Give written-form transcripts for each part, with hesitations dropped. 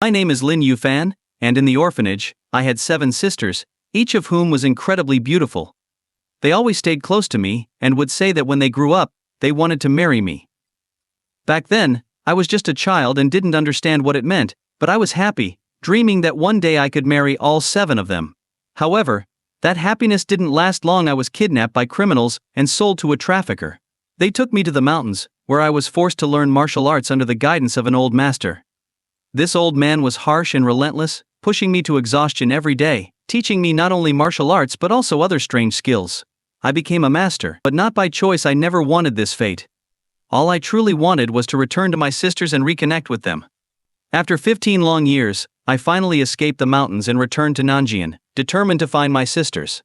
My name is Lin Yufan, and in the orphanage, I had 7 sisters, each of whom was incredibly beautiful. They always stayed close to me, and would say that when they grew up, they wanted to marry me. Back then, I was just a child and didn't understand what it meant, but I was happy, dreaming that one day I could marry all 7 of them. However, that happiness didn't last long. I was kidnapped by criminals and sold to a trafficker. They took me to the mountains, where I was forced to learn martial arts under the guidance of an old master. This old man was harsh and relentless, pushing me to exhaustion every day, teaching me not only martial arts but also other strange skills. I became a master, but not by choice. I never wanted this fate. All I truly wanted was to return to my sisters and reconnect with them. After 15 long years, I finally escaped the mountains and returned to Nanjian, determined to find my sisters.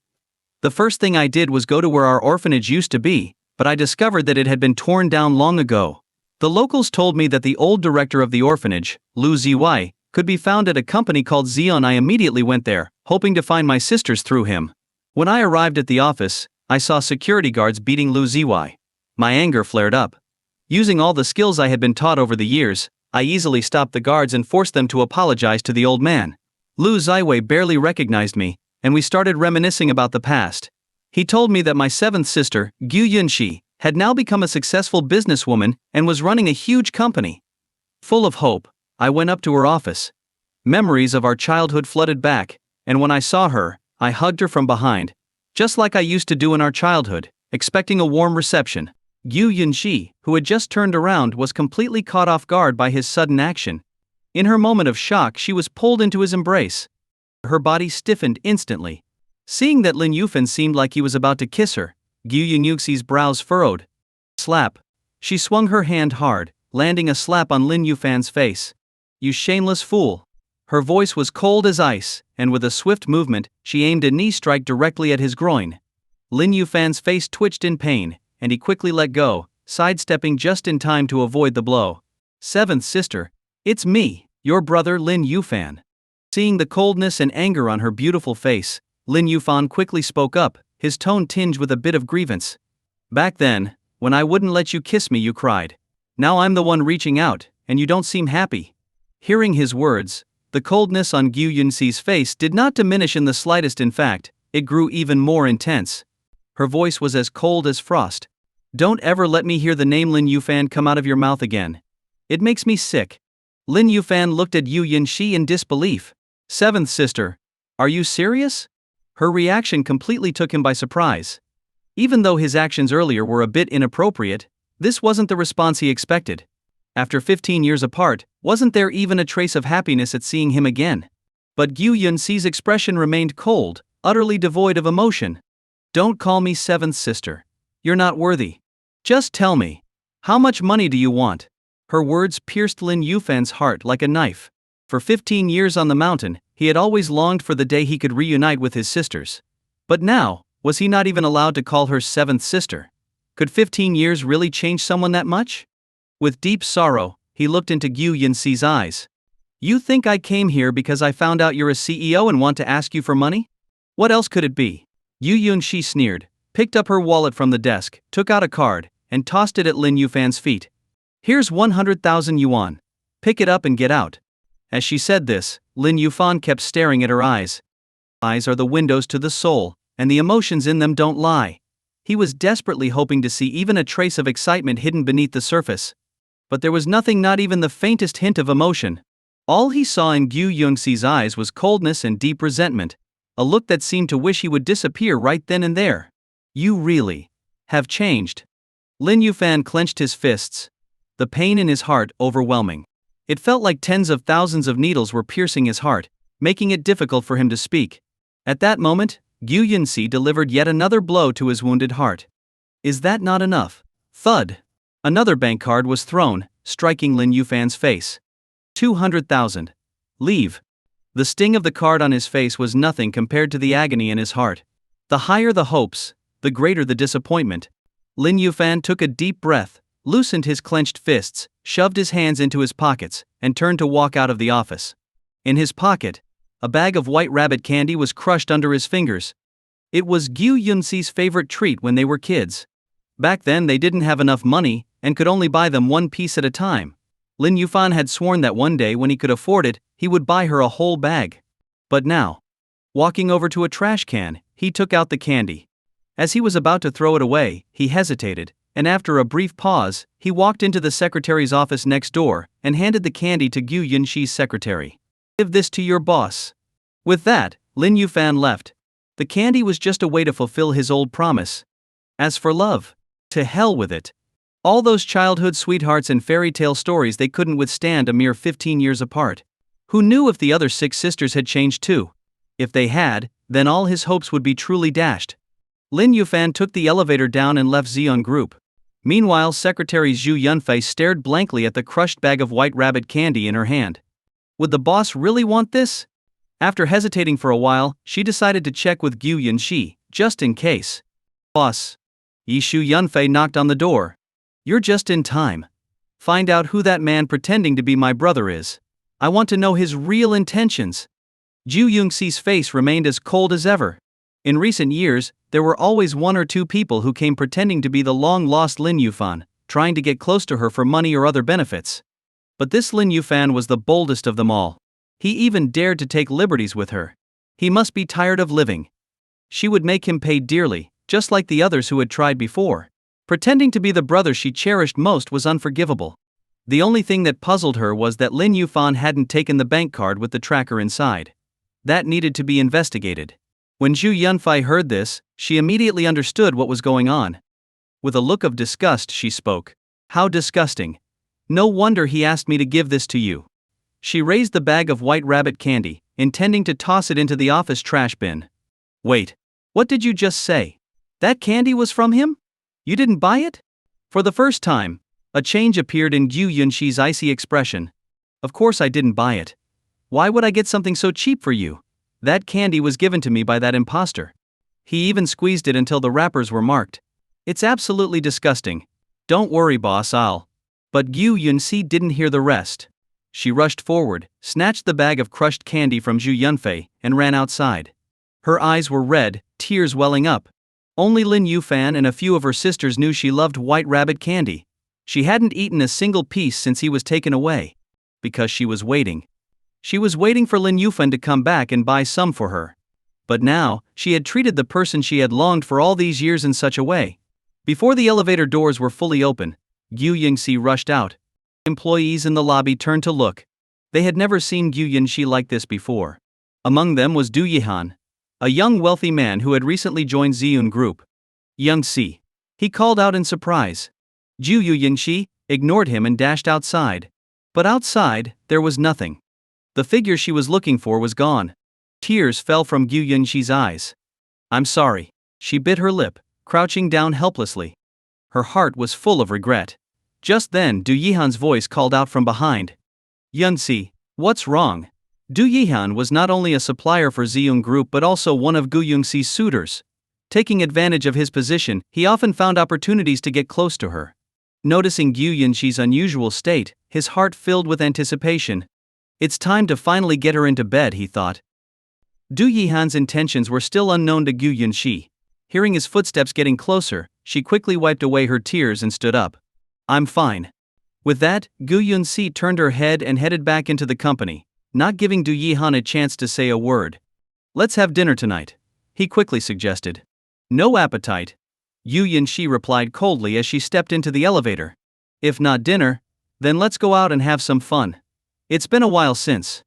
The first thing I did was go to where our orphanage used to be, but I discovered that it had been torn down long ago. The locals told me that the old director of the orphanage, Lu Zway, could be found at a company called Xion. I immediately went there, hoping to find my sisters through him. When I arrived at the office, I saw security guards beating Lu Zway. My anger flared up. Using all the skills I had been taught over the years, I easily stopped the guards and forced them to apologize to the old man. Lu Zway barely recognized me, and we started reminiscing about the past. He told me that my 7th sister, Gu Yunxi, had now become a successful businesswoman and was running a huge company. Full of hope, I went up to her office. Memories of our childhood flooded back, and when I saw her, I hugged her from behind, just like I used to do in our childhood, expecting a warm reception. Gu Yunxi, who had just turned around, was completely caught off guard by his sudden action. In her moment of shock, she was pulled into his embrace. Her body stiffened instantly. Seeing that Lin Yufan seemed like he was about to kiss her, Gu Yunxi's brows furrowed. Slap. She swung her hand hard, landing a slap on Lin Yufan's face. You shameless fool. Her voice was cold as ice, and with a swift movement, she aimed a knee strike directly at his groin. Lin Yufan's face twitched in pain, and he quickly let go, sidestepping just in time to avoid the blow. 7th sister, it's me, your brother Lin Yufan. Seeing the coldness and anger on her beautiful face, Lin Yufan quickly spoke up, his tone tinged with a bit of grievance. Back then, when I wouldn't let you kiss me, you cried. Now I'm the one reaching out, and you don't seem happy. Hearing his words, the coldness on Gu Yunxi's face did not diminish in the slightest. In fact, it grew even more intense. Her voice was as cold as frost. Don't ever let me hear the name Lin Yufan come out of your mouth again. It makes me sick. Lin Yufan looked at Gu Yunxi in disbelief. 7th sister, are you serious? Her reaction completely took him by surprise. Even though his actions earlier were a bit inappropriate, this wasn't the response he expected. After 15 years apart, wasn't there even a trace of happiness at seeing him again? But Gu Yunxi's expression remained cold, utterly devoid of emotion. Don't call me 7th sister. You're not worthy. Just tell me, how much money do you want? Her words pierced Lin Yufan's heart like a knife. For 15 years on the mountain, he had always longed for the day he could reunite with his sisters. But now, was he not even allowed to call her 7th sister? Could 15 years really change someone that much? With deep sorrow, he looked into Gu Yunxi's eyes. You think I came here because I found out you're a CEO and want to ask you for money? What else could it be? Gu Yunxi sneered, picked up her wallet from the desk, took out a card, and tossed it at Lin Yufan's feet. Here's 100,000 yuan. Pick it up and get out. As she said this, Lin Yufan kept staring at her eyes. Eyes are the windows to the soul, and the emotions in them don't lie. He was desperately hoping to see even a trace of excitement hidden beneath the surface. But there was nothing, not even the faintest hint of emotion. All he saw in Gu Yunxi's eyes was coldness and deep resentment, a look that seemed to wish he would disappear right then and there. You really have changed. Lin Yufan clenched his fists. The pain in his heart overwhelming. It felt like tens of thousands of needles were piercing his heart, making it difficult for him to speak. At that moment, Gu Yunxi delivered yet another blow to his wounded heart. Is that not enough? Thud. Another bank card was thrown, striking Lin Yufan's face. 200,000. Leave. The sting of the card on his face was nothing compared to the agony in his heart. The higher the hopes, the greater the disappointment. Lin Yufan took a deep breath, loosened his clenched fists, shoved his hands into his pockets, and turned to walk out of the office. In his pocket, a bag of white rabbit candy was crushed under his fingers. It was Gu Yunxi's favorite treat when they were kids. Back then they didn't have enough money, and could only buy them one piece at a time. Lin Yufan had sworn that one day when he could afford it, he would buy her a whole bag. But now, walking over to a trash can, he took out the candy. As he was about to throw it away, he hesitated, and after a brief pause, he walked into the secretary's office next door and handed the candy to Gu Yunxi's secretary. "Give this to your boss." With that, Lin Yufan left. The candy was just a way to fulfill his old promise. As for love, to hell with it. All those childhood sweethearts and fairy tale stories, they couldn't withstand a mere 15 years apart. Who knew if the other 6 sisters had changed too? If they had, then all his hopes would be truly dashed. Lin Yufan took the elevator down and left Xion Group. Meanwhile, Secretary Gu Yunxi stared blankly at the crushed bag of white rabbit candy in her hand. Would the boss really want this? After hesitating for a while, she decided to check with Gu Yunxi, just in case. "Boss." Yishu Yunfei knocked on the door. "You're just in time. Find out who that man pretending to be my brother is. I want to know his real intentions." Gu Yunxi's face remained as cold as ever. In recent years, there were always 1 or 2 people who came pretending to be the long-lost Lin Yufan, trying to get close to her for money or other benefits. But this Lin Yufan was the boldest of them all. He even dared to take liberties with her. He must be tired of living. She would make him pay dearly, just like the others who had tried before. Pretending to be the brother she cherished most was unforgivable. The only thing that puzzled her was that Lin Yufan hadn't taken the bank card with the tracker inside. That needed to be investigated. When Gu Yunfei heard this, she immediately understood what was going on. With a look of disgust, she spoke. "How disgusting. No wonder he asked me to give this to you." She raised the bag of white rabbit candy, intending to toss it into the office trash bin. "Wait, what did you just say? That candy was from him? You didn't buy it?" For the first time, a change appeared in Gu Yunxi's icy expression. "Of course I didn't buy it. Why would I get something so cheap for you? That candy was given to me by that imposter. He even squeezed it until the wrappers were marked. It's absolutely disgusting. Don't worry, boss, I'll." But Gu Yunxi didn't hear the rest. She rushed forward, snatched the bag of crushed candy from Gu Yunfei, and ran outside. Her eyes were red, tears welling up. Only Lin Yufan and a few of her sisters knew she loved white rabbit candy. She hadn't eaten a single piece since he was taken away. Because she was waiting. She was waiting for Lin Yufan to come back and buy some for her. But now, she had treated the person she had longed for all these years in such a way. Before the elevator doors were fully open, Gu Yunxi rushed out. Employees in the lobby turned to look. They had never seen Gu Yunxi like this before. Among them was Du Yihan, a young wealthy man who had recently joined Xion Group. "Yunxi," he called out in surprise. Gu Yunxi ignored him and dashed outside. But outside, there was nothing. The figure she was looking for was gone. Tears fell from Gu Yunxi's eyes. "I'm sorry." She bit her lip, crouching down helplessly. Her heart was full of regret. Just then, Du Yihan's voice called out from behind. "Yunxi, what's wrong?" Du Yihan was not only a supplier for Xion Group but also one of Gu Yunxi's suitors. Taking advantage of his position, he often found opportunities to get close to her. Noticing Gu Yunxi's unusual state, his heart filled with anticipation. It's time to finally get her into bed, he thought. Du Yihan's intentions were still unknown to Gu Yunxi. Hearing his footsteps getting closer, she quickly wiped away her tears and stood up. "I'm fine." With that, Gu Yunxi turned her head and headed back into the company, not giving Du Yihan a chance to say a word. "Let's have dinner tonight," he quickly suggested. "No appetite," Gu Yunxi replied coldly as she stepped into the elevator. "If not dinner, then let's go out and have some fun. It's been a while since."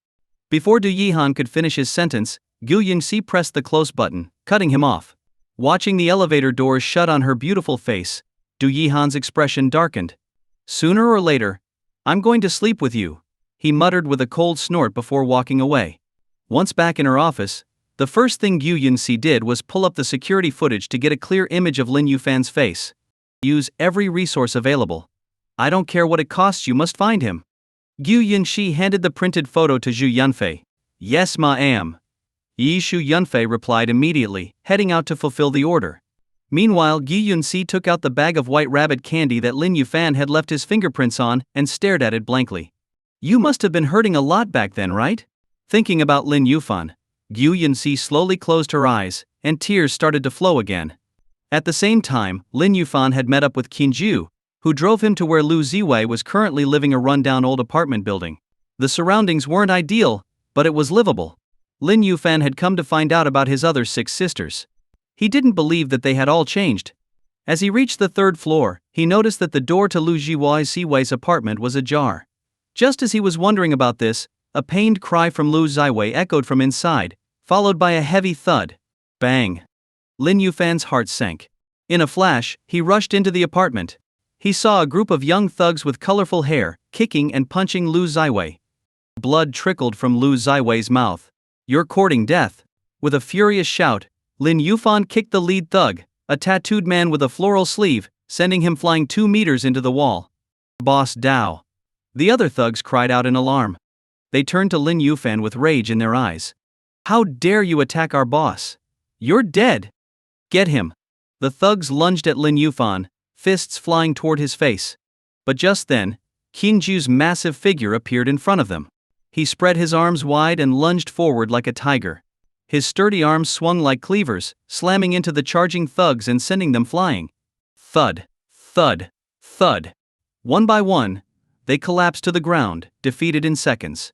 Before Du Yihan could finish his sentence, Gu Yunxi pressed the close button, cutting him off. Watching the elevator doors shut on her beautiful face, Du Yihan's expression darkened. "Sooner or later, I'm going to sleep with you," he muttered with a cold snort before walking away. Once back in her office, the first thing Gu Yunxi did was pull up the security footage to get a clear image of Lin Yufan's face. "Use every resource available. I don't care what it costs, you must find him." Gu Yunxi handed the printed photo to Gu Yunfei. "Yes, ma'am." Yishu Yunfei replied immediately, heading out to fulfill the order. Meanwhile, Gu Yunxi took out the bag of white rabbit candy that Lin Yufan had left his fingerprints on and stared at it blankly. "You must have been hurting a lot back then, right?" Thinking about Lin Yufan, Gu Yunxi slowly closed her eyes, and tears started to flow again. At the same time, Lin Yufan had met up with Qinju, who drove him to where Lu Zway was currently living, a rundown old apartment building. The surroundings weren't ideal, but it was livable. Lin Yufan had come to find out about his other 6 sisters. He didn't believe that they had all changed. As he reached the 3rd floor, he noticed that the door to Lu Zway's apartment was ajar. Just as he was wondering about this, a pained cry from Lu Zway echoed from inside, followed by a heavy thud. Bang! Lin Yufan's heart sank. In a flash, he rushed into the apartment. He saw a group of young thugs with colorful hair, kicking and punching Lu Zway. Blood trickled from Lu Zway's mouth. "You're courting death." With a furious shout, Lin Yufan kicked the lead thug, a tattooed man with a floral sleeve, sending him flying 2 meters into the wall. "Boss Dao!" The other thugs cried out in alarm. They turned to Lin Yufan with rage in their eyes. "How dare you attack our boss? You're dead! Get him!" The thugs lunged at Lin Yufan, fists flying toward his face. But just then, Qinju's massive figure appeared in front of them. He spread his arms wide and lunged forward like a tiger. His sturdy arms swung like cleavers, slamming into the charging thugs and sending them flying. Thud, thud, thud. One by one, they collapsed to the ground, defeated in seconds.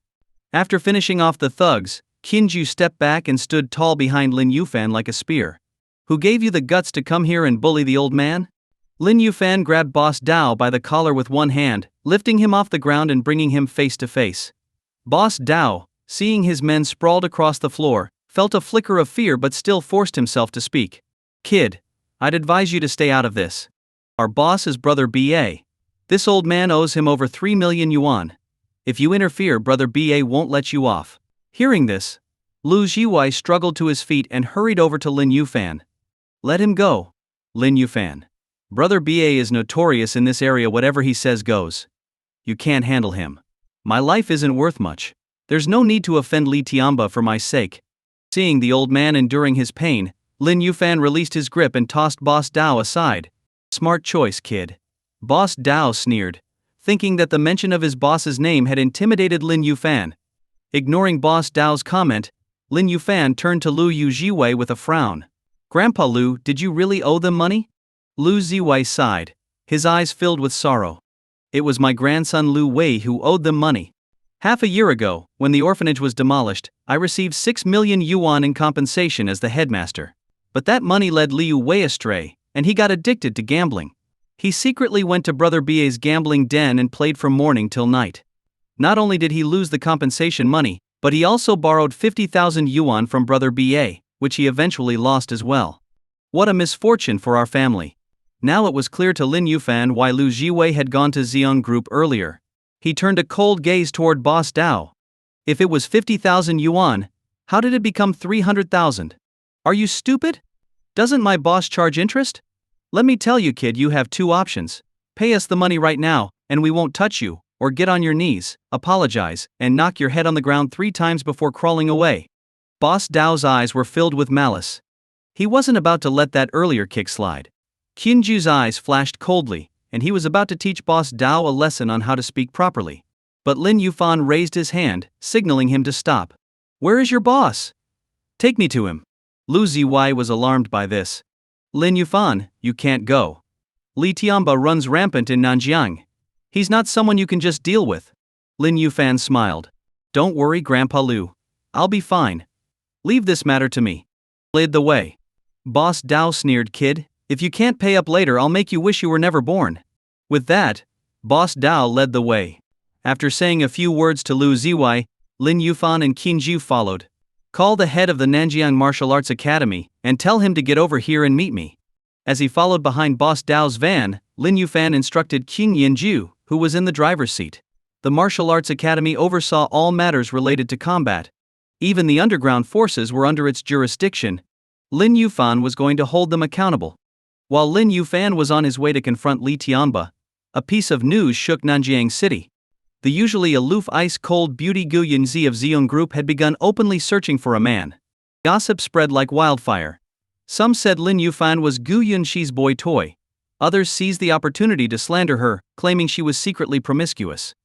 After finishing off the thugs, Qinju stepped back and stood tall behind Lin Yufan like a spear. "Who gave you the guts to come here and bully the old man?" Lin Yufan grabbed Boss Dao by the collar with one hand, lifting him off the ground and bringing him face to face. Boss Dao, seeing his men sprawled across the floor, felt a flicker of fear but still forced himself to speak. "Kid, I'd advise you to stay out of this. Our boss is Brother B.A. This old man owes him over 3 million yuan. If you interfere, Brother B.A. won't let you off." Hearing this, Lu Zway struggled to his feet and hurried over to Lin Yufan. "Let him go, Lin Yufan. Brother B.A. is notorious in this area, whatever he says goes. You can't handle him. My life isn't worth much. There's no need to offend Li Tianba for my sake." Seeing the old man enduring his pain, Lin Yufan released his grip and tossed Boss Dao aside. "Smart choice, kid." Boss Dao sneered, thinking that the mention of his boss's name had intimidated Lin Yufan. Ignoring Boss Dao's comment, Lin Yufan turned to Lu Zway with a frown. "Grandpa Lu, did you really owe them money?" Lu Zway sighed, his eyes filled with sorrow. "It was my grandson Lu Wei who owed them money. Half a year ago, when the orphanage was demolished, I received 6 million yuan in compensation as the headmaster. But that money led Liu Wei astray, and he got addicted to gambling. He secretly went to Brother B.A.'s gambling den and played from morning till night. Not only did he lose the compensation money, but he also borrowed 50,000 yuan from Brother B.A., which he eventually lost as well. What a misfortune for our family." Now it was clear to Lin Yufan why Lu Zway had gone to Xiong Group earlier. He turned a cold gaze toward Boss Dao. "If it was 50,000 yuan, how did it become 300,000? Are you stupid? Doesn't my boss charge interest? Let me tell you, kid, you have 2 options. Pay us the money right now, and we won't touch you, or get on your knees, apologize, and knock your head on the ground 3 times before crawling away." Boss Dao's eyes were filled with malice. He wasn't about to let that earlier kick slide. Qinju's eyes flashed coldly, and he was about to teach Boss Dao a lesson on how to speak properly. But Lin Yufan raised his hand, signaling him to stop. "Where is your boss? Take me to him." Lu Zway was alarmed by this. "Lin Yufan, you can't go. Li Tianba runs rampant in Nanjian. He's not someone you can just deal with." Lin Yufan smiled. "Don't worry, Grandpa Lu. I'll be fine. Leave this matter to me." Led the way. Boss Dao sneered, "Kid, if you can't pay up later, I'll make you wish you were never born." With that, Boss Dao led the way. After saying a few words to Lu Zway, Lin Yufan and Qinju followed. "Call the head of the Nanjian Martial Arts Academy, and tell him to get over here and meet me." As he followed behind Boss Dao's van, Lin Yufan instructed Qing Yinju, who was in the driver's seat. The Martial Arts Academy oversaw all matters related to combat. Even the underground forces were under its jurisdiction. Lin Yufan was going to hold them accountable. While Lin Yufan was on his way to confront Li Tianba, a piece of news shook Nanjiang City. The usually aloof ice-cold beauty Gu Yunxi of Xiong Group had begun openly searching for a man. Gossip spread like wildfire. Some said Lin Yufan was Gu Yunxi's boy toy. Others seized the opportunity to slander her, claiming she was secretly promiscuous.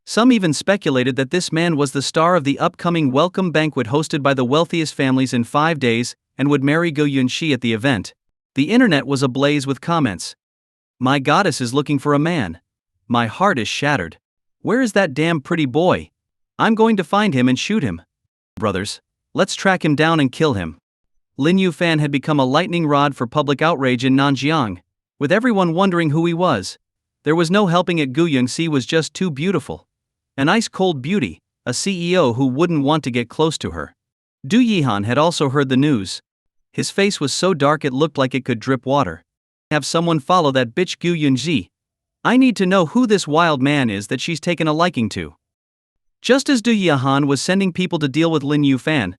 Some even speculated that this man was the star of the upcoming welcome banquet hosted by the wealthiest families in 5 days and would marry Gu Yunxi at the event. The internet was ablaze with comments. My goddess is looking for a man. My heart is shattered. Where is that damn pretty boy? I'm going to find him and shoot him. Brothers, let's track him down and kill him. Lin Yufan had become a lightning rod for public outrage in Nanjian, with everyone wondering who he was. There was no helping it. Gu Yunxi was just too beautiful. An ice-cold beauty, a CEO who wouldn't want to get close to her. Du Yihan had also heard the news. His face was so dark it looked like it could drip water. Have someone follow that bitch Gu Yunxi. I need to know who this wild man is that she's taken a liking to. Just as Du Yihan was sending people to deal with Lin Yufan,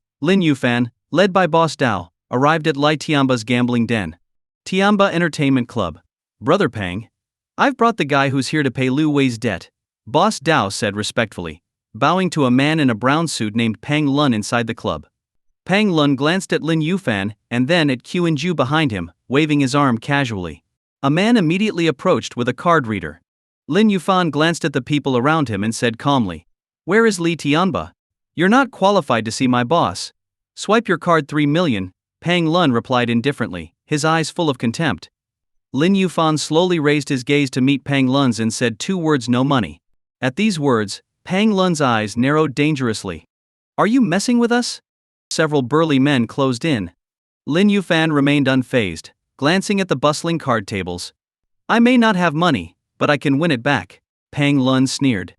led by Boss Dao, arrived at Lai Tianba's gambling den. Tianba Entertainment Club. Brother Pang, I've brought the guy who's here to pay Lu Zway's debt, Boss Dao said respectfully, bowing to a man in a brown suit named Pang Lun inside the club. Pang Lun glanced at Lin Yufan and then at Q and Ju behind him, waving his arm casually. A man immediately approached with a card reader. Lin Yufan glanced at the people around him and said calmly, "Where is Li Tianba? You're not qualified to see my boss. Swipe your card 3 million, Pang Lun replied indifferently, his eyes full of contempt. Lin Yufan slowly raised his gaze to meet Pang Lun's and said 2 words: no money. At these words, Pang Lun's eyes narrowed dangerously. Are you messing with us? Several burly men closed in. Lin Yufan remained unfazed, glancing at the bustling card tables. I may not have money, but I can win it back, Pang Lun sneered.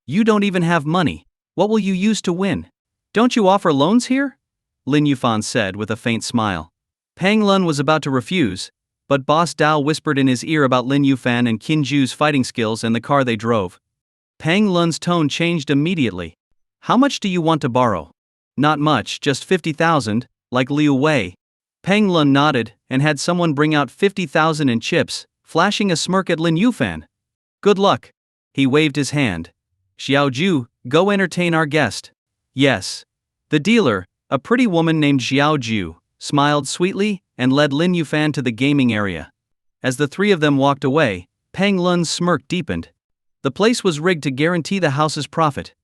You don't even have money. What will you use to win? Don't you offer loans here? Lin Yufan said with a faint smile. Pang Lun was about to refuse, but Boss Dao whispered in his ear about Lin Yufan and Qin Ju's fighting skills and the car they drove. Pang Lun's tone changed immediately. How much do you want to borrow? Not much, just 50,000, like Liu Wei. Pang Lun nodded and had someone bring out 50,000 in chips, flashing a smirk at Lin Yufan. Good luck. He waved his hand. Xiaoju, go entertain our guest. Yes. The dealer, a pretty woman named Xiaoju, smiled sweetly and led Lin Yufan to the gaming area. As the 3 of them walked away, Pang Lun's smirk deepened. The place was rigged to guarantee the house's profit.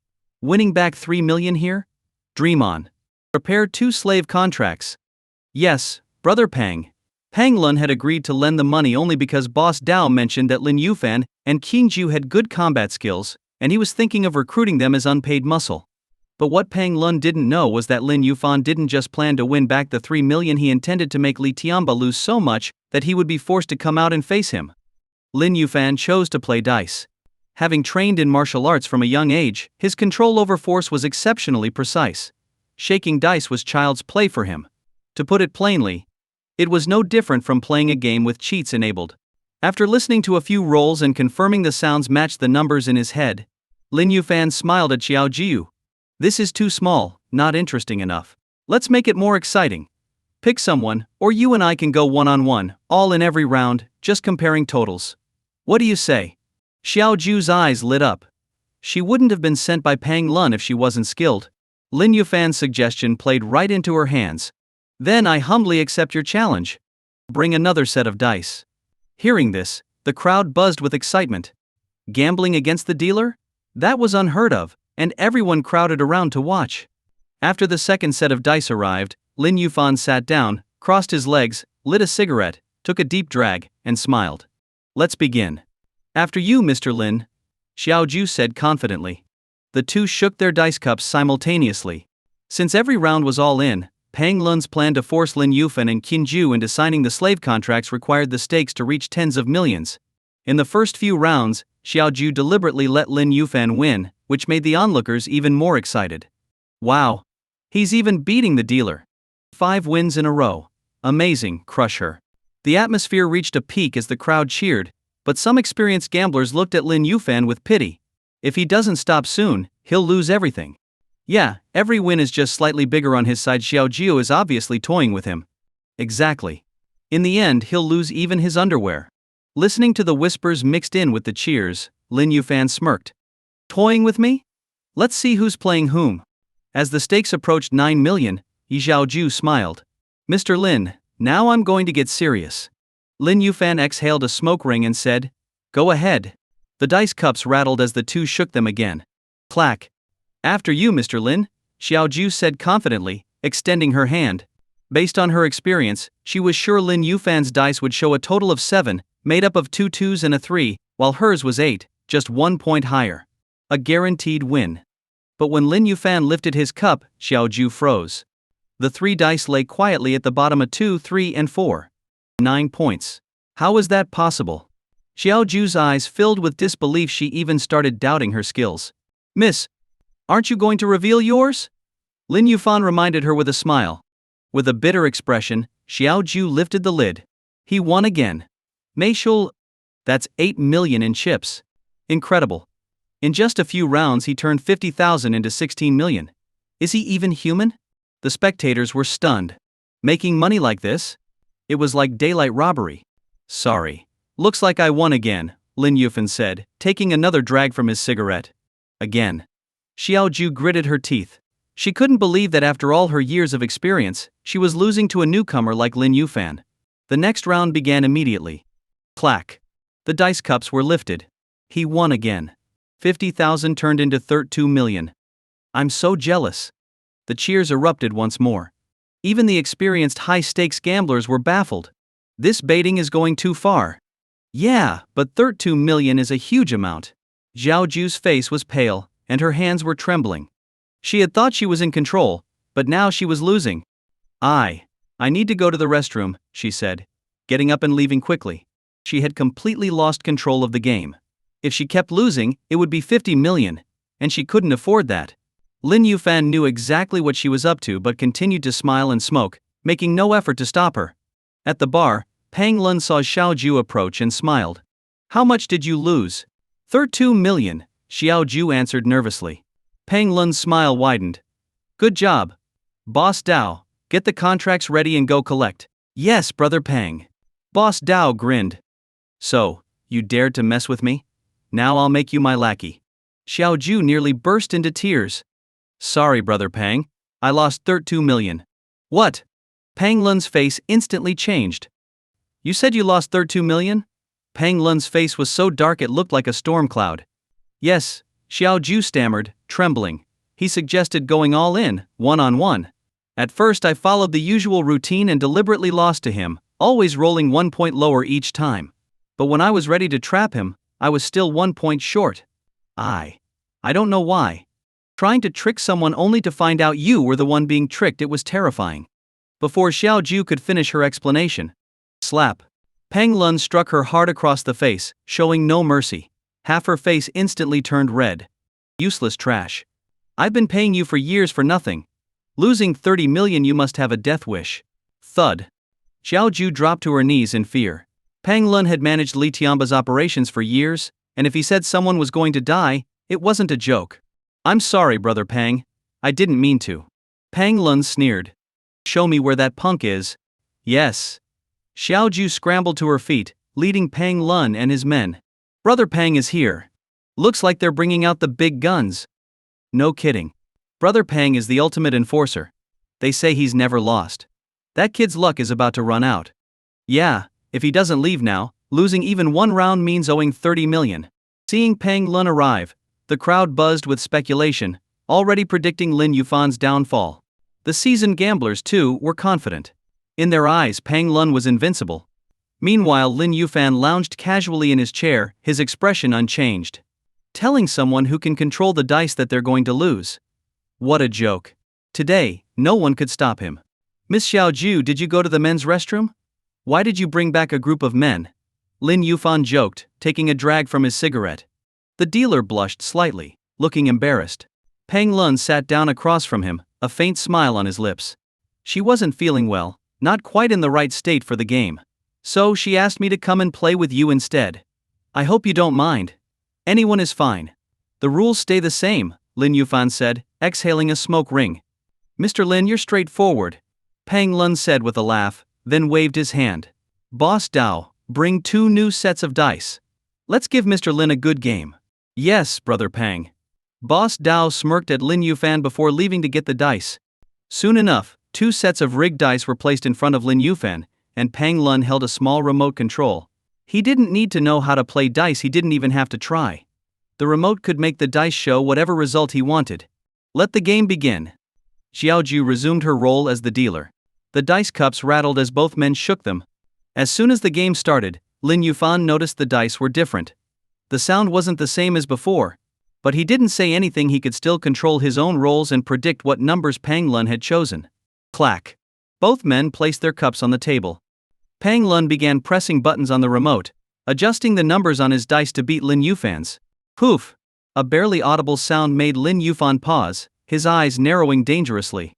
Winning back 3 million here? Dream on. Prepare 2 slave contracts. Yes, Brother Pang. Pang Lun had agreed to lend the money only because Boss Dao mentioned that Lin Yufan and Qin Ju had good combat skills, and he was thinking of recruiting them as unpaid muscle. But what Pang Lun didn't know was that Lin Yufan didn't just plan to win back the 3 million, he intended to make Li Tianba lose so much that he would be forced to come out and face him. Lin Yufan chose to play dice. Having trained in martial arts from a young age, his control over force was exceptionally precise. Shaking dice was child's play for him. To put it plainly, it was no different from playing a game with cheats enabled. After listening to a few rolls and confirming the sounds matched the numbers in his head, Lin Yufan smiled at Xiaoju. This is too small, not interesting enough. Let's make it more exciting. Pick someone, or you and I can go one-on-one, all in every round, just comparing totals. What do you say? Xiaoju's eyes lit up. She wouldn't have been sent by Pang Lun if she wasn't skilled. Lin Yufan's suggestion played right into her hands. Then I humbly accept your challenge. Bring another set of dice. Hearing this, the crowd buzzed with excitement. Gambling against the dealer? That was unheard of, and everyone crowded around to watch. After the second set of dice arrived, Lin Yufan sat down, crossed his legs, lit a cigarette, took a deep drag, and smiled. Let's begin. After you, Mr. Lin, Xiaoju said confidently. The 2 shook their dice cups simultaneously. Since every round was all in, Pang Lun's plan to force Lin Yufan and Qin Ju into signing the slave contracts required the stakes to reach tens of millions. In the first few rounds, Xiaoju deliberately let Lin Yufan win, which made the onlookers even more excited. Wow! He's even beating the dealer. 5 wins in a row. Amazing, crush her. The atmosphere reached a peak as the crowd cheered, but some experienced gamblers looked at Lin Yufan with pity. If he doesn't stop soon, he'll lose everything. Yeah, every win is just slightly bigger on his side. Xiaoju is obviously toying with him. Exactly. In the end, he'll lose even his underwear. Listening to the whispers mixed in with the cheers, Lin Yufan smirked. Toying with me? Let's see who's playing whom. As the stakes approached 9 million, Xiaoju smiled. Mr. Lin, now I'm going to get serious. Lin Yufan exhaled a smoke ring and said, Go ahead. The dice cups rattled as the 2 shook them again. Clack. After you, Mr. Lin, Xiaoju said confidently, extending her hand. Based on her experience, she was sure Lin Yufan's dice would show a total of 7, made up of 2 2s and a 3, while hers was 8, just 1 point higher. A guaranteed win. But when Lin Yufan lifted his cup, Xiaoju froze. The 3 dice lay quietly at the bottom of 2, 3, and 4. 9 points. How was that possible? Xiaoju's eyes filled with disbelief. She even started doubting her skills. Miss, aren't you going to reveal yours? Lin Yufan reminded her with a smile. With a bitter expression, Xiaoju lifted the lid. He won again. Meishul, that's 8 million in chips. Incredible. In just a few rounds he turned 50,000 into 16 million. Is he even human? The spectators were stunned. Making money like this? It was like daylight robbery. Sorry. Looks like I won again, Lin Yufan said, taking another drag from his cigarette. Again. Xiaoju gritted her teeth. She couldn't believe that after all her years of experience, she was losing to a newcomer like Lin Yufan. The next round began immediately. Clack. The dice cups were lifted. He won again. 50,000 turned into 32 million. I'm so jealous. The cheers erupted once more. Even the experienced high-stakes gamblers were baffled. This baiting is going too far. Yeah, but 32 million is a huge amount. Xiaoju's face was pale, and her hands were trembling. She had thought she was in control, but now she was losing. I need to go to the restroom, she said, getting up and leaving quickly. She had completely lost control of the game. If she kept losing, it would be 50 million, and she couldn't afford that. Lin Yufan knew exactly what she was up to but continued to smile and smoke, making no effort to stop her. At the bar, Pang Lun saw Xiaoju approach and smiled. How much did you lose? 32 million, Xiaoju answered nervously. Pang Lun's smile widened. Good job. Boss Dao, get the contracts ready and go collect. Yes, Brother Pang. Boss Dao grinned. So, you dared to mess with me? Now I'll make you my lackey. Xiaoju nearly burst into tears. Sorry, Brother Pang. I lost 32 million. What? Pang Lun's face instantly changed. You said you lost 32 million? Pang Lun's face was so dark it looked like a storm cloud. Yes, Xiaoju stammered, trembling. He suggested going all in, one-on-one. At first I followed the usual routine and deliberately lost to him, always rolling 1 point lower each time. But when I was ready to trap him, I was still 1 point short. I don't know why. Trying to trick someone only to find out you were the one being tricked, it was terrifying. Before Xiaoju could finish her explanation. Slap. Pang Lun struck her hard across the face, showing no mercy. Half her face instantly turned red. Useless trash. I've been paying you for years for nothing. Losing 30 million, you must have a death wish. Thud. Xiaoju dropped to her knees in fear. Pang Lun had managed Li Tianba's operations for years, and if he said someone was going to die, it wasn't a joke. I'm sorry, Brother Pang. I didn't mean to. Pang Lun sneered. Show me where that punk is. Yes. Xiaoju scrambled to her feet, leading Pang Lun and his men. Brother Pang is here. Looks like they're bringing out the big guns. No kidding. Brother Pang is the ultimate enforcer. They say he's never lost. That kid's luck is about to run out. Yeah, if he doesn't leave now, losing even one round means owing 30 million. Seeing Pang Lun arrive, the crowd buzzed with speculation, already predicting Lin Yufan's downfall. The seasoned gamblers, too, were confident. In their eyes, Pang Lun was invincible. Meanwhile, Lin Yufan lounged casually in his chair, his expression unchanged. Telling someone who can control the dice that they're going to lose. What a joke. Today, no one could stop him. Miss Xiaoju, did you go to the men's restroom? Why did you bring back a group of men? Lin Yufan joked, taking a drag from his cigarette. The dealer blushed slightly, looking embarrassed. Pang Lun sat down across from him, a faint smile on his lips. She wasn't feeling well, not quite in the right state for the game. So she asked me to come and play with you instead. I hope you don't mind. Anyone is fine. The rules stay the same, Lin Yufan said, exhaling a smoke ring. Mr. Lin, you're straightforward. Pang Lun said with a laugh, then waved his hand. Boss Dao, bring 2 new sets of dice. Let's give Mr. Lin a good game. Yes, Brother Pang. Boss Dao smirked at Lin Yufan before leaving to get the dice. Soon enough, 2 sets of rigged dice were placed in front of Lin Yufan, and Pang Lun held a small remote control. He didn't need to know how to play dice, he didn't even have to try. The remote could make the dice show whatever result he wanted. Let the game begin. Xiaoju resumed her role as the dealer. The dice cups rattled as both men shook them. As soon as the game started, Lin Yufan noticed the dice were different. The sound wasn't the same as before, but he didn't say anything. He could still control his own rolls and predict what numbers Pang Lun had chosen. Clack. Both men placed their cups on the table. Pang Lun began pressing buttons on the remote, adjusting the numbers on his dice to beat Lin Yufan's. Poof! A barely audible sound made Lin Yufan pause, his eyes narrowing dangerously.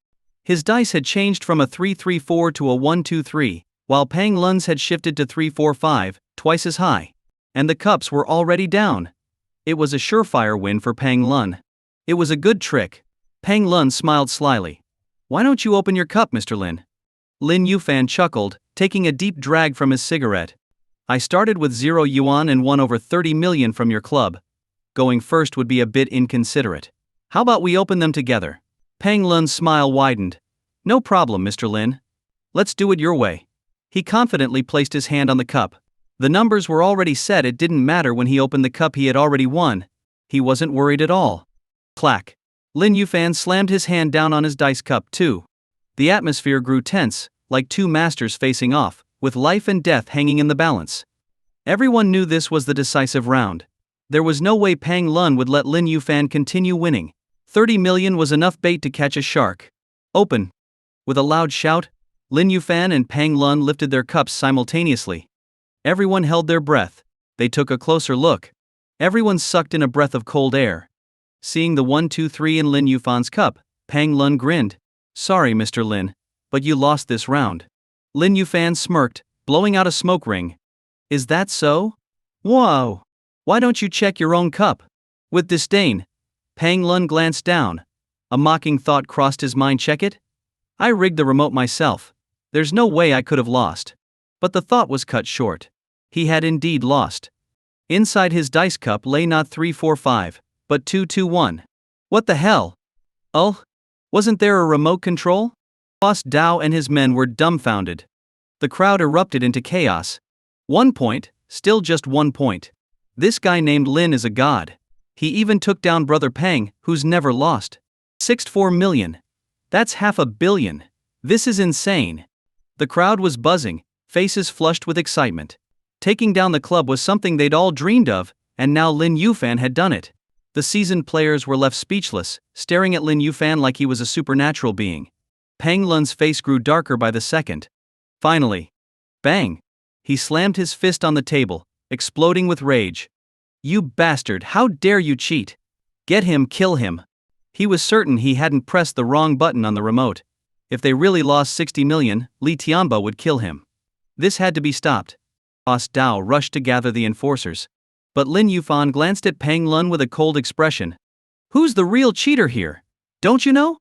His dice had changed from a 3-3-4 to a 1-2-3, while Pang Lun's had shifted to 3-4-5, twice as high. And the cups were already down. It was a surefire win for Pang Lun. It was a good trick. Pang Lun smiled slyly. Why don't you open your cup, Mr. Lin? Lin Yufan chuckled, taking a deep drag from his cigarette. I started with 0 yuan and won over 30 million from your club. Going first would be a bit inconsiderate. How about we open them together? Pang Lun's smile widened. No problem, Mr. Lin. Let's do it your way. He confidently placed his hand on the cup. The numbers were already set. It didn't matter when he opened the cup. He had already won. He wasn't worried at all. Clack. Lin Yufan slammed his hand down on his dice cup too. The atmosphere grew tense, like two masters facing off, with life and death hanging in the balance. Everyone knew this was the decisive round. There was no way Pang Lun would let Lin Yufan continue winning. 30 million was enough bait to catch a shark. Open. With a loud shout, Lin Yufan and Pang Lun lifted their cups simultaneously. Everyone held their breath. They took a closer look. Everyone sucked in a breath of cold air. Seeing the 1-2-3 in Lin Yufan's cup, Pang Lun grinned. Sorry, Mr. Lin, but you lost this round. Lin Yufan smirked, blowing out a smoke ring. Is that so? Whoa! Why don't you check your own cup? With disdain, Pang Lun glanced down. A mocking thought crossed his mind. Check it? I rigged the remote myself. There's no way I could have lost. But the thought was cut short. He had indeed lost. Inside his dice cup lay not 3-4-5, but 2-2-1. What the hell? Wasn't there a remote control? Boss Dao and his men were dumbfounded. The crowd erupted into chaos. 1 point, still just 1 point. This guy named Lin is a god. He even took down Brother Pang, who's never lost. 64 million. That's $500 million. This is insane. The crowd was buzzing, faces flushed with excitement. Taking down the club was something they'd all dreamed of, and now Lin Yufan had done it. The seasoned players were left speechless, staring at Lin Yufan like he was a supernatural being. Pang Lun's face grew darker by the second. Finally. Bang! He slammed his fist on the table, exploding with rage. You bastard, how dare you cheat? Get him, kill him. He was certain he hadn't pressed the wrong button on the remote. If they really lost 60 million, Li Tianba would kill him. This had to be stopped. Boss Dao rushed to gather the enforcers. But Lin Yufan glanced at Pang Lun with a cold expression. Who's the real cheater here? Don't you know?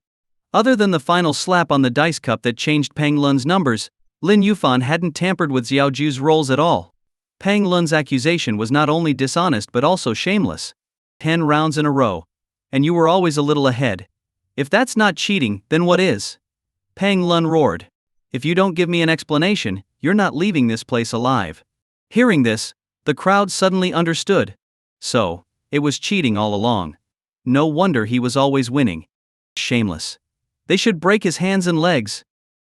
Other than the final slap on the dice cup that changed Pang Lun's numbers, Lin Yufan hadn't tampered with Xiaoju's rolls at all. Pang Lun's accusation was not only dishonest but also shameless. 10 rounds in a row. And you were always a little ahead. If that's not cheating, then what is? Pang Lun roared. If you don't give me an explanation, you're not leaving this place alive. Hearing this, the crowd suddenly understood. So, it was cheating all along. No wonder he was always winning. Shameless. They should break his hands and legs.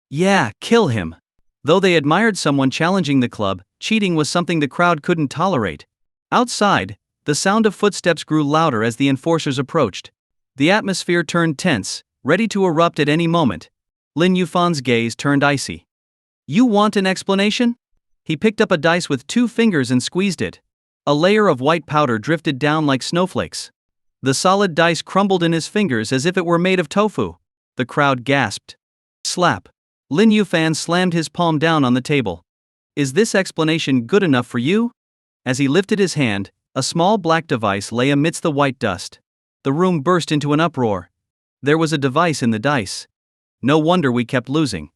Yeah, kill him. Though they admired someone challenging the club, cheating was something the crowd couldn't tolerate. Outside, the sound of footsteps grew louder as the enforcers approached. The atmosphere turned tense, ready to erupt at any moment. Lin Yufan's gaze turned icy. You want an explanation? He picked up a dice with 2 fingers and squeezed it. A layer of white powder drifted down like snowflakes. The solid dice crumbled in his fingers as if it were made of tofu. The crowd gasped. Slap. Lin Yufan slammed his palm down on the table. Is this explanation good enough for you? As he lifted his hand, a small black device lay amidst the white dust. The room burst into an uproar. There was a device in the dice. No wonder we kept losing.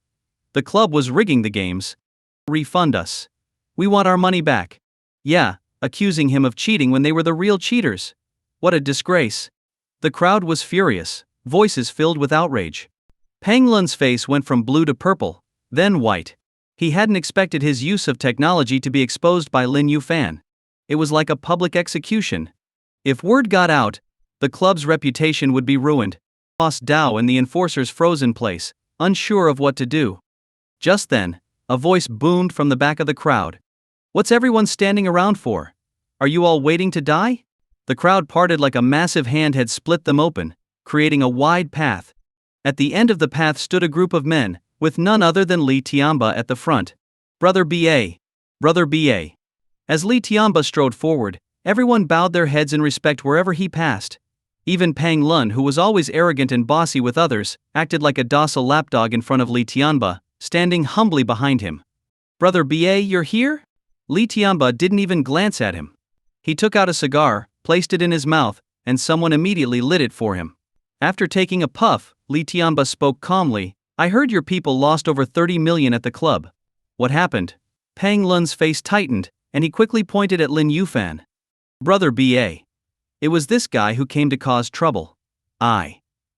The club was rigging the games. Refund us. We want our money back. Yeah, accusing him of cheating when they were the real cheaters. What a disgrace. The crowd was furious, voices filled with outrage. Pang Lun's face went from blue to purple, then white. He hadn't expected his use of technology to be exposed by Lin Yufan. It was like a public execution. If word got out, the club's reputation would be ruined. Boss Dao and the enforcers froze in place, unsure of what to do. Just then, a voice boomed from the back of the crowd. What's everyone standing around for? Are you all waiting to die? The crowd parted like a massive hand had split them open, creating a wide path. At the end of the path stood a group of men, with none other than Li Tianba at the front. Brother B.A. Brother B.A. As Li Tianba strode forward, everyone bowed their heads in respect wherever he passed. Even Pang Lun, who was always arrogant and bossy with others, acted like a docile lapdog in front of Li Tianba, standing humbly behind him. Brother B.A., you're here? Li Tianba didn't even glance at him. He took out a cigar, placed it in his mouth, and someone immediately lit it for him. After taking a puff, Li Tianba spoke calmly. I heard your people lost over 30 million at the club. What happened? Pang Lun's face tightened, and he quickly pointed at Lin Yufan. Brother B.A. It was this guy who came to cause trouble.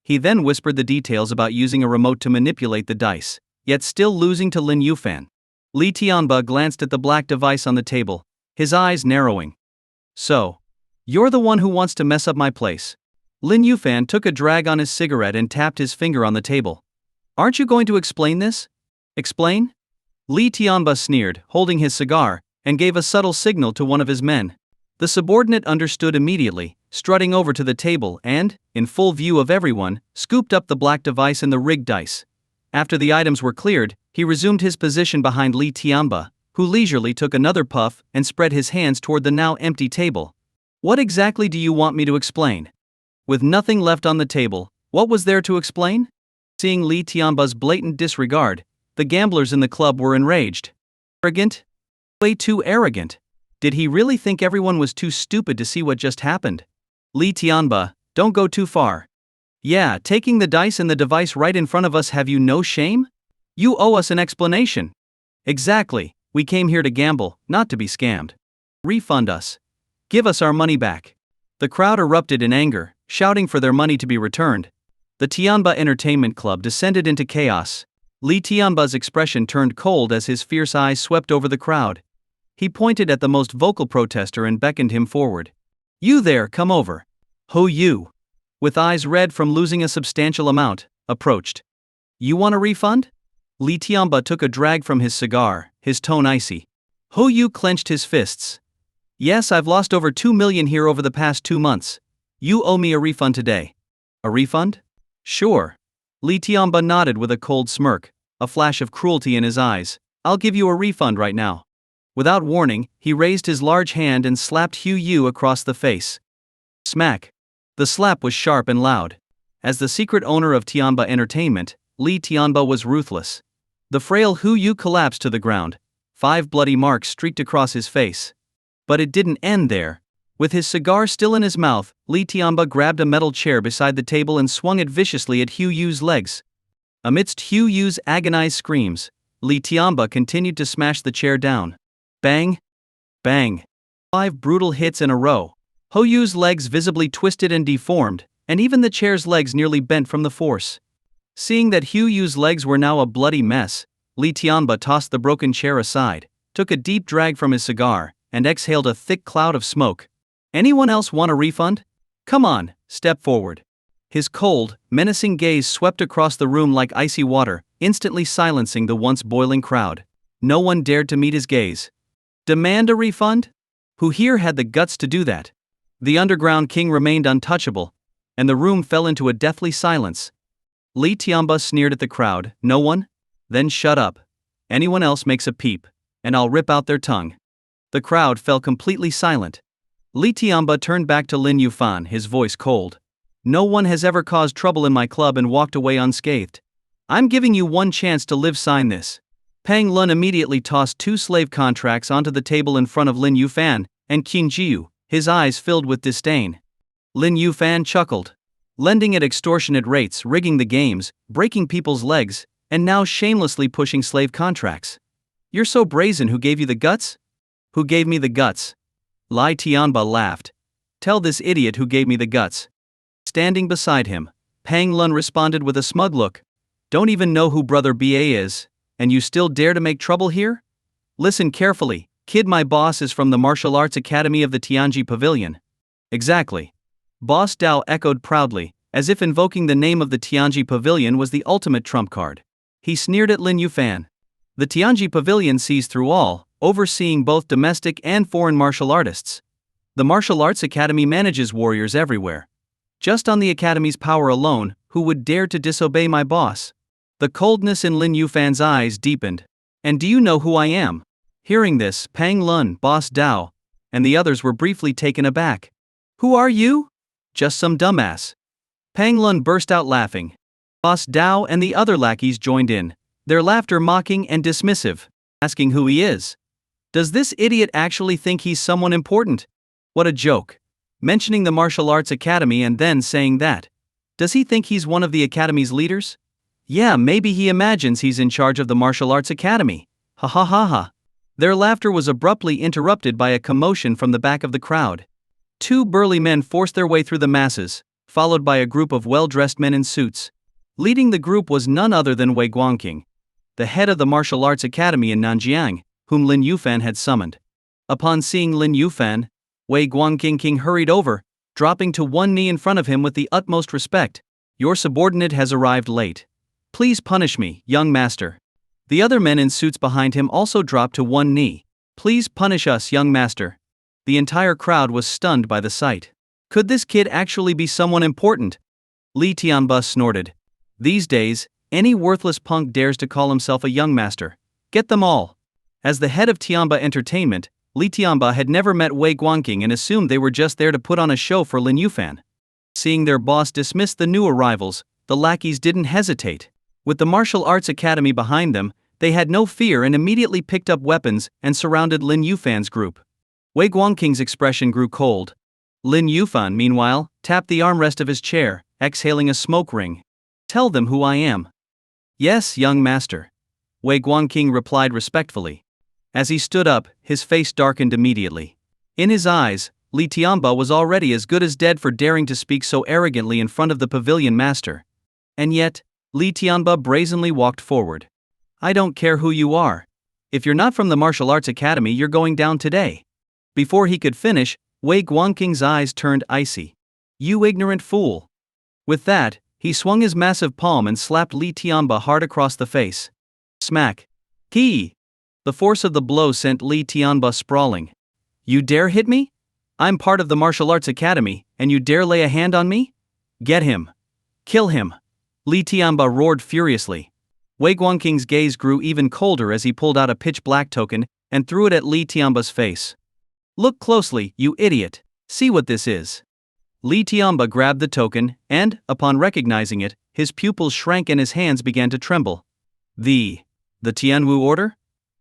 He then whispered the details about using a remote to manipulate the dice, yet still losing to Lin Yufan. Li Tianba glanced at the black device on the table, his eyes narrowing. So, you're the one who wants to mess up my place. Lin Yufan took a drag on his cigarette and tapped his finger on the table. Aren't you going to explain this? Explain? Li Tianba sneered, holding his cigar, and gave a subtle signal to one of his men. The subordinate understood immediately, strutting over to the table and, in full view of everyone, scooped up the black device and the rigged dice. After the items were cleared, he resumed his position behind Li Tianba, who leisurely took another puff and spread his hands toward the now empty table. What exactly do you want me to explain? With nothing left on the table, what was there to explain? Seeing Li Tianba's blatant disregard, the gamblers in the club were enraged. Arrogant? Way too arrogant. Did he really think everyone was too stupid to see what just happened? Li Tianba, don't go too far. Yeah, taking the dice and the device right in front of us, have you no shame? You owe us an explanation. Exactly, we came here to gamble, not to be scammed. Refund us. Give us our money back. The crowd erupted in anger, shouting for their money to be returned. The Tianba Entertainment Club descended into chaos. Li Tianba's expression turned cold as his fierce eyes swept over the crowd. He pointed at the most vocal protester and beckoned him forward. You there, come over. Ho you, with eyes red from losing a substantial amount, approached. You want a refund? Li Tianba took a drag from his cigar, his tone icy. Ho Yu clenched his fists. Yes, I've lost over 2 million here over the past 2 months. You owe me a refund today. A refund? Sure. Li Tianba nodded with a cold smirk, a flash of cruelty in his eyes. I'll give you a refund right now. Without warning, he raised his large hand and slapped Hu Yu across the face. Smack. The slap was sharp and loud. As the secret owner of Tianba Entertainment, Li Tianba was ruthless. The frail Hu Yu collapsed to the ground. 5 bloody marks streaked across his face. But it didn't end there. With his cigar still in his mouth, Li Tianba grabbed a metal chair beside the table and swung it viciously at Hu Yu's legs. Amidst Hu Yu's agonized screams, Li Tianba continued to smash the chair down. Bang! Bang! 5 brutal hits in a row. Hu Yu's legs visibly twisted and deformed, and even the chair's legs nearly bent from the force. Seeing that Hu Yu's legs were now a bloody mess, Li Tianba tossed the broken chair aside, took a deep drag from his cigar, and exhaled a thick cloud of smoke. Anyone else want a refund? Come on, step forward. His cold, menacing gaze swept across the room like icy water, instantly silencing the once boiling crowd. No one dared to meet his gaze. Demand a refund? Who here had the guts to do that? The underground king remained untouchable, and the room fell into a deathly silence. Li Tianba sneered at the crowd. No one? Then shut up. Anyone else makes a peep, and I'll rip out their tongue. The crowd fell completely silent. Li Tianba turned back to Lin Yufan, his voice cold. No one has ever caused trouble in my club and walked away unscathed. I'm giving you one chance to live. Sign this. Pang Lun immediately tossed 2 slave contracts onto the table in front of Lin Yufan and Qin Jiu, his eyes filled with disdain. Lin Yufan chuckled. Lending at extortionate rates, rigging the games, breaking people's legs, and now shamelessly pushing slave contracts. You're so brazen. Who gave you the guts? Who gave me the guts? Li Tianba laughed. Tell this idiot who gave me the guts. Standing beside him, Pang Lun responded with a smug look. Don't even know who Brother BA is, and you still dare to make trouble here? Listen carefully, kid, my boss is from the Martial Arts Academy of the Tianji Pavilion. Exactly. Boss Dao echoed proudly, as if invoking the name of the Tianji Pavilion was the ultimate trump card. He sneered at Lin Yufan. The Tianji Pavilion sees through all, overseeing both domestic and foreign martial artists. The martial arts academy manages warriors everywhere. Just on the academy's power alone, who would dare to disobey my boss? The coldness in Lin Yufan's eyes deepened. And do you know who I am? Hearing this, Pang Lun, Boss Dao, and the others were briefly taken aback. Who are you? Just some dumbass. Pang Lun burst out laughing. Boss Dao and the other lackeys joined in, their laughter mocking and dismissive, asking who he is. Does this idiot actually think he's someone important? What a joke. Mentioning the martial arts academy and then saying that. Does he think he's one of the academy's leaders? Yeah, maybe he imagines he's in charge of the martial arts academy. Ha ha ha ha. Their laughter was abruptly interrupted by a commotion from the back of the crowd. Two burly men forced their way through the masses, followed by a group of well-dressed men in suits. Leading the group was none other than Wei Guangqing, the head of the martial arts academy in Nanjian, whom Lin Yufan had summoned. Upon seeing Lin Yufan, Wei Guangqing hurried over, dropping to one knee in front of him with the utmost respect. Your subordinate has arrived late. Please punish me, young master. The other men in suits behind him also dropped to one knee. Please punish us, young master. The entire crowd was stunned by the sight. Could this kid actually be someone important? Li Tianba snorted. These days, any worthless punk dares to call himself a young master. Get them all. As the head of Tianba Entertainment, Li Tianba had never met Wei Guangqing and assumed they were just there to put on a show for Lin Yufan. Seeing their boss dismiss the new arrivals, the lackeys didn't hesitate. With the martial arts academy behind them, they had no fear and immediately picked up weapons and surrounded Lin Yufan's group. Wei Guangqing's expression grew cold. Lin Yufan, meanwhile, tapped the armrest of his chair, exhaling a smoke ring. Tell them who I am. Yes, young master. Wei Guangqing replied respectfully. As he stood up, his face darkened immediately. In his eyes, Li Tianba was already as good as dead for daring to speak so arrogantly in front of the pavilion master. And yet, Li Tianba brazenly walked forward. I don't care who you are. If you're not from the martial arts academy, you're going down today. Before he could finish, Wei Guangqing's eyes turned icy. You ignorant fool. With that, he swung his massive palm and slapped Li Tianba hard across the face. Smack. Ki! The force of the blow sent Li Tianba sprawling. You dare hit me? I'm part of the martial arts academy, and you dare lay a hand on me? Get him. Kill him. Li Tianba roared furiously. Wei Guangqing's gaze grew even colder as he pulled out a pitch-black token and threw it at Li Tianba's face. Look closely, you idiot. See what this is. Li Tianba grabbed the token, and, upon recognizing it, his pupils shrank and his hands began to tremble. The Tianwu Order?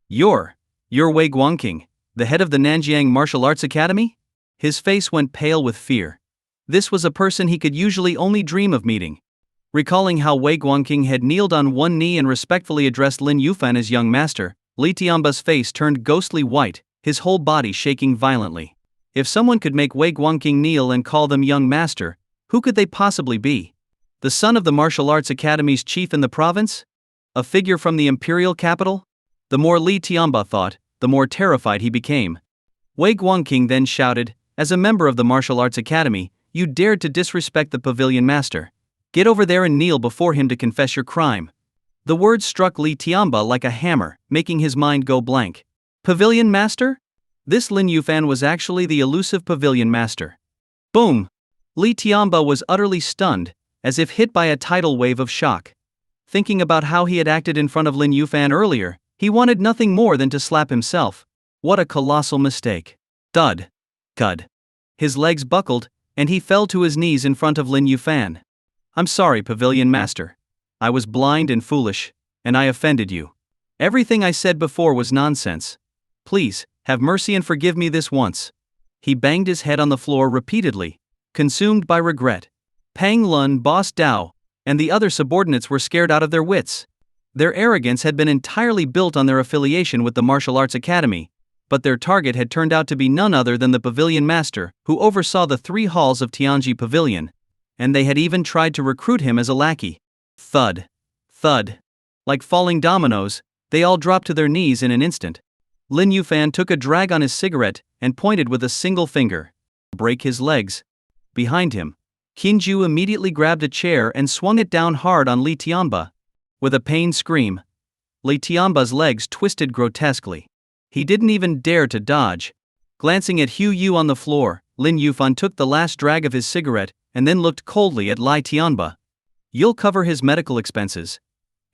You're Wei Guangqing, the head of the Nanjian Martial Arts Academy? His face went pale with fear. This was a person he could usually only dream of meeting. Recalling how Wei Guangqing had kneeled on one knee and respectfully addressed Lin Yufan as young master, Li Tianba's face turned ghostly white, his whole body shaking violently. If someone could make Wei Guangqing kneel and call them young master, who could they possibly be? The son of the martial arts academy's chief in the province? A figure from the imperial capital? The more Li Tianba thought, the more terrified he became. Wei Guangqing then shouted, as a member of the martial arts academy, you dared to disrespect the pavilion master. Get over there and kneel before him to confess your crime. The words struck Li Tianba like a hammer, making his mind go blank. Pavilion master? This Lin Yufan was actually the elusive pavilion master. Boom! Li Tianba was utterly stunned, as if hit by a tidal wave of shock. Thinking about how he had acted in front of Lin Yufan earlier, he wanted nothing more than to slap himself. What a colossal mistake. Thud. Thud. His legs buckled, and he fell to his knees in front of Lin Yufan. I'm sorry, Pavilion Master. I was blind and foolish, and I offended you. Everything I said before was nonsense. Please, have mercy and forgive me this once. He banged his head on the floor repeatedly, consumed by regret. Pang Lun, Boss Dao, and the other subordinates were scared out of their wits. Their arrogance had been entirely built on their affiliation with the Martial Arts Academy, but their target had turned out to be none other than the Pavilion Master, who oversaw the 3 halls of Tianji Pavilion, and they had even tried to recruit him as a lackey. Thud. Thud. Like falling dominoes, they all dropped to their knees in an instant. Lin Yufan took a drag on his cigarette and pointed with a single finger. Break his legs. Behind him, Qinju immediately grabbed a chair and swung it down hard on Li Tianba. With a pained scream, Li Tianba's legs twisted grotesquely. He didn't even dare to dodge. Glancing at Hu Yu on the floor, Lin Yufan took the last drag of his cigarette and then looked coldly at Lai Tianba. You'll cover his medical expenses.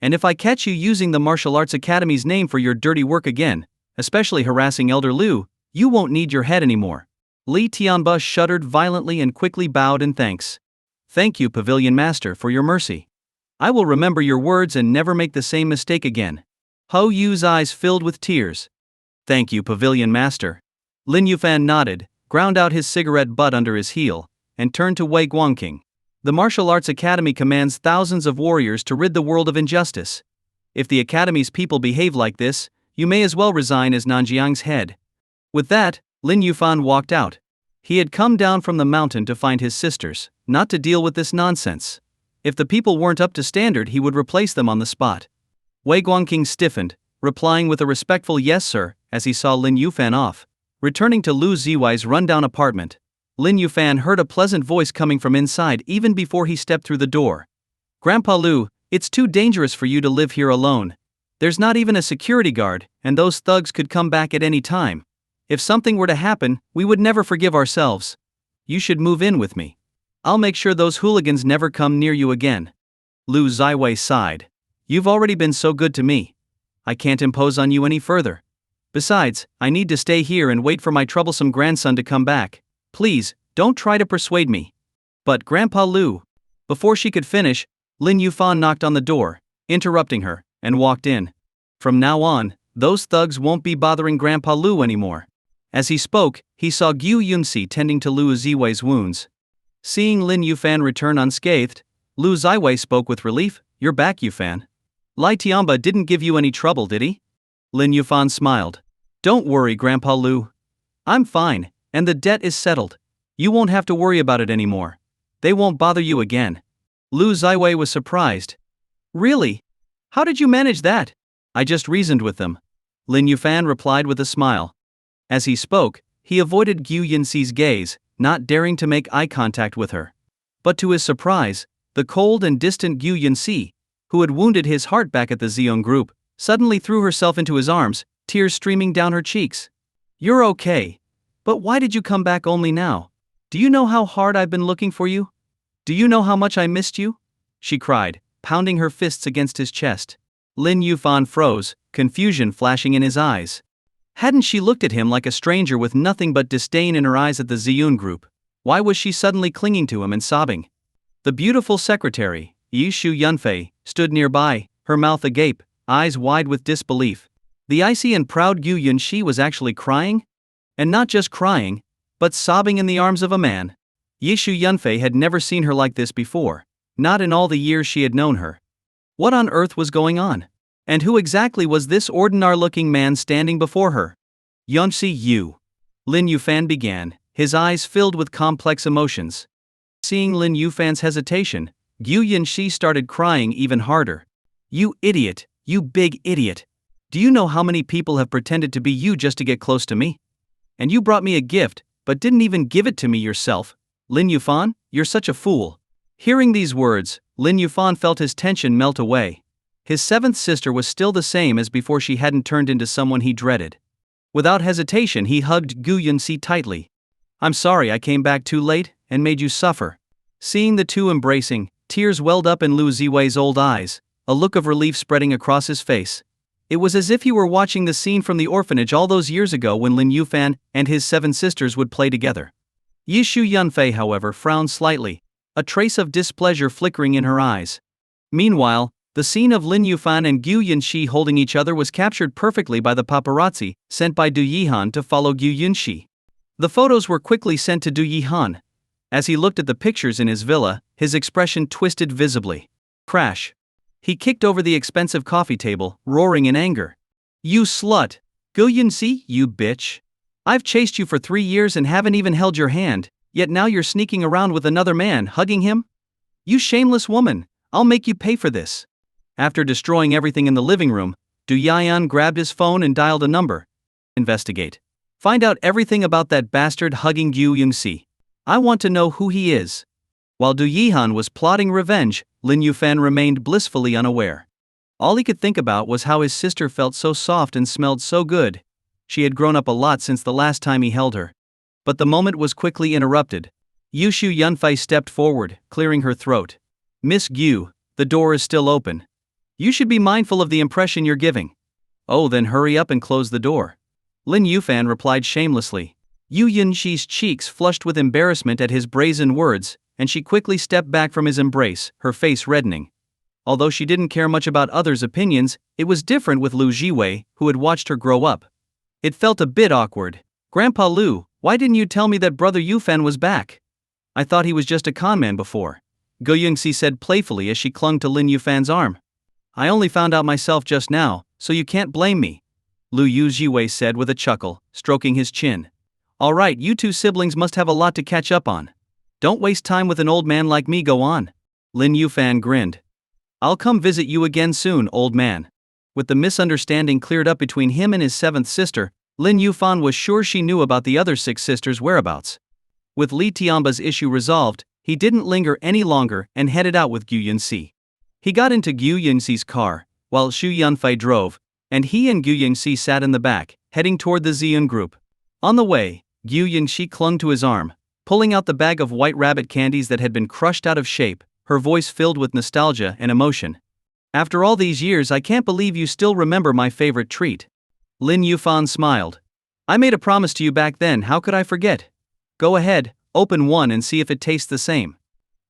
And if I catch you using the Martial Arts Academy's name for your dirty work again, especially harassing Elder Lu, you won't need your head anymore. Li Tianba shuddered violently and quickly bowed in thanks. Thank you, Pavilion Master, for your mercy. I will remember your words and never make the same mistake again. Ho Yu's eyes filled with tears. Thank you, Pavilion Master. Lin Yufan nodded, ground out his cigarette butt under his heel, and turned to Wei Guangqing. The Martial Arts Academy commands thousands of warriors to rid the world of injustice. If the Academy's people behave like this, you may as well resign as Nanjian's head. With that, Lin Yufan walked out. He had come down from the mountain to find his sisters, not to deal with this nonsense. If the people weren't up to standard, he would replace them on the spot. Wei Guangqing stiffened, replying with a respectful yes sir, as he saw Lin Yufan off. Returning to Lu Zway's rundown apartment, Lin Yufan heard a pleasant voice coming from inside even before he stepped through the door. Grandpa Lu, it's too dangerous for you to live here alone. There's not even a security guard, and those thugs could come back at any time. If something were to happen, we would never forgive ourselves. You should move in with me. I'll make sure those hooligans never come near you again. Lu Zway sighed. You've already been so good to me. I can't impose on you any further. Besides, I need to stay here and wait for my troublesome grandson to come back. Please, don't try to persuade me. But Grandpa Lu. Before she could finish, Lin Yufan knocked on the door, interrupting her, and walked in. From now on, those thugs won't be bothering Grandpa Lu anymore. As he spoke, he saw Gu Yunxi tending to Lu Zway's wounds. Seeing Lin Yufan return unscathed, Lu Zway spoke with relief. You're back, Yufan. Lai Tianba didn't give you any trouble, did he? Lin Yufan smiled. Don't worry, Grandpa Lu. I'm fine, and the debt is settled. You won't have to worry about it anymore. They won't bother you again. Lu Zway was surprised. Really? How did you manage that? I just reasoned with them. Lin Yufan replied with a smile. As he spoke, he avoided Gu Yunxi's gaze, not daring to make eye contact with her. But to his surprise, the cold and distant Gu Yunxi, who had wounded his heart back at the Xiong group, suddenly threw herself into his arms, tears streaming down her cheeks. You're okay. But why did you come back only now? Do you know how hard I've been looking for you? Do you know how much I missed you? She cried, pounding her fists against his chest. Lin Yufan froze, confusion flashing in his eyes. Hadn't she looked at him like a stranger with nothing but disdain in her eyes at the Ziyun group? Why was she suddenly clinging to him and sobbing? The beautiful secretary, Yishu Yunfei, stood nearby, her mouth agape, eyes wide with disbelief. The icy and proud Gu Yunxi was actually crying? And not just crying, but sobbing in the arms of a man. Yishu Yunfei had never seen her like this before, not in all the years she had known her. What on earth was going on? And who exactly was this ordinary-looking man standing before her? Yunxi Yu. Lin Yufan began, his eyes filled with complex emotions. Seeing Lin Yufan's hesitation, Gu Yunxi started crying even harder. You idiot, you big idiot. Do you know how many people have pretended to be you just to get close to me? And you brought me a gift, but didn't even give it to me yourself. Lin Yufan, you're such a fool. Hearing these words, Lin Yufan felt his tension melt away. His seventh sister was still the same as before. She hadn't turned into someone he dreaded. Without hesitation, he hugged Gu Yunxi tightly. I'm sorry I came back too late and made you suffer. Seeing the two embracing, tears welled up in Lu Zway's old eyes, a look of relief spreading across his face. It was as if he were watching the scene from the orphanage all those years ago when Lin Yufan and his 7 sisters would play together. Yishu Yunfei, however, frowned slightly, a trace of displeasure flickering in her eyes. Meanwhile, the scene of Lin Yufan and Gu Yunxi holding each other was captured perfectly by the paparazzi sent by Du Yihan to follow Gu Yunxi. The photos were quickly sent to Du Yihan. As he looked at the pictures in his villa, his expression twisted visibly. Crash. He kicked over the expensive coffee table, roaring in anger. You slut! Gu Yunxi, you bitch! I've chased you for 3 years and haven't even held your hand, yet now you're sneaking around with another man, hugging him? You shameless woman, I'll make you pay for this. After destroying everything in the living room, Du Yihan grabbed his phone and dialed a number. Investigate. Find out everything about that bastard hugging Gu Yunxi. I want to know who he is. While Du Yihan was plotting revenge, Lin Yufan remained blissfully unaware. All he could think about was how his sister felt so soft and smelled so good. She had grown up a lot since the last time he held her. But the moment was quickly interrupted. Gu Yunxi stepped forward, clearing her throat. Miss Gu, the door is still open. You should be mindful of the impression you're giving. Oh, then hurry up and close the door. Lin Yufan replied shamelessly. Gu Yunxi's cheeks flushed with embarrassment at his brazen words, and she quickly stepped back from his embrace, her face reddening. Although she didn't care much about others' opinions, it was different with Lu Zway, who had watched her grow up. It felt a bit awkward. Grandpa Lu, why didn't you tell me that brother Yufan was back? I thought he was just a conman before. Gu Yunxi said playfully as she clung to Lin Yufan's arm. I only found out myself just now, so you can't blame me. Lu Zway said with a chuckle, stroking his chin. Alright, you two siblings must have a lot to catch up on. Don't waste time with an old man like me, go on. Lin Yufan grinned. I'll come visit you again soon, old man. With the misunderstanding cleared up between him and his seventh sister, Lin Yufan was sure she knew about the other six sisters' whereabouts. With Li Tianba's issue resolved, he didn't linger any longer and headed out with Gu Yunxi. He got into Gu Yunxi's car, while Xu Yunfei drove, and he and Gu Yunxi sat in the back, heading toward the Xian group. On the way, Gu Yunxi clung to his arm, pulling out the bag of white rabbit candies that had been crushed out of shape, her voice filled with nostalgia and emotion. After all these years, I can't believe you still remember my favorite treat. Lin Yufan smiled. I made a promise to you back then, how could I forget? Go ahead, open one and see if it tastes the same.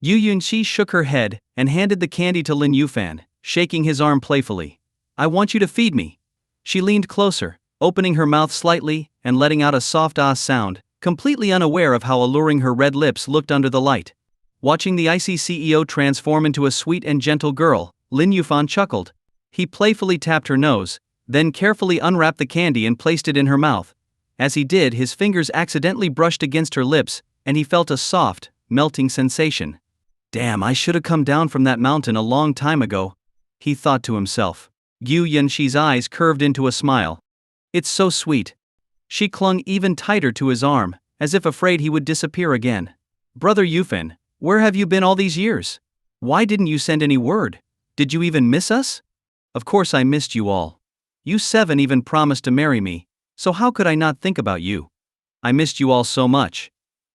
Gu Yunxi shook her head and handed the candy to Lin Yufan, shaking his arm playfully. I want you to feed me. She leaned closer, opening her mouth slightly and letting out a soft ah sound, completely unaware of how alluring her red lips looked under the light. Watching the icy CEO transform into a sweet and gentle girl, Lin Yufan chuckled. He playfully tapped her nose, then carefully unwrapped the candy and placed it in her mouth. As he did, his fingers accidentally brushed against her lips, and he felt a soft, melting sensation. Damn, I should have come down from that mountain a long time ago, he thought to himself. Gu Yunxi's eyes curved into a smile. It's so sweet. She clung even tighter to his arm, as if afraid he would disappear again. Brother Yufan, where have you been all these years? Why didn't you send any word? Did you even miss us? Of course I missed you all. You seven even promised to marry me, so how could I not think about you? I missed you all so much.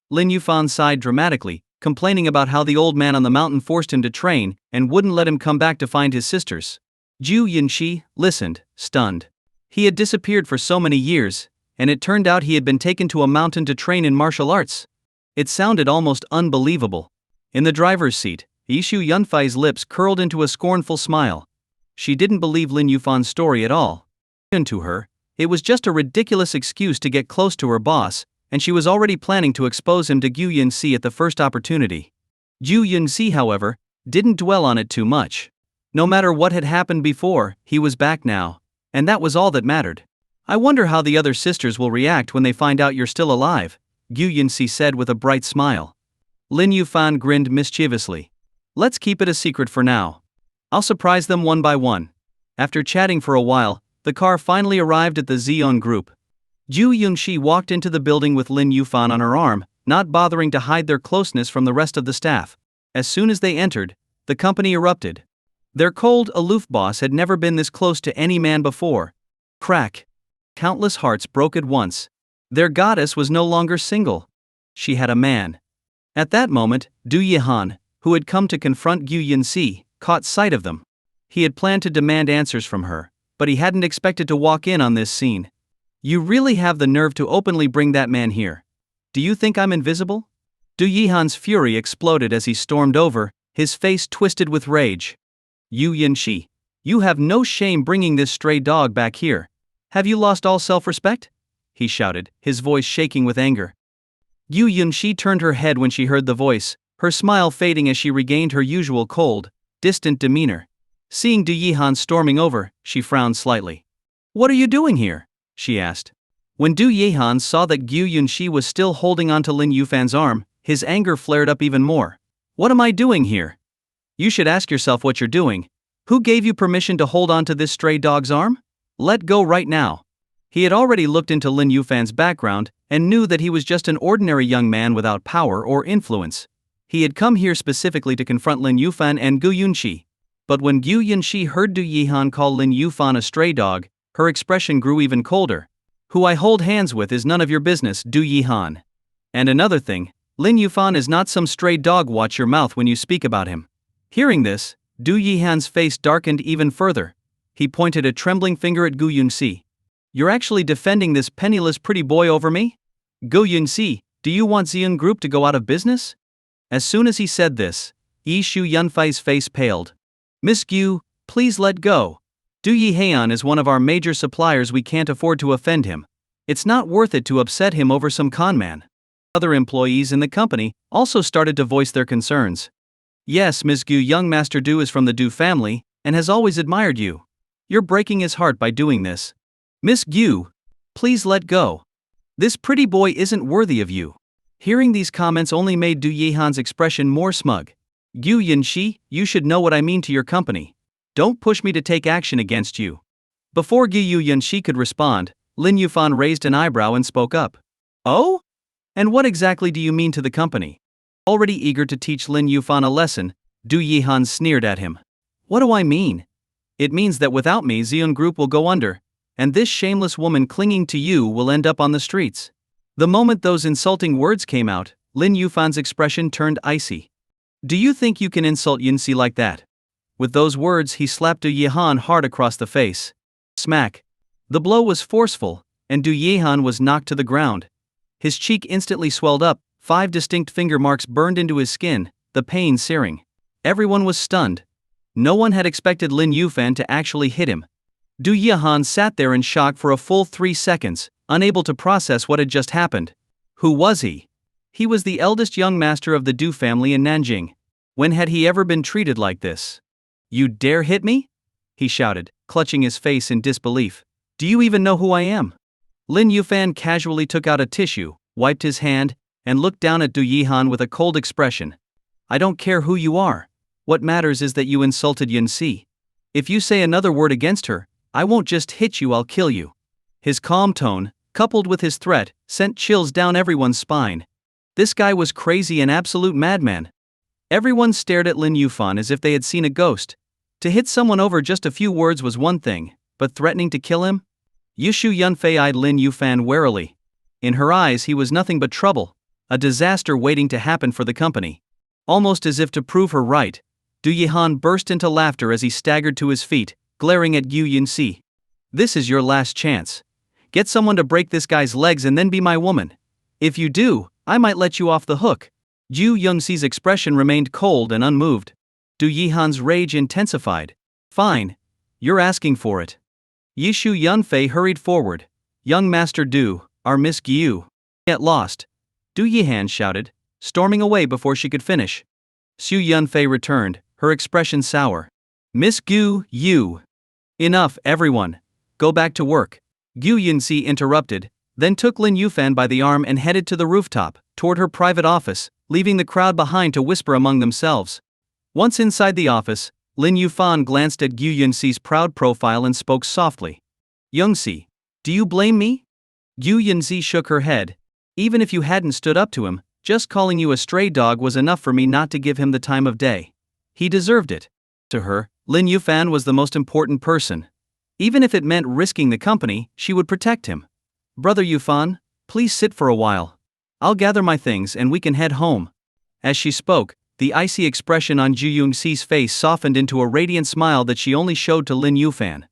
Lin Yufan sighed dramatically, complaining about how the old man on the mountain forced him to train and wouldn't let him come back to find his sisters. Gu Yunxi listened, stunned. He had disappeared for so many years, and it turned out he had been taken to a mountain to train in martial arts. It sounded almost unbelievable. In the driver's seat, Xu Yunfei's lips curled into a scornful smile. She didn't believe Lin Yufan's story at all. To her, it was just a ridiculous excuse to get close to her boss, and she was already planning to expose him to Gu Yunxi at the first opportunity. Gu Yunxi, however, didn't dwell on it too much. No matter what had happened before, he was back now, and that was all that mattered. I wonder how the other sisters will react when they find out you're still alive, Gu Yunxi said with a bright smile. Lin Yufan grinned mischievously. Let's keep it a secret for now. I'll surprise them one by one. After chatting for a while, the car finally arrived at the Xian group. Gu Yunxi walked into the building with Lin Yufan on her arm, not bothering to hide their closeness from the rest of the staff. As soon as they entered, the company erupted. Their cold, aloof boss had never been this close to any man before. Crack. Countless hearts broke at once. Their goddess was no longer single. She had a man. At that moment, Du Yihan, who had come to confront Gu Yunxi, caught sight of them. He had planned to demand answers from her, but he hadn't expected to walk in on this scene. You really have the nerve to openly bring that man here. Do you think I'm invisible? Du Yihan's fury exploded as he stormed over, his face twisted with rage. Gu Yunxi, you have no shame bringing this stray dog back here. Have you lost all self-respect? He shouted, his voice shaking with anger. Gu Yunxi turned her head when she heard the voice, her smile fading as she regained her usual cold, distant demeanor. Seeing Du Yihan storming over, she frowned slightly. What are you doing here? She asked. When Du Yihan saw that Gu Yunxi was still holding onto Lin Yufan's arm, his anger flared up even more. What am I doing here? You should ask yourself what you're doing. Who gave you permission to hold onto this stray dog's arm? Let go right now. He had already looked into Lin Yufan's background and knew that he was just an ordinary young man without power or influence. He had come here specifically to confront Lin Yufan and Gu Yunxi. But when Gu Yunxi heard Du Yihan call Lin Yufan a stray dog, her expression grew even colder. Who I hold hands with is none of your business, Du Yihan. And another thing, Lin Yufan is not some stray dog. Watch your mouth when you speak about him. Hearing this, Du Yihan's face darkened even further. He pointed a trembling finger at Gu Yunxi. You're actually defending this penniless pretty boy over me? Gu Yunxi, do you want Xian Group to go out of business? As soon as he said this, Yi Shu Yunfei's face paled. Miss Gu, please let go. Du Yihan is one of our major suppliers. We can't afford to offend him. It's not worth it to upset him over some conman. Other employees in the company also started to voice their concerns. Yes, Ms. Gu, young Master Du is from the Du family and has always admired you. You're breaking his heart by doing this. Miss Gu, please let go. This pretty boy isn't worthy of you. Hearing these comments only made Du Yihan's expression more smug. Gu Yunxi, you should know what I mean to your company. Don't push me to take action against you. Before Gu Yunxi could respond, Lin Yufan raised an eyebrow and spoke up. Oh? And what exactly do you mean to the company? Already eager to teach Lin Yufan a lesson, Du Yihan sneered at him. What do I mean? It means that without me Xian Group will go under, and this shameless woman clinging to you will end up on the streets. The moment those insulting words came out, Lin Yufan's expression turned icy. Do you think you can insult Yunxi like that? With those words he slapped Du Yihan hard across the face. Smack. The blow was forceful, and Du Yihan was knocked to the ground. His cheek instantly swelled up, 5 distinct finger marks burned into his skin, the pain searing. Everyone was stunned. No one had expected Lin Yufan to actually hit him. Du Yihan sat there in shock for a full 3 seconds, unable to process what had just happened. Who was he? He was the eldest young master of the Du family in Nanjian. When had he ever been treated like this? You dare hit me? He shouted, clutching his face in disbelief. Do you even know who I am? Lin Yufan casually took out a tissue, wiped his hand, and looked down at Du Yihan with a cold expression. I don't care who you are. What matters is that you insulted Yunxi. If you say another word against her, I won't just hit you, I'll kill you. His calm tone, coupled with his threat, sent chills down everyone's spine. This guy was crazy, an absolute madman. Everyone stared at Lin Yufan as if they had seen a ghost. To hit someone over just a few words was one thing, but threatening to kill him? Yishu Yunfei eyed Lin Yufan warily. In her eyes he was nothing but trouble, a disaster waiting to happen for the company. Almost as if to prove her right, Du Yihan burst into laughter as he staggered to his feet, glaring at Gu Yunxi. This is your last chance. Get someone to break this guy's legs and then be my woman. If you do, I might let you off the hook. Gu Yunxi's expression remained cold and unmoved. Du Yihan's rage intensified. Fine. You're asking for it. Yishu Yunfei hurried forward. Young Master Du, our Miss Gu. Get lost. Du Yihan shouted, storming away before she could finish. Xu Yunfei returned, her expression sour. Miss Gu, you. Enough, everyone. Go back to work. Gu Yunxi interrupted, then took Lin Yufan by the arm and headed to the rooftop, toward her private office, leaving the crowd behind to whisper among themselves. Once inside the office, Lin Yufan glanced at Gu Yunxi's proud profile and spoke softly. Yunxi, do you blame me? Gu Yunxi shook her head. Even if you hadn't stood up to him, just calling you a stray dog was enough for me not to give him the time of day. He deserved it. To her, Lin Yufan was the most important person. Even if it meant risking the company, she would protect him. Brother Yufan, please sit for a while. I'll gather my things and we can head home. As she spoke, the icy expression on Gu Yunxi's face softened into a radiant smile that she only showed to Lin Yufan.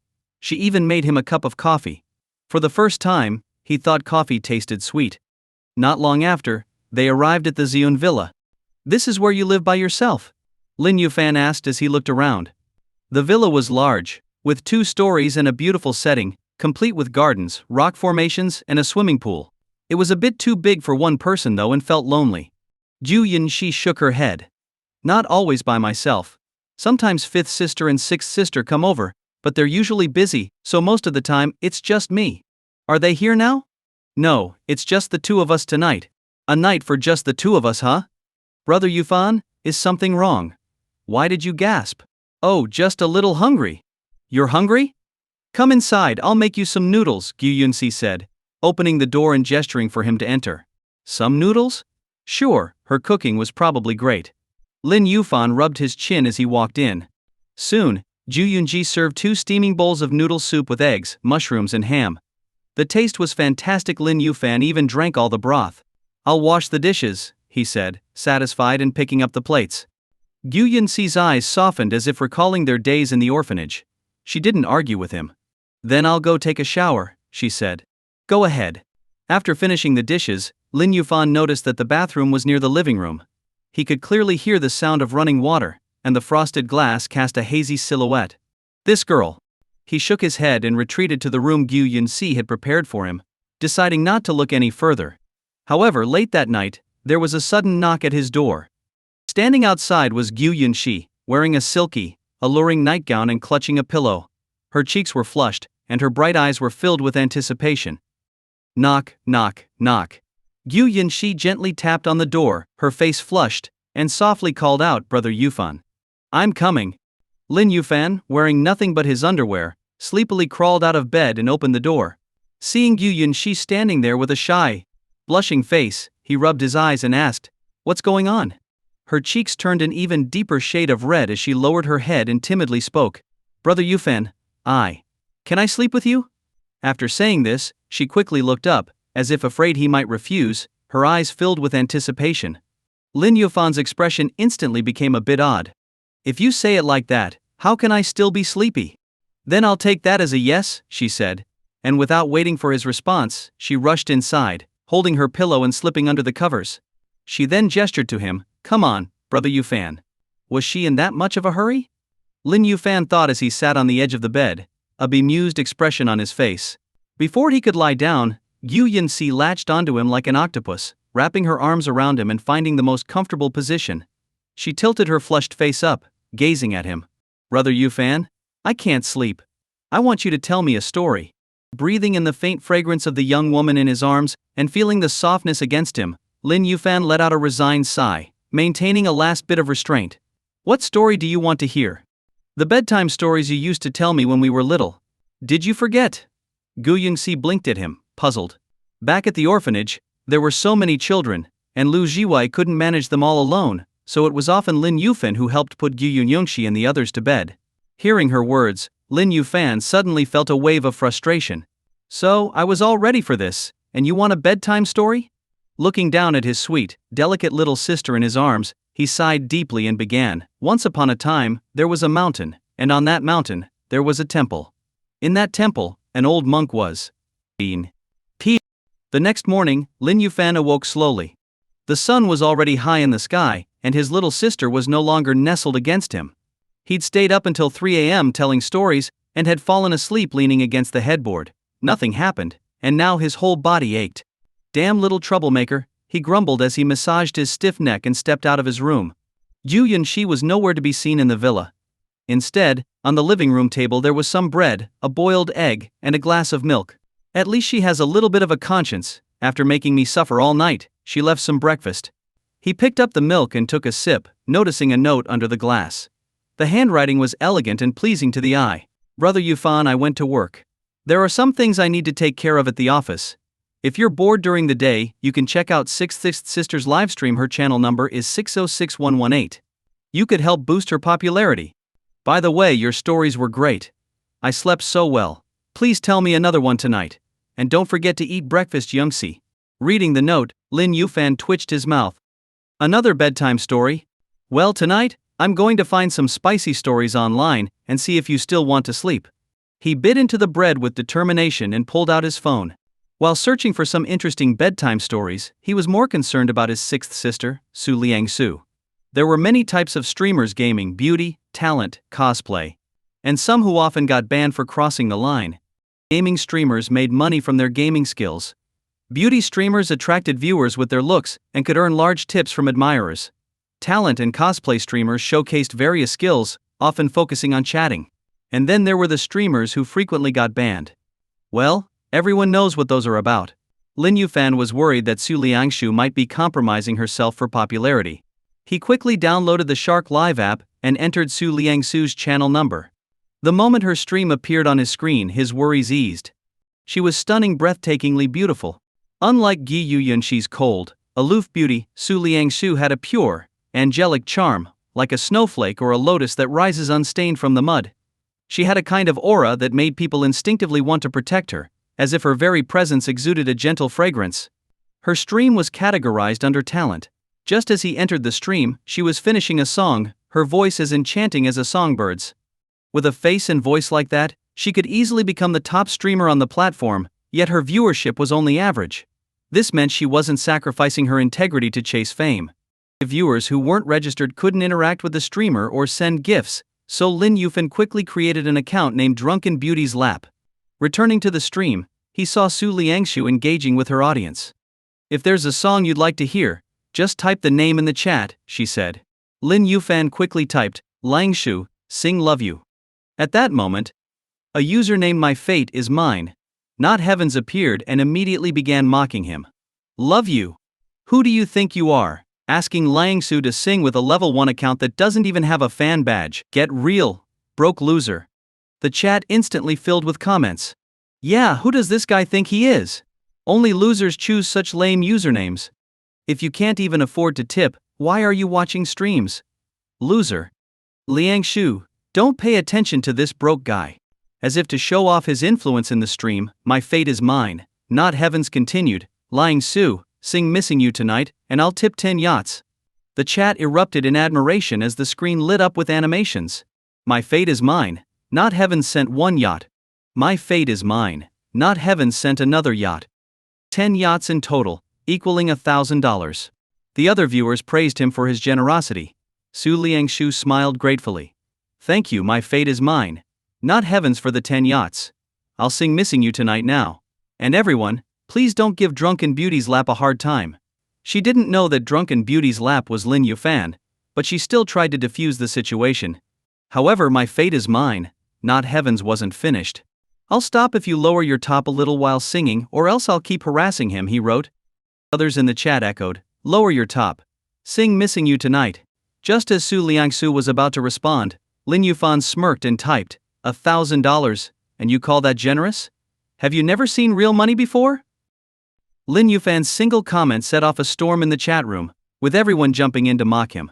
She even made him a cup of coffee. For the first time, he thought coffee tasted sweet. Not long after, they arrived at the Xian villa. This is where you live by yourself? Lin Yufan asked as he looked around. The villa was large, with 2 stories and a beautiful setting, complete with gardens, rock formations, and a swimming pool. It was a bit too big for one person though and felt lonely. Gu Yunxi shook her head. Not always by myself. Sometimes 5th sister and 6th sister come over, but they're usually busy, so most of the time, it's just me. Are they here now? No, it's just the 2 of us tonight. A night for just the 2 of us, huh? Brother Yufan, is something wrong? Why did you gasp? Oh, just a little hungry. You're hungry? Come inside, I'll make you some noodles, Gu Yunxi said, opening the door and gesturing for him to enter. Some noodles? Sure, her cooking was probably great. Lin Yufan rubbed his chin as he walked in. Soon, Gu Yunxi served 2 steaming bowls of noodle soup with eggs, mushrooms and ham. The taste was fantastic. Lin Yufan even drank all the broth. "I'll wash the dishes," he said, satisfied and picking up the plates. Gu Yunxi's eyes softened as if recalling their days in the orphanage. She didn't argue with him. "Then I'll go take a shower," she said. "Go ahead." After finishing the dishes, Lin Yufan noticed that the bathroom was near the living room. He could clearly hear the sound of running water, and the frosted glass cast a hazy silhouette. "This girl." He shook his head and retreated to the room Gu Yunxi had prepared for him, deciding not to look any further. However, late that night, there was a sudden knock at his door. Standing outside was Gu Yunxi, wearing a silky, alluring nightgown and clutching a pillow. Her cheeks were flushed, and her bright eyes were filled with anticipation. "Knock, knock, knock." Gu Yunxi gently tapped on the door, her face flushed, and softly called out, "Brother Yufan." "I'm coming." Lin Yufan, wearing nothing but his underwear, sleepily crawled out of bed and opened the door. Seeing Gu Yunxi standing there with a shy, blushing face, he rubbed his eyes and asked, "What's going on?" Her cheeks turned an even deeper shade of red as she lowered her head and timidly spoke, "Brother Yufan, can I sleep with you?" After saying this, she quickly looked up, as if afraid he might refuse, her eyes filled with anticipation. Lin Yufan's expression instantly became a bit odd. "If you say it like that, how can I still be sleepy?" "Then I'll take that as a yes," she said, and without waiting for his response, she rushed inside, holding her pillow and slipping under the covers. She then gestured to him, "Come on, Brother Yufan." Was she in that much of a hurry? Lin Yufan thought as he sat on the edge of the bed, a bemused expression on his face. Before he could lie down, Gu Yunxi latched onto him like an octopus, wrapping her arms around him and finding the most comfortable position. She tilted her flushed face up, gazing at him. "Brother Yufan, I can't sleep. I want you to tell me a story." Breathing in the faint fragrance of the young woman in his arms, and feeling the softness against him, Lin Yufan let out a resigned sigh, maintaining a last bit of restraint. "What story do you want to hear?" "The bedtime stories you used to tell me when we were little. Did you forget?" Gu Yunxi blinked at him, puzzled. Back at the orphanage, there were so many children, and Lu Zway couldn't manage them all alone, so it was often Lin Yufan who helped put Gu Yunxi and the others to bed. Hearing her words, Lin Yufan suddenly felt a wave of frustration. "So, I was all ready for this, and you want a bedtime story?" Looking down at his sweet, delicate little sister in his arms, he sighed deeply and began, "Once upon a time, there was a mountain, and on that mountain, there was a temple. In that temple, an old monk was being peeved." The next morning, Lin Yufan awoke slowly. The sun was already high in the sky, and his little sister was no longer nestled against him. He'd stayed up until 3 a.m. telling stories, and had fallen asleep leaning against the headboard. Nothing happened, and now his whole body ached. "Damn little troublemaker," he grumbled as he massaged his stiff neck and stepped out of his room. Gu Yunxi was nowhere to be seen in the villa. Instead, on the living room table there was some bread, a boiled egg, and a glass of milk. "At least she has a little bit of a conscience. After making me suffer all night, she left some breakfast." He picked up the milk and took a sip, noticing a note under the glass. The handwriting was elegant and pleasing to the eye. "Brother Yufan, I went to work. There are some things I need to take care of at the office. If you're bored during the day, you can check out Sixth Sister's livestream. Her channel number is 606118. You could help boost her popularity. By the way, your stories were great. I slept so well. Please tell me another one tonight. And don't forget to eat breakfast, Yunxi." Reading the note, Lin Yufan twitched his mouth. "Another bedtime story? Well, tonight, I'm going to find some spicy stories online and see if you still want to sleep." He bit into the bread with determination and pulled out his phone. While searching for some interesting bedtime stories, he was more concerned about his sixth sister, Su Liangsu. There were many types of streamers: gaming, beauty, talent, cosplay, and some who often got banned for crossing the line. Gaming streamers made money from their gaming skills. Beauty streamers attracted viewers with their looks and could earn large tips from admirers. Talent and cosplay streamers showcased various skills, often focusing on chatting. And then there were the streamers who frequently got banned. Well, everyone knows what those are about. Lin Yufan was worried that Su Liangsu might be compromising herself for popularity. He quickly downloaded the Shark Live app and entered Su Liangsu's channel number. The moment her stream appeared on his screen, his worries eased. She was stunning, breathtakingly beautiful. Unlike Gu Yunxi's cold, aloof beauty, Su Liangsu had a pure, angelic charm, like a snowflake or a lotus that rises unstained from the mud. She had a kind of aura that made people instinctively want to protect her, as if her very presence exuded a gentle fragrance. Her stream was categorized under talent. Just as he entered the stream, she was finishing a song, her voice as enchanting as a songbird's. With a face and voice like that, she could easily become the top streamer on the platform, yet her viewership was only average. This meant she wasn't sacrificing her integrity to chase fame. Viewers who weren't registered couldn't interact with the streamer or send gifts, so Lin Yufan quickly created an account named Drunken Beauty's Lap. Returning to the stream, he saw Su Liangshu engaging with her audience. "If there's a song you'd like to hear, just type the name in the chat," she said. Lin Yufan quickly typed, "Liangshu, sing Love You." At that moment, a user named My Fate Is Mine, Not Heavens appeared and immediately began mocking him. "Love you? Who do you think you are, asking Liangshu to sing with a level 1 account that doesn't even have a fan badge? Get real, broke loser." The chat instantly filled with comments. "Yeah, who does this guy think he is? Only losers choose such lame usernames. If you can't even afford to tip, why are you watching streams? Loser. Liangshu, don't pay attention to this broke guy." As if to show off his influence in the stream, My Fate Is Mine, Not Heavens continued, "Liangshu, sing Missing You Tonight, and I'll tip 10 yachts." The chat erupted in admiration as the screen lit up with animations. My Fate Is Mine, Not Heavens sent 1 yacht. My Fate Is Mine, Not Heavens sent another yacht. 10 yachts in total, equaling $1,000. The other viewers praised him for his generosity. Su Liangshu smiled gratefully. "Thank you, My Fate Is Mine, Not Heavens, for the 10 yachts. I'll sing Missing You Tonight now. And everyone, please don't give Drunken Beauty's Lap a hard time." She didn't know that Drunken Beauty's Lap was Lin Yufan, but she still tried to defuse the situation. However, My Fate Is Mine, Not Heavens wasn't finished. "I'll stop if you lower your top a little while singing, or else I'll keep harassing him," he wrote. Others in the chat echoed, "Lower your top. Sing Missing You Tonight." Just as Su Liangshu was about to respond, Lin Yufan smirked and typed, $1,000, and you call that generous? Have you never seen real money before? Lin Yufan's single comment set off a storm in the chat room, with everyone jumping in to mock him.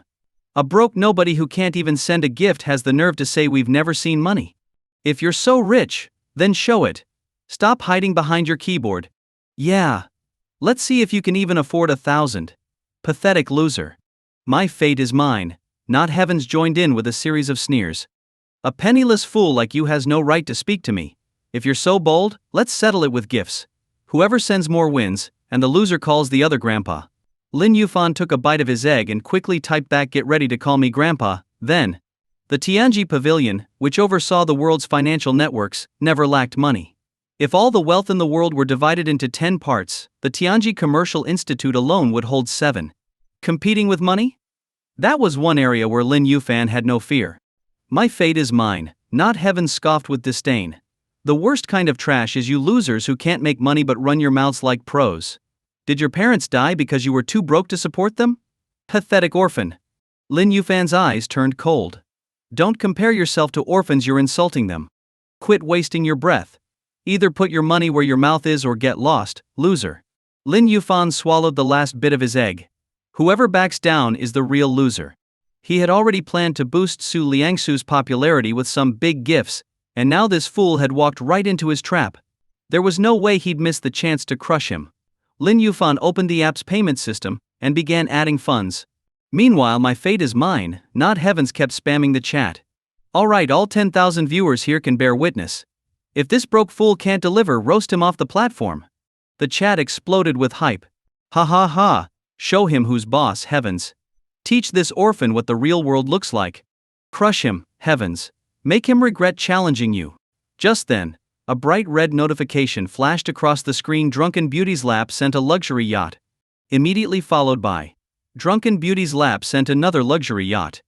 A broke nobody who can't even send a gift has the nerve to say we've never seen money. If you're so rich, then show it. Stop hiding behind your keyboard. Yeah. Let's see if you can even afford 1,000. Pathetic loser. My Fate Is Mine, Not Heavens joined in with a series of sneers. "A penniless fool like you has no right to speak to me. If you're so bold, let's settle it with gifts. Whoever sends more wins," and the loser calls the other grandpa. Lin Yufan took a bite of his egg and quickly typed back, "Get ready to call me grandpa." Then, the Tianji Pavilion, which oversaw the world's financial networks, never lacked money. If all the wealth in the world were divided into 10 parts, the Tianji Commercial Institute alone would hold 7. Competing with money? That was one area where Lin Yufan had no fear. My Fate Is Mine, Not Heaven scoffed with disdain. "The worst kind of trash is you losers who can't make money but run your mouths like pros. Did your parents die because you were too broke to support them? Pathetic orphan." Lin Yufan's eyes turned cold. "Don't compare yourself to orphans, you're insulting them. Quit wasting your breath. Either put your money where your mouth is or get lost, loser." Lin Yufan swallowed the last bit of his egg. Whoever backs down is the real loser. He had already planned to boost Su Liangshu's popularity with some big gifts, and now this fool had walked right into his trap. There was no way he'd miss the chance to crush him. Lin Yufan opened the app's payment system and began adding funds. Meanwhile, My Fate Is Mine, Not Heavens kept spamming the chat. "Alright, all 10,000 viewers here can bear witness. If this broke fool can't deliver, roast him off the platform." The chat exploded with hype. "Ha ha ha, show him who's boss, Heavens. Teach this orphan what the real world looks like. Crush him, Heavens. Make him regret challenging you." Just then, a bright red notification flashed across the screen. Drunken Beauty's Lap sent a luxury yacht. Immediately followed by, Drunken Beauty's Lap sent another luxury yacht.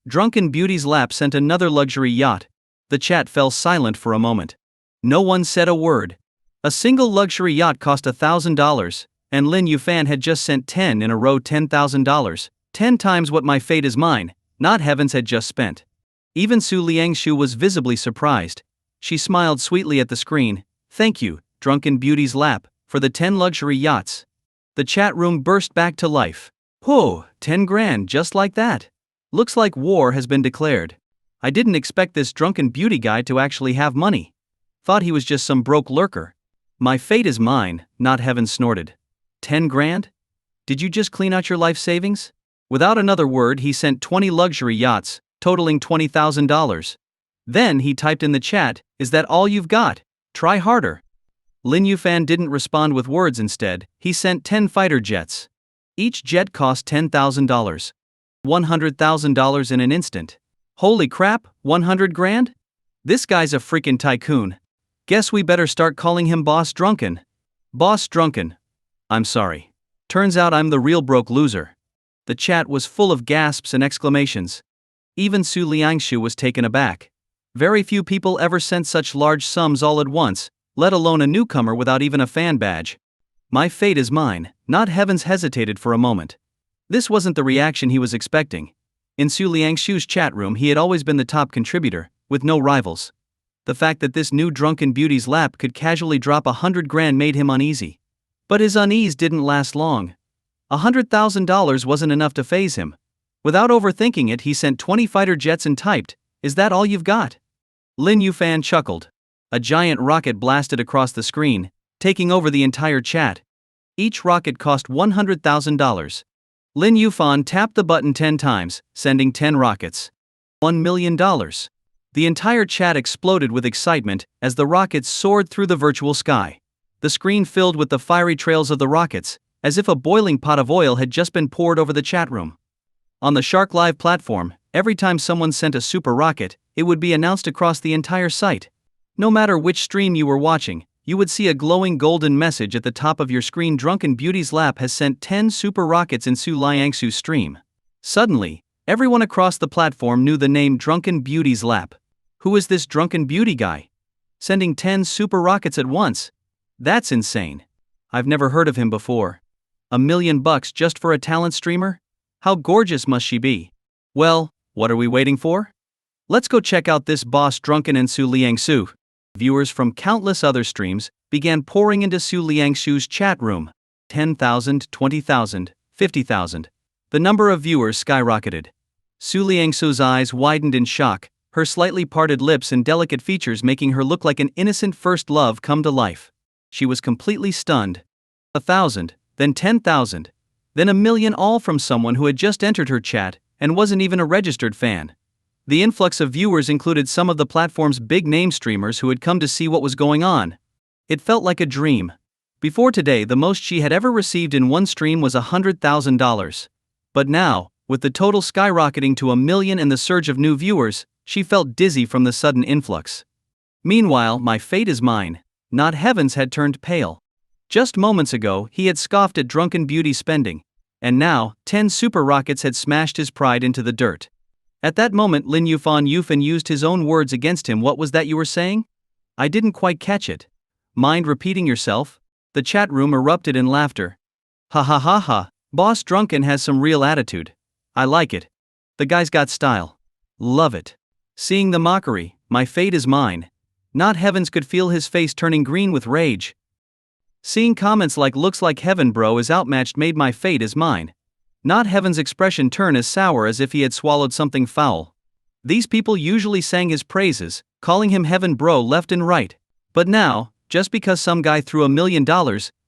Drunken Beauty's Lap sent another luxury yacht. The chat fell silent for a moment. No one said a word. A single luxury yacht cost $1,000, and Lin Yufan had just sent 10 in a row, $10,000. 10 times what My Fate Is Mine, Not Heavens had just spent. Even Su Liangshu was visibly surprised. She smiled sweetly at the screen. "Thank you, Drunken Beauty's Lap, for the 10 luxury yachts." The chat room burst back to life. "Whoa, 10 grand just like that. Looks like war has been declared. I didn't expect this Drunken Beauty guy to actually have money. Thought he was just some broke lurker. My fate is mine, not heaven snorted. 10 grand? Did you just clean out your life savings? Without another word, he sent 20 luxury yachts, totaling $20,000. Then he typed in the chat, "Is that all you've got? Try harder." Lin Yufan didn't respond with words. Instead, he sent 10 fighter jets. Each jet cost $10,000. $100,000 in an instant. Holy crap, 100 grand? This guy's a freaking tycoon. Guess we better start calling him Boss Drunken. Boss Drunken. I'm sorry. Turns out I'm the real broke loser. The chat was full of gasps and exclamations. Even Su Liangshu was taken aback. Very few people ever sent such large sums all at once, let alone a newcomer without even a fan badge. My fate is mine, not heaven's. Hesitated for a moment. This wasn't the reaction he was expecting. In Su Liangshu's chat room, he had always been the top contributor, with no rivals. The fact that this new drunken beauty's lap could casually drop 100 grand made him uneasy. But his unease didn't last long. $100,000 wasn't enough to faze him. Without overthinking it, he sent 20 fighter jets and typed, "Is that all you've got?" Lin Yufan chuckled. A giant rocket blasted across the screen, taking over the entire chat. Each rocket cost $100,000. Lin Yufan tapped the button 10 times, sending 10 rockets. $1 million. The entire chat exploded with excitement as the rockets soared through the virtual sky. The screen filled with the fiery trails of the rockets, as if a boiling pot of oil had just been poured over the chat room. On the Shark Live platform, every time someone sent a super rocket, it would be announced across the entire site. No matter which stream you were watching, you would see a glowing golden message at the top of your screen: Drunken Beauty's lap has sent 10 super rockets in Su Liangsu's stream. Suddenly, everyone across the platform knew the name Drunken Beauty's lap. Who is this Drunken Beauty guy? Sending 10 super rockets at once? That's insane. I've never heard of him before. $1 million just for a talent streamer? How gorgeous must she be? Well, what are we waiting for? Let's go check out this Boss Drunken and Su Liangsu. Viewers from countless other streams began pouring into Su Liangshu's chat room. 10,000, 20,000, 50,000. The number of viewers skyrocketed. Su Liangsu's eyes widened in shock, her slightly parted lips and delicate features making her look like an innocent first love come to life. She was completely stunned. 1,000, then 10,000, then 1 million, all from someone who had just entered her chat and wasn't even a registered fan. The influx of viewers included some of the platform's big-name streamers who had come to see what was going on. It felt like a dream. Before today, the most she had ever received in one stream was $100,000. But now, with the total skyrocketing to 1 million and the surge of new viewers, she felt dizzy from the sudden influx. Meanwhile, my fate is mine, not heaven's, had turned pale. Just moments ago, he had scoffed at Drunken Beauty's spending. And now, 10 super rockets had smashed his pride into the dirt. At that moment, Lin Yufan used his own words against him. What was that you were saying? I didn't quite catch it. Mind repeating yourself? The chat room erupted in laughter. Ha ha ha ha, Boss Drunken has some real attitude. I like it. The guy's got style. Love it. Seeing the mockery, my fate is mine. Not heavens could feel his face turning green with rage. Seeing comments like "looks like heaven bro is outmatched" made my fate is mine. Not heaven's expression turn as sour as if he had swallowed something foul. These people usually sang his praises, calling him heaven bro left and right. But now, just because some guy threw $1 million,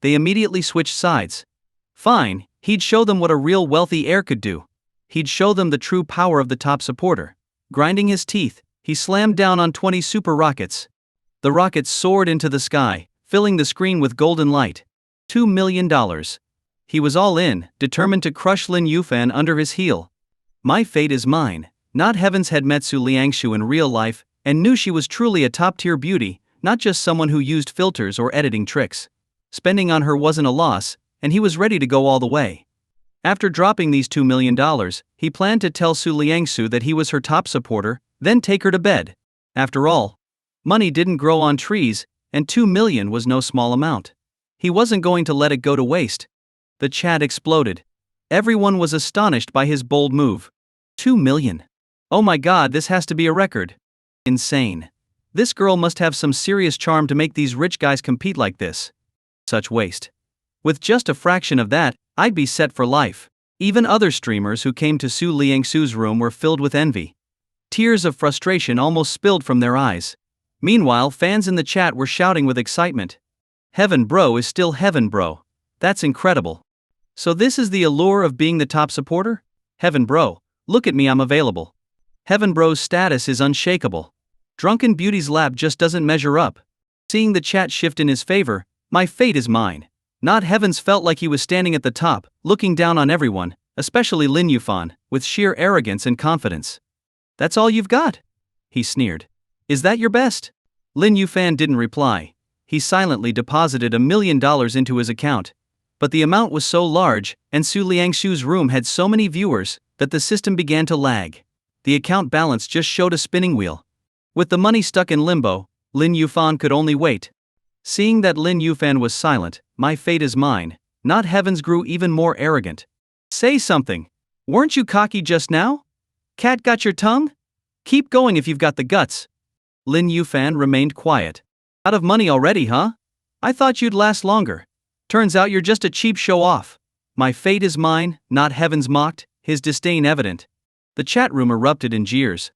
they immediately switched sides. Fine, he'd show them what a real wealthy heir could do. He'd show them the true power of the top supporter. Grinding his teeth, he slammed down on 20 super rockets. The rockets soared into the sky, filling the screen with golden light. $2 million. He was all in, determined to crush Lin Yufan under his heel. My fate is mine. Not heavens had met Su Liangshu in real life, and knew she was truly a top-tier beauty, not just someone who used filters or editing tricks. Spending on her wasn't a loss, and he was ready to go all the way. After dropping these $2 million, he planned to tell Su Liangsu that he was her top supporter, then take her to bed. After all, money didn't grow on trees, and 2 million was no small amount. He wasn't going to let it go to waste. The chat exploded. Everyone was astonished by his bold move. 2 million. Oh my god, this has to be a record. Insane. This girl must have some serious charm to make these rich guys compete like this. Such waste. With just a fraction of that, I'd be set for life. Even other streamers who came to Su Liangsu's room were filled with envy. Tears of frustration almost spilled from their eyes. Meanwhile, fans in the chat were shouting with excitement. Heaven bro is still heaven bro. That's incredible. So this is the allure of being the top supporter? Heaven bro, look at me, I'm available. Heaven bro's status is unshakable. Drunken Beauty's lap just doesn't measure up. Seeing the chat shift in his favor, my fate is mine. Not Heavens felt like he was standing at the top, looking down on everyone, especially Lin Yufan, with sheer arrogance and confidence. That's all you've got? He sneered. Is that your best? Lin Yufan didn't reply. He silently deposited $1 million into his account. But the amount was so large, and Su Liangshu's room had so many viewers, that the system began to lag. The account balance just showed a spinning wheel. With the money stuck in limbo, Lin Yufan could only wait. Seeing that Lin Yufan was silent, my fate is mine. Not Heavens grew even more arrogant. Say something. Weren't you cocky just now? Cat got your tongue? Keep going if you've got the guts. Lin Yufan remained quiet. Out of money already, huh? I thought you'd last longer. Turns out you're just a cheap show-off. My fate is mine, not Heavens mocked, his disdain evident. The chat room erupted in jeers.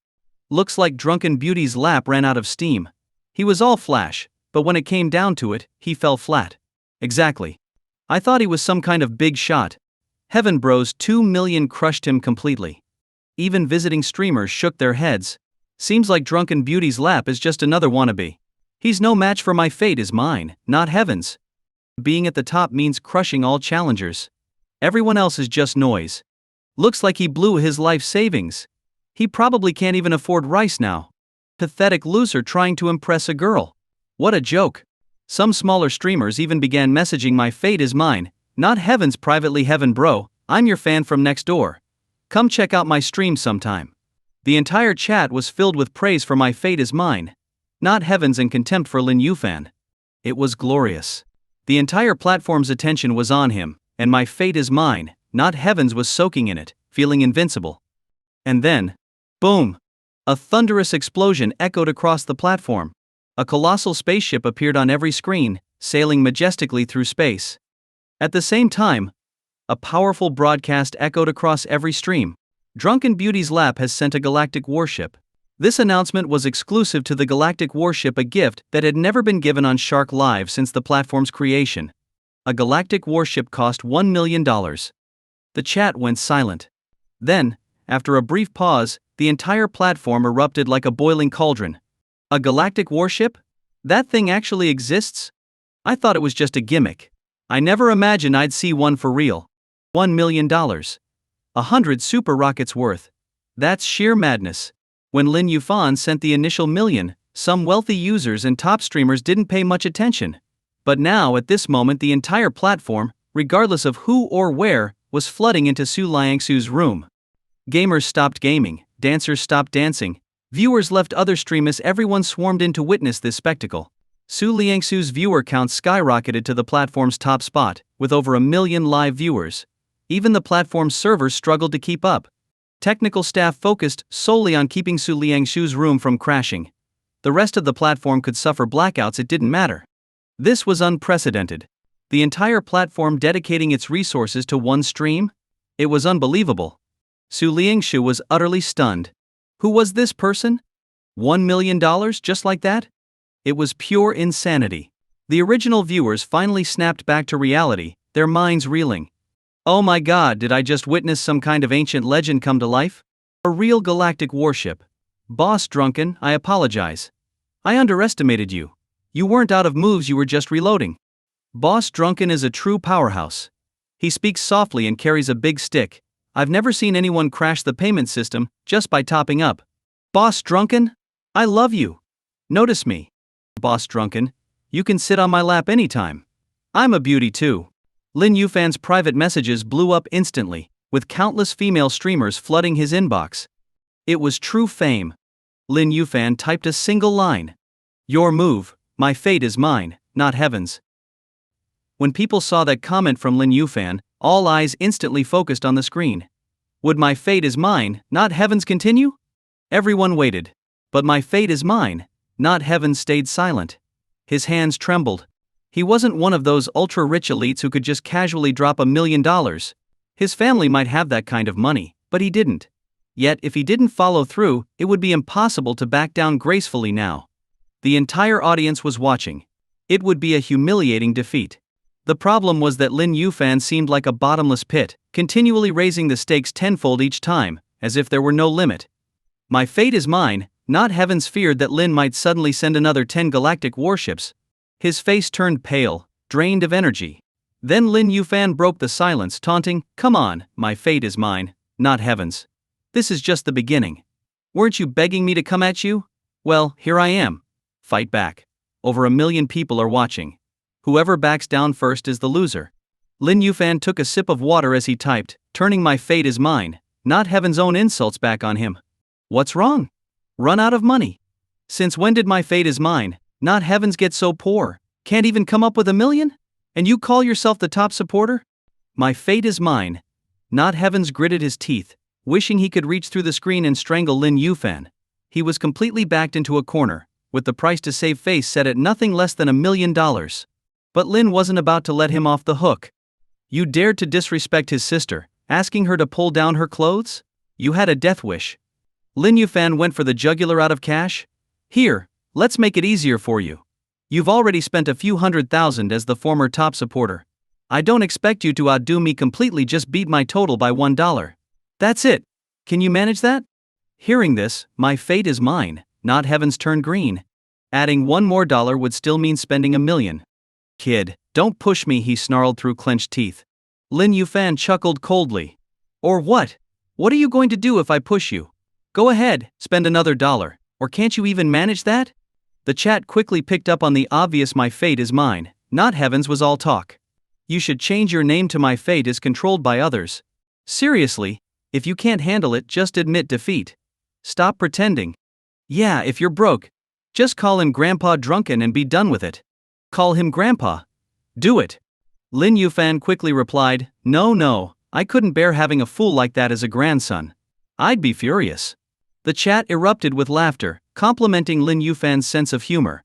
Looks like Drunken Beauty's lap ran out of steam. He was all flash, but when it came down to it, he fell flat. Exactly. I thought he was some kind of big shot. Heaven Bro's 2 million crushed him completely. Even visiting streamers shook their heads. Seems like Drunken Beauty's lap is just another wannabe. He's no match for my fate is mine, not Heaven's. Being at the top means crushing all challengers. Everyone else is just noise. Looks like he blew his life savings. He probably can't even afford rice now. Pathetic loser trying to impress a girl. What a joke. Some smaller streamers even began messaging my fate is mine, not Heaven's privately. Heaven bro, I'm your fan from next door. Come check out my stream sometime. The entire chat was filled with praise for my fate is mine, not Heaven's, and contempt for Lin Yufan. It was glorious. The entire platform's attention was on him, and my fate is mine, not Heaven's, was soaking in it, feeling invincible. And then, boom! A thunderous explosion echoed across the platform. A colossal spaceship appeared on every screen, sailing majestically through space. At the same time, a powerful broadcast echoed across every stream. Drunken Beauty's lap has sent a galactic warship. This announcement was exclusive to the galactic warship, a gift that had never been given on Shark Live since the platform's creation. A galactic warship cost $1 million. The chat went silent. Then, after a brief pause, the entire platform erupted like a boiling cauldron. A galactic warship? That thing actually exists? I thought it was just a gimmick. I never imagined I'd see one for real. $1 million. 100 super rockets worth. That's sheer madness. When Lin Yufan sent the initial million, some wealthy users and top streamers didn't pay much attention. But now at this moment the entire platform, regardless of who or where, was flooding into Su Liangshu's room. Gamers stopped gaming, dancers stopped dancing, viewers left other streamers, everyone swarmed in to witness this spectacle. Su Liangshu's viewer count skyrocketed to the platform's top spot, with over 1 million live viewers. Even the platform's servers struggled to keep up. Technical staff focused solely on keeping Su Liangshu's room from crashing. The rest of the platform could suffer blackouts, it didn't matter. This was unprecedented. The entire platform dedicating its resources to one stream? It was unbelievable. Su Liangshu was utterly stunned. Who was this person? $1 million just like that? It was pure insanity. The original viewers finally snapped back to reality, their minds reeling. Oh my god, did I just witness some kind of ancient legend come to life? A real galactic warship. Boss Drunken, I apologize. I underestimated you. You weren't out of moves, you were just reloading. Boss Drunken is a true powerhouse. He speaks softly and carries a big stick. I've never seen anyone crash the payment system just by topping up. Boss Drunken? I love you. Notice me. Boss Drunken, you can sit on my lap anytime. I'm a beauty too. Lin Yufan's private messages blew up instantly, with countless female streamers flooding his inbox. It was true fame. Lin Yufan typed a single line. Your move, my fate is mine, not Heaven's. When people saw that comment from Lin Yufan, all eyes instantly focused on the screen. Would my fate is mine, not Heaven's continue? Everyone waited. But my fate is mine, not Heaven stayed silent. His hands trembled. He wasn't one of those ultra-rich elites who could just casually drop $1 million. His family might have that kind of money, but he didn't. Yet if he didn't follow through, it would be impossible to back down gracefully now. The entire audience was watching. It would be a humiliating defeat. The problem was that Lin Yufan seemed like a bottomless pit, continually raising the stakes tenfold each time, as if there were no limit. My fate is mine, not heavens feared that Lin might suddenly send another 10 galactic warships. His face turned pale, drained of energy. Then Lin Yufan broke the silence, taunting, "Come on, my fate is mine, not heaven's. This is just the beginning. Weren't you begging me to come at you? Well, here I am. Fight back. Over 1 million people are watching. Whoever backs down first is the loser." Lin Yufan took a sip of water as he typed, turning "my fate is mine, not heaven's" own insults back on him. What's wrong? Run out of money? Since when did "my fate is mine, not heaven's" get so poor? Can't even come up with 1 million? And you call yourself the top supporter? "My fate is mine, not heaven's" gritted his teeth, wishing he could reach through the screen and strangle Lin Yufan. He was completely backed into a corner, with the price to save face set at nothing less than $1 million. But Lin wasn't about to let him off the hook. You dared to disrespect his sister, asking her to pull down her clothes? You had a death wish. Lin Yufan went for the jugular out of cash. Here, let's make it easier for you. You've already spent a few $100,000 as the former top supporter. I don't expect you to outdo me completely, just beat my total by $1. That's it. Can you manage that? Hearing this, "my fate is mine, not heaven's" turned green. Adding $1 more would still mean spending $1 million. Kid, don't push me, he snarled through clenched teeth. Lin Yufan chuckled coldly. Or what? What are you going to do if I push you? Go ahead, spend another $1, or can't you even manage that? The chat quickly picked up on the obvious "my fate is mine, not heaven's" was all talk. You should change your name to "my fate is controlled by others." Seriously, if you can't handle it, just admit defeat. Stop pretending. Yeah, if you're broke, just call him Grandpa Drunken and be done with it. Call him Grandpa. Do it. Lin Yufan quickly replied, No, I couldn't bear having a fool like that as a grandson. I'd be furious. The chat erupted with laughter, complimenting Lin Yufan's sense of humor.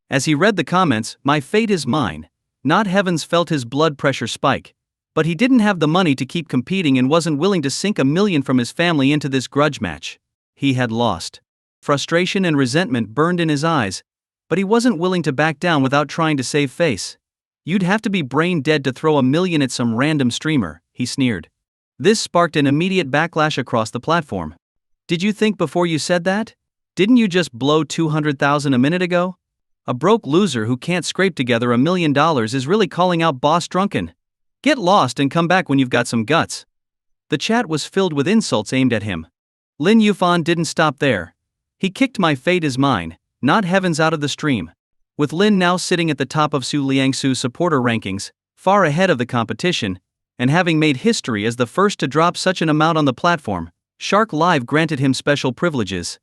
As he read the comments, "My fate is mine, not heaven's," felt his blood pressure spike. But he didn't have the money to keep competing and wasn't willing to sink $1 million from his family into this grudge match. He had lost. Frustration and resentment burned in his eyes, but he wasn't willing to back down without trying to save face. You'd have to be brain dead to throw $1 million at some random streamer, he sneered. This sparked an immediate backlash across the platform. Did you think before you said that? Didn't you just blow $200,000 a minute ago? A broke loser who can't scrape together $1 million is really calling out Boss Drunken. Get lost and come back when you've got some guts. The chat was filled with insults aimed at him. Lin Yufan didn't stop there. He kicked "My fate is mine, not heaven's" out of the stream. With Lin now sitting at the top of Su Liangsu's supporter rankings, far ahead of the competition, and having made history as the first to drop such an amount on the platform, Shark Live granted him special privileges.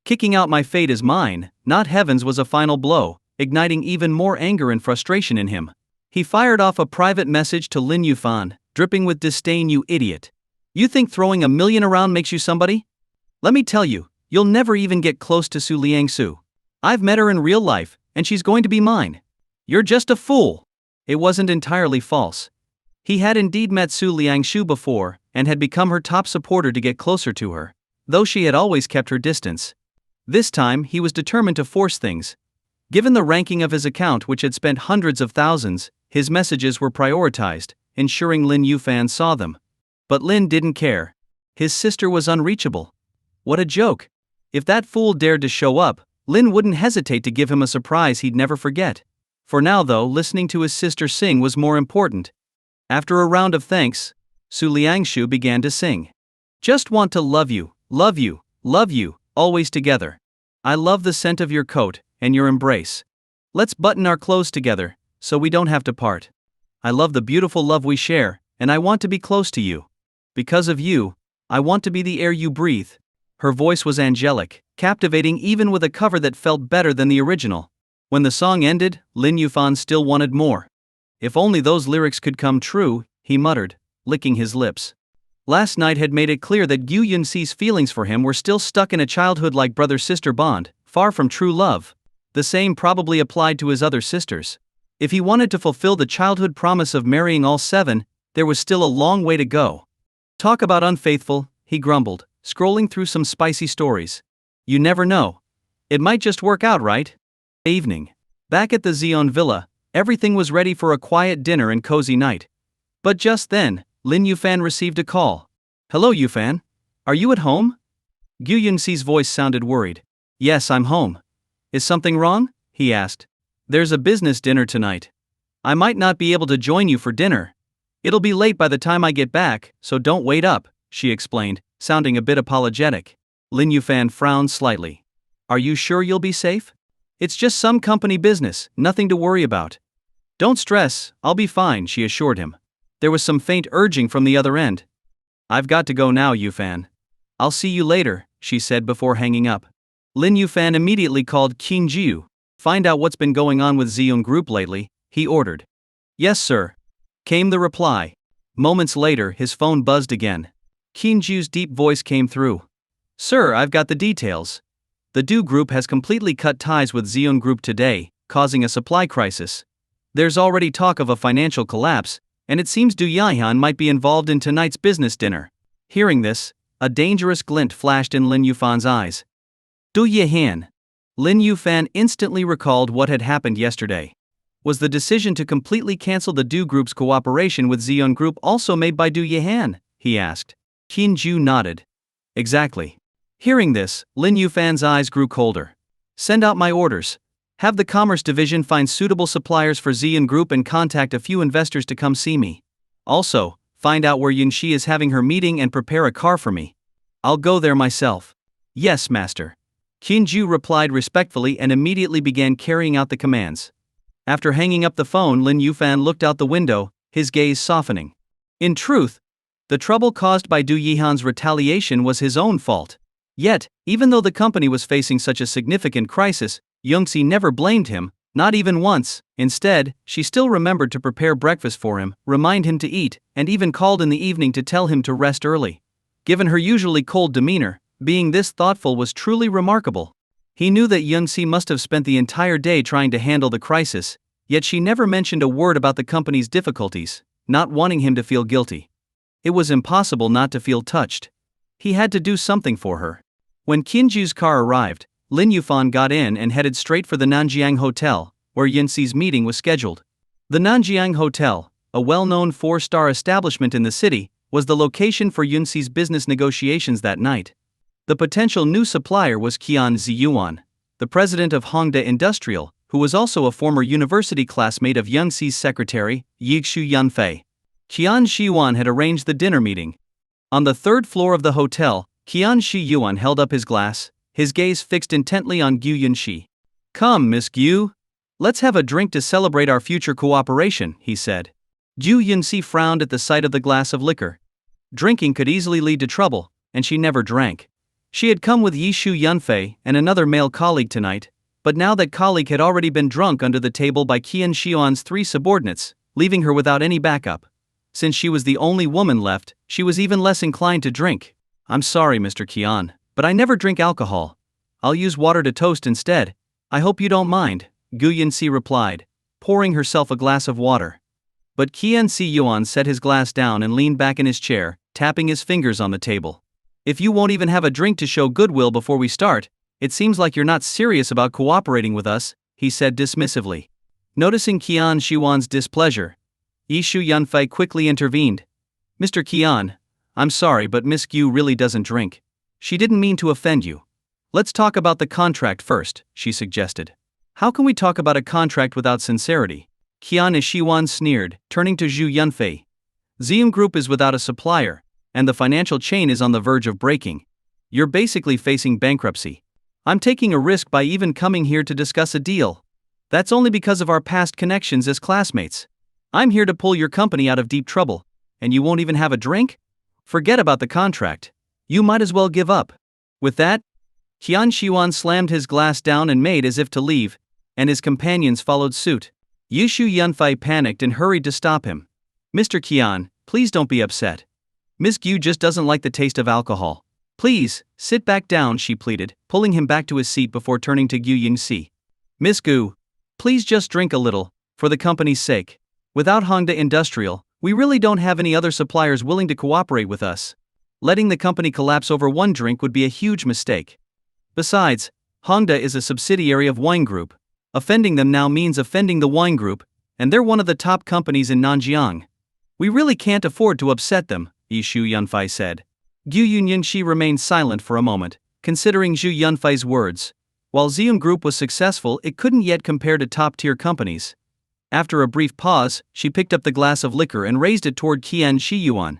Kicking out "My fate is mine, not heaven's" was a final blow, igniting even more anger and frustration in him. He fired off a private message to Lin Yufan, dripping with disdain. You idiot. You think throwing $1 million around makes you somebody? Let me tell you, you'll never even get close to Su Liangsu. I've met her in real life, and she's going to be mine. You're just a fool. It wasn't entirely false. He had indeed met Su Liangsu before, and had become her top supporter to get closer to her, though she had always kept her distance. This time he was determined to force things. Given the ranking of his account, which had spent hundreds of thousands, his messages were prioritized, ensuring Lin Yufan saw them. But Lin didn't care. His sister was unreachable. What a joke. If that fool dared to show up, Lin wouldn't hesitate to give him a surprise he'd never forget. For now though, listening to his sister sing was more important. After a round of thanks, Su Liangsu began to sing. Just want to love you, love you, love you, always together. I love the scent of your coat, and your embrace. Let's button our clothes together, so we don't have to part. I love the beautiful love we share, and I want to be close to you. Because of you, I want to be the air you breathe. Her voice was angelic, captivating even with a cover that felt better than the original. When the song ended, Lin Yufan still wanted more. If only those lyrics could come true, he muttered, licking his lips. Last night had made it clear that Gu Yunxi's feelings for him were still stuck in a childhood-like brother-sister bond, far from true love. The same probably applied to his other sisters. If he wanted to fulfill the childhood promise of marrying all 7, there was still a long way to go. Talk about unfaithful, he grumbled, scrolling through some spicy stories. You never know. It might just work out right. Evening. Back at the Xion Villa, everything was ready for a quiet dinner and cozy night. But just then, Lin Yufan received a call. "Hello Yufan. Are you at home?" Gu Yunxi's voice sounded worried. "Yes, I'm home. Is something wrong?" he asked. "There's a business dinner tonight. I might not be able to join you for dinner. It'll be late by the time I get back, so don't wait up," she explained, sounding a bit apologetic. Lin Yufan frowned slightly. "Are you sure you'll be safe? It's just some company business, nothing to worry about." "Don't stress, I'll be fine," she assured him. There was some faint urging from the other end. "I've got to go now, Yufan. I'll see you later," she said before hanging up. Lin Yufan immediately called Qin Jiu. "Find out what's been going on with Xion Group lately," he ordered. "Yes, sir," came the reply. Moments later, his phone buzzed again. Qin Jiu's deep voice came through. "Sir, I've got the details. The Du Group has completely cut ties with Xion Group today, causing a supply crisis. There's already talk of a financial collapse, and it seems Du Yihan might be involved in tonight's business dinner." Hearing this, a dangerous glint flashed in Lin Yufan's eyes. Du Yihan. Lin Yufan instantly recalled what had happened yesterday. Was the decision to completely cancel the Du Group's cooperation with Xion Group also made by Du Yihan? He asked. Qin Jiu nodded. Exactly. Hearing this, Lin Yufan's eyes grew colder. "Send out my orders. Have the Commerce Division find suitable suppliers for Xion Group and contact a few investors to come see me. Also, find out where Yunxi is having her meeting and prepare a car for me. I'll go there myself." "Yes, master." Qin Jiu replied respectfully and immediately began carrying out the commands. After hanging up the phone, Lin Yufan looked out the window, his gaze softening. In truth, the trouble caused by Du Yihan's retaliation was his own fault. Yet, even though the company was facing such a significant crisis, Yunxi never blamed him, not even once. Instead, she still remembered to prepare breakfast for him, remind him to eat, and even called in the evening to tell him to rest early. Given her usually cold demeanor, being this thoughtful was truly remarkable. He knew that Yunxi must have spent the entire day trying to handle the crisis, yet she never mentioned a word about the company's difficulties, not wanting him to feel guilty. It was impossible not to feel touched. He had to do something for her. When Qin Jiu's car arrived, Lin Yufan got in and headed straight for the Nanjian Hotel, where Yunxi's meeting was scheduled. The Nanjian Hotel, a well-known 4-star establishment in the city, was the location for Yunxi's business negotiations that night. The potential new supplier was Qian Ziyuan, the president of Hongda Industrial, who was also a former university classmate of Yunxi's secretary, Yigshu Yunfei. Qian Shiyuan had arranged the dinner meeting. On the 3rd floor of the hotel, Qian Shiyuan held up his glass, his gaze fixed intently on Gu Yunxi. "Come, Miss Gu. Let's have a drink to celebrate our future cooperation," he said. Gu Yunxi frowned at the sight of the glass of liquor. Drinking could easily lead to trouble, and she never drank. She had come with Yigshu Yunfei and another male colleague tonight, but now that colleague had already been drunk under the table by Qian Shiyuan's 3 subordinates, leaving her without any backup. Since she was the only woman left, she was even less inclined to drink. "I'm sorry, Mr. Qian, but I never drink alcohol. I'll use water to toast instead. I hope you don't mind," Gu Yunxi replied, pouring herself a glass of water. But Qian Shiyuan set his glass down and leaned back in his chair, tapping his fingers on the table. "If you won't even have a drink to show goodwill before we start, it seems like you're not serious about cooperating with us," he said dismissively. Noticing Qian Shiyuan's displeasure, Yigshu Yunfei quickly intervened. "Mr. Qian, I'm sorry but Miss Gu really doesn't drink. She didn't mean to offend you. Let's talk about the contract first," she suggested. "How can we talk about a contract without sincerity?" Qian Shiyuan sneered, turning to Zhu Yunfei. "Xion Group is without a supplier, and the financial chain is on the verge of breaking. You're basically facing bankruptcy. I'm taking a risk by even coming here to discuss a deal. That's only because of our past connections as classmates. I'm here to pull your company out of deep trouble, and you won't even have a drink? Forget about the contract. You might as well give up." With that, Qian Shiyuan slammed his glass down and made as if to leave, and his companions followed suit. Yigshu Yunfei panicked and hurried to stop him. "Mr. Qian, please don't be upset. Miss Gu just doesn't like the taste of alcohol. Please, sit back down," she pleaded, pulling him back to his seat before turning to Gu Yunxi. "Miss Gu, please just drink a little, for the company's sake. Without Hongda Industrial, we really don't have any other suppliers willing to cooperate with us. Letting the company collapse over one drink would be a huge mistake. Besides, Hongda is a subsidiary of Vying Group. Offending them now means offending the wine group, and they're one of the top companies in Nanjian. We really can't afford to upset them, Gu Yunxi said. Gu Yunxi remained silent for a moment, considering Gu Yunxi's words. While Zeum Group was successful, it couldn't yet compare to top-tier companies. After a brief pause, she picked up the glass of liquor and raised it toward Qian Shiyuan.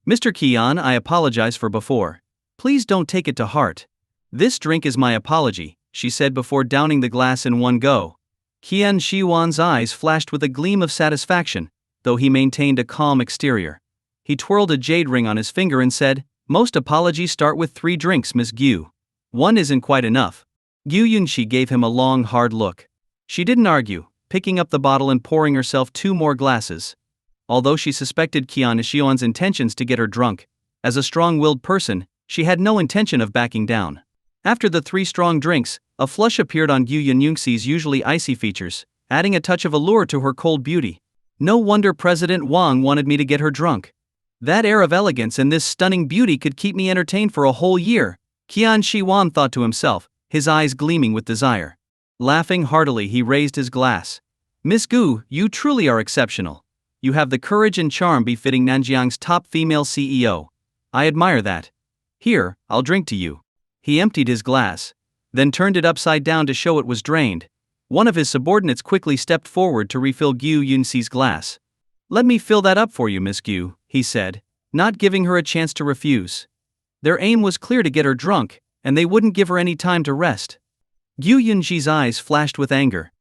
Mr. Qian, I apologize for before. Please don't take it to heart. This drink is my apology, she said before downing the glass in one go. Qian Shiyuan's eyes flashed with a gleam of satisfaction, though he maintained a calm exterior. He twirled a jade ring on his finger and said, Most apologies start with 3 drinks, Miss Gu. One isn't quite enough. Gu Yunxi gave him a long, hard look. She didn't argue, picking up the bottle and pouring herself 2 more glasses. Although she suspected Qian Shiyuan's intentions to get her drunk, as a strong-willed person, she had no intention of backing down. After the 3 strong drinks, a flush appeared on Gu Yunxi's usually icy features, adding a touch of allure to her cold beauty. No wonder President Wang wanted me to get her drunk. That air of elegance and this stunning beauty could keep me entertained for a whole year, Qian Shiyuan thought to himself, his eyes gleaming with desire. Laughing heartily, he raised his glass. Miss Gu, you truly are exceptional. You have the courage and charm befitting Nanjiang's top female CEO. I admire that. Here, I'll drink to you. He emptied his glass, then turned it upside down to show it was drained. One of his subordinates quickly stepped forward to refill Gu Yunxi's glass. Let me fill that up for you, Miss Gu, he said, not giving her a chance to refuse. Their aim was clear, to get her drunk, and they wouldn't give her any time to rest. Gu Yunxi's eyes flashed with anger.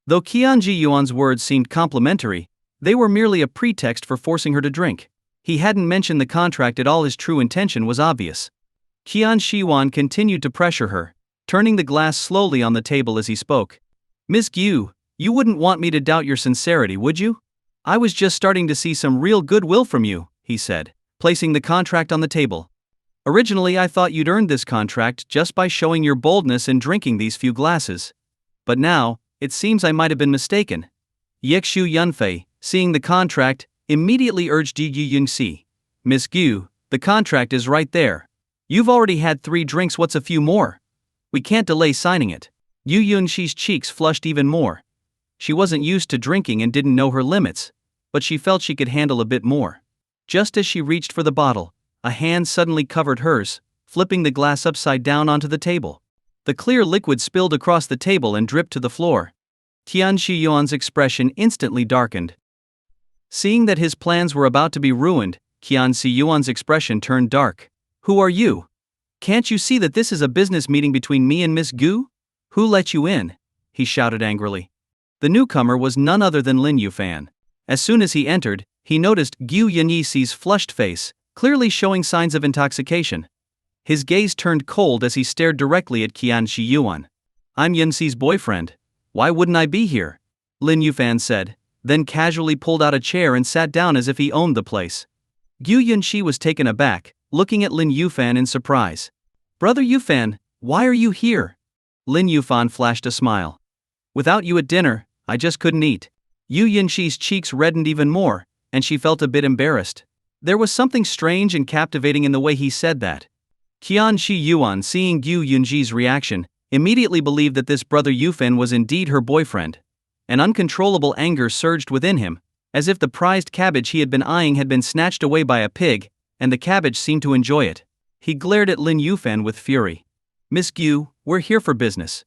Though Qian Shiyuan's words seemed complimentary, they were merely a pretext for forcing her to drink. He hadn't mentioned the contract at all. His true intention was obvious. Qian Shiyuan continued to pressure her, turning the glass slowly on the table as he spoke. Miss Gu, you wouldn't want me to doubt your sincerity, would you? I was just starting to see some real goodwill from you, he said, placing the contract on the table. Originally I thought you'd earned this contract just by showing your boldness in drinking these few glasses. But now, it seems I might have been mistaken. Yexu Yunfei, seeing the contract, immediately urged Gu Yunxi. Miss Gu, the contract is right there. You've already had 3 drinks, what's a few more? We can't delay signing it. Gu Yunxi's cheeks flushed even more. She wasn't used to drinking and didn't know her limits, but she felt she could handle a bit more. Just as she reached for the bottle, a hand suddenly covered hers, flipping the glass upside down onto the table. The clear liquid spilled across the table and dripped to the floor. Qian Shiyuan's expression instantly darkened. Seeing that his plans were about to be ruined, Qian Shiyuan's expression turned dark. Who are you? Can't you see that this is a business meeting between me and Miss Gu? Who let you in? He shouted angrily. The newcomer was none other than Lin Yufan. As soon as he entered, he noticed Gu Yunxi's flushed face, clearly showing signs of intoxication. His gaze turned cold as he stared directly at Qian Shiyuan. I'm Yunxi's boyfriend. Why wouldn't I be here? Lin Yufan said, then casually pulled out a chair and sat down as if he owned the place. Gu Yunxi was taken aback, looking at Lin Yufan in surprise. Brother Yufan, why are you here? Lin Yufan flashed a smile. Without you at dinner, I just couldn't eat. Gu Yunxi's cheeks reddened even more, and she felt a bit embarrassed. There was something strange and captivating in the way he said that. Qian Shiyuan, seeing Gu Yunxi's reaction, immediately believed that this brother Yufan was indeed her boyfriend. An uncontrollable anger surged within him, as if the prized cabbage he had been eyeing had been snatched away by a pig, and the cabbage seemed to enjoy it. He glared at Lin Yufan with fury. Miss Gu, we're here for business.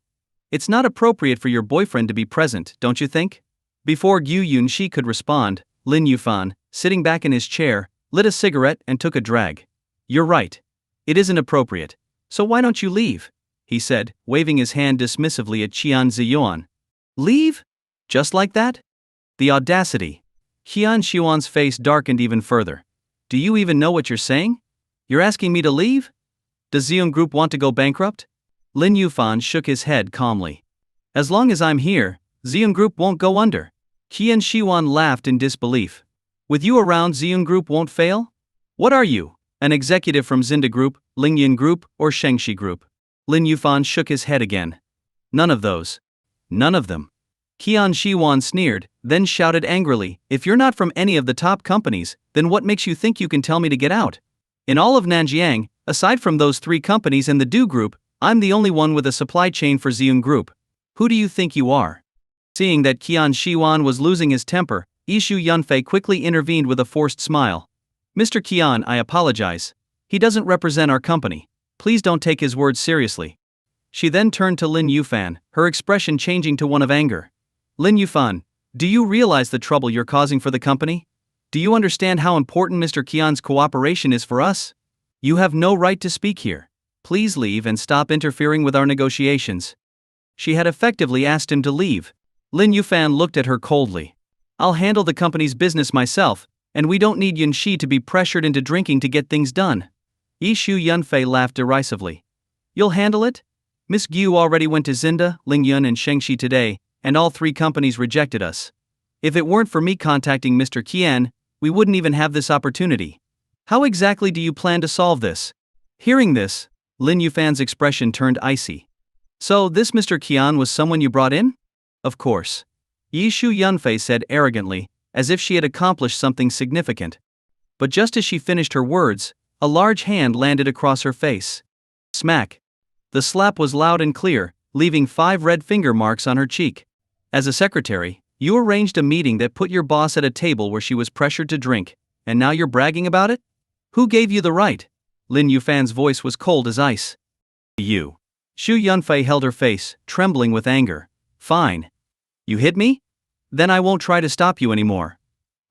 It's not appropriate for your boyfriend to be present, don't you think? Before Gu Yunxi could respond, Lin Yufan, sitting back in his chair, lit a cigarette and took a drag. You're right. It isn't appropriate. So why don't you leave? He said, waving his hand dismissively at Qian Ziyuan. Leave? Just like that? The audacity. Qian Shiyuan's face darkened even further. Do you even know what you're saying? You're asking me to leave? Does Zeum Group want to go bankrupt? Lin Yufan shook his head calmly. As long as I'm here, Zeum Group won't go under. Qian Shiyuan laughed in disbelief. With you around, Zeum Group won't fail? What are you, an executive from Zinda Group, Lingyan Group, or Shengxi Group? Lin Yufan shook his head again. None of those. None of them. Qian Shiyuan sneered, then shouted angrily, if you're not from any of the top companies, then what makes you think you can tell me to get out? In all of Nanjiang, aside from those 3 companies and the Du Group, I'm the only one with a supply chain for Zeum Group. Who do you think you are? Seeing that Qian Shiwan was losing his temper, Yishu Yunfei quickly intervened with a forced smile. Mr. Qian, I apologize. He doesn't represent our company. Please don't take his words seriously. She then turned to Lin Yufan, her expression changing to one of anger. Lin Yufan, do you realize the trouble you're causing for the company? Do you understand how important Mr. Qian's cooperation is for us? You have no right to speak here. Please leave and stop interfering with our negotiations. She had effectively asked him to leave. Lin Yufan looked at her coldly. I'll handle the company's business myself, and we don't need Yunxi to be pressured into drinking to get things done. Yishu Yunfei laughed derisively. You'll handle it? Miss Gu already went to Zinda, Lingyun and Shengxi today, and all three companies rejected us. If it weren't for me contacting Mr. Qian, we wouldn't even have this opportunity. How exactly do you plan to solve this? Hearing this, Lin Yufan's expression turned icy. So this Mr. Qian was someone you brought in? Of course. Yishu Yunfei said arrogantly, as if she had accomplished something significant. But just as she finished her words, a large hand landed across her face. Smack. The slap was loud and clear, leaving 5 red finger marks on her cheek. As a secretary, you arranged a meeting that put your boss at a table where she was pressured to drink, and now you're bragging about it? Who gave you the right? Lin Yufan's voice was cold as ice. You. Shu Yunfei held her face, trembling with anger. Fine. You hit me? Then I won't try to stop you anymore.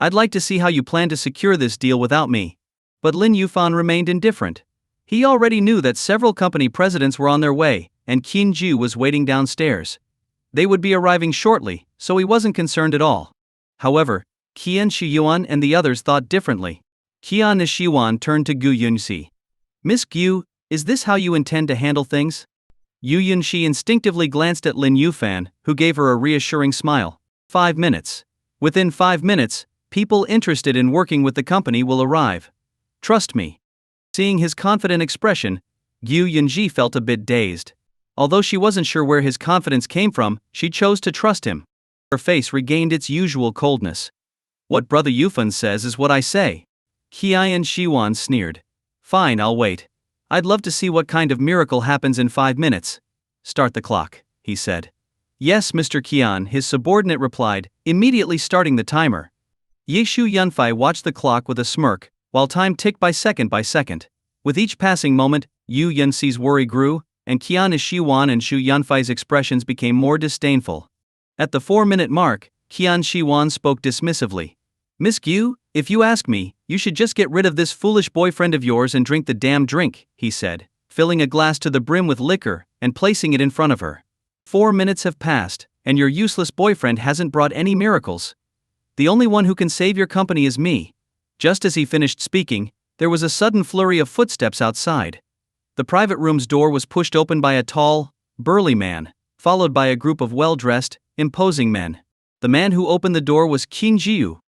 I'd like to see how you plan to secure this deal without me. But Lin Yufan remained indifferent. He already knew that several company presidents were on their way, and Qin Ju was waiting downstairs. They would be arriving shortly, so he wasn't concerned at all. However, Qian Shiyuan and the others thought differently. Qian Nishiwan turned to Gu Yunxi. Miss Gu, is this how you intend to handle things? Gu Yunxi instinctively glanced at Lin Yufan, who gave her a reassuring smile. 5 minutes. Within 5 minutes, people interested in working with the company will arrive. Trust me. Seeing his confident expression, Gu Yunxi felt a bit dazed. Although she wasn't sure where his confidence came from, she chose to trust him. Her face regained its usual coldness. What Brother Yufan says is what I say. Qian Shiwan sneered. Fine, I'll wait. I'd love to see what kind of miracle happens in 5 minutes. Start the clock, he said. Yes, Mr. Qian, his subordinate replied, immediately starting the timer. Yishu Yunfei watched the clock with a smirk, while time ticked by second. With each passing moment, Yu Yunxi's worry grew, and Qian Shiwan and Shu Yunfei's expressions became more disdainful. At the 4-minute mark, Qian Shiwan spoke dismissively. Miss Gu, if you ask me, you should just get rid of this foolish boyfriend of yours and drink the damn drink, he said, filling a glass to the brim with liquor and placing it in front of her. 4 minutes have passed, and your useless boyfriend hasn't brought any miracles. The only one who can save your company is me. Just as he finished speaking, there was a sudden flurry of footsteps outside. The private room's door was pushed open by a tall, burly man, followed by a group of well-dressed, imposing men. The man who opened the door was Qin Jiu.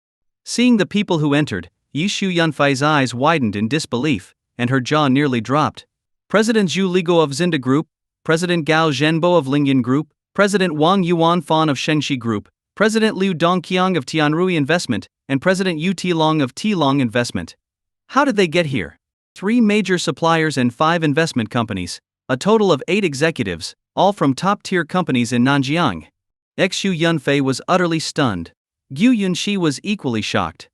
Seeing the people who entered, Yishu Yunfei's eyes widened in disbelief, and her jaw nearly dropped. President Zhu Ligo of Zinda Group, President Gao Zhenbo of Lingyun Group, President Wang Yuan Fan of Shengxi Group, President Liu Dongqiang of Tianrui Investment, and President Yu Tilong of Tilong Investment. How did they get here? 3 major suppliers and 5 investment companies, a total of 8 executives, all from top-tier companies in Nanjian. Xu Yunfei was utterly stunned. Gu Yunxi was equally shocked.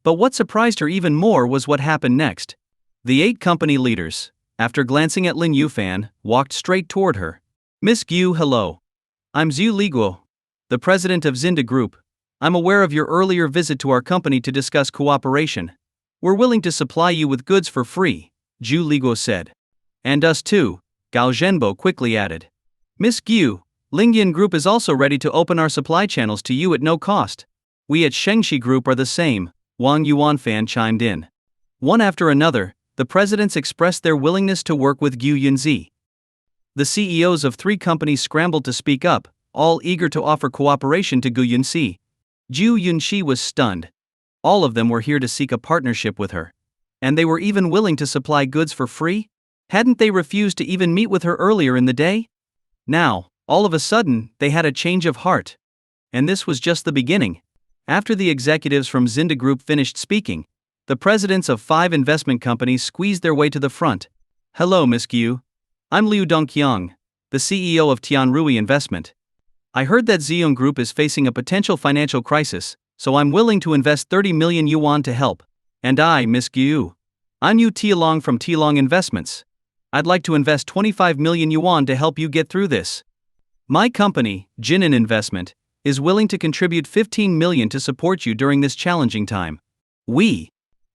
But what surprised her even more was what happened next. The 8 company leaders, after glancing at Lin Yufan, walked straight toward her. Miss Gu, hello. I'm Zhu Liguo, the president of Zinda Group. I'm aware of your earlier visit to our company to discuss cooperation. We're willing to supply you with goods for free, Zhu Liguo said. And us too, Gao Zhenbo quickly added. Miss Gu, Lingyun Group is also ready to open our supply channels to you at no cost. We at Shengxi Group are the same, Wang Yuanfan chimed in. One after another, the presidents expressed their willingness to work with Gu Yunxi. The CEOs of 3 companies scrambled to speak up, all eager to offer cooperation to Gu Yunxi. Gu Yunxi was stunned. All of them were here to seek a partnership with her. And they were even willing to supply goods for free? Hadn't they refused to even meet with her earlier in the day? Now, all of a sudden, they had a change of heart. And this was just the beginning. After the executives from Zinda Group finished speaking, the presidents of 5 investment companies squeezed their way to the front. Hello, Miss Gu. I'm Liu Dongqiang, the CEO of Tianrui Investment. I heard that Zeong Group is facing a potential financial crisis, so I'm willing to invest 30 million yuan to help. And I, Miss Gu. I'm Yu Tialong from Tialong Investments. I'd like to invest 25 million yuan to help you get through this. My company, Jinan Investment, is willing to contribute 15 million to support you during this challenging time. We.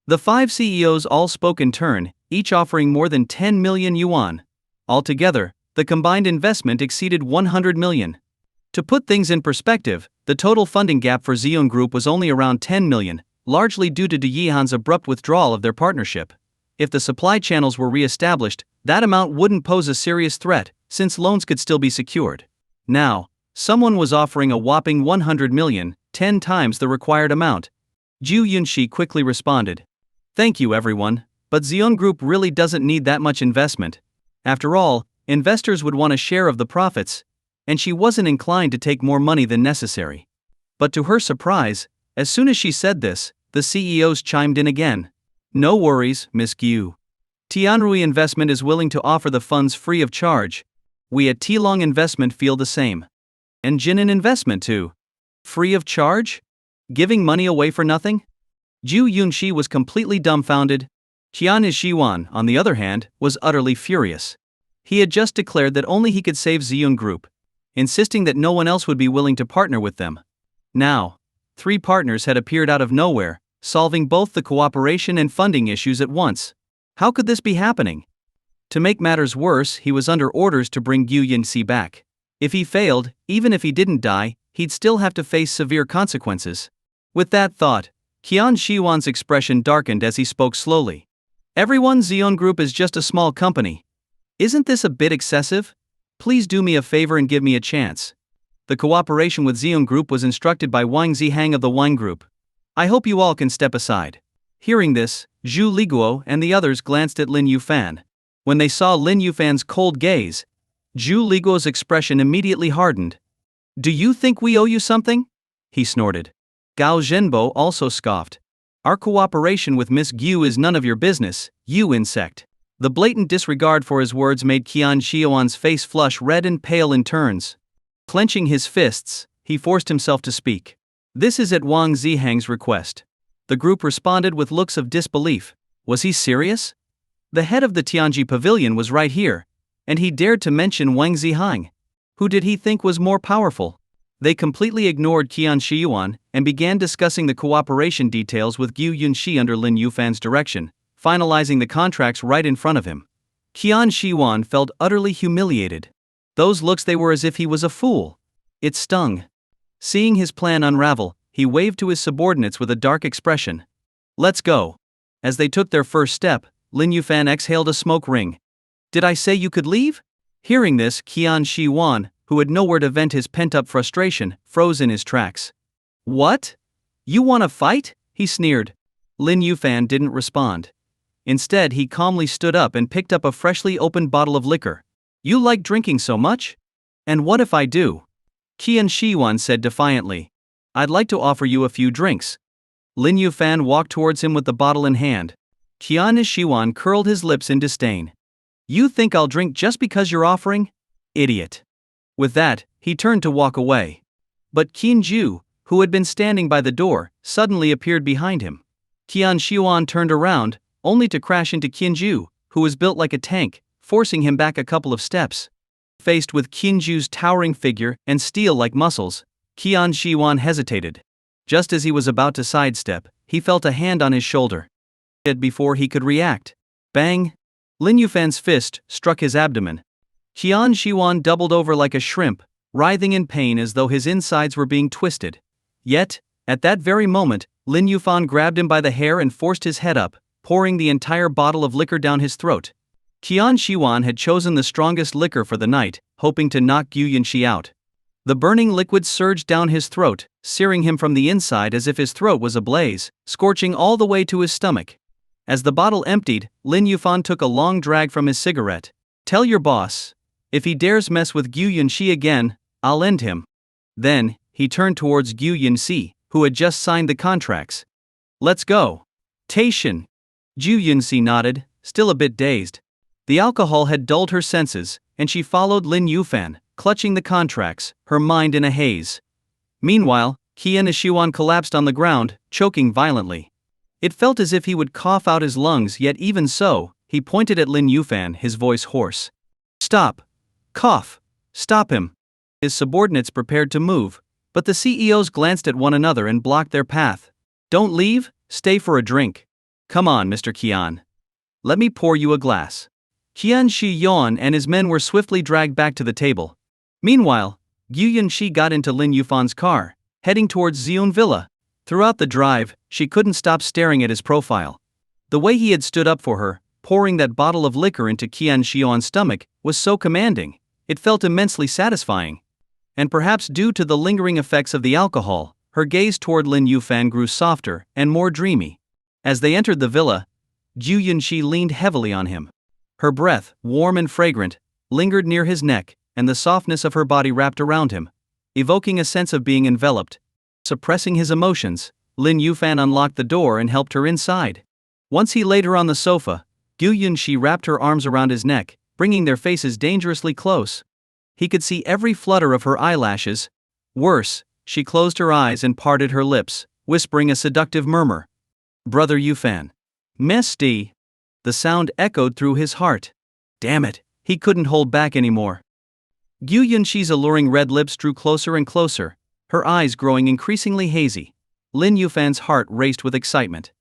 The 5 CEOs all spoke in turn, each offering more than 10 million yuan. Altogether, the combined investment exceeded 100 million. To put things in perspective, the total funding gap for Zeong Group was only around 10 million, largely due to De Yihan's abrupt withdrawal of their partnership. If the supply channels were re-established, that amount wouldn't pose a serious threat, since loans could still be secured. Now, someone was offering a whopping 100 million, 10 times the required amount. Gu Yunxi quickly responded. Thank you everyone, but Zeong Group really doesn't need that much investment. After all, investors would want a share of the profits, and she wasn't inclined to take more money than necessary. But to her surprise, as soon as she said this, the CEOs chimed in again. No worries, Miss Gu. Tianrui Investment is willing to offer the funds free of charge. We at Tialong Investment feel the same. And Jinan Investment too. Free of charge? Giving money away for nothing? Gu Yunxi was completely dumbfounded. Qian Shiwan, on the other hand, was utterly furious. He had just declared that only he could save Zeong Group, insisting that no one else would be willing to partner with them. Now, 3 partners had appeared out of nowhere, solving both the cooperation and funding issues at once. How could this be happening? To make matters worse, he was under orders to bring Gu Yunxi back. If he failed, even if he didn't die, he'd still have to face severe consequences. With that thought, Qian Shiwan's expression darkened as he spoke slowly. Everyone, Zeong Group is just a small company. Isn't this a bit excessive? Please do me a favor and give me a chance. The cooperation with Zeong Group was instructed by Wang Zihang of the Wang Group. I hope you all can step aside. Hearing this, Zhu Liguo and the others glanced at Lin Yufan. When they saw Lin Yufan's cold gaze, Zhu Liguo's expression immediately hardened. Do you think we owe you something? He snorted. Gao Zhenbo also scoffed. Our cooperation with Miss Gu is none of your business, you insect. The blatant disregard for his words made Qian Xiuan's face flush red and pale in turns. Clenching his fists, he forced himself to speak. This is at Wang Zihang's request. The group responded with looks of disbelief. Was he serious? The head of the Tianji Pavilion was right here, and he dared to mention Wang Zihang. Who did he think was more powerful? They completely ignored Qian Xiuan and began discussing the cooperation details with Gu Yunxi under Lin Yufan's direction, finalizing the contracts right in front of him. Qian Xiuan felt utterly humiliated. Those looks, they were as if he was a fool. It stung. Seeing his plan unravel, he waved to his subordinates with a dark expression. Let's go. As they took their first step, Lin Yufan exhaled a smoke ring. Did I say you could leave? Hearing this, Qian Xiuan, who had nowhere to vent his pent-up frustration, froze in his tracks. What? You want to fight? He sneered. Lin Yufan didn't respond. Instead, he calmly stood up and picked up a freshly opened bottle of liquor. You like drinking so much? And what if I do? Qian Xiuan said defiantly. I'd like to offer you a few drinks. Lin Yufan walked towards him with the bottle in hand. Qian Xiuan curled his lips in disdain. You think I'll drink just because you're offering? Idiot. With that, he turned to walk away. But Qin Ju, who had been standing by the door, suddenly appeared behind him. Qian Xiuan turned around, only to crash into Qin Ju, who was built like a tank, forcing him back a couple of steps. Faced with Qin Ju's towering figure and steel-like muscles, Qian Xiuan hesitated. Just as he was about to sidestep, he felt a hand on his shoulder. Before he could react. Bang! Lin Yufan's fist struck his abdomen. Qian Xiuan doubled over like a shrimp, writhing in pain as though his insides were being twisted. Yet, at that very moment, Lin Yufan grabbed him by the hair and forced his head up, pouring the entire bottle of liquor down his throat. Qian Xiuan had chosen the strongest liquor for the night, hoping to knock Gu Yunxi out. The burning liquid surged down his throat, searing him from the inside as if his throat was ablaze, scorching all the way to his stomach. As the bottle emptied, Lin Yufan took a long drag from his cigarette. Tell your boss. If he dares mess with Gu Yunxi again, I'll end him. Then, he turned towards Gu Yunxi, who had just signed the contracts. Let's go. Tation. Gu Yunxi nodded, still a bit dazed. The alcohol had dulled her senses, and she followed Lin Yufan, clutching the contracts, her mind in a haze. Meanwhile, Qian Nishuan collapsed on the ground, choking violently. It felt as if he would cough out his lungs, yet even so, he pointed at Lin Yufan, his voice hoarse. Stop! Cough! Stop him! His subordinates prepared to move, but the CEOs glanced at one another and blocked their path. Don't leave, stay for a drink. Come on, Mr. Qian. Let me pour you a glass. Qian Shi Yuan and his men were swiftly dragged back to the table. Meanwhile, Gu Yunxi got into Lin Yufan's car, heading towards Xiun Villa. Throughout the drive, she couldn't stop staring at his profile. The way he had stood up for her, pouring that bottle of liquor into Qian Shi Yuan's stomach, was so commanding, it felt immensely satisfying. And perhaps due to the lingering effects of the alcohol, her gaze toward Lin Yufan grew softer and more dreamy. As they entered the villa, Gu Yunxi leaned heavily on him. Her breath, warm and fragrant, lingered near his neck, and the softness of her body wrapped around him, evoking a sense of being enveloped. Suppressing his emotions, Lin Yufan unlocked the door and helped her inside. Once he laid her on the sofa, Gu Yunxi wrapped her arms around his neck, bringing their faces dangerously close. He could see every flutter of her eyelashes. Worse, she closed her eyes and parted her lips, whispering a seductive murmur. Brother Yufan. Mesty. The sound echoed through his heart. Damn it, he couldn't hold back anymore. Gu Yunxi's alluring red lips drew closer and closer, her eyes growing increasingly hazy. Lin Yufan's heart raced with excitement.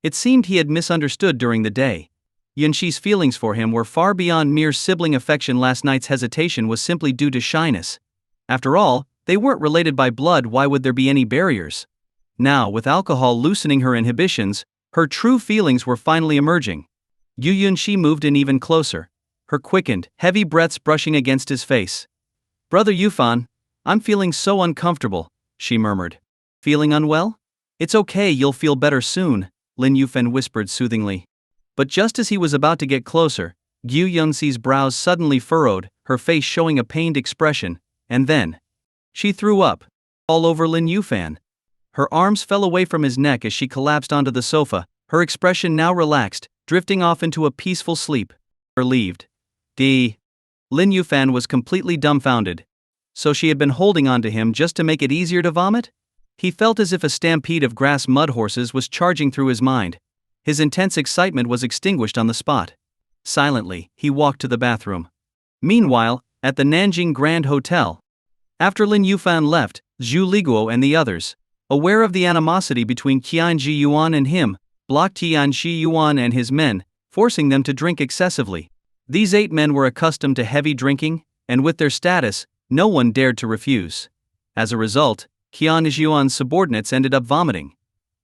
It seemed he had misunderstood during the day. Yunxi's feelings for him were far beyond mere sibling affection. Last night's hesitation was simply due to shyness. After all, they weren't related by blood, why would there be any barriers? Now, with alcohol loosening her inhibitions, her true feelings were finally emerging. Gu Yunxi moved in even closer, her quickened, heavy breaths brushing against his face. Brother Yufan, I'm feeling so uncomfortable, she murmured. Feeling unwell? It's okay, you'll feel better soon, Lin Yufan whispered soothingly. But just as he was about to get closer, Gu Yunxi's brows suddenly furrowed, her face showing a pained expression, and then she threw up, all over Lin Yufan. Her arms fell away from his neck as she collapsed onto the sofa, her expression now relaxed, drifting off into a peaceful sleep. Relieved. Lin Yufan was completely dumbfounded. So she had been holding on to him just to make it easier to vomit? He felt as if a stampede of grass mud horses was charging through his mind. His intense excitement was extinguished on the spot. Silently, he walked to the bathroom. Meanwhile, at the Nanjing Grand Hotel. After Lin Yufan left, Zhu Liguo and the others, aware of the animosity between Qian Shi Yuan and him, blocked Qian Shi Yuan and his men, forcing them to drink excessively. These 8 men were accustomed to heavy drinking, and with their status, no one dared to refuse. As a result, Qian Shi Yuan's subordinates ended up vomiting.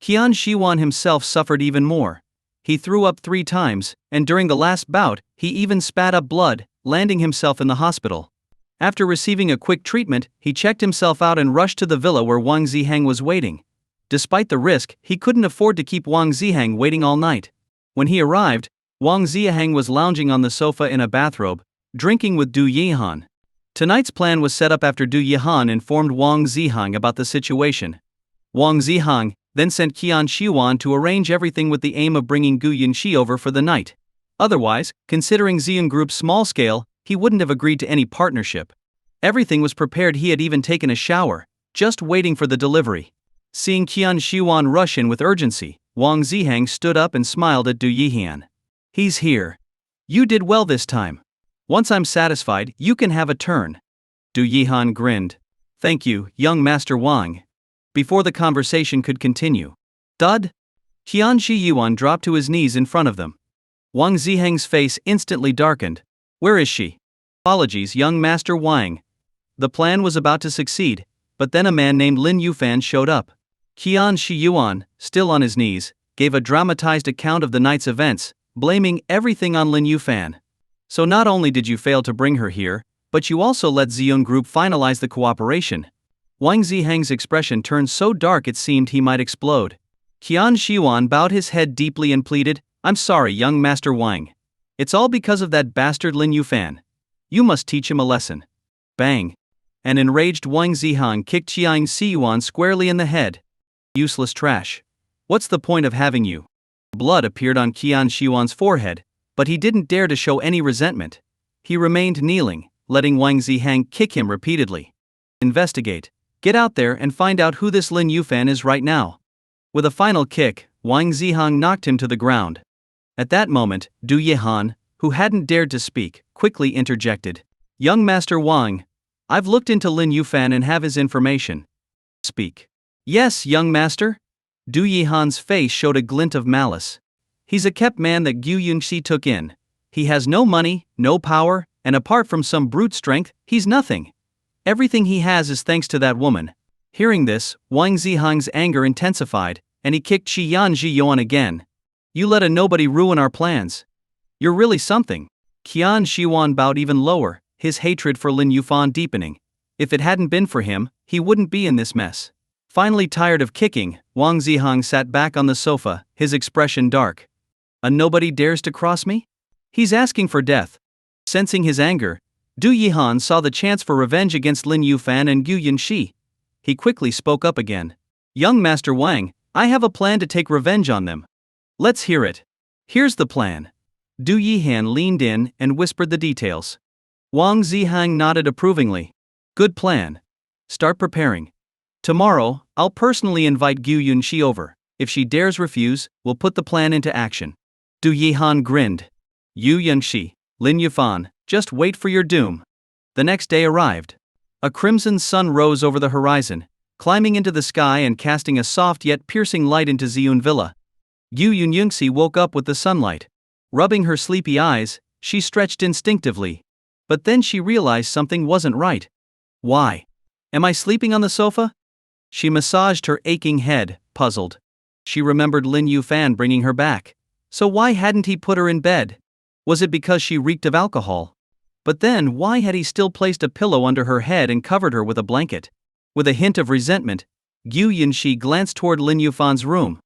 Qian Shi Yuan himself suffered even more. He threw up 3 times, and during the last bout, he even spat up blood, landing himself in the hospital. After receiving a quick treatment, he checked himself out and rushed to the villa where Wang Zihang was waiting. Despite the risk, he couldn't afford to keep Wang Zihang waiting all night. When he arrived, Wang Zihang was lounging on the sofa in a bathrobe, drinking with Du Yihan. Tonight's plan was set up after Du Yihan informed Wang Zihang about the situation. Wang Zihang then sent Qian Shi Yuan to arrange everything with the aim of bringing Gu Yunxi over for the night. Otherwise, considering Xian Group's small scale, he wouldn't have agreed to any partnership. Everything was prepared, he had even taken a shower, just waiting for the delivery. Seeing Qian Shi Yuan rush in with urgency, Wang Zihang stood up and smiled at Du Yihan. He's here. You did well this time. Once I'm satisfied, you can have a turn. Du Yihan grinned. Thank you, young Master Wang. Before the conversation could continue. Dud? Qian Shi Yuan dropped to his knees in front of them. Wang Zihang's face instantly darkened. Where is she? Apologies, young Master Wang. The plan was about to succeed, but then a man named Lin Yufan showed up. Qian Shi Yuan, still on his knees, gave a dramatized account of the night's events, blaming everything on Lin Yufan. So not only did you fail to bring her here, but you also let Xion Group finalize the cooperation. Wang Zihang's expression turned so dark it seemed he might explode. Qian Shi Yuan bowed his head deeply and pleaded, I'm sorry, young Master Wang. It's all because of that bastard Lin Yufan. You must teach him a lesson. Bang. An enraged Wang Zihang kicked Qian Shi Yuan squarely in the head. Useless trash. What's the point of having you? Blood appeared on Qian Shi Yuan's forehead, but he didn't dare to show any resentment. He remained kneeling, letting Wang Zihang kick him repeatedly. Investigate. Get out there and find out who this Lin Yufan is right now. With a final kick, Wang Zihang knocked him to the ground. At that moment, Du Yihan, who hadn't dared to speak, quickly interjected. Young Master Wang, I've looked into Lin Yufan and have his information. Speak. Yes, young master? Du Yihan's face showed a glint of malice. He's a kept man that Gu Yunxi took in. He has no money, no power, and apart from some brute strength, he's nothing. Everything he has is thanks to that woman. Hearing this, Wang Zihang's anger intensified, and he kicked Qian Zhiyuan again. You let a nobody ruin our plans. You're really something. Qian Zhiyuan bowed even lower, his hatred for Lin Yufan deepening. If it hadn't been for him, he wouldn't be in this mess. Finally tired of kicking, Wang Zihang sat back on the sofa, his expression dark. A nobody dares to cross me? He's asking for death. Sensing his anger, Du Yihan saw the chance for revenge against Lin Yufan and Gu Yunxi. He quickly spoke up again. Young Master Wang, I have a plan to take revenge on them. Let's hear it. Here's the plan. Du Yihan leaned in and whispered the details. Wang Zihang nodded approvingly. Good plan. Start preparing. Tomorrow, I'll personally invite Gu Yunxi over. If she dares refuse, we'll put the plan into action. Du Yihan grinned. Yu Yunxi, Lin Yufan, just wait for your doom. The next day arrived. A crimson sun rose over the horizon, climbing into the sky and casting a soft yet piercing light into Ziyun Villa. Gu Yunxi woke up with the sunlight. Rubbing her sleepy eyes, she stretched instinctively. But then she realized something wasn't right. Why? Am I sleeping on the sofa? She massaged her aching head, puzzled. She remembered Lin Yufan bringing her back. So why hadn't he put her in bed? Was it because she reeked of alcohol? But then why had he still placed a pillow under her head and covered her with a blanket? With a hint of resentment, Gu Yunxi glanced toward Lin Yufan's room.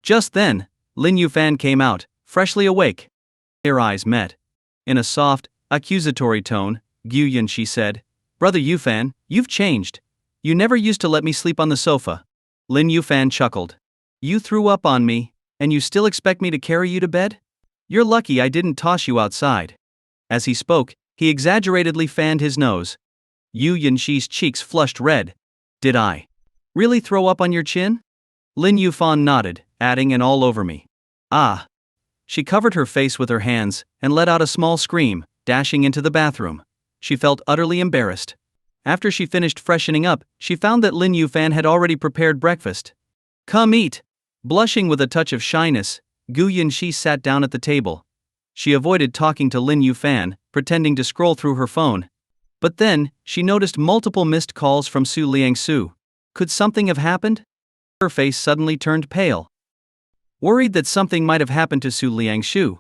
Just then, Lin Yufan came out, freshly awake. Their eyes met. In a soft, accusatory tone, Gu Yunxi said, Brother Yufan, you've changed. You never used to let me sleep on the sofa. Lin Yufan chuckled. You threw up on me, and you still expect me to carry you to bed? You're lucky I didn't toss you outside. As he spoke, he exaggeratedly fanned his nose. Yu Yunxi's cheeks flushed red. Did I really throw up on your chin? Lin Yufan nodded, adding, and all over me. Ah. She covered her face with her hands and let out a small scream, dashing into the bathroom. She felt utterly embarrassed. After she finished freshening up, she found that Lin Yufan had already prepared breakfast. Come eat. Blushing with a touch of shyness, Gu Yunxi sat down at the table. She avoided talking to Lin Yufan, pretending to scroll through her phone. But then, she noticed multiple missed calls from Su Liangsu. Could something have happened? Her face suddenly turned pale. Worried that something might have happened to Su Liangsu,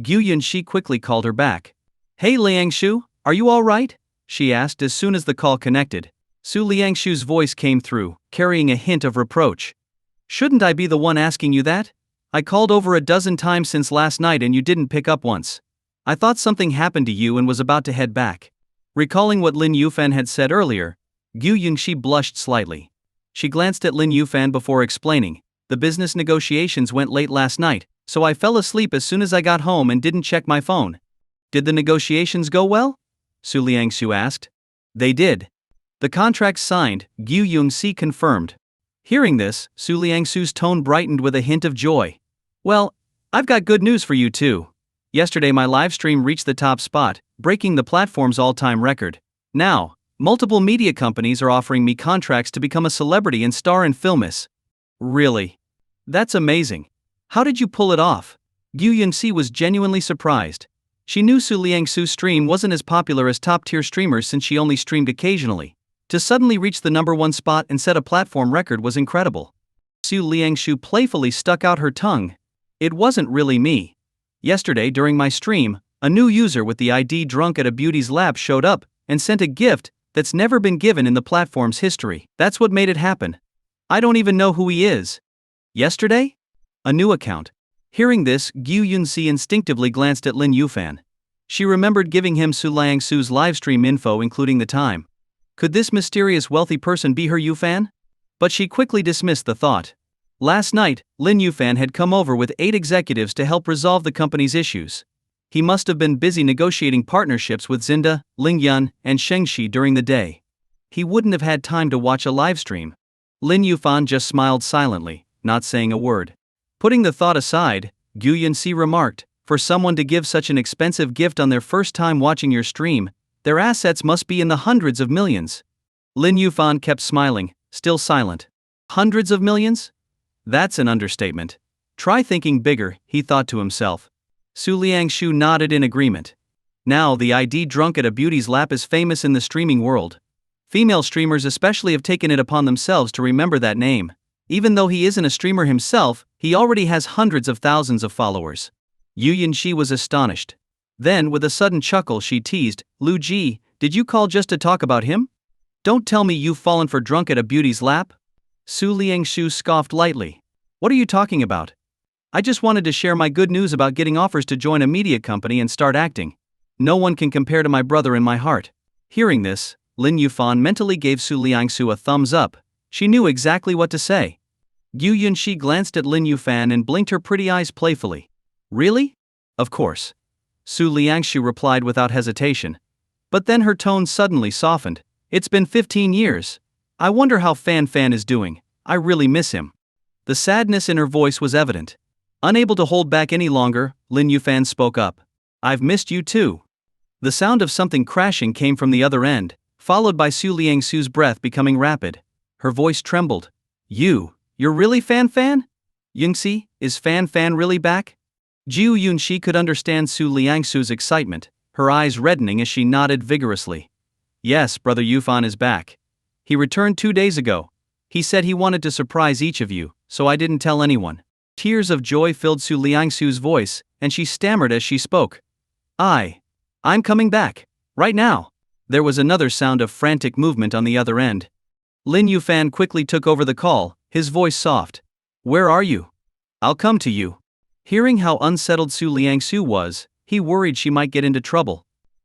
Gu Yunxi quickly called her back. Hey Liangsu, are you all right? She asked as soon as the call connected. Su Liangshu's voice came through, carrying a hint of reproach. Shouldn't I be the one asking you that? I called over a dozen times since last night and you didn't pick up once. I thought something happened to you and was about to head back. Recalling what Lin Yufan had said earlier, Gu Yunxi blushed slightly. She glanced at Lin Yufan before explaining, the business negotiations went late last night, so I fell asleep as soon as I got home and didn't check my phone. Did the negotiations go well? Su Liangsu asked. They did. The contracts signed, Gu Yunxi confirmed. Hearing this, Su Liangsu's tone brightened with a hint of joy. Well, I've got good news for you too. Yesterday my live stream reached the top spot, breaking the platform's all-time record. Now, multiple media companies are offering me contracts to become a celebrity and star in films. Really? That's amazing. How did you pull it off? Gu Yunxi was genuinely surprised. She knew Su Liangsu's stream wasn't as popular as top-tier streamers since she only streamed occasionally. To suddenly reach the #1 spot and set a platform record was incredible. Su Liangshu playfully stuck out her tongue. It wasn't really me. Yesterday during my stream, a new user with the ID Drunk at a Beauty's Lab showed up and sent a gift that's never been given in the platform's history. That's what made it happen. I don't even know who he is. Yesterday? A new account. Hearing this, Gu Yunxi instinctively glanced at Lin Yufan. She remembered giving him Su Liangsu's livestream info including the time. Could this mysterious wealthy person be her Yufan? But she quickly dismissed the thought. Last night, Lin Yufan had come over with 8 executives to help resolve the company's issues. He must have been busy negotiating partnerships with Zinda, Lingyun, and Shengxi during the day. He wouldn't have had time to watch a livestream. Lin Yufan just smiled silently, not saying a word. Putting the thought aside, Gu Yunxi remarked, for someone to give such an expensive gift on their first time watching your stream, their assets must be in the hundreds of millions. Lin Yufan kept smiling, still silent. Hundreds of millions? That's an understatement. Try thinking bigger, he thought to himself. Su Liangshu nodded in agreement. Now the ID drunk at a beauty's lap is famous in the streaming world. Female streamers especially have taken it upon themselves to remember that name. Even though he isn't a streamer himself, he already has hundreds of thousands of followers. Gu Yunxi was astonished. Then, with a sudden chuckle, she teased, Lu Ji, did you call just to talk about him? Don't tell me you've fallen for drunk at a beauty's lap? Su Liangshu scoffed lightly. What are you talking about? I just wanted to share my good news about getting offers to join a media company and start acting. No one can compare to my brother in my heart. Hearing this, Lin Yufan mentally gave Su Liangshu a thumbs up. She knew exactly what to say. Gu Yunxi glanced at Lin Yufan and blinked her pretty eyes playfully. Really? Of course. Su Liangshu replied without hesitation. But then her tone suddenly softened. It's been 15 years. I wonder how Fan is doing. I really miss him. The sadness in her voice was evident. Unable to hold back any longer, Lin Yufan spoke up. I've missed you too. The sound of something crashing came from the other end, followed by Su Liangshu's breath becoming rapid. Her voice trembled. You're really Fan? Yunxi, is Fan really back? Gu Yunxi could understand Su Liangshu's excitement, her eyes reddening as she nodded vigorously. Yes, Brother Yufan is back. He returned 2 days ago. He said he wanted to surprise each of you, so I didn't tell anyone. Tears of joy filled Su Liangshu's voice, and she stammered as she spoke. I'm coming back. Right now. There was another sound of frantic movement on the other end. Lin Yufan quickly took over the call, his voice soft. Where are you? I'll come to you. Hearing how unsettled Su Liangshu was, he worried she might get into trouble.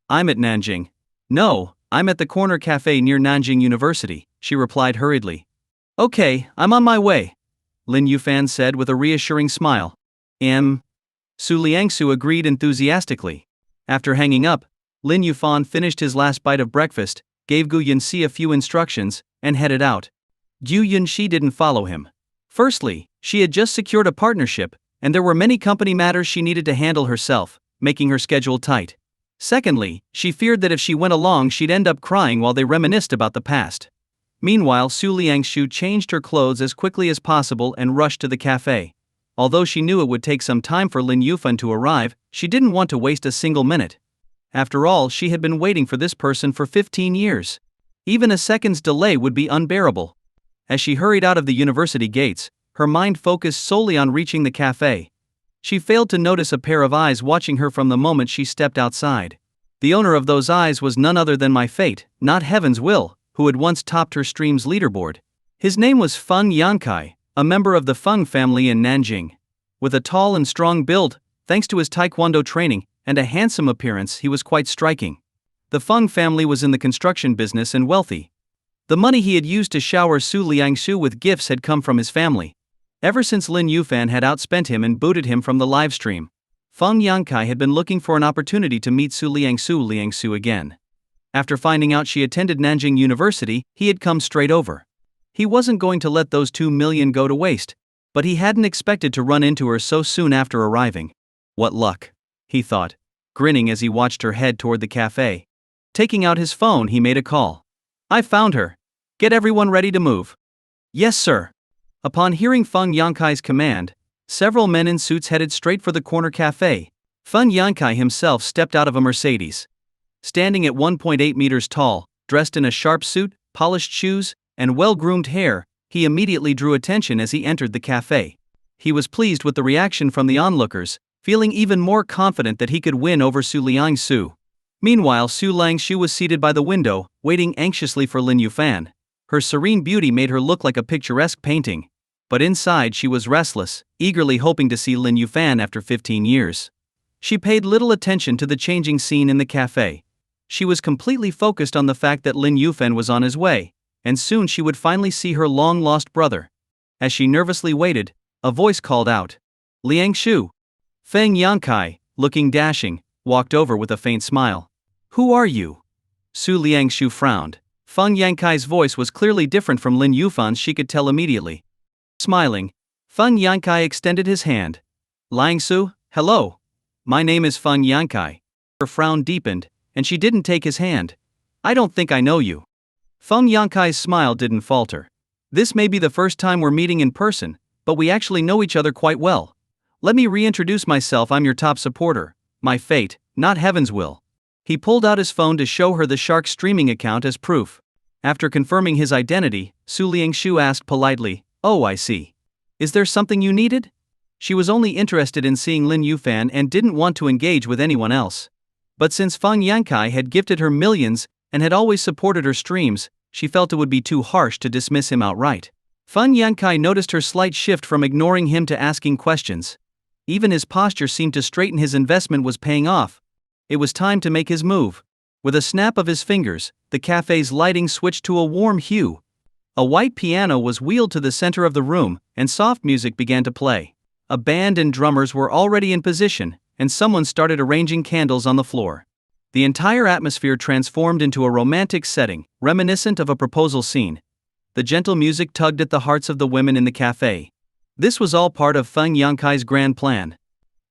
I'm at Nanjing. No, I'm at the corner cafe near Nanjing University, she replied hurriedly. Okay, I'm on my way, Lin Yufan said with a reassuring smile. Su Liangshu agreed enthusiastically. After hanging up, Lin Yufan finished his last bite of breakfast, gave Gu Yunxi a few instructions, and headed out. Gu Yunxi didn't follow him. Firstly, she had just secured a partnership, and there were many company matters she needed to handle herself, making her schedule tight. Secondly, she feared that if she went along she'd end up crying while they reminisced about the past. Meanwhile, Su Liangshu changed her clothes as quickly as possible and rushed to the cafe. Although she knew it would take some time for Lin Yufan to arrive, she didn't want to waste a single minute. After all, she had been waiting for this person for 15 years. Even a second's delay would be unbearable. As she hurried out of the university gates, her mind focused solely on reaching the cafe. She failed to notice a pair of eyes watching her from the moment she stepped outside. The owner of those eyes was none other than my fate, not heaven's will, who had once topped her stream's leaderboard. His name was Feng Yankai, a member of the Feng family in Nanjing. With a tall and strong build, thanks to his taekwondo training, and a handsome appearance, he was quite striking. The Feng family was in the construction business and wealthy. The money he had used to shower Su Liangshu with gifts had come from his family. Ever since Lin Yufan had outspent him and booted him from the livestream, Feng Yankai had been looking for an opportunity to meet Su Liangshu again. After finding out she attended Nanjing University, he had come straight over. He wasn't going to let those 2 million go to waste, but he hadn't expected to run into her so soon after arriving. What luck, he thought, grinning as he watched her head toward the cafe. Taking out his phone, he made a call. I found her. Get everyone ready to move. Yes, sir. Upon hearing Feng Yankai's command, several men in suits headed straight for the corner cafe. Feng Yankai himself stepped out of a Mercedes. Standing at 1.8 meters tall, dressed in a sharp suit, polished shoes, and well-groomed hair, he immediately drew attention as he entered the cafe. He was pleased with the reaction from the onlookers, feeling even more confident that he could win over Su Liangshu. Meanwhile, Su Liangshu was seated by the window, waiting anxiously for Lin Yufan. Her serene beauty made her look like a picturesque painting. But inside she was restless, eagerly hoping to see Lin Yufan after 15 years. She paid little attention to the changing scene in the cafe. She was completely focused on the fact that Lin Yufan was on his way, and soon she would finally see her long-lost brother. As she nervously waited, a voice called out, Liangshu. Feng Yankai, looking dashing, walked over with a faint smile. Who are you? Su Liangshu frowned. Feng Yankai's voice was clearly different from Lin Yufan's, she could tell immediately. Smiling, Feng Yankai extended his hand. Liangsu, hello. My name is Feng Yankai. Her frown deepened, and she didn't take his hand. I don't think I know you. Feng Yankai's smile didn't falter. This may be the first time we're meeting in person, but we actually know each other quite well. Let me reintroduce myself. I'm your top supporter. My fate, not heaven's will. He pulled out his phone to show her the shark streaming account as proof. After confirming his identity, Su Liangshu asked politely, Oh, I see. Is there something you needed? She was only interested in seeing Lin Yufan and didn't want to engage with anyone else. But since Feng Yankai had gifted her millions and had always supported her streams, she felt it would be too harsh to dismiss him outright. Feng Yankai noticed her slight shift from ignoring him to asking questions. Even his posture seemed to straighten. His investment was paying off. It was time to make his move. With a snap of his fingers, the cafe's lighting switched to a warm hue. A white piano was wheeled to the center of the room, and soft music began to play. A band and drummers were already in position, and someone started arranging candles on the floor. The entire atmosphere transformed into a romantic setting, reminiscent of a proposal scene. The gentle music tugged at the hearts of the women in the cafe. This was all part of Feng Yankai's grand plan.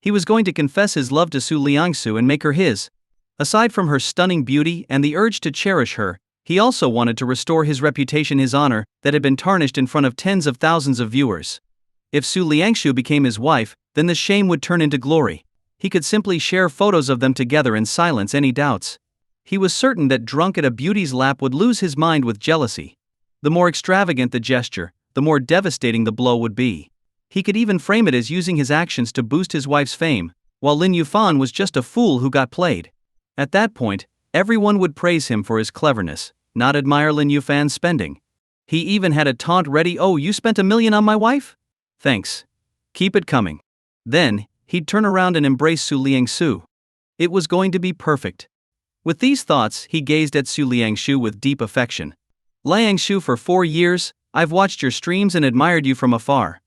He was going to confess his love to Su Liangsu and make her his. Aside from her stunning beauty and the urge to cherish her, he also wanted to restore his reputation, his honor, that had been tarnished in front of tens of thousands of viewers. If Su Liangshu became his wife, then the shame would turn into glory. He could simply share photos of them together and silence any doubts. He was certain that drunk at a beauty's lap would lose his mind with jealousy. The more extravagant the gesture, the more devastating the blow would be. He could even frame it as using his actions to boost his wife's fame, while Lin Yufan was just a fool who got played. At that point, everyone would praise him for his cleverness, not admire Lin Yufan's spending. He even had a taunt ready. Oh, you spent $1 million on my wife? Thanks. Keep it coming. Then, he'd turn around and embrace Su Liangsu. It was going to be perfect. With these thoughts, he gazed at Su Liangshu with deep affection. Liangshu, for 4 years, I've watched your streams and admired you from afar.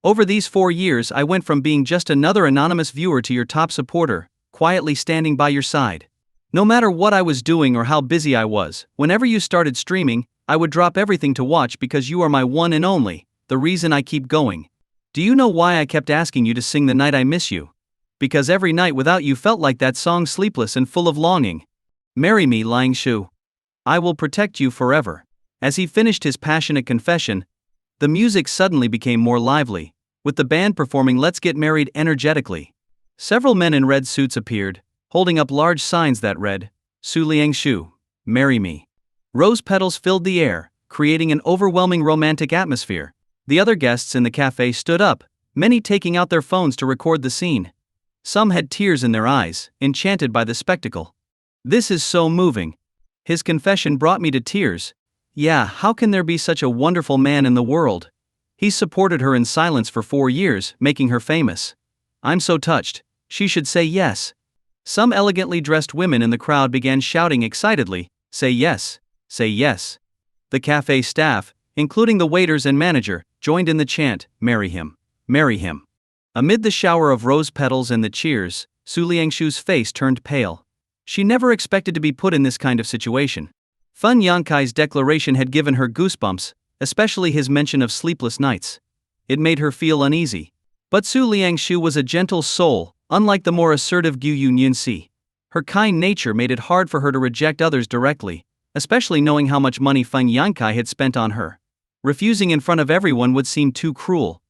Over these 4 years, I went from being just another anonymous viewer to your top supporter, quietly standing by your side. No matter what I was doing or how busy I was, whenever you started streaming, I would drop everything to watch because you are my one and only, the reason I keep going. Do you know why I kept asking you to sing The Night I Miss You? Because every night without you felt like that song, sleepless and full of longing. Marry me, Liangshu. I will protect you forever. As he finished his passionate confession, the music suddenly became more lively, with the band performing Let's Get Married energetically. Several men in red suits appeared, holding up large signs that read, Su Liangshu, marry me. Rose petals filled the air, creating an overwhelming romantic atmosphere. The other guests in the cafe stood up, many taking out their phones to record the scene. Some had tears in their eyes, enchanted by the spectacle. This is so moving. His confession brought me to tears. Yeah, how can there be such a wonderful man in the world? He supported her in silence for 4 years, making her famous. I'm so touched. She should say yes. Some elegantly dressed women in the crowd began shouting excitedly, say yes, say yes. The cafe staff, including the waiters and manager, joined in the chant, marry him, marry him. Amid the shower of rose petals and the cheers, Su Liangshu's face turned pale. She never expected to be put in this kind of situation. Feng Yankai's declaration had given her goosebumps, especially his mention of sleepless nights. It made her feel uneasy. But Su Liangshu was a gentle soul, unlike the more assertive Gu Yunxi. Her kind nature made it hard for her to reject others directly, especially knowing how much money Feng Yankai had spent on her. Refusing in front of everyone would seem too cruel.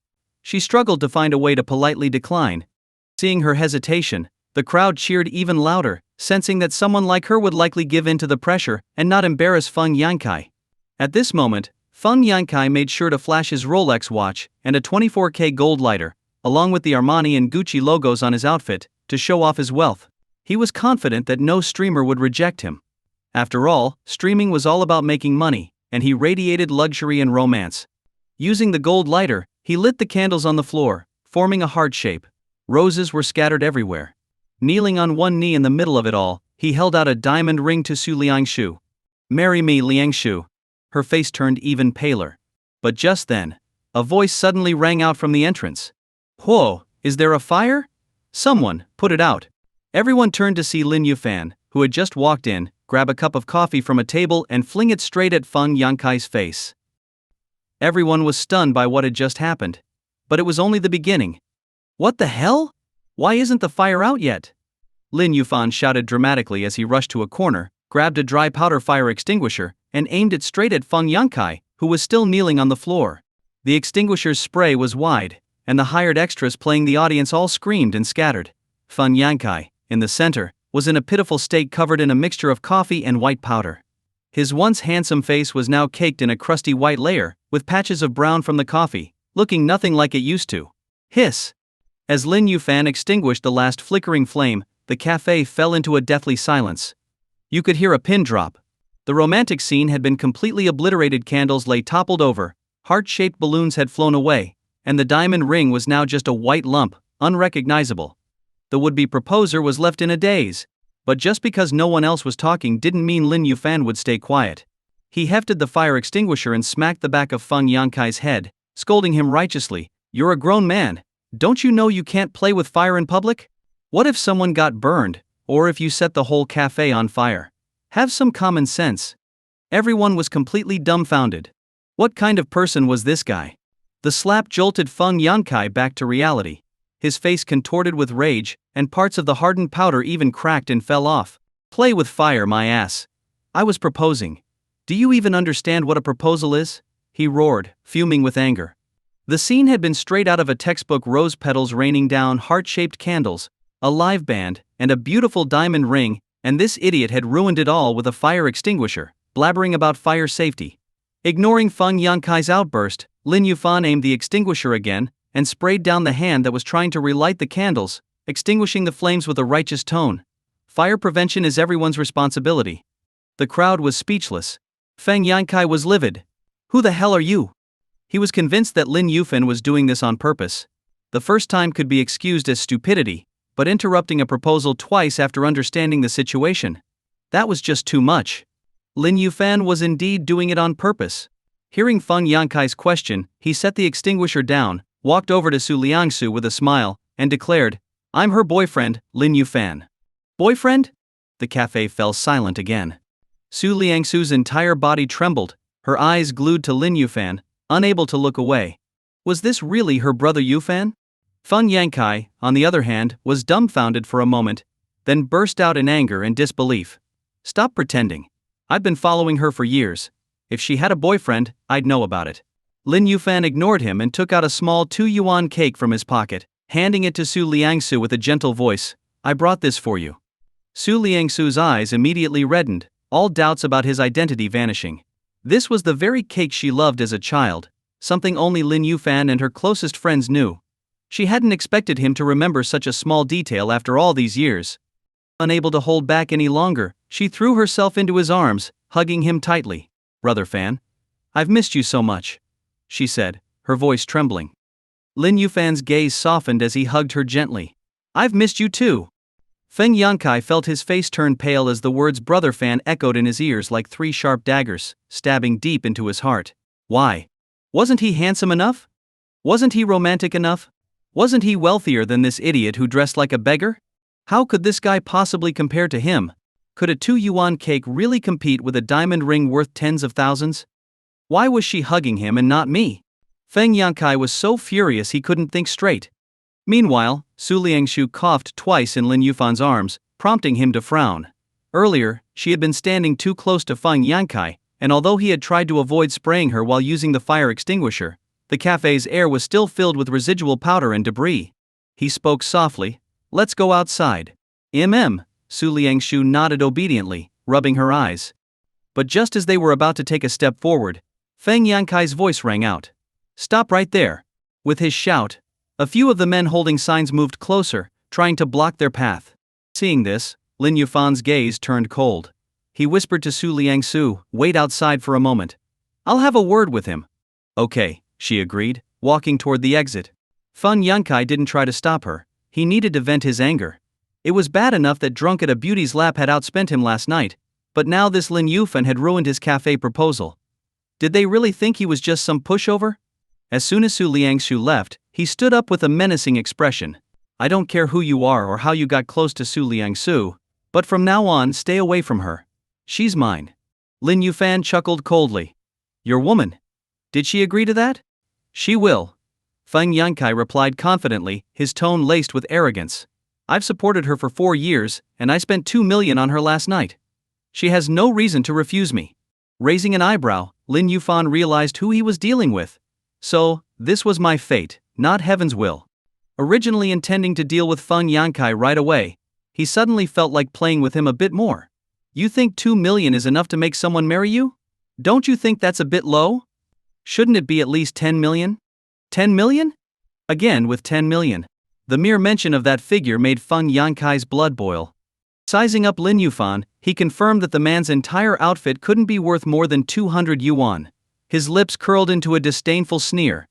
She struggled to find a way to politely decline. Seeing her hesitation, the crowd cheered even louder, sensing that someone like her would likely give in to the pressure and not embarrass Feng Yankai. At this moment, Feng Yankai made sure to flash his Rolex watch and a 24K gold lighter, along with the Armani and Gucci logos on his outfit, to show off his wealth. He was confident that no streamer would reject him. After all, streaming was all about making money, and he radiated luxury and romance. Using the gold lighter, he lit the candles on the floor, forming a heart shape. Roses were scattered everywhere. Kneeling on one knee in the middle of it all, he held out a diamond ring to Su Liangshu. Marry me, Liangshu. Her face turned even paler. But just then, a voice suddenly rang out from the entrance. Whoa, is there a fire? Someone, put it out. Everyone turned to see Lin Yufan, who had just walked in, grab a cup of coffee from a table and fling it straight at Feng Yankai's face. Everyone was stunned by what had just happened. But it was only the beginning. What the hell? Why isn't the fire out yet? Lin Yufan shouted dramatically as he rushed to a corner, grabbed a dry powder fire extinguisher, and aimed it straight at Feng Yankai, who was still kneeling on the floor. The extinguisher's spray was wide, and the hired extras playing the audience all screamed and scattered. Feng Yankai, in the center, was in a pitiful state covered in a mixture of coffee and white powder. His once handsome face was now caked in a crusty white layer, with patches of brown from the coffee, looking nothing like it used to. Hiss! As Lin Yufan extinguished the last flickering flame, the cafe fell into a deathly silence. You could hear a pin drop. The romantic scene had been completely obliterated. Candles lay toppled over, heart-shaped balloons had flown away, and the diamond ring was now just a white lump, unrecognizable. The would-be proposer was left in a daze. But just because no one else was talking didn't mean Lin Yufan would stay quiet. He hefted the fire extinguisher and smacked the back of Feng Yankai's head, scolding him righteously. You're a grown man. Don't you know you can't play with fire in public? What if someone got burned, or if you set the whole cafe on fire? Have some common sense. Everyone was completely dumbfounded. What kind of person was this guy? The slap jolted Feng Yankai back to reality. His face contorted with rage, and parts of the hardened powder even cracked and fell off. Play with fire, my ass. I was proposing. Do you even understand what a proposal is? He roared, fuming with anger. The scene had been straight out of a textbook: rose petals raining down, heart-shaped candles, a live band, and a beautiful diamond ring, and this idiot had ruined it all with a fire extinguisher, blabbering about fire safety. Ignoring Feng Yankai's outburst, Lin Yufan aimed the extinguisher again, and sprayed down the hand that was trying to relight the candles, extinguishing the flames with a righteous tone. Fire prevention is everyone's responsibility. The crowd was speechless. Feng Yankai was livid. Who the hell are you? He was convinced that Lin Yufan was doing this on purpose. The first time could be excused as stupidity, but interrupting a proposal twice after understanding the situation, that was just too much. Lin Yufan was indeed doing it on purpose. Hearing Feng Yankai's question, he set the extinguisher down, walked over to Su Liangsu with a smile, and declared, I'm her boyfriend, Lin Yufan. Boyfriend? The cafe fell silent again. Su Liangsu's entire body trembled, her eyes glued to Lin Yufan, unable to look away. Was this really her brother Yufan? Feng Yankai, on the other hand, was dumbfounded for a moment, then burst out in anger and disbelief. Stop pretending. I've been following her for years. If she had a boyfriend, I'd know about it. Lin Yufan ignored him and took out a small 2-yuan cake from his pocket, handing it to Su Liangsu with a gentle voice. I brought this for you. Su Liangsu's eyes immediately reddened, all doubts about his identity vanishing. This was the very cake she loved as a child, something only Lin Yufan and her closest friends knew. She hadn't expected him to remember such a small detail after all these years. Unable to hold back any longer, she threw herself into his arms, hugging him tightly. Brother Fan, I've missed you so much, she said, her voice trembling. Lin Yufan's gaze softened as he hugged her gently. I've missed you too. Feng Yankai felt his face turn pale as the words Brother Fan echoed in his ears like 3 sharp daggers, stabbing deep into his heart. Why? Wasn't he handsome enough? Wasn't he romantic enough? Wasn't he wealthier than this idiot who dressed like a beggar? How could this guy possibly compare to him? Could a 2-yuan cake really compete with a diamond ring worth tens of thousands? Why was she hugging him and not me? Feng Yankai was so furious he couldn't think straight. Meanwhile, Su Liangshu coughed twice in Lin Yufan's arms, prompting him to frown. Earlier, she had been standing too close to Feng Yankai, and although he had tried to avoid spraying her while using the fire extinguisher, the cafe's air was still filled with residual powder and debris. He spoke softly. Let's go outside. Su Liangshu nodded obediently, rubbing her eyes. But just as they were about to take a step forward, Feng Yankai's voice rang out. Stop right there. With his shout, a few of the men holding signs moved closer, trying to block their path. Seeing this, Lin Yufan's gaze turned cold. He whispered to Su Liangsu, wait outside for a moment. I'll have a word with him. Okay, she agreed, walking toward the exit. Feng Yankai didn't try to stop her. He needed to vent his anger. It was bad enough that drunk at a beauty's lap had outspent him last night, but now this Lin Yufan had ruined his cafe proposal. Did they really think he was just some pushover? As soon as Su Liangshu left, he stood up with a menacing expression. I don't care who you are or how you got close to Su Liangsu, but from now on stay away from her. She's mine. Lin Yufan chuckled coldly. Your woman? Did she agree to that? She will. Feng Yankai replied confidently, his tone laced with arrogance. I've supported her for 4 years, and I spent 2 million on her last night. She has no reason to refuse me. Raising an eyebrow, Lin Yufan realized who he was dealing with. So, this was my fate, not heaven's will. Originally intending to deal with Feng Yankai right away, he suddenly felt like playing with him a bit more. You think 2 million is enough to make someone marry you? Don't you think that's a bit low? Shouldn't it be at least 10 million? 10 million? Again with 10 million. The mere mention of that figure made Feng Yankai's blood boil. Sizing up Lin Yufan, he confirmed that the man's entire outfit couldn't be worth more than 200 yuan. His lips curled into a disdainful sneer.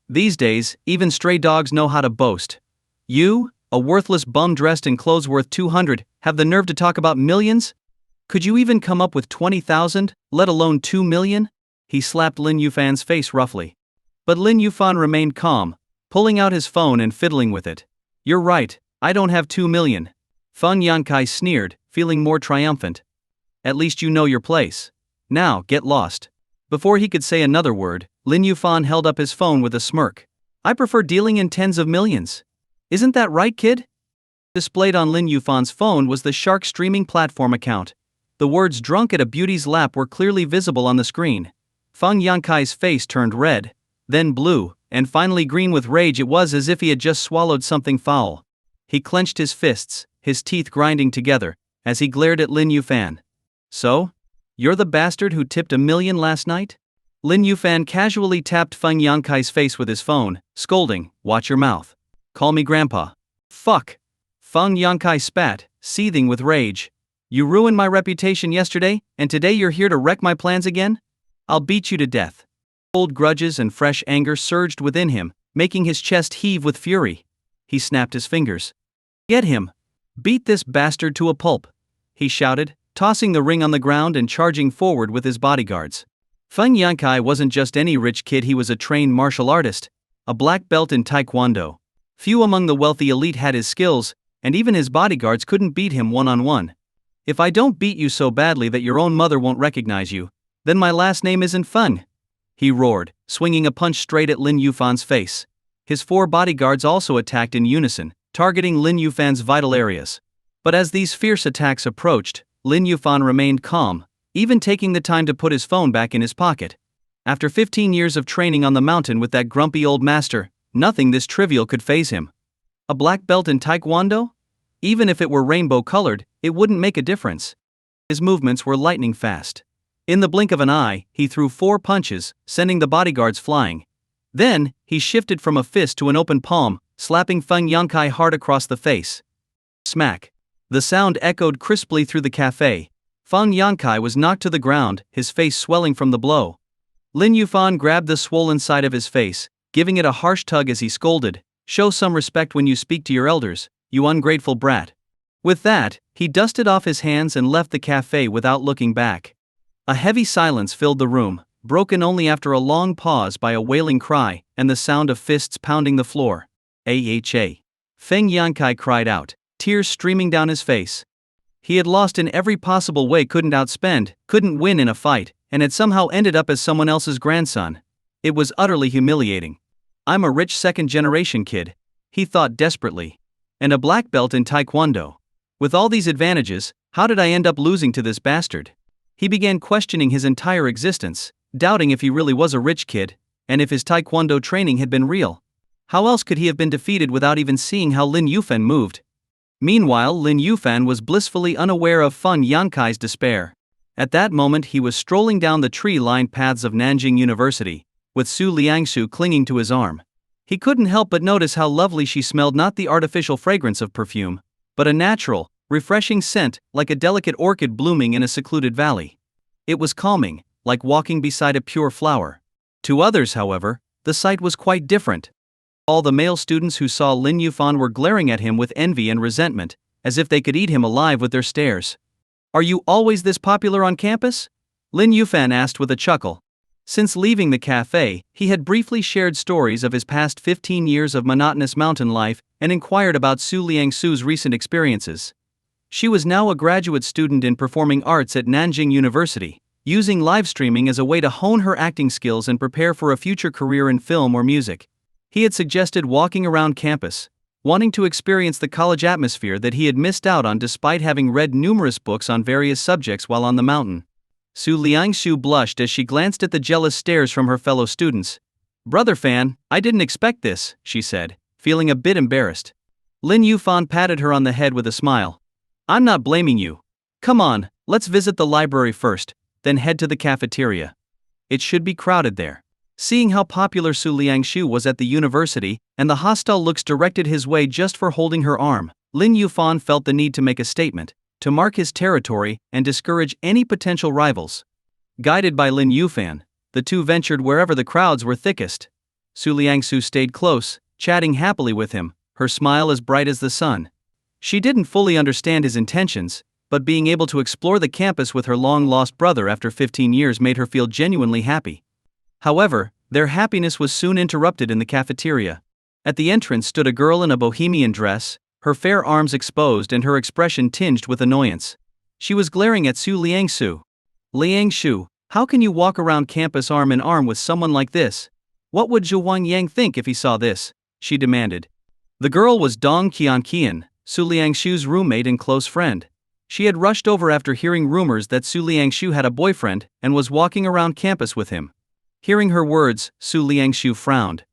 These days, even stray dogs know how to boast. You, a worthless bum dressed in clothes worth 200, have the nerve to talk about millions? Could you even come up with 20,000, let alone 2 million? He slapped Lin Yufan's face roughly. But Lin Yufan remained calm, pulling out his phone and fiddling with it. You're right, I don't have 2 million. Feng Yankai sneered, feeling more triumphant. At least you know your place. Now, get lost. Before he could say another word, Lin Yufan held up his phone with a smirk. I prefer dealing in tens of millions. Isn't that right, kid? Displayed on Lin Yufan's phone was the shark streaming platform account. The words drunk at a beauty's lap were clearly visible on the screen. Feng Yankai's face turned red, then blue, and finally green with rage. It was as if he had just swallowed something foul. He clenched his fists, his teeth grinding together, as he glared at Lin Yufan. So? You're the bastard who tipped 1 million last night? Lin Yufan casually tapped Feng Yankai's face with his phone, scolding, watch your mouth. Call me grandpa. Fuck. Feng Yankai spat, seething with rage. You ruined my reputation yesterday, and today you're here to wreck my plans again? I'll beat you to death. Old grudges and fresh anger surged within him, making his chest heave with fury. He snapped his fingers. Get him. Beat this bastard to a pulp, he shouted, tossing the ring on the ground and charging forward with his bodyguards. Feng Yankai wasn't just any rich kid, he was a trained martial artist, a black belt in taekwondo. Few among the wealthy elite had his skills, and even his bodyguards couldn't beat him one-on-one. If I don't beat you so badly that your own mother won't recognize you, then my last name isn't Feng, he roared, swinging a punch straight at Lin Yufan's face. His 4 bodyguards also attacked in unison, targeting Lin Yufan's vital areas. But as these fierce attacks approached, Lin Yufan remained calm, even taking the time to put his phone back in his pocket. After 15 years of training on the mountain with that grumpy old master, nothing this trivial could faze him. A black belt in taekwondo? Even if it were rainbow-colored, it wouldn't make a difference. His movements were lightning fast. In the blink of an eye, he threw 4 punches, sending the bodyguards flying. Then, he shifted from a fist to an open palm, slapping Feng Yankai hard across the face. Smack. The sound echoed crisply through the cafe. Feng Yankai was knocked to the ground, his face swelling from the blow. Lin Yufan grabbed the swollen side of his face, giving it a harsh tug as he scolded, "Show some respect when you speak to your elders, you ungrateful brat." With that, he dusted off his hands and left the cafe without looking back. A heavy silence filled the room, broken only after a long pause by a wailing cry and the sound of fists pounding the floor. "Aha!" Feng Yankai cried out, tears streaming down his face. He had lost in every possible way, couldn't outspend, couldn't win in a fight, and had somehow ended up as someone else's grandson. It was utterly humiliating. I'm a rich second-generation kid, he thought desperately. And a black belt in taekwondo. With all these advantages, how did I end up losing to this bastard? He began questioning his entire existence, doubting if he really was a rich kid, and if his taekwondo training had been real. How else could he have been defeated without even seeing how Lin Yufan moved? Meanwhile, Lin Yufan was blissfully unaware of Feng Yankai's despair. At that moment he was strolling down the tree-lined paths of Nanjian University, with Su Liangsu clinging to his arm. He couldn't help but notice how lovely she smelled, not the artificial fragrance of perfume, but a natural, refreshing scent, like a delicate orchid blooming in a secluded valley. It was calming, like walking beside a pure flower. To others, however, the sight was quite different. All the male students who saw Lin Yufan were glaring at him with envy and resentment, as if they could eat him alive with their stares. "Are you always this popular on campus?" Lin Yufan asked with a chuckle. Since leaving the cafe, he had briefly shared stories of his past 15 years of monotonous mountain life and inquired about Su Liangsu's recent experiences. She was now a graduate student in performing arts at Nanjing University, using live streaming as a way to hone her acting skills and prepare for a future career in film or music. He had suggested walking around campus, wanting to experience the college atmosphere that he had missed out on despite having read numerous books on various subjects while on the mountain. Su Liangsu blushed as she glanced at the jealous stares from her fellow students. "Brother Fan, I didn't expect this," she said, feeling a bit embarrassed. Lin Yufan patted her on the head with a smile. "I'm not blaming you. Come on, let's visit the library first, then head to the cafeteria. It should be crowded there." Seeing how popular Su Liangsu was at the university, and the hostile looks directed his way just for holding her arm, Lin Yufan felt the need to make a statement, to mark his territory and discourage any potential rivals. Guided by Lin Yufan, the two ventured wherever the crowds were thickest. Su Liangsu stayed close, chatting happily with him, her smile as bright as the sun. She didn't fully understand his intentions, but being able to explore the campus with her long-lost brother after 15 years made her feel genuinely happy. However, their happiness was soon interrupted in the cafeteria. At the entrance stood a girl in a bohemian dress, her fair arms exposed and her expression tinged with annoyance. She was glaring at Su Liangsu. "Liangsu, how can you walk around campus arm in arm with someone like this? What would Zhu Huangyang think if he saw this?" she demanded. The girl was Dong Qianqian, Su Liangsu's roommate and close friend. She had rushed over after hearing rumors that Su Liangsu had a boyfriend and was walking around campus with him. Hearing her words, Su Liangsu frowned.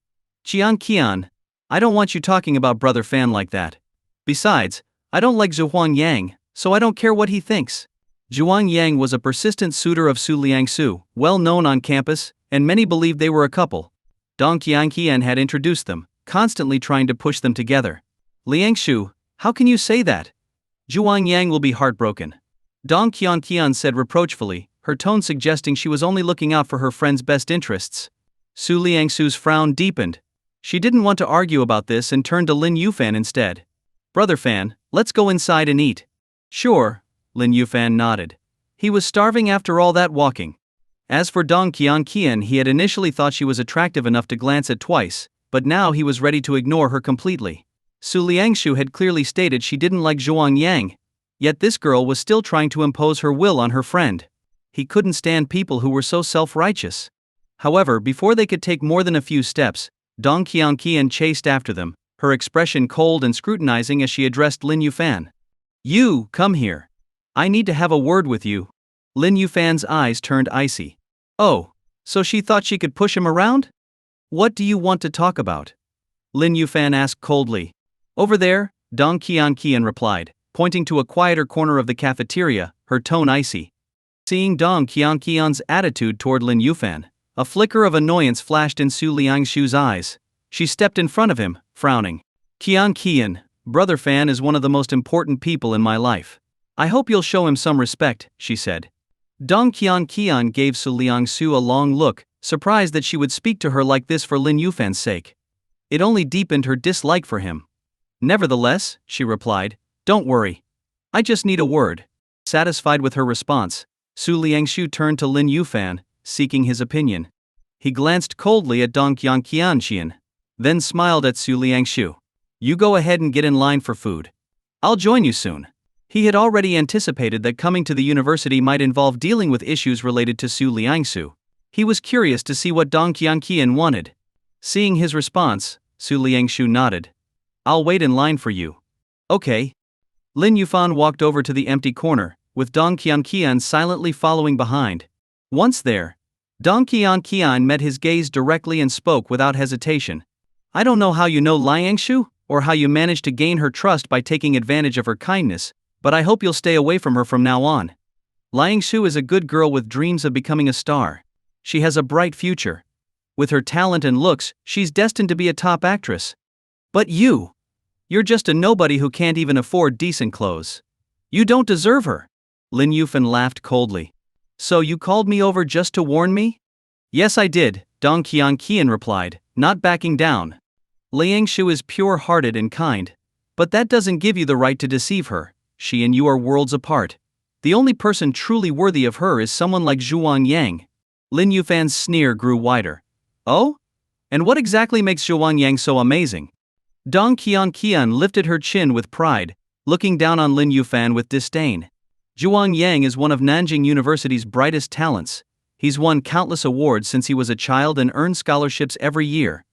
"Qian, I don't want you talking about Brother Fan like that. Besides, I don't like Zhu Huangyang, so I don't care what he thinks." Zhu Huangyang was a persistent suitor of Su Liangsu, well known on campus, and many believed they were a couple. Dong Qianqian had introduced them, constantly trying to push them together. "Liangsu, how can you say that? Zhu Huangyang will be heartbroken," Dong Qianqian said reproachfully, her tone suggesting she was only looking out for her friend's best interests. Su Liangsu's frown deepened. She didn't want to argue about this and turned to Lin Yufan instead. "Brother Fan, let's go inside and eat." "Sure," Lin Yufan nodded. He was starving after all that walking. As for Dong Qianqian, he had initially thought she was attractive enough to glance at twice, but now he was ready to ignore her completely. Su Liangsu had clearly stated she didn't like Zhu Huangyang, yet this girl was still trying to impose her will on her friend. He couldn't stand people who were so self-righteous. However, before they could take more than a few steps, Dong Qianqian chased after them, her expression cold and scrutinizing as she addressed Lin Yufan. "You, come here. I need to have a word with you." Lin Yufan's eyes turned icy. "Oh, so she thought she could push him around? What do you want to talk about?" Lin Yufan asked coldly. "Over there," Dong Qianqian replied, pointing to a quieter corner of the cafeteria, her tone icy. Seeing Dong Qianqian's attitude toward Lin Yufan, a flicker of annoyance flashed in Su Liangsu's eyes. She stepped in front of him, frowning. "Qianqian, Brother Fan is one of the most important people in my life. I hope you'll show him some respect," she said. Dong Qianqian gave Su Liangsu a long look, surprised that she would speak to her like this for Lin Yufan's sake. It only deepened her dislike for him. "Nevertheless," she replied, "don't worry. I just need a word." Satisfied with her response, Su Liangsu turned to Lin Yufan, seeking his opinion. He glanced coldly at Dong Qianqian, then smiled at Su Liangsu. "You go ahead and get in line for food. I'll join you soon." He had already anticipated that coming to the university might involve dealing with issues related to Su Liangsu. He was curious to see what Dong Qianqian wanted. Seeing his response, Su Liangsu nodded. "I'll wait in line for you." "Okay." Lin Yufan walked over to the empty corner, with Dong Qianqian silently following behind. Once there, Dong Qianqian met his gaze directly and spoke without hesitation. "I don't know how you know Liangsu, or how you managed to gain her trust by taking advantage of her kindness, but I hope you'll stay away from her from now on. Liangsu is a good girl with dreams of becoming a star. She has a bright future. With her talent and looks, she's destined to be a top actress. But you're just a nobody who can't even afford decent clothes. You don't deserve her." Lin Yufan laughed coldly. "So you called me over just to warn me?" "Yes, I did," Dong Qianqian replied, not backing down. "Liangsu is pure-hearted and kind. But that doesn't give you the right to deceive her. She and you are worlds apart. The only person truly worthy of her is someone like Zhu Huangyang." Lin Yufan's sneer grew wider. Oh? And what exactly makes Zhuang Yang so amazing? Dong Qian lifted her chin with pride, looking down on Lin Yufan with disdain. Zhuang Yang is one of Nanjing University's brightest talents. He's won countless awards since he was a child and earned scholarships every year.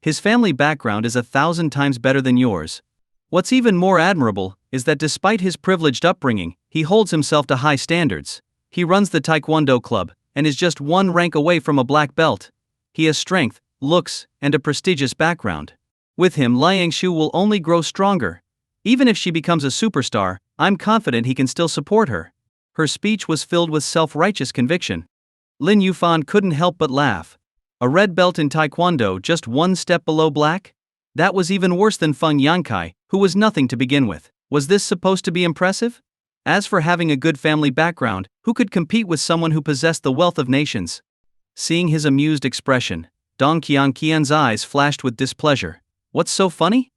His family background is 1,000 times better than yours. What's even more admirable is that despite his privileged upbringing, he holds himself to high standards. He runs the Taekwondo club and is just one rank away from a black belt. He has strength, looks, and a prestigious background. With him, Liangshu will only grow stronger. Even if she becomes a superstar, I'm confident he can still support her. Her speech was filled with self-righteous conviction. Lin Yufan couldn't help but laugh. A red belt in Taekwondo just one step below black? That was even worse than Feng Yankai, who was nothing to begin with. Was this supposed to be impressive? As for having a good family background, who could compete with someone who possessed the wealth of nations? Seeing his amused expression, Dong Qian's eyes flashed with displeasure. What's so funny?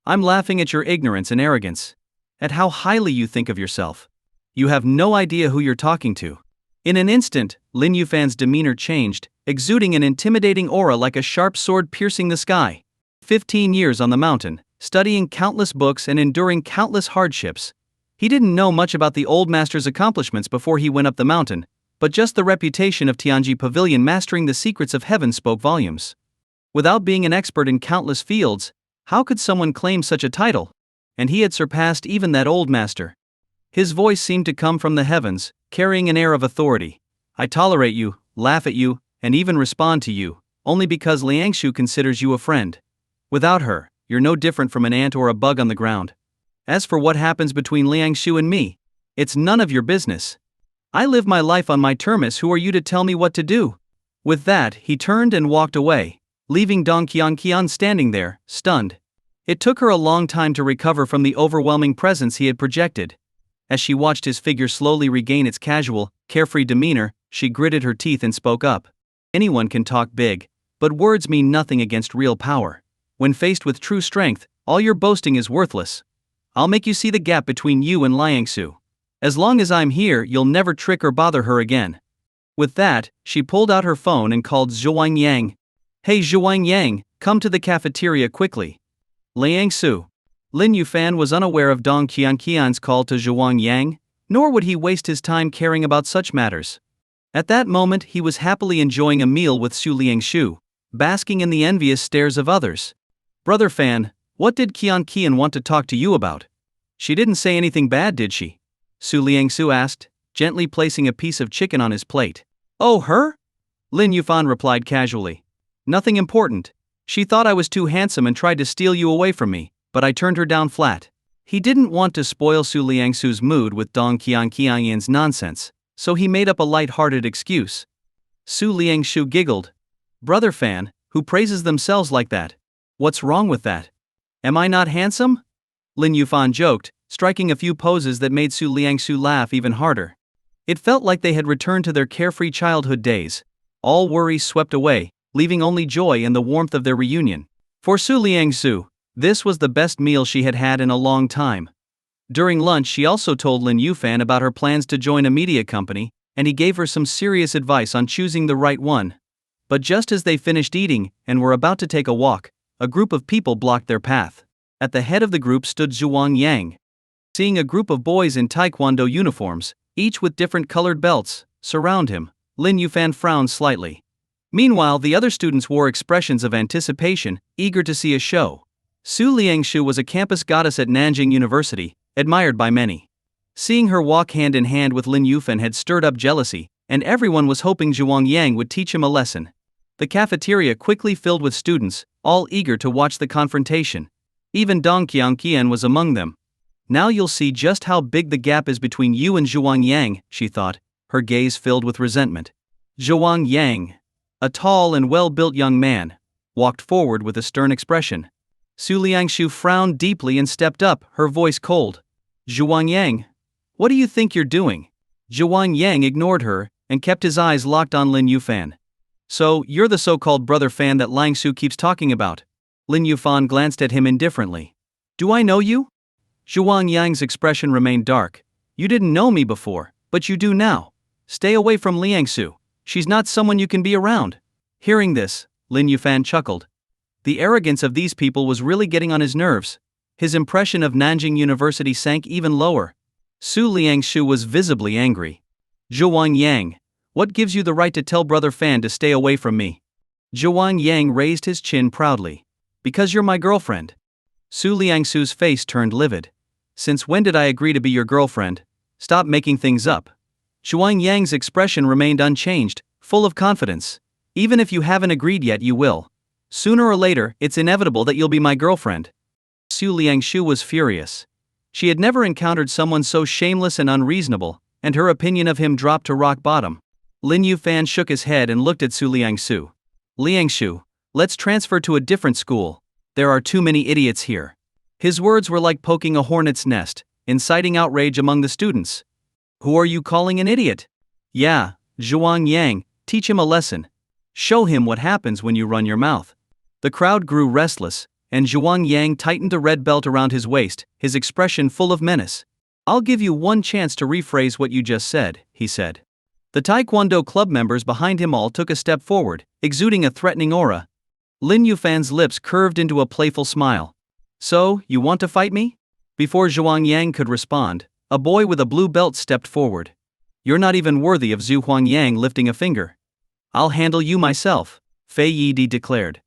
I'm laughing at your ignorance and arrogance. At how highly you think of yourself. You have no idea who you're talking to. In an instant, Lin Yufan's demeanor changed, exuding an intimidating aura like a sharp sword piercing the sky. 15 years on the mountain, studying countless books and enduring countless hardships. He didn't know much about the old master's accomplishments before he went up the mountain, but just the reputation of Tianji Pavilion mastering the secrets of heaven spoke volumes. Without being an expert in countless fields, how could someone claim such a title? And he had surpassed even that old master. His voice seemed to come from the heavens, carrying an air of authority. I tolerate you, laugh at you, and even respond to you, only because Liangshu considers you a friend. Without her, you're no different from an ant or a bug on the ground. As for what happens between Liangshu and me, it's none of your business. I live my life on my terms. Who are you to tell me what to do? With that, he turned and walked away, leaving Dong Qian standing there, stunned. It took her a long time to recover from the overwhelming presence he had projected. As she watched his figure slowly regain its casual, carefree demeanor, she gritted her teeth and spoke up. Anyone can talk big, but words mean nothing against real power. When faced with true strength, all your boasting is worthless. I'll make you see the gap between you and Liangshu. As long as I'm here, you'll never trick or bother her again. With that, she pulled out her phone and called Zhuang Yang. Hey Zhuang Yang, come to the cafeteria quickly. Liangshu. Lin Yufan was unaware of Dong Qian's call to Zhuang Yang, nor would he waste his time caring about such matters. At that moment he was happily enjoying a meal with Su Liangshu, basking in the envious stares of others. Brother Fan, what did Qian want to talk to you about? She didn't say anything bad, did she? Su Liangshu asked, gently placing a piece of chicken on his plate. Oh, her? Lin Yufan replied casually. Nothing important. She thought I was too handsome and tried to steal you away from me, but I turned her down flat. He didn't want to spoil Su Liangshu's mood with Dong Qian's nonsense, so he made up a lighthearted excuse. Su Liangshu giggled. Brother Fan, who praises themselves like that? What's wrong with that? Am I not handsome? Lin Yufan joked, striking a few poses that made Su Liangshu laugh even harder. It felt like they had returned to their carefree childhood days. All worries swept away, leaving only joy and the warmth of their reunion. For Su Liangshu, this was the best meal she had had in a long time. During lunch she also told Lin Yufan about her plans to join a media company, and he gave her some serious advice on choosing the right one. But just as they finished eating and were about to take a walk, a group of people blocked their path. At the head of the group stood Zhuang Yang. Seeing a group of boys in taekwondo uniforms, each with different colored belts, surround him, Lin Yufan frowned slightly. Meanwhile, the other students wore expressions of anticipation, eager to see a show. Su Liangshu was a campus goddess at Nanjing University, admired by many. Seeing her walk hand in hand with Lin Yufan had stirred up jealousy, and everyone was hoping Zhuang Yang would teach him a lesson. The cafeteria quickly filled with students, all eager to watch the confrontation. Even Dong Qian was among them. Now you'll see just how big the gap is between you and Zhuang Yang, she thought, her gaze filled with resentment. Zhuang Yang, a tall and well-built young man, walked forward with a stern expression. Su Liangshu frowned deeply and stepped up, her voice cold. Zhuang Yang, what do you think you're doing? Zhuang Yang ignored her and kept his eyes locked on Lin Yufan. So, you're the so-called brother Fan that Liangshu keeps talking about. Lin Yufan glanced at him indifferently. Do I know you? Zhuang Yang's expression remained dark. You didn't know me before, but you do now. Stay away from Liangshu. She's not someone you can be around. Hearing this, Lin Yufan chuckled. The arrogance of these people was really getting on his nerves. His impression of Nanjing University sank even lower. Su Liangshu was visibly angry. Zhuang Yang, what gives you the right to tell Brother Fan to stay away from me? Zhuang Yang raised his chin proudly. Because you're my girlfriend. Su Liangshu's face turned livid. Since when did I agree to be your girlfriend? Stop making things up. Zhuang Yang's expression remained unchanged, full of confidence. Even if you haven't agreed yet, you will. Sooner or later, it's inevitable that you'll be my girlfriend. Su Liangshu was furious. She had never encountered someone so shameless and unreasonable, and her opinion of him dropped to rock bottom. Lin Yufan shook his head and looked at Su Liangshu. Liangshu, let's transfer to a different school. There are too many idiots here. His words were like poking a hornet's nest, inciting outrage among the students. Who are you calling an idiot? Yeah, Zhuang Yang, teach him a lesson. Show him what happens when you run your mouth. The crowd grew restless, and Zhuang Yang tightened a red belt around his waist, his expression full of menace. I'll give you one chance to rephrase what you just said, he said. The Taekwondo club members behind him all took a step forward, exuding a threatening aura. Lin Yufan's lips curved into a playful smile. So, you want to fight me? Before Zhuang Yang could respond, a boy with a blue belt stepped forward. You're not even worthy of Zhuang Yang lifting a finger. I'll handle you myself, Fei Yi declared.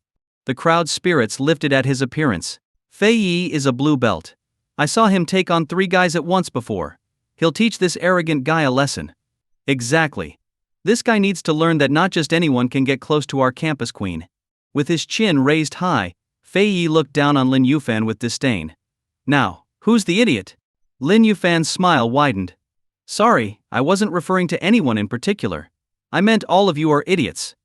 The crowd's spirits lifted at his appearance. Fei Yi is a blue belt. I saw him take on 3 guys at once before. He'll teach this arrogant guy a lesson. Exactly. This guy needs to learn that not just anyone can get close to our campus queen. With his chin raised high, Fei Yi looked down on Lin Yufan with disdain. Now, who's the idiot? Lin Yufan's smile widened. Sorry, I wasn't referring to anyone in particular. I meant all of you are idiots.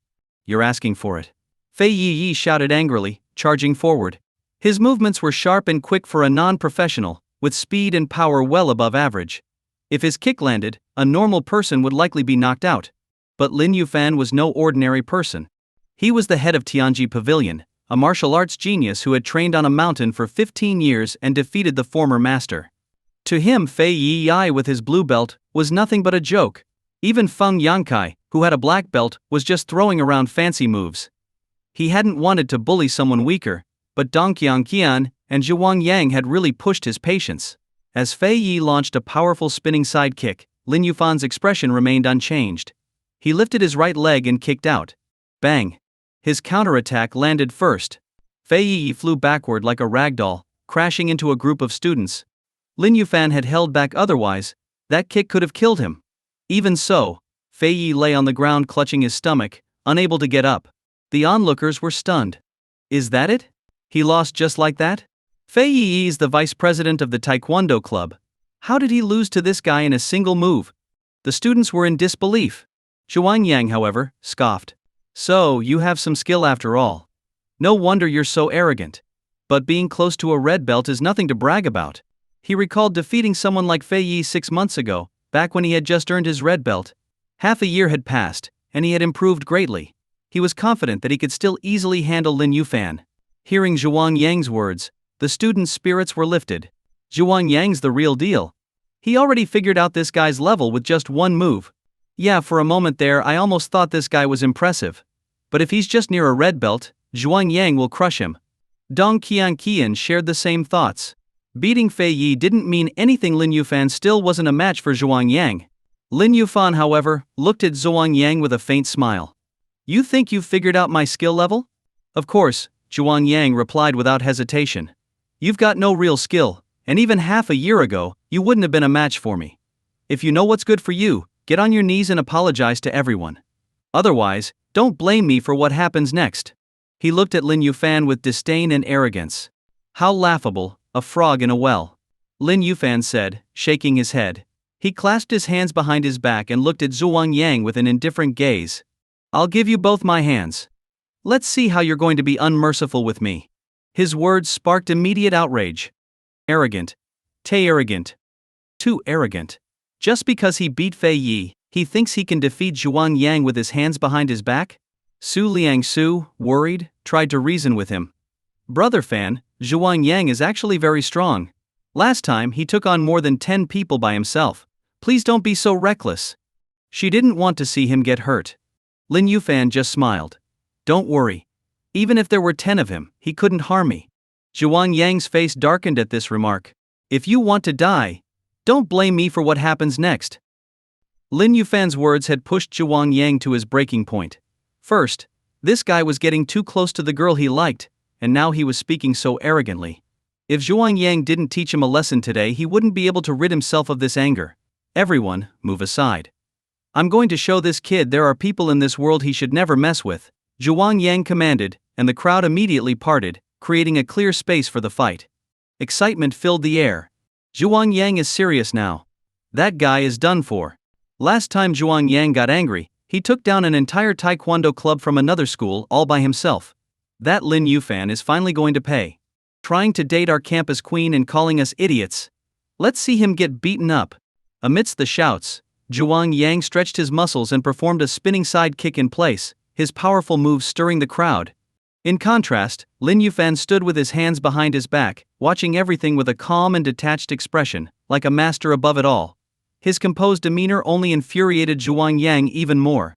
You're asking for it. Fei Yi shouted angrily, charging forward. His movements were sharp and quick for a non-professional, with speed and power well above average. If his kick landed, a normal person would likely be knocked out. But Lin Yufan was no ordinary person. He was the head of Tianji Pavilion, a martial arts genius who had trained on a mountain for 15 years and defeated the former master. To him, Fei Yi with his blue belt was nothing but a joke. Even Feng Yankai, who had a black belt, was just throwing around fancy moves. He hadn't wanted to bully someone weaker, but Dong Qian and Zhuang Yang had really pushed his patience. As Fei Yi launched a powerful spinning side kick, Lin Yufan's expression remained unchanged. He lifted his right leg and kicked out. Bang! His counterattack landed first. Fei Yi flew backward like a ragdoll, crashing into a group of students. Lin Yufan had held back otherwise. That kick could have killed him. Even so, Fei Yi lay on the ground clutching his stomach, unable to get up. The onlookers were stunned. Is that it? He lost just like that? Fei Yi is the vice president of the Taekwondo club. How did he lose to this guy in a single move? The students were in disbelief. Zhuang Yang, however, scoffed. So, you have some skill after all. No wonder you're so arrogant. But being close to a red belt is nothing to brag about. He recalled defeating someone like Fei Yi 6 months ago, back when he had just earned his red belt. Half a year had passed, and he had improved greatly. He was confident that he could still easily handle Lin Yufan. Hearing Zhuang Yang's words, the students' spirits were lifted. Zhuang Yang's the real deal. He already figured out this guy's level with just one move. Yeah, for a moment there I almost thought this guy was impressive. But if he's just near a red belt, Zhuang Yang will crush him. Dong Qian shared the same thoughts. Beating Fei Yi didn't mean anything. Lin Yufan still wasn't a match for Zhuang Yang. Lin Yufan, however, looked at Zhuang Yang with a faint smile. You think you've figured out my skill level? Of course, Zhuang Yang replied without hesitation. You've got no real skill, and even half a year ago, you wouldn't have been a match for me. If you know what's good for you, get on your knees and apologize to everyone. Otherwise, don't blame me for what happens next. He looked at Lin Yufan with disdain and arrogance. How laughable, a frog in a well. Lin Yufan said, shaking his head. He clasped his hands behind his back and looked at Zhuang Yang with an indifferent gaze. I'll give you both my hands. Let's see how you're going to be unmerciful with me. His words sparked immediate outrage. Arrogant. Arrogant. Too arrogant. Just because he beat Fei Yi, he thinks he can defeat Zhuang Yang with his hands behind his back? Su Liangsu, worried, tried to reason with him. Brother Fan, Zhuang Yang is actually very strong. Last time he took on more than 10 people by himself. Please don't be so reckless. She didn't want to see him get hurt. Lin Yufan just smiled. Don't worry. Even if there were 10 of him, he couldn't harm me. Zhuang Yang's face darkened at this remark. If you want to die, don't blame me for what happens next. Lin Yufan's words had pushed Zhuang Yang to his breaking point. First, this guy was getting too close to the girl he liked, and now he was speaking so arrogantly. If Zhuang Yang didn't teach him a lesson today, he wouldn't be able to rid himself of this anger. Everyone, move aside. I'm going to show this kid there are people in this world he should never mess with, Zhuang Yang commanded, and the crowd immediately parted, creating a clear space for the fight. Excitement filled the air. Zhuang Yang is serious now. That guy is done for. Last time Zhuang Yang got angry, he took down an entire taekwondo club from another school all by himself. That Lin Yufan is finally going to pay. Trying to date our campus queen and calling us idiots. Let's see him get beaten up. Amidst the shouts, Zhuang Yang stretched his muscles and performed a spinning side kick in place, his powerful moves stirring the crowd. In contrast, Lin Yufan stood with his hands behind his back, watching everything with a calm and detached expression, like a master above it all. His composed demeanor only infuriated Zhuang Yang even more.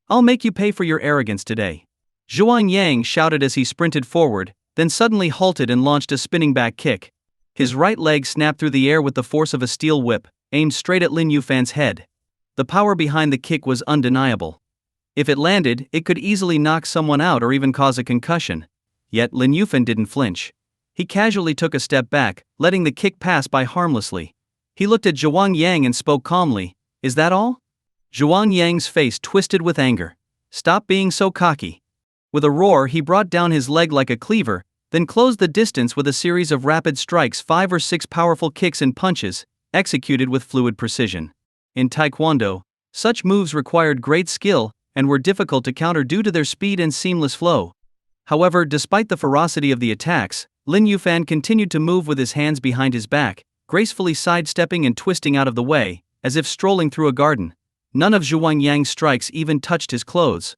I'll make you pay for your arrogance today. Zhuang Yang shouted as he sprinted forward, then suddenly halted and launched a spinning back kick. His right leg snapped through the air with the force of a steel whip, aimed straight at Lin Yufan's head. The power behind the kick was undeniable. If it landed, it could easily knock someone out or even cause a concussion. Yet Lin Yufan didn't flinch. He casually took a step back, letting the kick pass by harmlessly. He looked at Zhuang Yang and spoke calmly. Is that all? Zhuang Yang's face twisted with anger. Stop being so cocky. With a roar, he brought down his leg like a cleaver, then closed the distance with a series of rapid strikes, 5 or 6 powerful kicks and punches, executed with fluid precision. In taekwondo, such moves required great skill and were difficult to counter due to their speed and seamless flow. However, despite the ferocity of the attacks, Lin Yufan continued to move with his hands behind his back, gracefully sidestepping and twisting out of the way, as if strolling through a garden. None of Zhuang Yang's strikes even touched his clothes.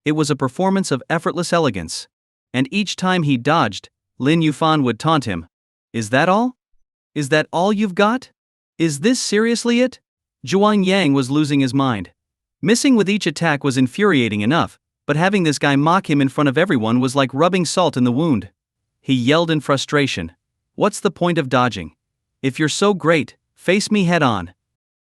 It was a performance of effortless elegance. And each time he dodged, Lin Yufan would taunt him. Is that all? Is that all you've got? Is this seriously it? Zhuang Yang was losing his mind. Missing with each attack was infuriating enough, but having this guy mock him in front of everyone was like rubbing salt in the wound. He yelled in frustration. What's the point of dodging? If you're so great, face me head on.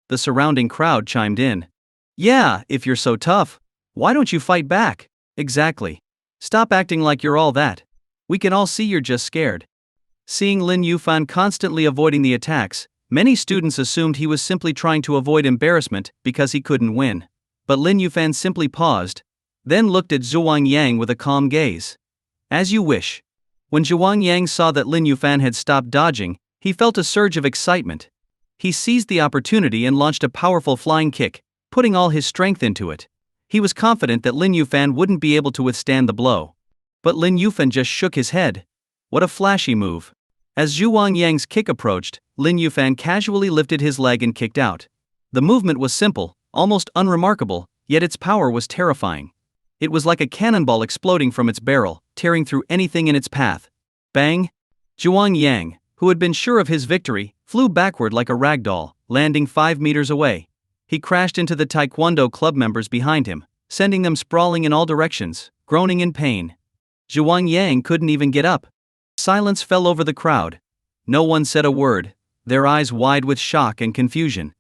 The surrounding crowd chimed in. Yeah, if you're so tough, why don't you fight back? Exactly. Stop acting like you're all that. We can all see you're just scared. Seeing Lin Yufan constantly avoiding the attacks, many students assumed he was simply trying to avoid embarrassment because he couldn't win. But Lin Yufan simply paused, then looked at Zhuang Yang with a calm gaze. As you wish. When Zhuang Yang saw that Lin Yufan had stopped dodging, he felt a surge of excitement. He seized the opportunity and launched a powerful flying kick, putting all his strength into it. He was confident that Lin Yufan wouldn't be able to withstand the blow. But Lin Yufan just shook his head. What a flashy move. As Zhuang Yang's kick approached, Lin Yufan casually lifted his leg and kicked out. The movement was simple, almost unremarkable, yet its power was terrifying. It was like a cannonball exploding from its barrel, tearing through anything in its path. Bang! Zhuang Yang, who had been sure of his victory, flew backward like a ragdoll, landing 5 meters away. He crashed into the taekwondo club members behind him, sending them sprawling in all directions, groaning in pain. Zhuang Yang couldn't even get up. Silence fell over the crowd. No one said a word, their eyes wide with shock and confusion.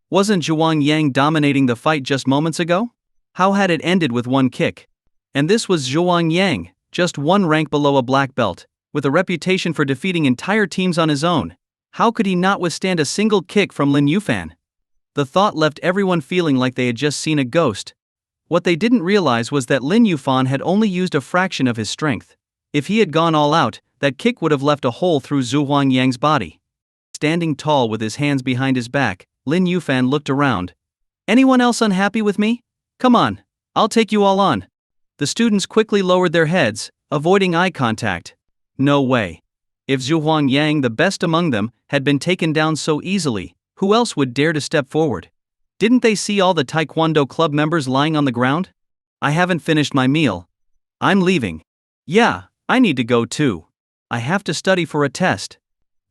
Wasn't Zhuang Yang dominating the fight just moments ago? How had it ended with one kick? And this was Zhuang Yang, just one rank below a black belt, with a reputation for defeating entire teams on his own. How could he not withstand a single kick from Lin Yufan? The thought left everyone feeling like they had just seen a ghost. What they didn't realize was that Lin Yufan had only used a fraction of his strength. If he had gone all out, that kick would have left a hole through Zhuang Yang's body. Standing tall with his hands behind his back, Lin Yufan looked around. Anyone else unhappy with me? Come on, I'll take you all on. The students quickly lowered their heads, avoiding eye contact. No way. If Zhuang Yang, the best among them, had been taken down so easily, who else would dare to step forward? Didn't they see all the taekwondo club members lying on the ground? I haven't finished my meal. I'm leaving. Yeah, I need to go too. I have to study for a test.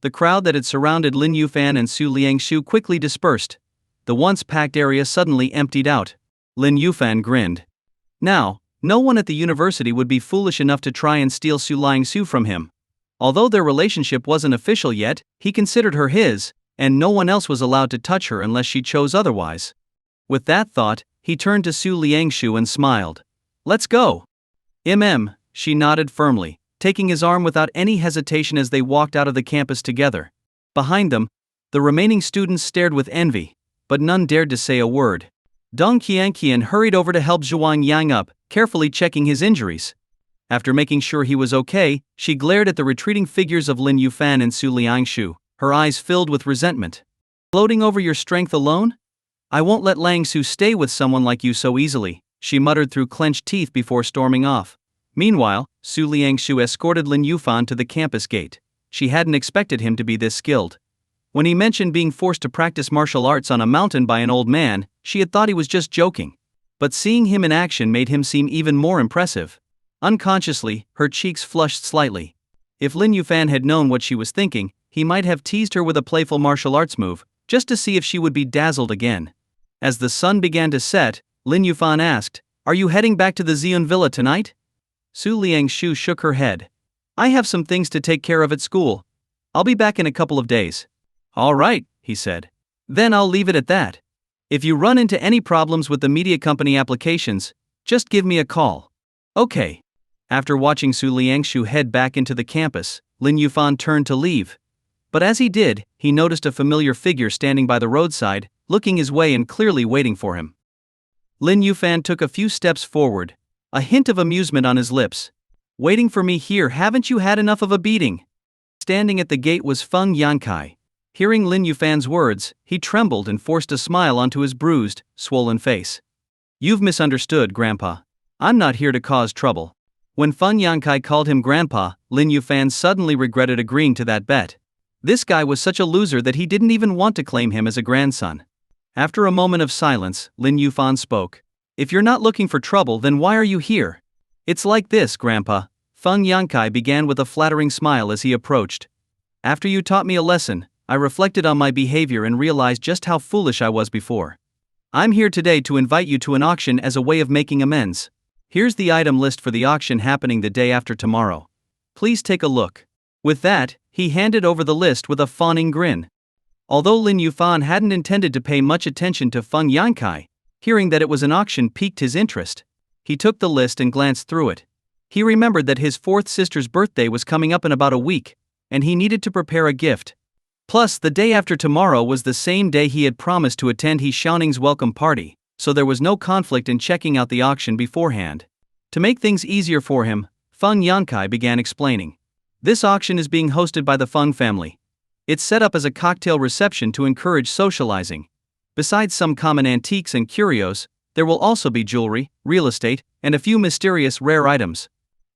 The crowd that had surrounded Lin Yufan and Su Liangshu quickly dispersed. The once packed area suddenly emptied out. Lin Yufan grinned. Now, no one at the university would be foolish enough to try and steal Su Lingxu from him. Although their relationship wasn't official yet, he considered her his, and no one else was allowed to touch her unless she chose otherwise. With that thought, he turned to Su Lingxu and smiled. "Let's go." She nodded firmly, taking his arm without any hesitation as they walked out of the campus together. Behind them, the remaining students stared with envy, but none dared to say a word. Dong Qianqian hurried over to help Zhuang Yang up, carefully checking his injuries. After making sure he was okay, she glared at the retreating figures of Lin Yufan and Su Lingxu, her eyes filled with resentment. "Gloating over your strength alone? I won't let Langsu stay with someone like you so easily," she muttered through clenched teeth before storming off. Meanwhile, Su Lingxu escorted Lin Yufan to the campus gate. She hadn't expected him to be this skilled. When he mentioned being forced to practice martial arts on a mountain by an old man, she had thought he was just joking. But seeing him in action made him seem even more impressive. Unconsciously, her cheeks flushed slightly. If Lin Yufan had known what she was thinking, he might have teased her with a playful martial arts move, just to see if she would be dazzled again. As the sun began to set, Lin Yufan asked, "Are you heading back to the Xian Villa tonight?" Su Lingxu shook her head. "I have some things to take care of at school. I'll be back in a couple of days." "All right," he said. "Then I'll leave it at that. If you run into any problems with the media company applications, just give me a call." "Okay." After watching Su Lingxu head back into the campus, Lin Yufan turned to leave. But as he did, he noticed a familiar figure standing by the roadside, looking his way and clearly waiting for him. Lin Yufan took a few steps forward, a hint of amusement on his lips. "Waiting for me here, haven't you had enough of a beating?" Standing at the gate was Feng Yankai. Hearing Lin Yufan's words, he trembled and forced a smile onto his bruised, swollen face. "You've misunderstood, Grandpa. I'm not here to cause trouble." When Feng Yankai called him Grandpa, Lin Yufan suddenly regretted agreeing to that bet. This guy was such a loser that he didn't even want to claim him as a grandson. After a moment of silence, Lin Yufan spoke. "If you're not looking for trouble, then why are you here?" "It's like this, Grandpa." Feng Yankai began with a flattering smile as he approached. "After you taught me a lesson, I reflected on my behavior and realized just how foolish I was before. I'm here today to invite you to an auction as a way of making amends. Here's the item list for the auction happening the day after tomorrow. Please take a look." With that, he handed over the list with a fawning grin. Although Lin Yufan hadn't intended to pay much attention to Feng Yankai, hearing that it was an auction piqued his interest. He took the list and glanced through it. He remembered that his fourth sister's birthday was coming up in about a week, and he needed to prepare a gift. Plus, the day after tomorrow was the same day he had promised to attend He Xiaoning's welcome party, so there was no conflict in checking out the auction beforehand. To make things easier for him, Feng Yankai began explaining. "This auction is being hosted by the Feng family. It's set up as a cocktail reception to encourage socializing. Besides some common antiques and curios, there will also be jewelry, real estate, and a few mysterious rare items."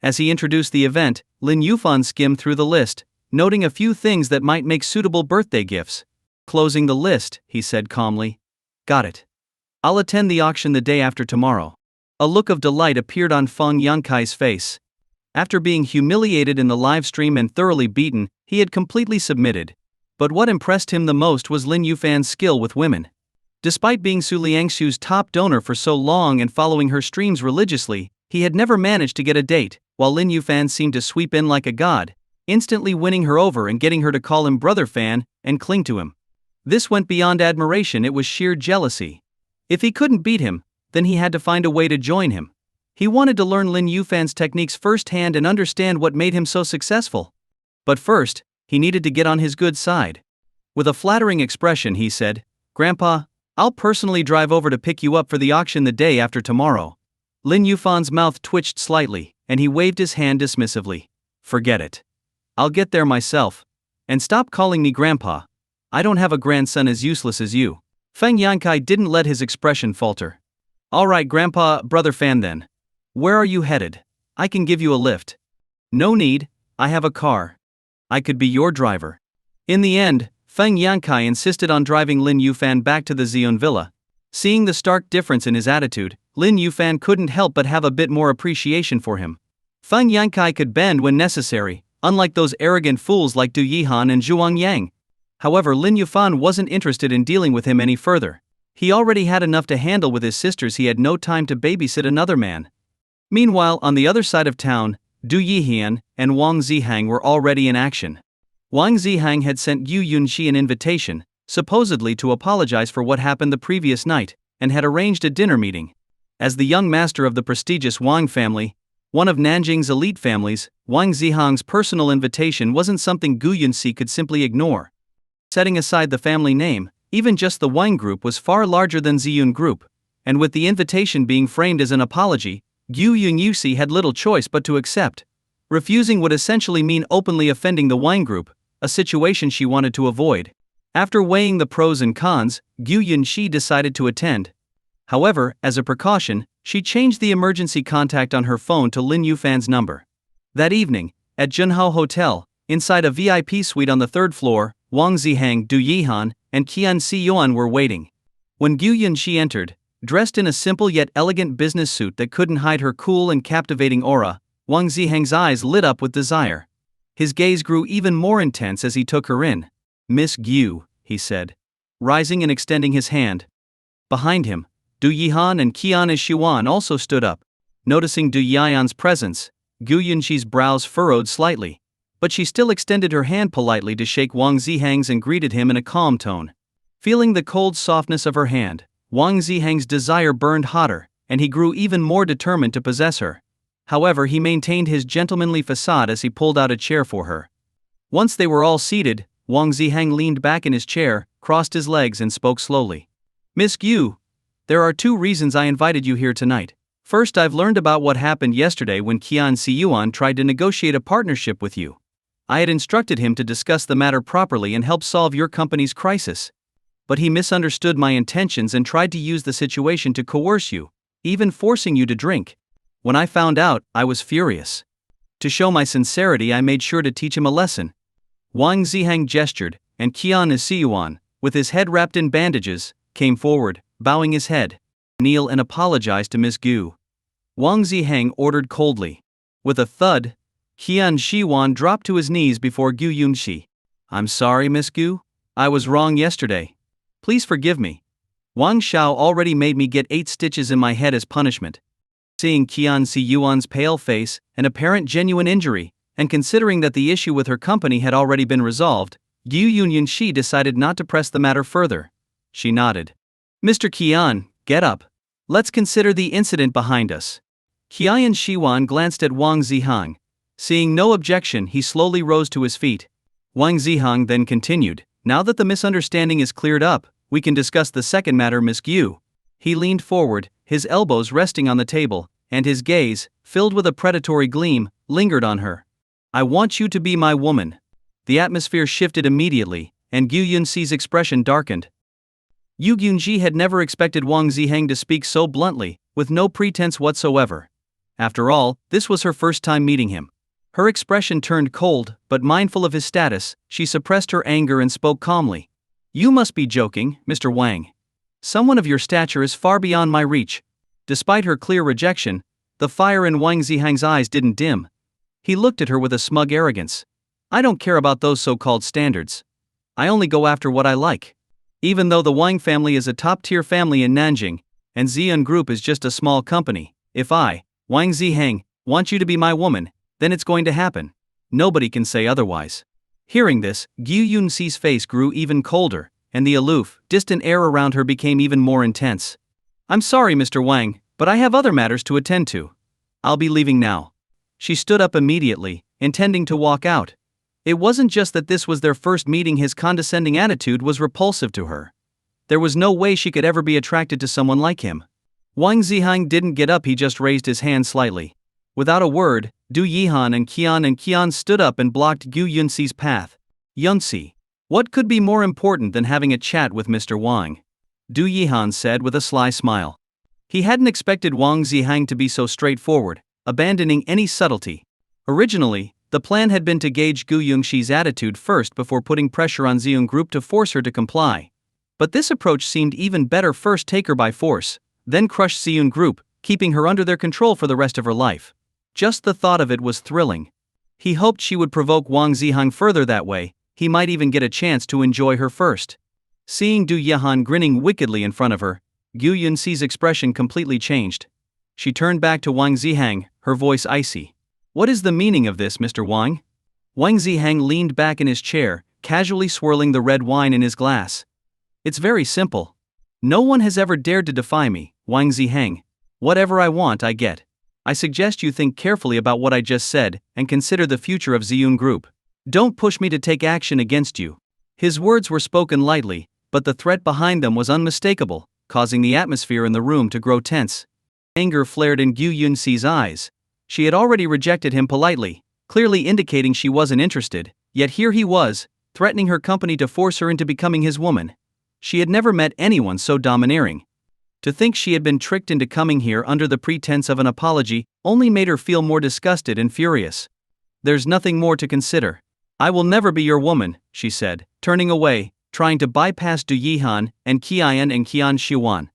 As he introduced the event, Lin Yufan skimmed through the list, noting a few things that might make suitable birthday gifts. Closing the list, he said calmly, "Got it. I'll attend the auction the day after tomorrow." A look of delight appeared on Feng Yankai's face. After being humiliated in the live stream and thoroughly beaten, he had completely submitted. But what impressed him the most was Lin Yufan's skill with women. Despite being Su Lingxu's top donor for so long and following her streams religiously, he had never managed to get a date, while Lin Yufan seemed to sweep in like a god, instantly winning her over and getting her to call him brother Fan and cling to him. This went beyond admiration, it was sheer jealousy. If he couldn't beat him, then he had to find a way to join him. He wanted to learn Lin Yufan's techniques firsthand and understand what made him so successful. But first, he needed to get on his good side. With a flattering expression he said, "Grandpa, I'll personally drive over to pick you up for the auction the day after tomorrow." Lin Yufan's mouth twitched slightly, and he waved his hand dismissively. "Forget it. I'll get there myself. And stop calling me Grandpa. I don't have a grandson as useless as you." Feng Yankai didn't let his expression falter. "All right, Grandpa, brother Fan then. Where are you headed? I can give you a lift." "No need, I have a car. I could be your driver." In the end, Feng Yankai insisted on driving Lin Yufan back to the Xian Villa. Seeing the stark difference in his attitude, Lin Yufan couldn't help but have a bit more appreciation for him. Feng Yankai could bend when necessary, unlike those arrogant fools like Du Yihan and Zhuang Yang. However, Lin Yufan wasn't interested in dealing with him any further. He already had enough to handle with his sisters, he had no time to babysit another man. Meanwhile, on the other side of town, Du Yihan and Wang Zihang were already in action. Wang Zihang had sent Gu Yunxi an invitation, supposedly to apologize for what happened the previous night, and had arranged a dinner meeting. As the young master of the prestigious Wang family, one of Nanjing's elite families, Wang Zihang's personal invitation wasn't something Gu Yunxi could simply ignore. Setting aside the family name, even just the Wang group was far larger than Ziyun group, and with the invitation being framed as an apology, Gu Yunxi had little choice but to accept. Refusing would essentially mean openly offending the Wang group, a situation she wanted to avoid. After weighing the pros and cons, Gu Yunxi decided to attend. However, as a precaution, she changed the emergency contact on her phone to Lin Yufan's number. That evening, at Junhao Hotel, inside a VIP suite on the third floor, Wang Zihang, Du Yihan, and Qian Xiyuan were waiting. When Gu Yunxi entered, dressed in a simple yet elegant business suit that couldn't hide her cool and captivating aura, Wang Zihang's eyes lit up with desire. His gaze grew even more intense as he took her in. "Miss Gu," he said, rising and extending his hand. Behind him, Du Yihan and Qian Xiyuan also stood up. Noticing Du Yihan's presence, Gu Yunxi's brows furrowed slightly, but she still extended her hand politely to shake Wang Zihang's and greeted him in a calm tone. Feeling the cold softness of her hand, Wang Zihang's desire burned hotter, and he grew even more determined to possess her. However, he maintained his gentlemanly facade as he pulled out a chair for her. Once they were all seated, Wang Zihang leaned back in his chair, crossed his legs and spoke slowly. "Miss Gu, there are 2 reasons I invited you here tonight. First, I've learned about what happened yesterday when Qian Xiyuan tried to negotiate a partnership with you. I had instructed him to discuss the matter properly and help solve your company's crisis. But he misunderstood my intentions and tried to use the situation to coerce you, even forcing you to drink. When I found out, I was furious. To show my sincerity, I made sure to teach him a lesson." Wang Zihang gestured, and Qian Xiyuan, with his head wrapped in bandages, came forward, bowing his head. "Kneel and apologize to Miss Gu," Wang Zihang ordered coldly. With a thud, Qian Xiyuan dropped to his knees before Gu Yunxi. "I'm sorry, Miss Gu. I was wrong yesterday. Please forgive me. Wang Xiao already made me get 8 stitches in my head as punishment." Seeing Qian Xiyuan's pale face and apparent genuine injury, and considering that the issue with her company had already been resolved, Gu Yunxi decided not to press the matter further. She nodded. "Mr. Qian, get up. Let's consider the incident behind us." Qian Xiyuan glanced at Wang Zihang. Seeing no objection, he slowly rose to his feet. Wang Zihang then continued, "Now that the misunderstanding is cleared up, we can discuss the second matter, Miss Gu." He leaned forward, his elbows resting on the table, and his gaze, filled with a predatory gleam, lingered on her. "I want you to be my woman." The atmosphere shifted immediately, and Gu Yunxi's expression darkened. Gu Yunxi had never expected Wang Zihang to speak so bluntly, with no pretense whatsoever. After all, this was her first time meeting him. Her expression turned cold, but mindful of his status, she suppressed her anger and spoke calmly. "You must be joking, Mr. Wang. Someone of your stature is far beyond my reach." Despite her clear rejection, the fire in Wang Zihang's eyes didn't dim. He looked at her with a smug arrogance. "I don't care about those so-called standards. I only go after what I like. Even though the Wang family is a top-tier family in Nanjing, and Ziyun Group is just a small company, if I, Wang Zihang, want you to be my woman, then it's going to happen. Nobody can say otherwise." Hearing this, Gu Yunxi's face grew even colder, and the aloof, distant air around her became even more intense. "I'm sorry, Mr. Wang, but I have other matters to attend to. I'll be leaving now." She stood up immediately, intending to walk out. It wasn't just that this was their first meeting, his condescending attitude was repulsive to her. There was no way she could ever be attracted to someone like him. Wang Zihang didn't get up, he just raised his hand slightly. Without a word, Du Yihan and Qian stood up and blocked Gu Yunxi's path. "Yunxi, what could be more important than having a chat with Mr. Wang?" Du Yihan said with a sly smile. He hadn't expected Wang Zihang to be so straightforward, abandoning any subtlety. Originally, the plan had been to gauge Gu Yunxi's attitude first before putting pressure on Ziyun Group to force her to comply. But this approach seemed even better: first take her by force, then crush Ziyun Group, keeping her under their control for the rest of her life. Just the thought of it was thrilling. He hoped she would provoke Wang Zihang further, that way he might even get a chance to enjoy her first. Seeing Du Yehan grinning wickedly in front of her, Gu Yunxi's expression completely changed. She turned back to Wang Zihang, her voice icy. What is the meaning of this, Mr. Wang? Wang Zihang leaned back in his chair, casually swirling the red wine in his glass. It's very simple. No one has ever dared to defy me, Wang Zihang. Whatever I want, I get. I suggest you think carefully about what I just said, and consider the future of Ziyun Group. Don't push me to take action against you. His words were spoken lightly, but the threat behind them was unmistakable, causing the atmosphere in the room to grow tense. Anger flared in Gu Yunxi's eyes. She had already rejected him politely, clearly indicating she wasn't interested, yet here he was, threatening her company to force her into becoming his woman. She had never met anyone so domineering. To think she had been tricked into coming here under the pretense of an apology only made her feel more disgusted and furious. There's nothing more to consider. I will never be your woman, she said, turning away, trying to bypass Du Yihan and Qian and Qian Xiuan.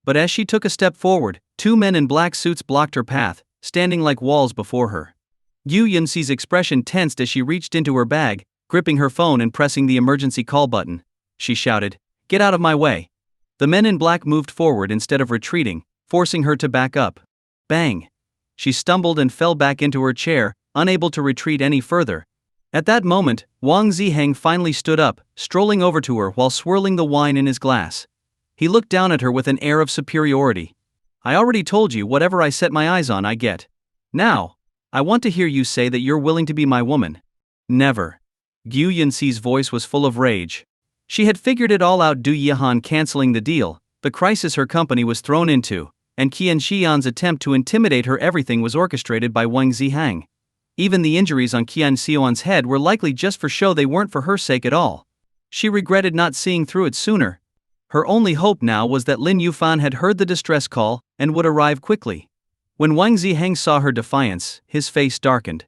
But as she took a step forward, two men in black suits blocked her path, standing like walls before her. Gu Yunxi's expression tensed as she reached into her bag, gripping her phone and pressing the emergency call button. She shouted, "Get out of my way!" The men in black moved forward instead of retreating, forcing her to back up. Bang! She stumbled and fell back into her chair, unable to retreat any further. At that moment, Wang Zihang finally stood up, strolling over to her while swirling the wine in his glass. He looked down at her with an air of superiority. I already told you whatever I set my eyes on I get. Now, I want to hear you say that you're willing to be my woman. Never. Gu Yunxi's voice was full of rage. She had figured it all out. Du Yihan canceling the deal, the crisis her company was thrown into, and Qian Xian's attempt to intimidate her, everything was orchestrated by Wang Zihang. Even the injuries on Qian Xiuan's head were likely just for show, they weren't for her sake at all. She regretted not seeing through it sooner. Her only hope now was that Lin Yufan had heard the distress call and would arrive quickly. When Wang Zihang saw her defiance, his face darkened.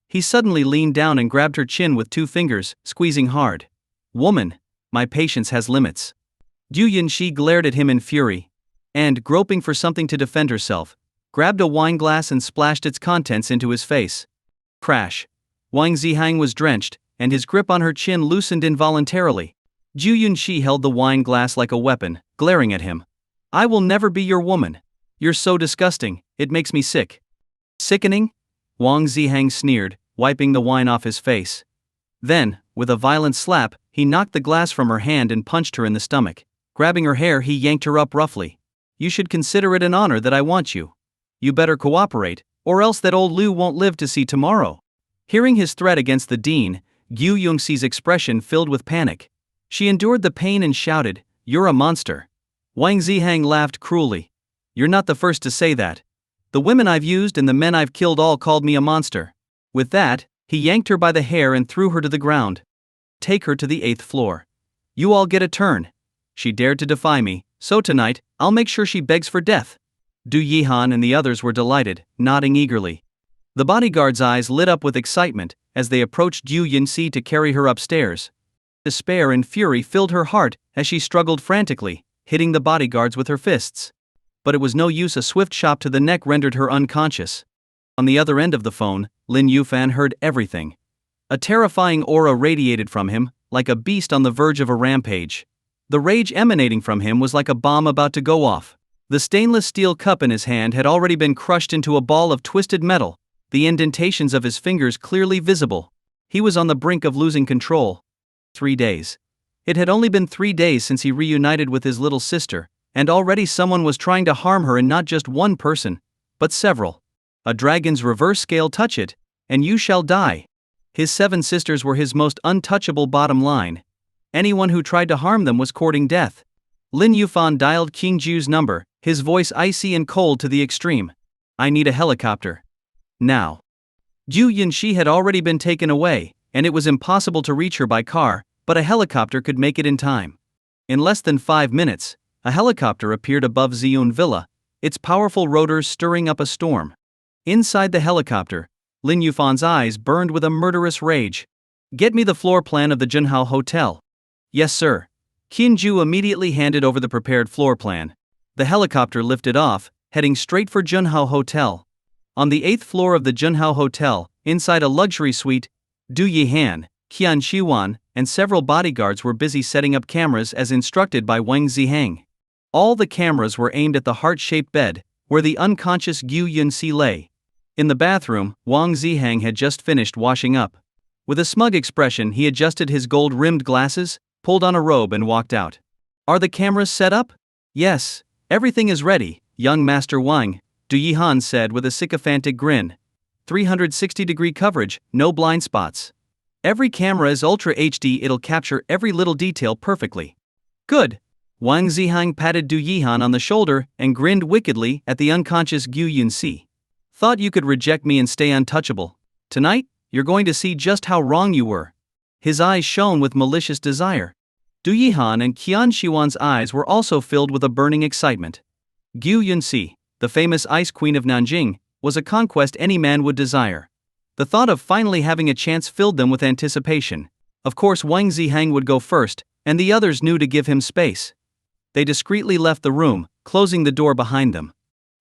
He suddenly leaned down and grabbed her chin with two fingers, squeezing hard. Woman, my patience has limits. Gu Yunxi glared at him in fury, and, groping for something to defend herself, grabbed a wine glass and splashed its contents into his face. Crash. Wang Zihang was drenched, and his grip on her chin loosened involuntarily. Gu Yunxi held the wine glass like a weapon, glaring at him. I will never be your woman. You're so disgusting, it makes me sick. Sickening? Wang Zihang sneered, wiping the wine off his face. Then, with a violent slap, he knocked the glass from her hand and punched her in the stomach. Grabbing her hair, he yanked her up roughly. You should consider it an honor that I want you. You better cooperate, or else that old Lu won't live to see tomorrow. Hearing his threat against the dean, Gu Yunxi's expression filled with panic. She endured the pain and shouted, You're a monster. Wang Zihang laughed cruelly. You're not the first to say that. The women I've used and the men I've killed all called me a monster. With that, he yanked her by the hair and threw her to the ground. Take her to the 8th floor. You all get a turn. She dared to defy me, so tonight, I'll make sure she begs for death. Du Yihan and the others were delighted, nodding eagerly. The bodyguard's eyes lit up with excitement as they approached Gu Yunxi to carry her upstairs. Despair and fury filled her heart as she struggled frantically, hitting the bodyguards with her fists. But it was no use, a swift shot to the neck rendered her unconscious. On the other end of the phone, Lin Yufan heard everything. A terrifying aura radiated from him, like a beast on the verge of a rampage. The rage emanating from him was like a bomb about to go off. The stainless steel cup in his hand had already been crushed into a ball of twisted metal, the indentations of his fingers clearly visible. He was on the brink of losing control. 3 days. It had only been 3 days since he reunited with his little sister, and already someone was trying to harm her, and not just one person, but several. A dragon's reverse scale, touch it, and you shall die. His 7 sisters were his most untouchable bottom line. Anyone who tried to harm them was courting death. Lin Yufan dialed King Ju's number, his voice icy and cold to the extreme. I need a helicopter. Now. Gu Yunxi had already been taken away, and it was impossible to reach her by car, but a helicopter could make it in time. In less than 5 minutes, a helicopter appeared above Ziyun Villa, its powerful rotors stirring up a storm. Inside the helicopter, Lin Yufan's eyes burned with a murderous rage. Get me the floor plan of the Junhao Hotel. Yes, sir. Qin Ju immediately handed over the prepared floor plan. The helicopter lifted off, heading straight for Junhao Hotel. On the 8th floor of the Junhao Hotel, inside a luxury suite, Du Yihan, Qian Shiwan, and several bodyguards were busy setting up cameras as instructed by Wang Zihang. All the cameras were aimed at the heart-shaped bed, where the unconscious Gu Yunxi lay. In the bathroom, Wang Zihang had just finished washing up. With a smug expression, he adjusted his gold-rimmed glasses, pulled on a robe and walked out. Are the cameras set up? Yes, everything is ready, young Master Wang, Du Yihan said with a sycophantic grin. 360-degree coverage, no blind spots. Every camera is Ultra HD, it'll capture every little detail perfectly. Good. Wang Zihang patted Du Yihan on the shoulder and grinned wickedly at the unconscious Gu Yunxi. Thought you could reject me and stay untouchable. Tonight, you're going to see just how wrong you were. His eyes shone with malicious desire. Du Yihan and Qian Shiwan's eyes were also filled with a burning excitement. Gu Yunxi, the famous ice queen of Nanjing, was a conquest any man would desire. The thought of finally having a chance filled them with anticipation. Of course, Wang Zihang would go first, and the others knew to give him space. They discreetly left the room, closing the door behind them.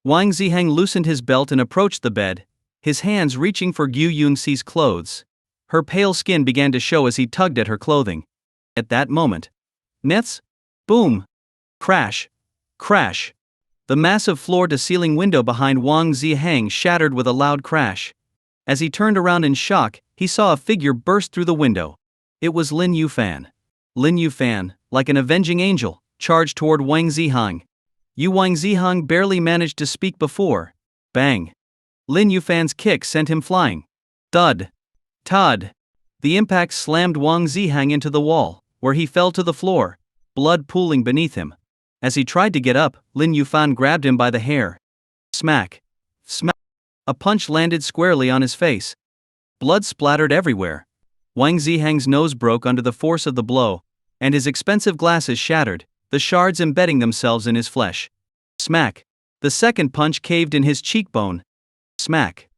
Wang Zihang loosened his belt and approached the bed, his hands reaching for Gu Yunxi's clothes. Her pale skin began to show as he tugged at her clothing. At that moment, nets, boom, crash, crash. The massive floor-to-ceiling window behind Wang Zihang shattered with a loud crash. As he turned around in shock, he saw a figure burst through the window. It was Lin Yufan. Lin Yufan, like an avenging angel, charged toward Wang Zihang. Wang Zihang barely managed to speak before. Bang! Lin Yufan's kick sent him flying. Thud! Thud! The impact slammed Wang Zihang into the wall, where he fell to the floor, blood pooling beneath him. As he tried to get up, Lin Yufan grabbed him by the hair. Smack! Smack! A punch landed squarely on his face. Blood splattered everywhere. Wang Zihang's nose broke under the force of the blow, and his expensive glasses shattered, the shards embedding themselves in his flesh. Smack! The second punch caved in his cheekbone. Smack!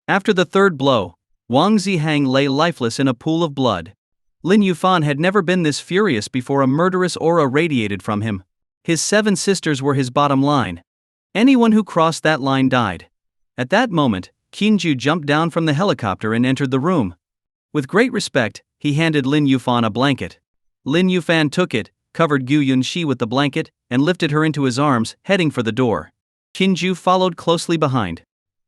After the third blow, Wang Zihang lay lifeless in a pool of blood. Lin Yufan had never been this furious before. A murderous aura radiated from him. His 7 sisters were his bottom line. Anyone who crossed that line died. At that moment, Qinju jumped down from the helicopter and entered the room. With great respect, he handed Lin Yufan a blanket. Lin Yufan took it, covered Gu Yunxi with the blanket, and lifted her into his arms, heading for the door. Qinju followed closely behind.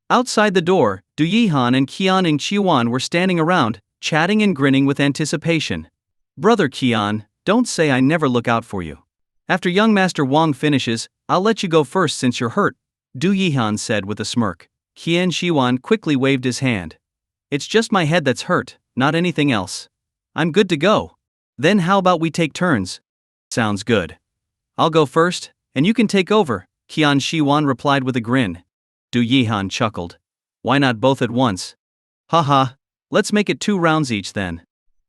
Outside the door, Du Yihan and Qian Yiwan were standing around, chatting and grinning with anticipation. Brother Qian, don't say I never look out for you. After young Master Wang finishes, I'll let you go first since you're hurt, Du Yihan said with a smirk. Qian Shiwan quickly waved his hand. It's just my head that's hurt, not anything else. I'm good to go. Then how about we take turns? Sounds good. I'll go first, and you can take over, Qian Shiwan replied with a grin. Du Yihan chuckled. Why not both at once? Haha, let's make it 2 rounds each then.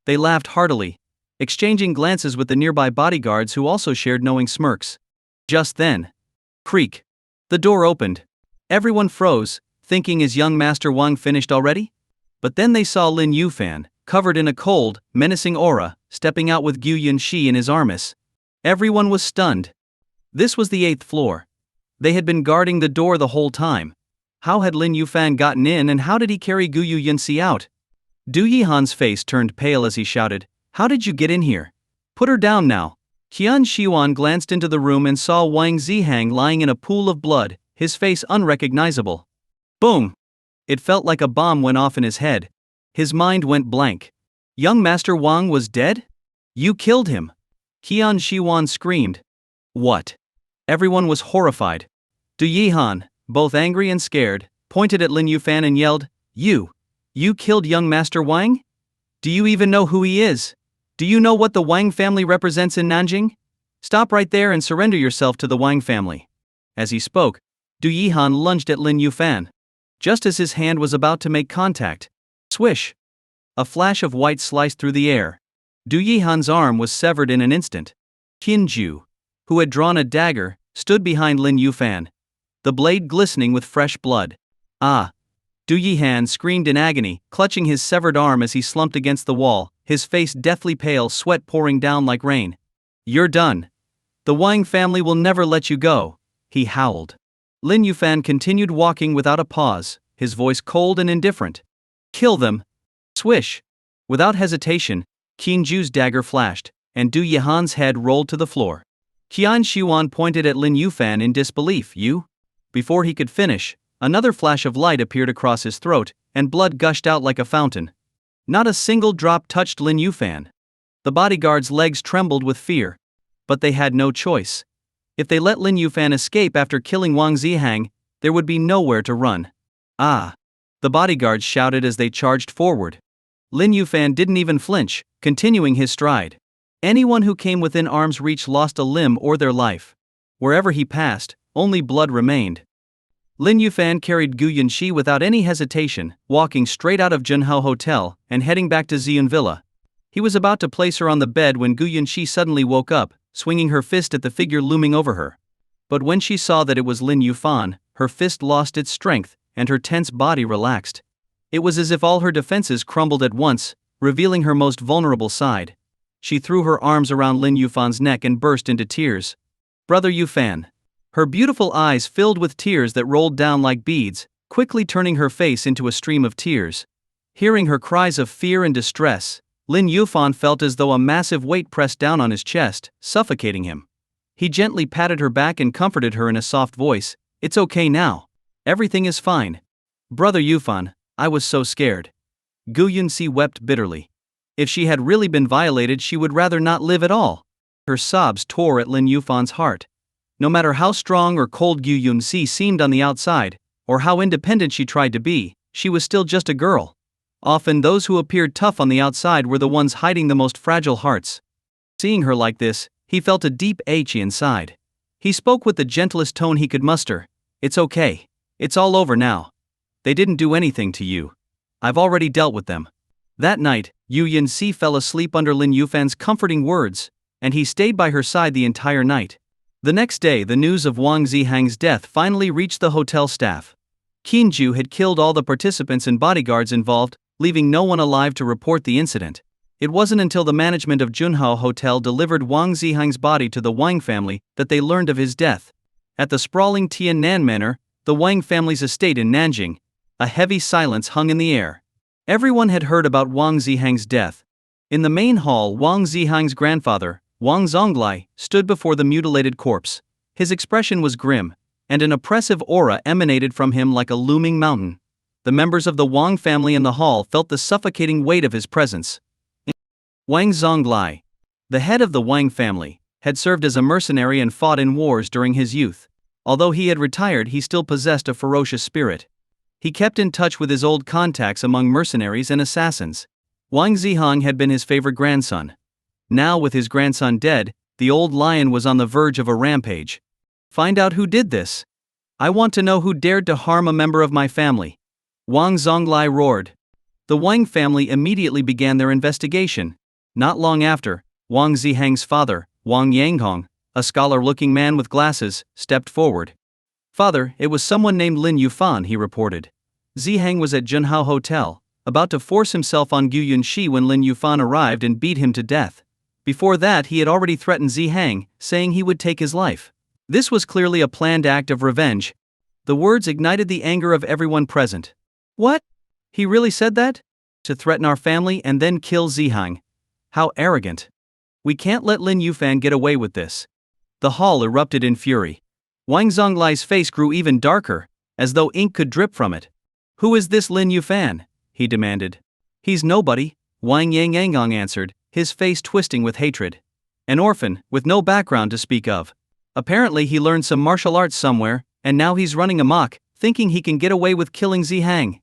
They laughed heartily, exchanging glances with the nearby bodyguards who also shared knowing smirks. Just then, creak. The door opened. Everyone froze, thinking is young Master Wang finished already? But then they saw Lin Yufan, covered in a cold, menacing aura, stepping out with Gu Yunxi in his armis. Everyone was stunned. This was the 8th floor. They had been guarding the door the whole time. How had Lin Yufan gotten in and how did he carry Gu Yunxi out? Du Yihan's face turned pale as he shouted, How did you get in here? Put her down now. Qian Shiwan glanced into the room and saw Wang Zihang lying in a pool of blood, his face unrecognizable. Boom! It felt like a bomb went off in his head. His mind went blank. Young Master Wang was dead? You killed him! Qian Shiwan screamed. What? Everyone was horrified. Du Yihan, both angry and scared, pointed at Lin Yufan and yelled, You killed young Master Wang? Do you even know who he is? Do you know what the Wang family represents in Nanjing? Stop right there and surrender yourself to the Wang family. As he spoke, Du Yihan lunged at Lin Yufan. Just as his hand was about to make contact, swish! A flash of white sliced through the air. Du Yihan's arm was severed in an instant. Qinju, who had drawn a dagger, stood behind Lin Yufan, the blade glistening with fresh blood. Ah! Du Yihan screamed in agony, clutching his severed arm as he slumped against the wall, his face deathly pale, sweat pouring down like rain. You're done. The Wang family will never let you go, he howled. Lin Yufan continued walking without a pause, his voice cold and indifferent. Kill them. Swish. Without hesitation, Qin Zhu's dagger flashed, and Du Yihan's head rolled to the floor. Qian Xuan pointed at Lin Yufan in disbelief. You? Before he could finish, another flash of light appeared across his throat, and blood gushed out like a fountain. Not a single drop touched Lin Yufan. The bodyguards' legs trembled with fear. But they had no choice. If they let Lin Yufan escape after killing Wang Zihang, there would be nowhere to run. Ah! The bodyguards shouted as they charged forward. Lin Yufan didn't even flinch, continuing his stride. Anyone who came within arm's reach lost a limb or their life. Wherever he passed, only blood remained. Lin Yufan carried Gu Yunxi without any hesitation, walking straight out of Junhao Hotel and heading back to Xian Villa. He was about to place her on the bed when Gu Yunxi suddenly woke up, swinging her fist at the figure looming over her. But when she saw that it was Lin Yufan, her fist lost its strength, and her tense body relaxed. It was as if all her defenses crumbled at once, revealing her most vulnerable side. She threw her arms around Lin Yufan's neck and burst into tears. Brother Yufan. Her beautiful eyes filled with tears that rolled down like beads, quickly turning her face into a stream of tears. Hearing her cries of fear and distress, Lin Yufan felt as though a massive weight pressed down on his chest, suffocating him. He gently patted her back and comforted her in a soft voice. It's okay now. Everything is fine. Brother Yufan, I was so scared. Gu Yunxi wept bitterly. If she had really been violated, she would rather not live at all. Her sobs tore at Lin Yufan's heart. No matter how strong or cold Gu Yunxi seemed on the outside, or how independent she tried to be, she was still just a girl. Often those who appeared tough on the outside were the ones hiding the most fragile hearts. Seeing her like this, he felt a deep ache inside. He spoke with the gentlest tone he could muster. It's okay. It's all over now. They didn't do anything to you. I've already dealt with them. That night, Yu Yunxi fell asleep under Lin Yufan's comforting words, and he stayed by her side the entire night. The next day, the news of Wang Zihang's death finally reached the hotel staff. Qinju had killed all the participants and bodyguards involved, leaving no one alive to report the incident. It wasn't until the management of Junhao Hotel delivered Wang Zihang's body to the Wang family that they learned of his death. At the sprawling Tiannan Manor, the Wang family's estate in Nanjing, a heavy silence hung in the air. Everyone had heard about Wang Zihang's death. In the main hall, Wang Zihang's grandfather, Wang Zonglai, stood before the mutilated corpse. His expression was grim, and an oppressive aura emanated from him like a looming mountain. The members of the Wang family in the hall felt the suffocating weight of his presence. Wang Zonglai, the head of the Wang family, had served as a mercenary and fought in wars during his youth. Although he had retired, he still possessed a ferocious spirit. He kept in touch with his old contacts among mercenaries and assassins. Wang Zihang had been his favorite grandson. Now, with his grandson dead, the old lion was on the verge of a rampage. Find out who did this. I want to know who dared to harm a member of my family. Wang Zonglai roared. The Wang family immediately began their investigation. Not long after, Wang Zihang's father, Wang Yanghong, a scholar-looking man with glasses, stepped forward. Father, it was someone named Lin Yufan, he reported. Zihang was at Junhao Hotel, about to force himself on Gu Yunxi when Lin Yufan arrived and beat him to death. Before that, he had already threatened Zihang, saying he would take his life. This was clearly a planned act of revenge. The words ignited the anger of everyone present. What? He really said that? To threaten our family and then kill Zihang? How arrogant. We can't let Lin Yufan get away with this. The hall erupted in fury. Wang Zonglai's face grew even darker, as though ink could drip from it. Who is this Lin Yufan? He demanded. He's nobody, Wang Yanghong answered, his face twisting with hatred. An orphan, with no background to speak of. Apparently he learned some martial arts somewhere, and now he's running amok, thinking he can get away with killing Zihang.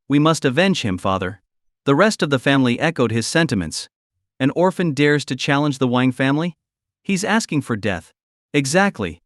We must avenge him, father. The rest of the family echoed his sentiments. An orphan dares to challenge the Wang family? He's asking for death. Exactly.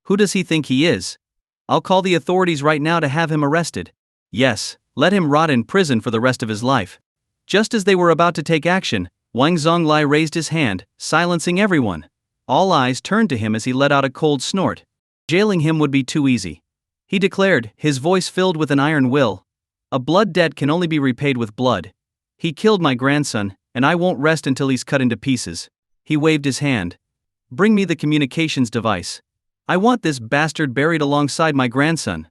Who does he think he is? I'll call the authorities right now to have him arrested. Yes, let him rot in prison for the rest of his life. Just as they were about to take action, Wang Zonglai raised his hand, silencing everyone. All eyes turned to him as he let out a cold snort. Jailing him would be too easy. He declared, his voice filled with an iron will. A blood debt can only be repaid with blood. He killed my grandson, and I won't rest until he's cut into pieces. He waved his hand. Bring me the communications device. I want this bastard buried alongside my grandson.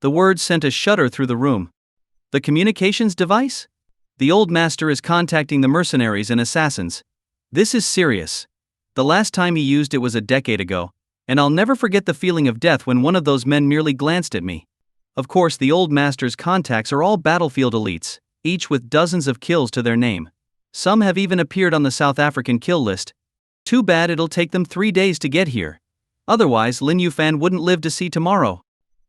The words sent a shudder through the room. The communications device? The old master is contacting the mercenaries and assassins. This is serious. The last time he used it was a decade ago, and I'll never forget the feeling of death when one of those men merely glanced at me. Of course, the old master's contacts are all battlefield elites, each with dozens of kills to their name. Some have even appeared on the South African kill list. Too bad it'll take them 3 days to get here. Otherwise, Lin Yufan wouldn't live to see tomorrow.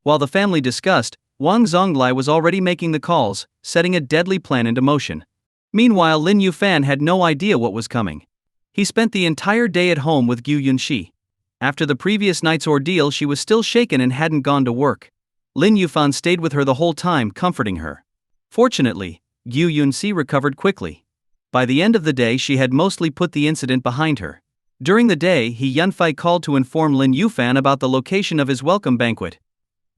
While the family discussed, Wang Zonglai was already making the calls, setting a deadly plan into motion. Meanwhile, Lin Yufan had no idea what was coming. He spent the entire day at home with Gu Yunxi. After the previous night's ordeal, she was still shaken and hadn't gone to work. Lin Yufan stayed with her the whole time, comforting her. Fortunately, Gu Yunxi recovered quickly. By the end of the day, she had mostly put the incident behind her. During the day, He Yunfei called to inform Lin Yufan about the location of his welcome banquet.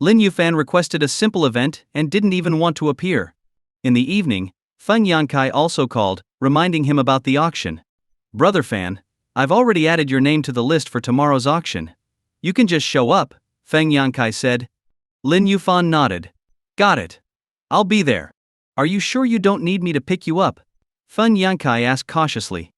Lin Yufan requested a simple event and didn't even want to appear. In the evening, Feng Yankai also called, reminding him about the auction. "Brother Fan, I've already added your name to the list for tomorrow's auction. You can just show up," Feng Yankai said. Lin Yufan nodded. "Got it. I'll be there. Are you sure you don't need me to pick you up?" Feng Yankai asked cautiously.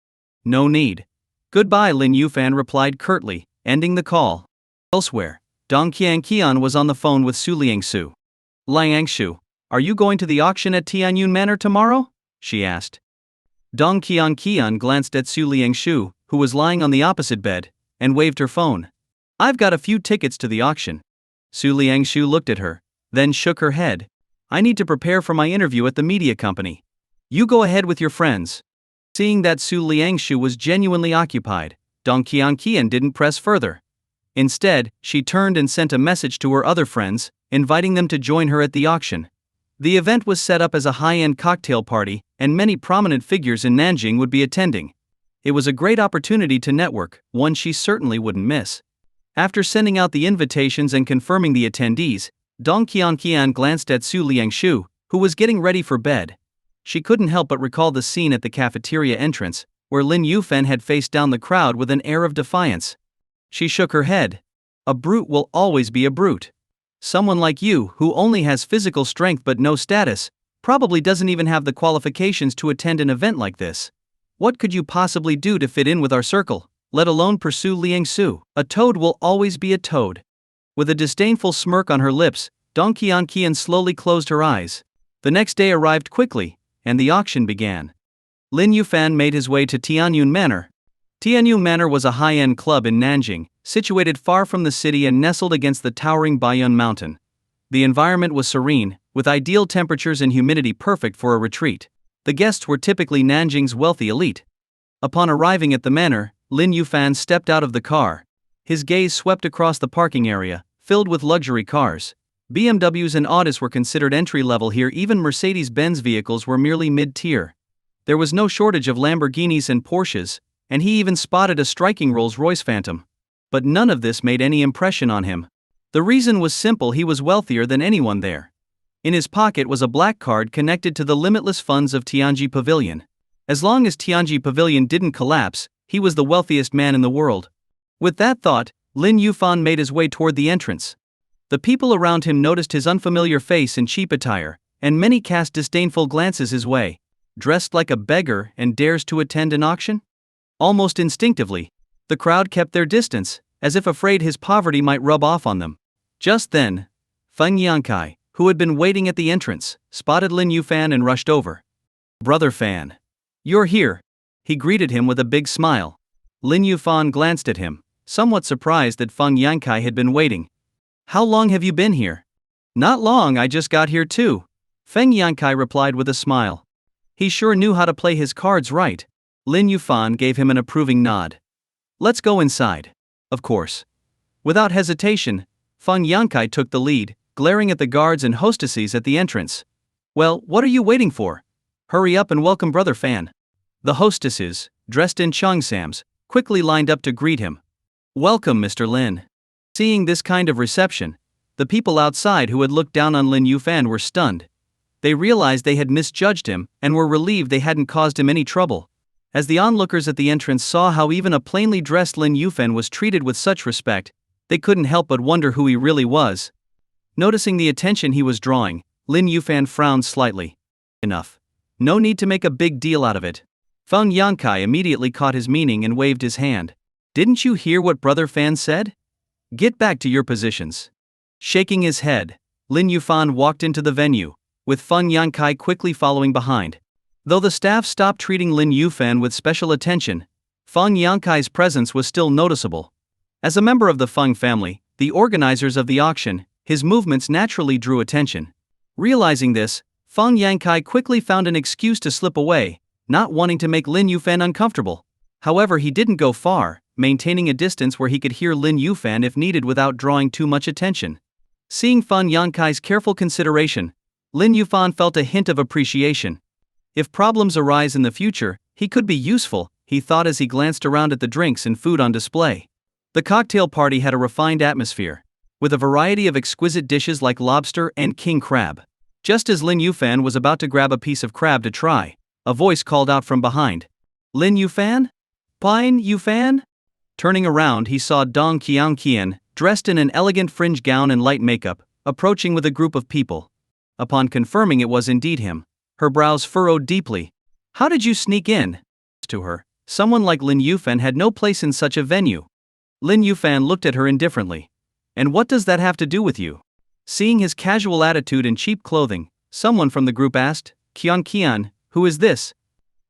"No need. Goodbye," Lin Yufan replied curtly, ending the call. Elsewhere, Dong Qian was on the phone with Su Liangshu. "Liangshu, are you going to the auction at Tianyun Manor tomorrow?" she asked. Dong Qian glanced at Su Liangshu, who was lying on the opposite bed, and waved her phone. "I've got a few tickets to the auction." Su Liangshu looked at her, then shook her head. "I need to prepare for my interview at the media company. You go ahead with your friends." Seeing that Su Liangshu was genuinely occupied, Dong Qian didn't press further. Instead, she turned and sent a message to her other friends, inviting them to join her at the auction. The event was set up as a high-end cocktail party, and many prominent figures in Nanjing would be attending. It was a great opportunity to network, one she certainly wouldn't miss. After sending out the invitations and confirming the attendees, Dong Qian glanced at Su Liangshu, who was getting ready for bed. She couldn't help but recall the scene at the cafeteria entrance, where Lin Yufan had faced down the crowd with an air of defiance. She shook her head. "A brute will always be a brute. Someone like you, who only has physical strength but no status, probably doesn't even have the qualifications to attend an event like this. What could you possibly do to fit in with our circle, let alone pursue Liangsu? A toad will always be a toad." With a disdainful smirk on her lips, Dong Qian slowly closed her eyes. The next day arrived quickly, and the auction began. Lin Yufan made his way to Tianyun Manor. Tianyun Manor was a high-end club in Nanjing, situated far from the city and nestled against the towering Baiyun Mountain. The environment was serene, with ideal temperatures and humidity perfect for a retreat. The guests were typically Nanjing's wealthy elite. Upon arriving at the manor, Lin Yufan stepped out of the car. His gaze swept across the parking area, filled with luxury cars. BMWs and Audis were considered entry-level here, even Mercedes-Benz vehicles were merely mid-tier. There was no shortage of Lamborghinis and Porsches, and he even spotted a striking Rolls-Royce Phantom. But none of this made any impression on him. The reason was simple: he was wealthier than anyone there. In his pocket was a black card connected to the limitless funds of Tianji Pavilion. As long as Tianji Pavilion didn't collapse, he was the wealthiest man in the world. With that thought, Lin Yufan made his way toward the entrance. The people around him noticed his unfamiliar face and cheap attire, and many cast disdainful glances his way. Dressed like a beggar and dares to attend an auction? Almost instinctively, the crowd kept their distance, as if afraid his poverty might rub off on them. Just then, Feng Yankai, who had been waiting at the entrance, spotted Lin Yufan and rushed over. "Brother Fan, you're here," he greeted him with a big smile. Lin Yufan glanced at him, somewhat surprised that Feng Yankai had been waiting. "How long have you been here?" "Not long, I just got here too," Feng Yankai replied with a smile. He sure knew how to play his cards right. Lin Yufan gave him an approving nod. "Let's go inside." Of course. Without hesitation, Feng Yankai took the lead, glaring at the guards and hostesses at the entrance. "Well, what are you waiting for? Hurry up and welcome Brother Fan." The hostesses, dressed in cheongsams, quickly lined up to greet him. "Welcome, Mr. Lin." Seeing this kind of reception, the people outside who had looked down on Lin Yufan were stunned. They realized they had misjudged him and were relieved they hadn't caused him any trouble. As the onlookers at the entrance saw how even a plainly dressed Lin Yufan was treated with such respect, they couldn't help but wonder who he really was. Noticing the attention he was drawing, Lin Yufan frowned slightly. "Enough. No need to make a big deal out of it. Feng Yankai immediately caught his meaning and waved his hand. Didn't you hear what Brother Fan said? Get back to your positions. Shaking his head, Lin Yufan walked into the venue, with Feng Yankai quickly following behind. Though the staff stopped treating Lin Yufan with special attention, Feng Yankai's presence was still noticeable. As a member of the Feng family, the organizers of the auction, his movements naturally drew attention. Realizing this, Feng Yankai quickly found an excuse to slip away, not wanting to make Lin Yufan uncomfortable. However, he didn't go far, maintaining a distance where he could hear Lin Yufan if needed without drawing too much attention. Seeing Feng Yankai's careful consideration, Lin Yufan felt a hint of appreciation. If problems arise in the future, he could be useful, he thought as he glanced around at the drinks and food on display. The cocktail party had a refined atmosphere, with a variety of exquisite dishes like lobster and king crab. Just as Lin Yufan was about to grab a piece of crab to try, a voice called out from behind. Lin Yufan? Pine Yufan? Turning around, he saw Dong Qian, dressed in an elegant fringe gown and light makeup, approaching with a group of people. Upon confirming it was indeed him, her brows furrowed deeply. How did you sneak in? To her, someone like Lin Yufan had no place in such a venue. Lin Yufan looked at her indifferently. And what does that have to do with you? Seeing his casual attitude and cheap clothing, someone from the group asked, Qian, who is this?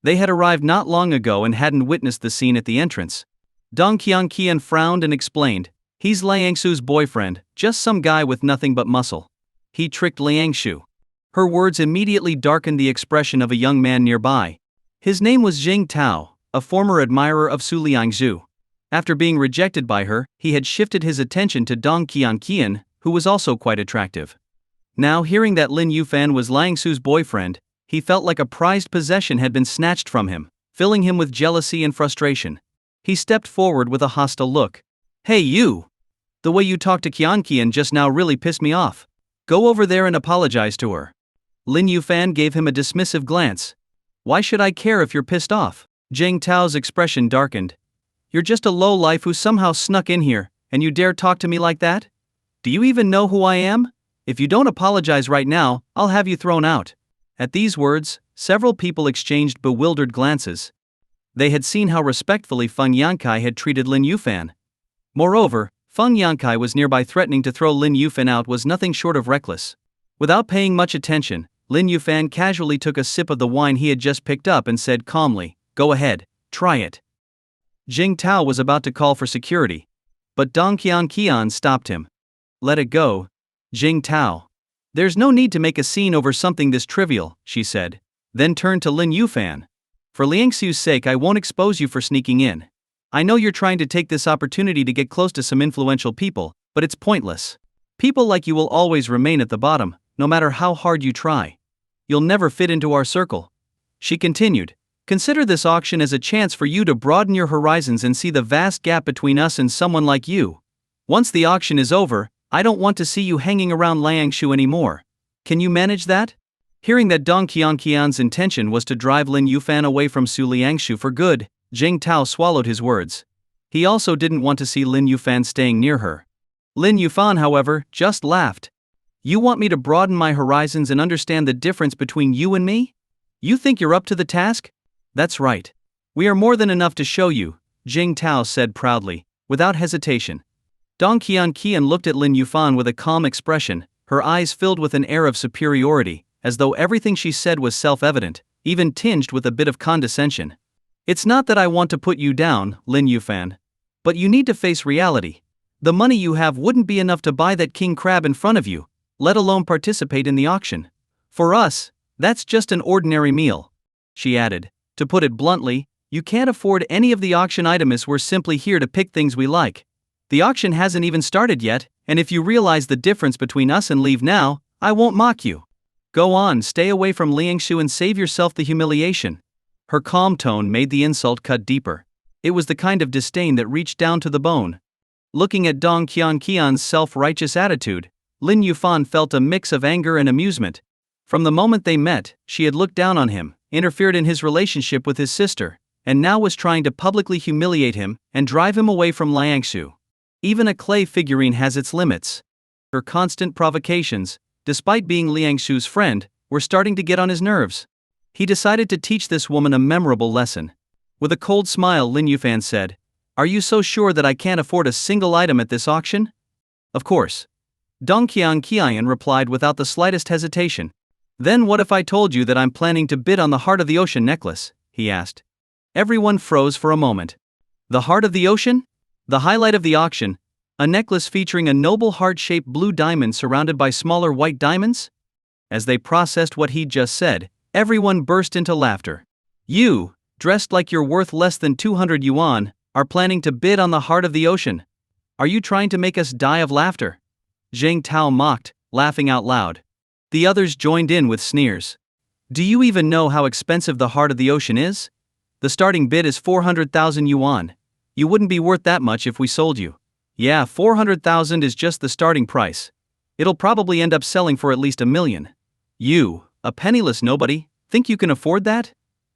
They had arrived not long ago and hadn't witnessed the scene at the entrance. Dong Qian frowned and explained, he's Liangshu's boyfriend, just some guy with nothing but muscle. He tricked Liangshu. Her words immediately darkened the expression of a young man nearby. His name was Jing Tao, a former admirer of Su Liangzhu. After being rejected by her, he had shifted his attention to Dong Qian, who was also quite attractive. Now hearing that Lin Yufan was Liangshu's boyfriend, he felt like a prized possession had been snatched from him, filling him with jealousy and frustration. He stepped forward with a hostile look. Hey you! The way you talked to Qian just now really pissed me off. Go over there and apologize to her. Lin Yufan gave him a dismissive glance. Why should I care if you're pissed off? Jing Tao's expression darkened. You're just a lowlife who somehow snuck in here, and you dare talk to me like that? Do you even know who I am? If you don't apologize right now, I'll have you thrown out. At these words, several people exchanged bewildered glances. They had seen how respectfully Feng Yankai had treated Lin Yufan. Moreover, Feng Yankai was nearby threatening to throw Lin Yufan out was nothing short of reckless. Without paying much attention, Lin Yufan casually took a sip of the wine he had just picked up and said calmly, Go ahead, try it. Jing Tao was about to call for security, but Dong Qian stopped him. Let it go, Jing Tao. There's no need to make a scene over something this trivial, she said, then turned to Lin Yufan. For Liangshu's sake, I won't expose you for sneaking in. I know you're trying to take this opportunity to get close to some influential people, but it's pointless. People like you will always remain at the bottom, no matter how hard you try. You'll never fit into our circle. She continued, Consider this auction as a chance for you to broaden your horizons and see the vast gap between us and someone like you. Once the auction is over, I don't want to see you hanging around Liangshu anymore. Can you manage that? Hearing that Dong Qian's intention was to drive Lin Yufan away from Su Liangshu for good, Jing Tao swallowed his words. He also didn't want to see Lin Yufan staying near her. Lin Yufan, however, just laughed. You want me to broaden my horizons and understand the difference between you and me? You think you're up to the task? That's right. We are more than enough to show you, Jing Tao said proudly, without hesitation. Dong Qian looked at Lin Yufan with a calm expression, her eyes filled with an air of superiority, as though everything she said was self-evident, even tinged with a bit of condescension. It's not that I want to put you down, Lin Yufan. But you need to face reality. The money you have wouldn't be enough to buy that king crab in front of you, let alone participate in the auction. For us, that's just an ordinary meal. She added, to put it bluntly, you can't afford any of the auction items. We're simply here to pick things we like. The auction hasn't even started yet, and if you realize the difference between us and leave now, I won't mock you. Go on, stay away from Liangshu and save yourself the humiliation. Her calm tone made the insult cut deeper. It was the kind of disdain that reached down to the bone. Looking at Dong Qian's self-righteous attitude, Lin Yufan felt a mix of anger and amusement. From the moment they met, she had looked down on him, interfered in his relationship with his sister, and now was trying to publicly humiliate him and drive him away from Liangshu. Even a clay figurine has its limits. Her constant provocations, despite being Liangshu's friend, were starting to get on his nerves. He decided to teach this woman a memorable lesson. With a cold smile, Lin Yufan said, "Are you so sure that I can't afford a single item at this auction?" "Of course." Dong Qian replied without the slightest hesitation. "Then what if I told you that I'm planning to bid on the Heart of the Ocean necklace?" he asked. Everyone froze for a moment. The Heart of the Ocean? The highlight of the auction? A necklace featuring a noble heart-shaped blue diamond surrounded by smaller white diamonds? As they processed what he'd just said, everyone burst into laughter. "You, dressed like you're worth less than 200 yuan, are planning to bid on the Heart of the Ocean? Are you trying to make us die of laughter?" Zhang Tao mocked, laughing out loud. The others joined in with sneers. "Do you even know how expensive the Heart of the Ocean is? The starting bid is 400,000 yuan. You wouldn't be worth that much if we sold you." "Yeah, 400,000 is just the starting price. It'll probably end up selling for at least 1 million. You, a penniless nobody, think you can afford that?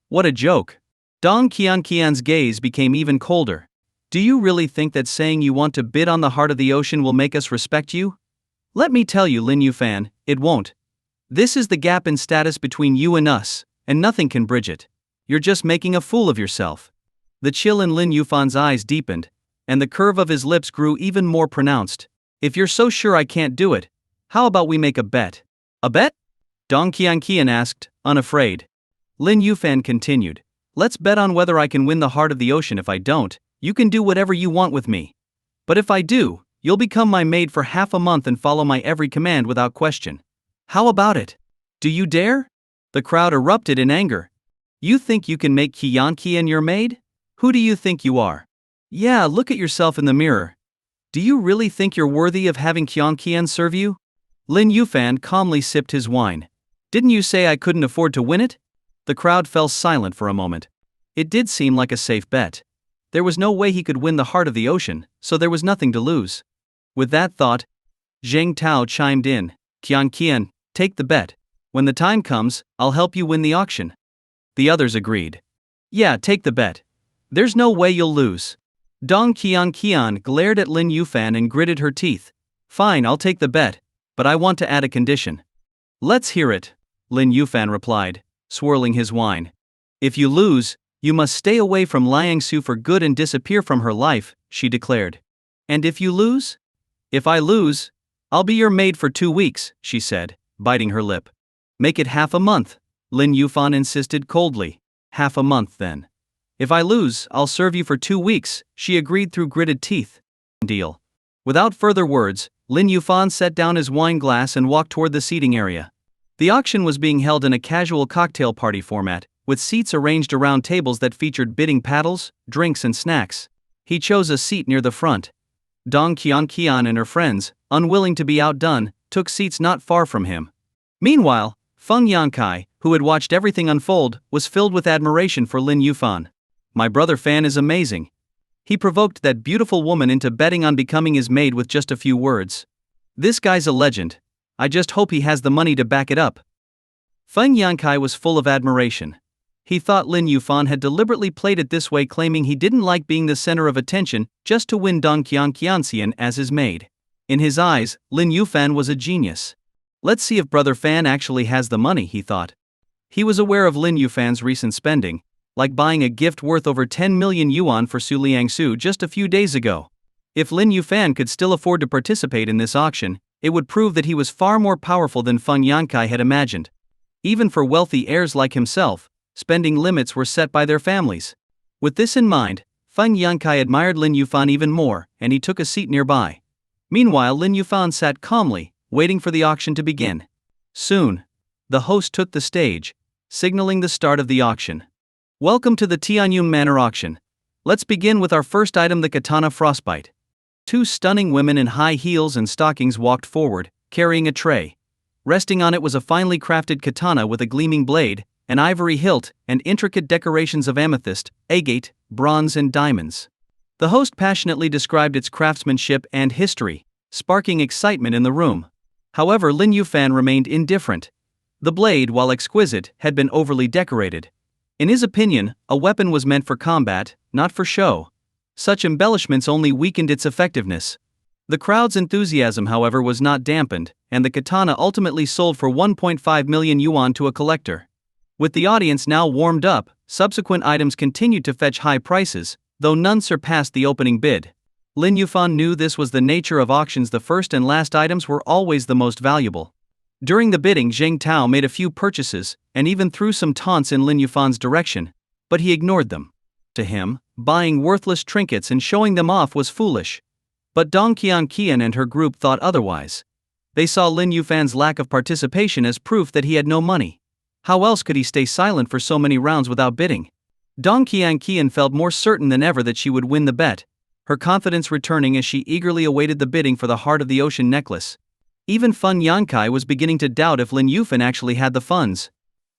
What a joke." Dong Qian's gaze became even colder. "Do you really think that saying you want to bid on the Heart of the Ocean will make us respect you? Let me tell you, Lin Yufan, it won't. This is the gap in status between you and us, and nothing can bridge it. You're just making a fool of yourself." The chill in Lin Yufan's eyes deepened, and the curve of his lips grew even more pronounced. "If you're so sure I can't do it, how about we make a bet?" "A bet?" Dong Qian asked, unafraid. Lin Yufan continued, "Let's bet on whether I can win the Heart of the Ocean. If I don't, you can do whatever you want with me. But if I do, you'll become my maid for half a month and follow my every command without question. How about it? Do you dare?" The crowd erupted in anger. "You think you can make Qian your maid? Who do you think you are? Yeah, look at yourself in the mirror. Do you really think you're worthy of having Qian serve you?" Lin Yufan calmly sipped his wine. "Didn't you say I couldn't afford to win it?" The crowd fell silent for a moment. It did seem like a safe bet. There was no way he could win the Heart of the Ocean, so there was nothing to lose. With that thought, Zhang Tao chimed in, Qian, take the bet. When the time comes, I'll help you win the auction." The others agreed. "Yeah, take the bet. There's no way you'll lose." Dong Qian glared at Lin Yufan and gritted her teeth. "Fine, I'll take the bet, but I want to add a condition." "Let's hear it," Lin Yufan replied, swirling his wine. "If you lose, you must stay away from Liangsu for good and disappear from her life," she declared. "And if you lose?" "If I lose, I'll be your maid for 2 weeks," she said, biting her lip. "Make it half a month," Lin Yufan insisted coldly. "Half a month then." "If I lose, I'll serve you for 2 weeks," she agreed through gritted teeth. "Deal." Without further words, Lin Yufan set down his wine glass and walked toward the seating area. The auction was being held in a casual cocktail party format, with seats arranged around tables that featured bidding paddles, drinks and snacks. He chose a seat near the front. Dong Qian and her friends, unwilling to be outdone, took seats not far from him. Meanwhile, Feng Yankai, who had watched everything unfold, was filled with admiration for Lin Yufan. "My brother Fan is amazing. He provoked that beautiful woman into betting on becoming his maid with just a few words. This guy's a legend. I just hope he has the money to back it up." Feng Yankai was full of admiration. He thought Lin Yufan had deliberately played it this way, claiming he didn't like being the center of attention just to win Dong Qian as his maid. In his eyes, Lin Yufan was a genius. Let's see if Brother Fan actually has the money, he thought. He was aware of Lin Yufan's recent spending, like buying a gift worth over 10 million yuan for Su Liangsu just a few days ago. If Lin Yufan could still afford to participate in this auction, it would prove that he was far more powerful than Feng Yankai had imagined. Even for wealthy heirs like himself, spending limits were set by their families. With this in mind, Feng Yankai admired Lin Yufan even more, and he took a seat nearby. Meanwhile, Lin Yufan sat calmly, waiting for the auction to begin. Soon, the host took the stage, signaling the start of the auction. "Welcome to the Tianyun Manor auction. Let's begin with our first item, the katana frostbite." 2 stunning women in high heels and stockings walked forward, carrying a tray. Resting on it was a finely crafted katana with a gleaming blade, an ivory hilt, and intricate decorations of amethyst, agate, bronze and diamonds. The host passionately described its craftsmanship and history, sparking excitement in the room. However, Lin Yufan remained indifferent. The blade, while exquisite, had been overly decorated. In his opinion, a weapon was meant for combat, not for show. Such embellishments only weakened its effectiveness. The crowd's enthusiasm, however, was not dampened, and the katana ultimately sold for 1.5 million yuan to a collector. With the audience now warmed up, subsequent items continued to fetch high prices, though none surpassed the opening bid. Lin Yufan knew this was the nature of auctions. The first and last items were always the most valuable. During the bidding, Zheng Tao made a few purchases, and even threw some taunts in Lin Yufan's direction, but he ignored them. To him, buying worthless trinkets and showing them off was foolish. But Dong Qian and her group thought otherwise. They saw Lin Yufan's lack of participation as proof that he had no money. How else could he stay silent for so many rounds without bidding? Dong Qian felt more certain than ever that she would win the bet, her confidence returning as she eagerly awaited the bidding for the Heart of the Ocean necklace. Even Fun Yankai was beginning to doubt if Lin Yufan actually had the funds.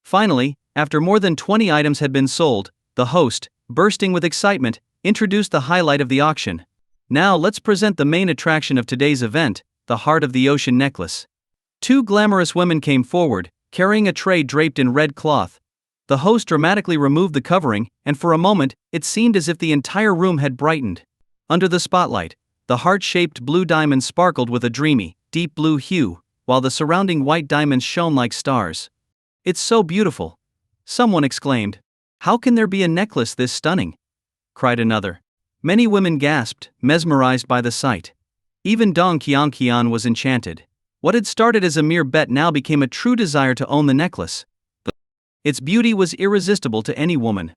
Finally, after more than 20 items had been sold, the host, bursting with excitement, introduced the highlight of the auction. Now let's present the main attraction of today's event, the Heart of the Ocean necklace. Two glamorous women came forward, carrying a tray draped in red cloth. The host dramatically removed the covering, and for a moment, it seemed as if the entire room had brightened. Under the spotlight, the heart-shaped blue diamond sparkled with a dreamy, deep blue hue, while the surrounding white diamonds shone like stars. "It's so beautiful!" someone exclaimed. "How can there be a necklace this stunning?" cried another. Many women gasped, mesmerized by the sight. Even Dong Qian was enchanted. What had started as a mere bet now became a true desire to own the necklace. Its beauty was irresistible to any woman.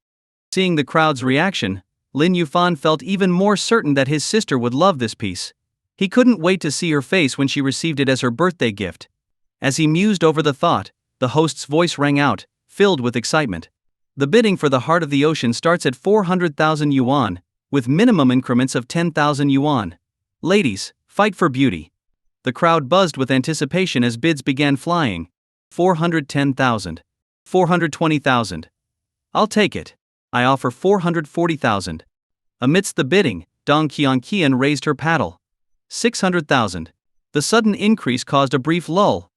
Seeing the crowd's reaction, Lin Yufan felt even more certain that his sister would love this piece. He couldn't wait to see her face when she received it as her birthday gift. As he mused over the thought, the host's voice rang out, filled with excitement. The bidding for the Heart of the Ocean starts at 400,000 yuan, with minimum increments of 10,000 yuan. Ladies, fight for beauty. The crowd buzzed with anticipation as bids began flying. 410,000. 420,000. I'll take it. I offer 440,000. Amidst the bidding, Dong Qian raised her paddle. 600,000. The sudden increase caused a brief lull.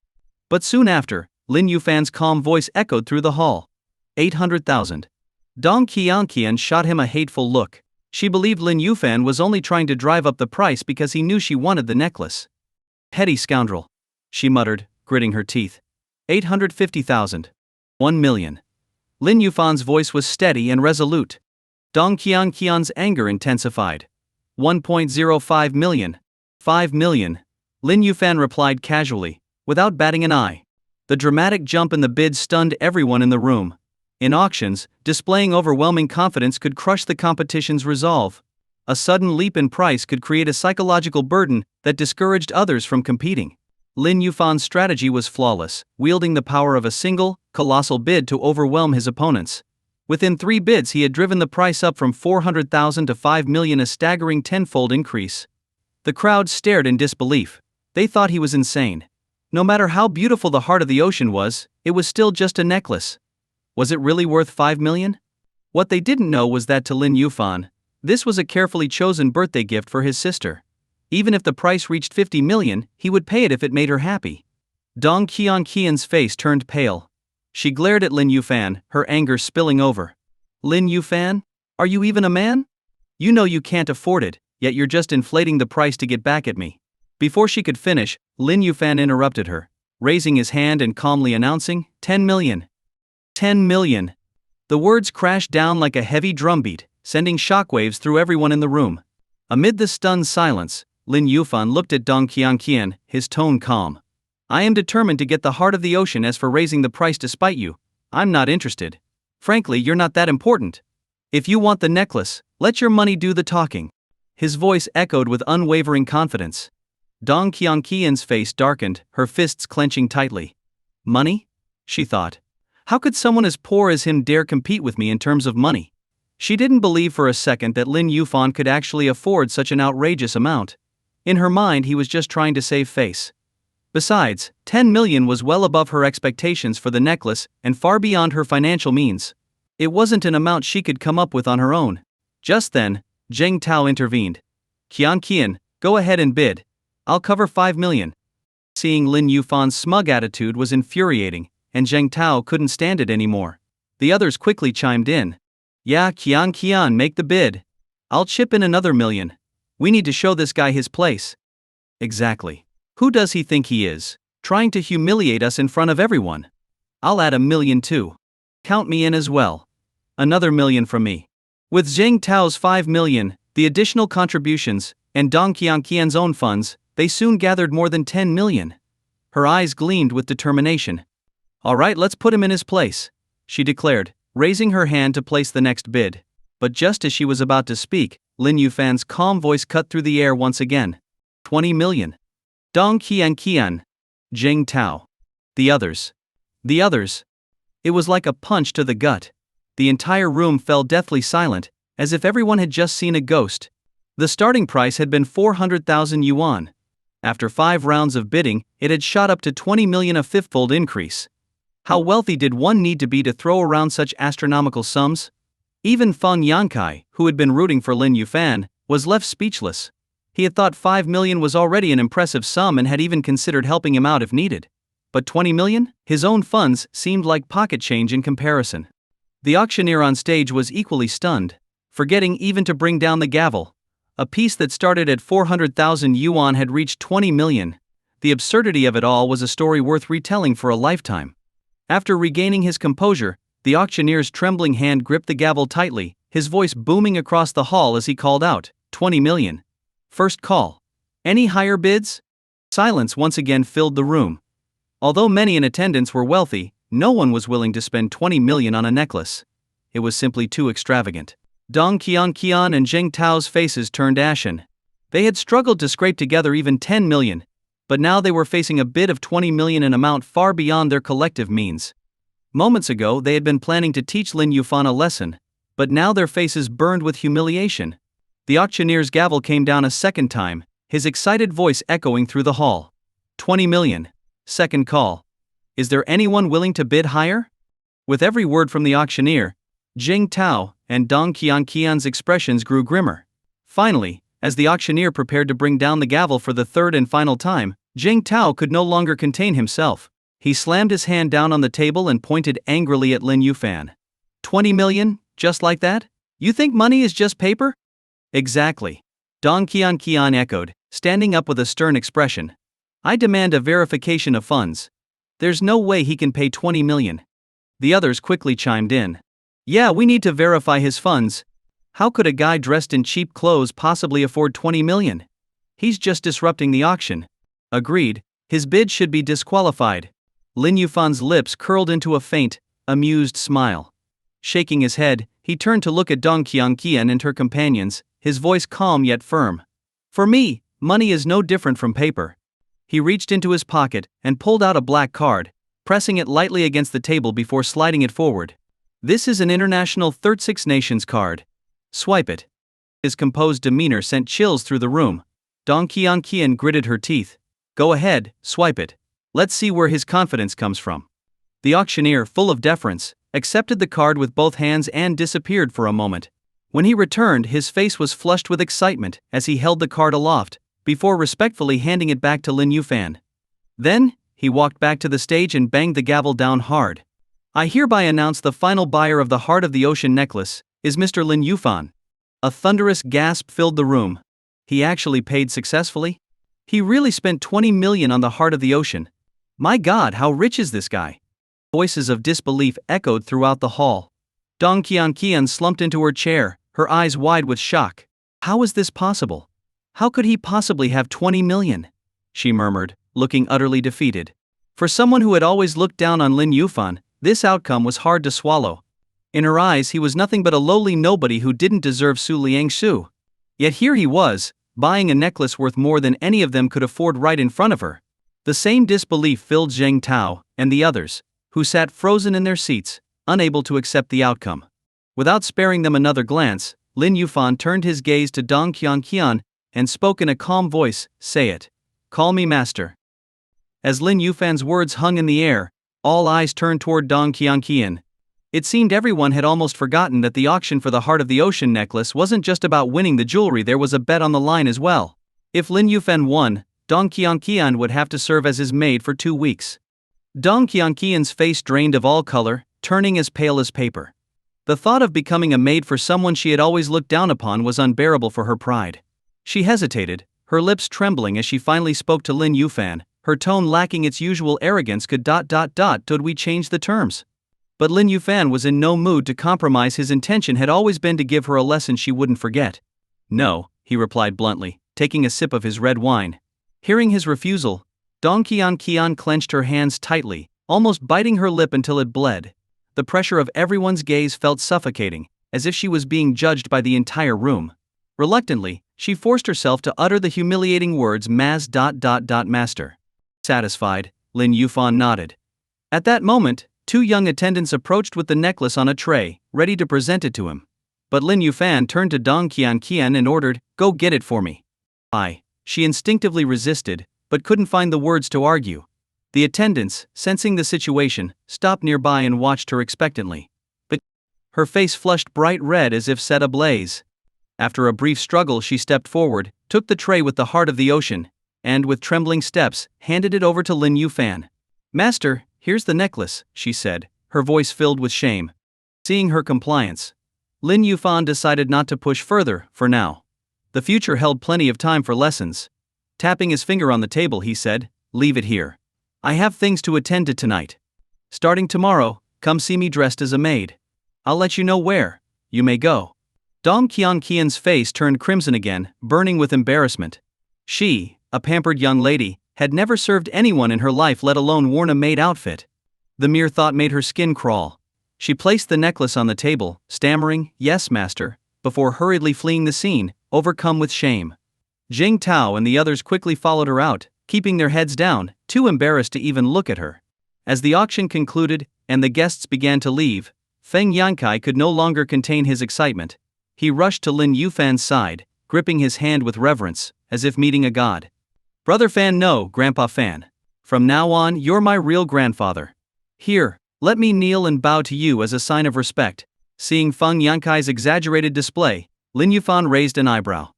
But soon after, Lin Yufan's calm voice echoed through the hall. 800,000. Dong Qian shot him a hateful look. She believed Lin Yufan was only trying to drive up the price because he knew she wanted the necklace. "Petty scoundrel," she muttered, gritting her teeth. 850,000. 1 million. Lin Yufan's voice was steady and resolute. Dong Qian's anger intensified. 1.05 million. 5 million. Lin Yufan replied casually, without batting an eye. The dramatic jump in the bid stunned everyone in the room. In auctions, displaying overwhelming confidence could crush the competition's resolve. A sudden leap in price could create a psychological burden that discouraged others from competing. Lin Yufan's strategy was flawless, wielding the power of a single, colossal bid to overwhelm his opponents. Within 3 bids he had driven the price up from 400,000 to 5 million, a staggering tenfold increase. The crowd stared in disbelief. They thought he was insane. No matter how beautiful the Heart of the Ocean was, it was still just a necklace. Was it really worth 5 million? What they didn't know was that to Lin Yufan, this was a carefully chosen birthday gift for his sister. Even if the price reached 50 million, he would pay it if it made her happy. Dong Qian's face turned pale. She glared at Lin Yufan, her anger spilling over. "Lin Yufan? Are you even a man? You know you can't afford it, yet you're just inflating the price to get back at me." Before she could finish, Lin Yufan interrupted her, raising his hand and calmly announcing, 10 million. 10 million. The words crashed down like a heavy drumbeat, sending shockwaves through everyone in the room. Amid the stunned silence, Lin Yufan looked at Dong Qian, his tone calm. "I am determined to get the Heart of the Ocean. As for raising the price despite you, I'm not interested. Frankly, you're not that important. If you want the necklace, let your money do the talking." His voice echoed with unwavering confidence. Dong Qian's face darkened, her fists clenching tightly. "Money?" she thought. "How could someone as poor as him dare compete with me in terms of money?" She didn't believe for a second that Lin Yufan could actually afford such an outrageous amount. In her mind, he was just trying to save face. Besides, 10 million was well above her expectations for the necklace and far beyond her financial means. It wasn't an amount she could come up with on her own. Just then, Zheng Tao intervened. Qian, go ahead and bid. I'll cover 5 million. Seeing Lin Yufan's smug attitude was infuriating, and Zheng Tao couldn't stand it anymore. The others quickly chimed in. "Yeah, Qian, make the bid. I'll chip in another million. We need to show this guy his place." "Exactly. Who does he think he is, trying to humiliate us in front of everyone? I'll add 1 million too." Count me in as well. Another million from me. With Zheng Tao's 5 million, the additional contributions, and Dong Qianqian's own funds, they soon gathered more than 10 million. Her eyes gleamed with determination. All right, let's put him in his place, she declared, raising her hand to place the next bid. But just as she was about to speak, Lin Yufan's calm voice cut through the air once again. 20 million. Dong Qianqian. Zheng Tao. The others. The others. It was like a punch to the gut. The entire room fell deathly silent, as if everyone had just seen a ghost. The starting price had been 400,000 yuan. After 5 rounds of bidding, it had shot up to 20 million, a fifth-fold increase. How wealthy did one need to be to throw around such astronomical sums? Even Feng Yankai, who had been rooting for Lin Yufan, was left speechless. He had thought 5 million was already an impressive sum and had even considered helping him out if needed. But 20 million? His own funds seemed like pocket change in comparison. The auctioneer on stage was equally stunned, forgetting even to bring down the gavel. A piece that started at 400,000 yuan had reached 20 million. The absurdity of it all was a story worth retelling for a lifetime. After regaining his composure, the auctioneer's trembling hand gripped the gavel tightly, his voice booming across the hall as he called out, 20 million. First call. Any higher bids? Silence once again filled the room. Although many in attendance were wealthy, no one was willing to spend 20 million on a necklace. It was simply too extravagant. Dong Qianqian and Zheng Tao's faces turned ashen. They had struggled to scrape together even 10 million, but now they were facing a bid of 20 million, an amount far beyond their collective means. Moments ago they had been planning to teach Lin Yufan a lesson, but now their faces burned with humiliation. The auctioneer's gavel came down a second time, his excited voice echoing through the hall. 20 million. Second call. Is there anyone willing to bid higher? With every word from the auctioneer, Zheng Tao and Dong Qianqian's expressions grew grimmer. Finally, as the auctioneer prepared to bring down the gavel for the third and final time, Zheng Tao could no longer contain himself. He slammed his hand down on the table and pointed angrily at Lin Yufan. 20 million, just like that? You think money is just paper? Exactly. Dong Qianqian echoed, standing up with a stern expression. I demand a verification of funds. There's no way he can pay 20 million. The others quickly chimed in. Yeah, we need to verify his funds. How could a guy dressed in cheap clothes possibly afford 20 million? He's just disrupting the auction. Agreed, his bid should be disqualified. Lin Yufan's lips curled into a faint, amused smile. Shaking his head, he turned to look at Dong Qianqian and her companions, his voice calm yet firm. For me, money is no different from paper. He reached into his pocket and pulled out a black card, pressing it lightly against the table before sliding it forward. This is an International 36 Nations card. Swipe it. His composed demeanor sent chills through the room. Dong Qianqian gritted her teeth. Go ahead, swipe it. Let's see where his confidence comes from. The auctioneer, full of deference, accepted the card with both hands and disappeared for a moment. When he returned, his face was flushed with excitement as he held the card aloft, before respectfully handing it back to Lin Yufan. Then, he walked back to the stage and banged the gavel down hard. I hereby announce the final buyer of the Heart of the Ocean necklace is Mr. Lin Yufan. A thunderous gasp filled the room. He actually paid successfully? He really spent 20 million on the Heart of the Ocean. My God, how rich is this guy? Voices of disbelief echoed throughout the hall. Dong Qianqian slumped into her chair, her eyes wide with shock. How is this possible? How could he possibly have 20 million? She murmured, looking utterly defeated. For someone who had always looked down on Lin Yufan, this outcome was hard to swallow. In her eyes he was nothing but a lowly nobody who didn't deserve Su Liangsu. Yet here he was, buying a necklace worth more than any of them could afford right in front of her. The same disbelief filled Zheng Tao and the others, who sat frozen in their seats, unable to accept the outcome. Without sparing them another glance, Lin Yufan turned his gaze to Dong Qianqian and spoke in a calm voice, Say it. Call me master. As Lin Yufan's words hung in the air, all eyes turned toward Dong Qianqian. It seemed everyone had almost forgotten that the auction for the Heart of the Ocean necklace wasn't just about winning the jewelry, there was a bet on the line as well. If Lin Yufan won, Dong Qianqian would have to serve as his maid for 2 weeks. Dong Qianqian's face drained of all color, turning as pale as paper. The thought of becoming a maid for someone she had always looked down upon was unbearable for her pride. She hesitated, her lips trembling as she finally spoke to Lin Yufan, her tone lacking its usual arrogance. Could we change the terms? But Lin Yufan was in no mood to compromise. His intention had always been to give her a lesson she wouldn't forget. No, he replied bluntly, taking a sip of his red wine. Hearing his refusal, Dong Qian clenched her hands tightly, almost biting her lip until it bled. The pressure of everyone's gaze felt suffocating, as if she was being judged by the entire room. Reluctantly, she forced herself to utter the humiliating words master. Satisfied, Lin Yufan nodded. At that moment, two young attendants approached with the necklace on a tray, ready to present it to him. But Lin Yufan turned to Dong Qian and ordered, "Go get it for me." She instinctively resisted, but couldn't find the words to argue. The attendants, sensing the situation, stopped nearby and watched her expectantly. But her face flushed bright red as if set ablaze. After a brief struggle, she stepped forward, took the tray with the heart of the ocean, and with trembling steps, handed it over to Lin Yufan. "Master, here's the necklace," she said, her voice filled with shame. Seeing her compliance, Lin Yufan decided not to push further, for now. The future held plenty of time for lessons. Tapping his finger on the table, he said, "Leave it here. I have things to attend to tonight. Starting tomorrow, come see me dressed as a maid. I'll let you know where. You may go." Dong Qian's face turned crimson again, burning with embarrassment. She, a pampered young lady, had never served anyone in her life, let alone worn a maid outfit. The mere thought made her skin crawl. She placed the necklace on the table, stammering, "Yes, master," before hurriedly fleeing the scene, overcome with shame. Jing Tao and the others quickly followed her out, keeping their heads down, too embarrassed to even look at her. As the auction concluded, and the guests began to leave, Feng Yankai could no longer contain his excitement. He rushed to Lin Yufan's side, gripping his hand with reverence, as if meeting a god. "Brother Fan, no, Grandpa Fan. From now on, you're my real grandfather. Here, let me kneel and bow to you as a sign of respect." Seeing Feng Yankai's exaggerated display, Lin Yufan raised an eyebrow.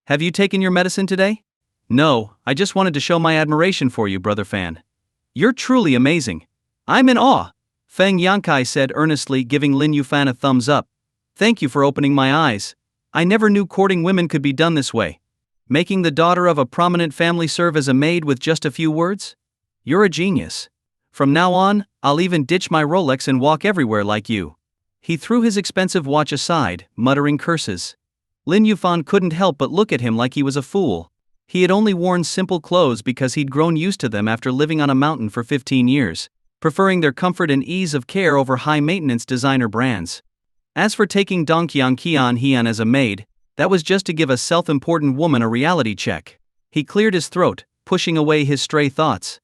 "Have you taken your medicine today?" "No, I just wanted to show my admiration for you, Brother Fan. You're truly amazing. I'm in awe," Feng Yankai said earnestly, giving Lin Yufan a thumbs up. "Thank you for opening my eyes. I never knew courting women could be done this way. Making the daughter of a prominent family serve as a maid with just a few words? You're a genius. From now on, I'll even ditch my Rolex and walk everywhere like you." He threw his expensive watch aside, muttering curses. Lin Yufan couldn't help but look at him like he was a fool. He had only worn simple clothes because he'd grown used to them after living on a mountain for 15 years, preferring their comfort and ease of care over high-maintenance designer brands. As for taking Dong Qian as a maid, that was just to give a self-important woman a reality check. He cleared his throat, pushing away his stray thoughts.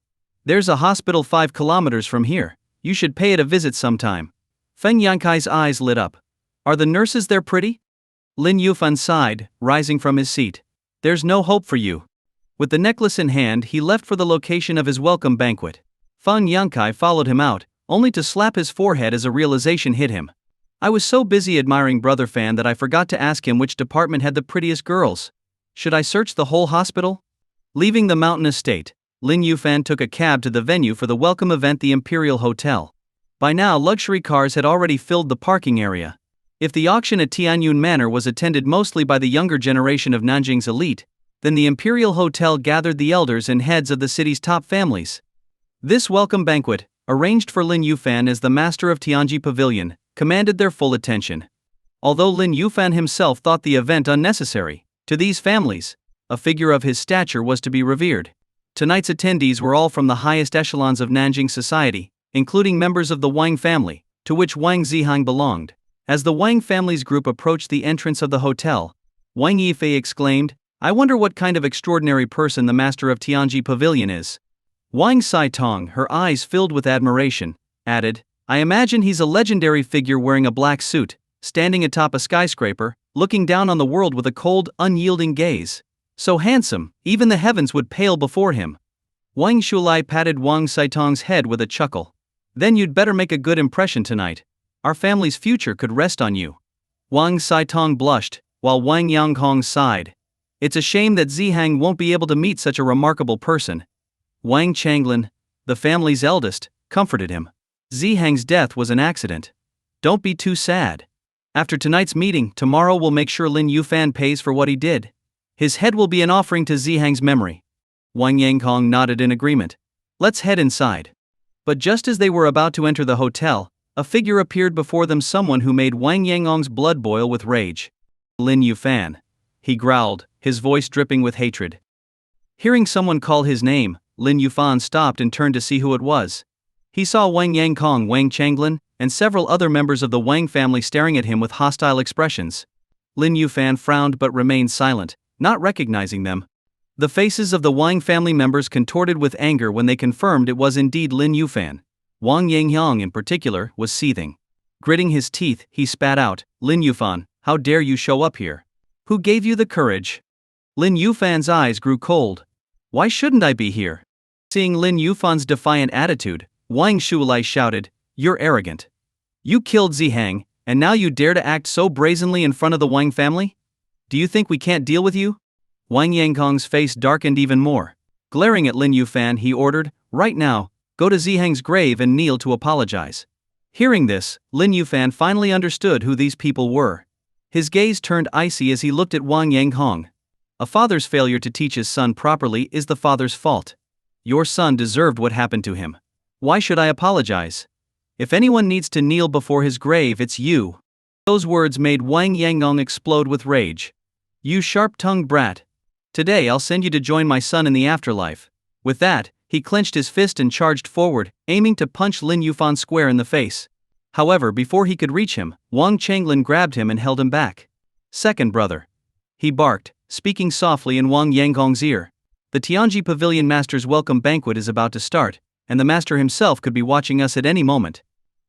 "There's a hospital 5 kilometers from here. You should pay it a visit sometime." Feng Yankai's eyes lit up. "Are the nurses there pretty?" Lin Yufan sighed, rising from his seat. "There's no hope for you." With the necklace in hand, he left for the location of his welcome banquet. Feng Yankai followed him out, only to slap his forehead as a realization hit him. "I was so busy admiring Brother Fan that I forgot to ask him which department had the prettiest girls. Should I search the whole hospital?" Leaving the mountain estate, Lin Yufan took a cab to the venue for the welcome event, the Imperial Hotel. By now, luxury cars had already filled the parking area. If the auction at Tianyun Manor was attended mostly by the younger generation of Nanjing's elite, then the Imperial Hotel gathered the elders and heads of the city's top families. This welcome banquet, arranged for Lin Yufan as the master of Tianji Pavilion, commanded their full attention. Although Lin Yufan himself thought the event unnecessary, to these families, a figure of his stature was to be revered. Tonight's attendees were all from the highest echelons of Nanjing society, including members of the Wang family, to which Wang Zihang belonged. As the Wang family's group approached the entrance of the hotel, Wang Yifei exclaimed, "I wonder what kind of extraordinary person the master of Tianji Pavilion is." Wang Saitong, her eyes filled with admiration, added, "I imagine he's a legendary figure wearing a black suit, standing atop a skyscraper, looking down on the world with a cold, unyielding gaze. So handsome, even the heavens would pale before him." Wang Shulai patted Wang Saitong's head with a chuckle. "Then you'd better make a good impression tonight. Our family's future could rest on you." Wang Saitong blushed, while Wang Yanghong sighed. "It's a shame that Zihang won't be able to meet such a remarkable person." Wang Changlin, the family's eldest, comforted him. "Zihang's death was an accident. Don't be too sad. After tonight's meeting, tomorrow we'll make sure Lin Yufan pays for what he did. His head will be an offering to Zihang's memory." Wang Yanghong nodded in agreement. "Let's head inside." But just as they were about to enter the hotel, A figure appeared before them, someone who made Wang Yanggong's blood boil with rage. Lin Yufan. He growled, his voice dripping with hatred. Hearing someone call his name, Lin Yufan stopped and turned to see who it was. He saw Wang Yangkong, Wang Changlin, and several other members of the Wang family staring at him with hostile expressions. Lin Yufan frowned but remained silent, not recognizing them. The faces of the Wang family members contorted with anger when they confirmed it was indeed Lin Yufan. Wang Yanghyang in particular was seething. Gritting his teeth, he spat out, "Lin Yufan, how dare you show up here? Who gave you the courage?" Lin Yufan's eyes grew cold. "Why shouldn't I be here?" Seeing Lin Yufan's defiant attitude, Wang Shulai shouted, "You're arrogant. You killed Zihang, and now you dare to act so brazenly in front of the Wang family? Do you think we can't deal with you?" Wang Yangkong's face darkened even more. Glaring at Lin Yufan, he ordered, "Right now, go to Zihang's grave and kneel to apologize." Hearing this, Lin Yufan finally understood who these people were. His gaze turned icy as he looked at Wang Yanghong. A father's failure to teach his son properly is the father's fault. Your son deserved what happened to him. Why should I apologize? If anyone needs to kneel before his grave, it's you. Those words made Wang Yanggong explode with rage. You sharp-tongued brat. Today I'll send you to join my son in the afterlife. With that, he clenched his fist and charged forward, aiming to punch Lin Yufan square in the face. However, before he could reach him, Wang Changlin grabbed him and held him back. "Second brother," he barked, speaking softly in Wang Yanggong's ear. "The Tianji Pavilion Master's welcome banquet is about to start, and the master himself could be watching us at any moment.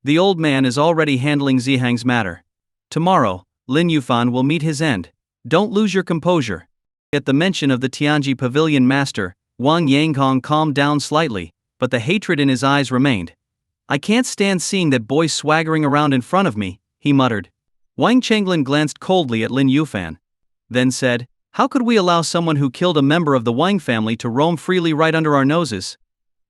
The old man is already handling Zihang's matter. Tomorrow, Lin Yufan will meet his end. Don't lose your composure." At the mention of the Tianji Pavilion Master, Wang Yanghong calmed down slightly, but the hatred in his eyes remained. "I can't stand seeing that boy swaggering around in front of me," he muttered. Wang Changlin glanced coldly at Lin Yufan. Then said, "How could we allow someone who killed a member of the Wang family to roam freely right under our noses?"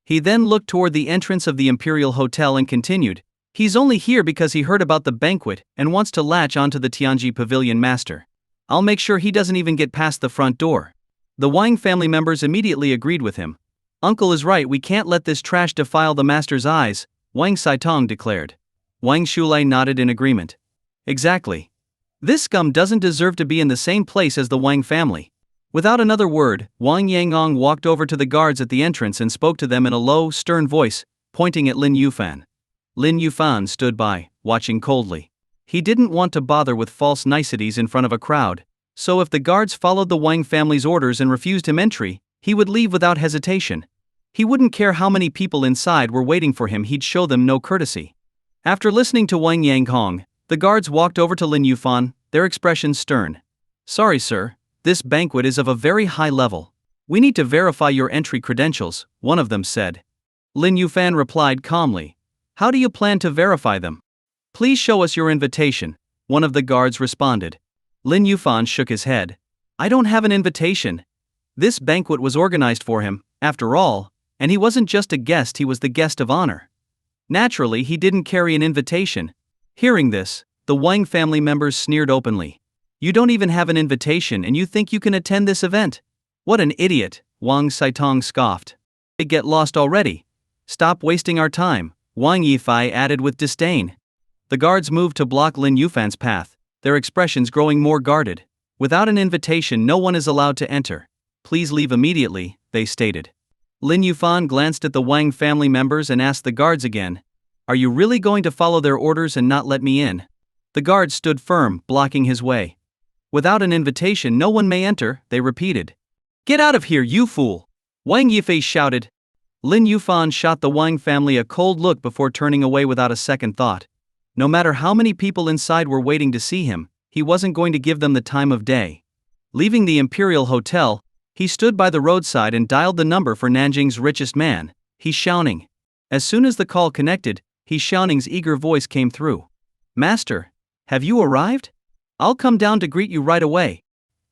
He then looked toward the entrance of the Imperial Hotel and continued, "He's only here because he heard about the banquet and wants to latch onto the Tianji Pavilion Master. I'll make sure he doesn't even get past the front door." The Wang family members immediately agreed with him. "Uncle is right, we can't let this trash defile the master's eyes," Wang Saitong declared. Wang Shulai nodded in agreement. "Exactly. This scum doesn't deserve to be in the same place as the Wang family." Without another word, Wang Yanggong walked over to the guards at the entrance and spoke to them in a low, stern voice, pointing at Lin Yufan. Lin Yufan stood by, watching coldly. He didn't want to bother with false niceties in front of a crowd, so if the guards followed the Wang family's orders and refused him entry, he would leave without hesitation. He wouldn't care how many people inside were waiting for him, he'd show them no courtesy. After listening to Wang Yanghong, the guards walked over to Lin Yufan, their expressions stern. "Sorry sir, this banquet is of a very high level. We need to verify your entry credentials," one of them said. Lin Yufan replied calmly, "How do you plan to verify them?" "Please show us your invitation," one of the guards responded. Lin Yufan shook his head. "I don't have an invitation. This banquet was organized for him, after all, and he wasn't just a guest, he was the guest of honor. Naturally, he didn't carry an invitation." Hearing this, the Wang family members sneered openly. "You don't even have an invitation and you think you can attend this event? What an idiot," Wang Saitong scoffed. "They get lost already. Stop wasting our time," Wang Yifei added with disdain. The guards moved to block Lin Yufan's path, their expressions growing more guarded. "Without an invitation, no one is allowed to enter. Please leave immediately," they stated. Lin Yufan glanced at the Wang family members and asked the guards again, "Are you really going to follow their orders and not let me in?" The guards stood firm, blocking his way. "Without an invitation, no one may enter," they repeated. "Get out of here, you fool!" Wang Yifei shouted. Lin Yufan shot the Wang family a cold look before turning away without a second thought. No matter how many people inside were waiting to see him, he wasn't going to give them the time of day. Leaving the Imperial Hotel, he stood by the roadside and dialed the number for Nanjing's richest man, He Xiaoning. As soon as the call connected, He Xiaoning's eager voice came through. "Master, have you arrived? I'll come down to greet you right away."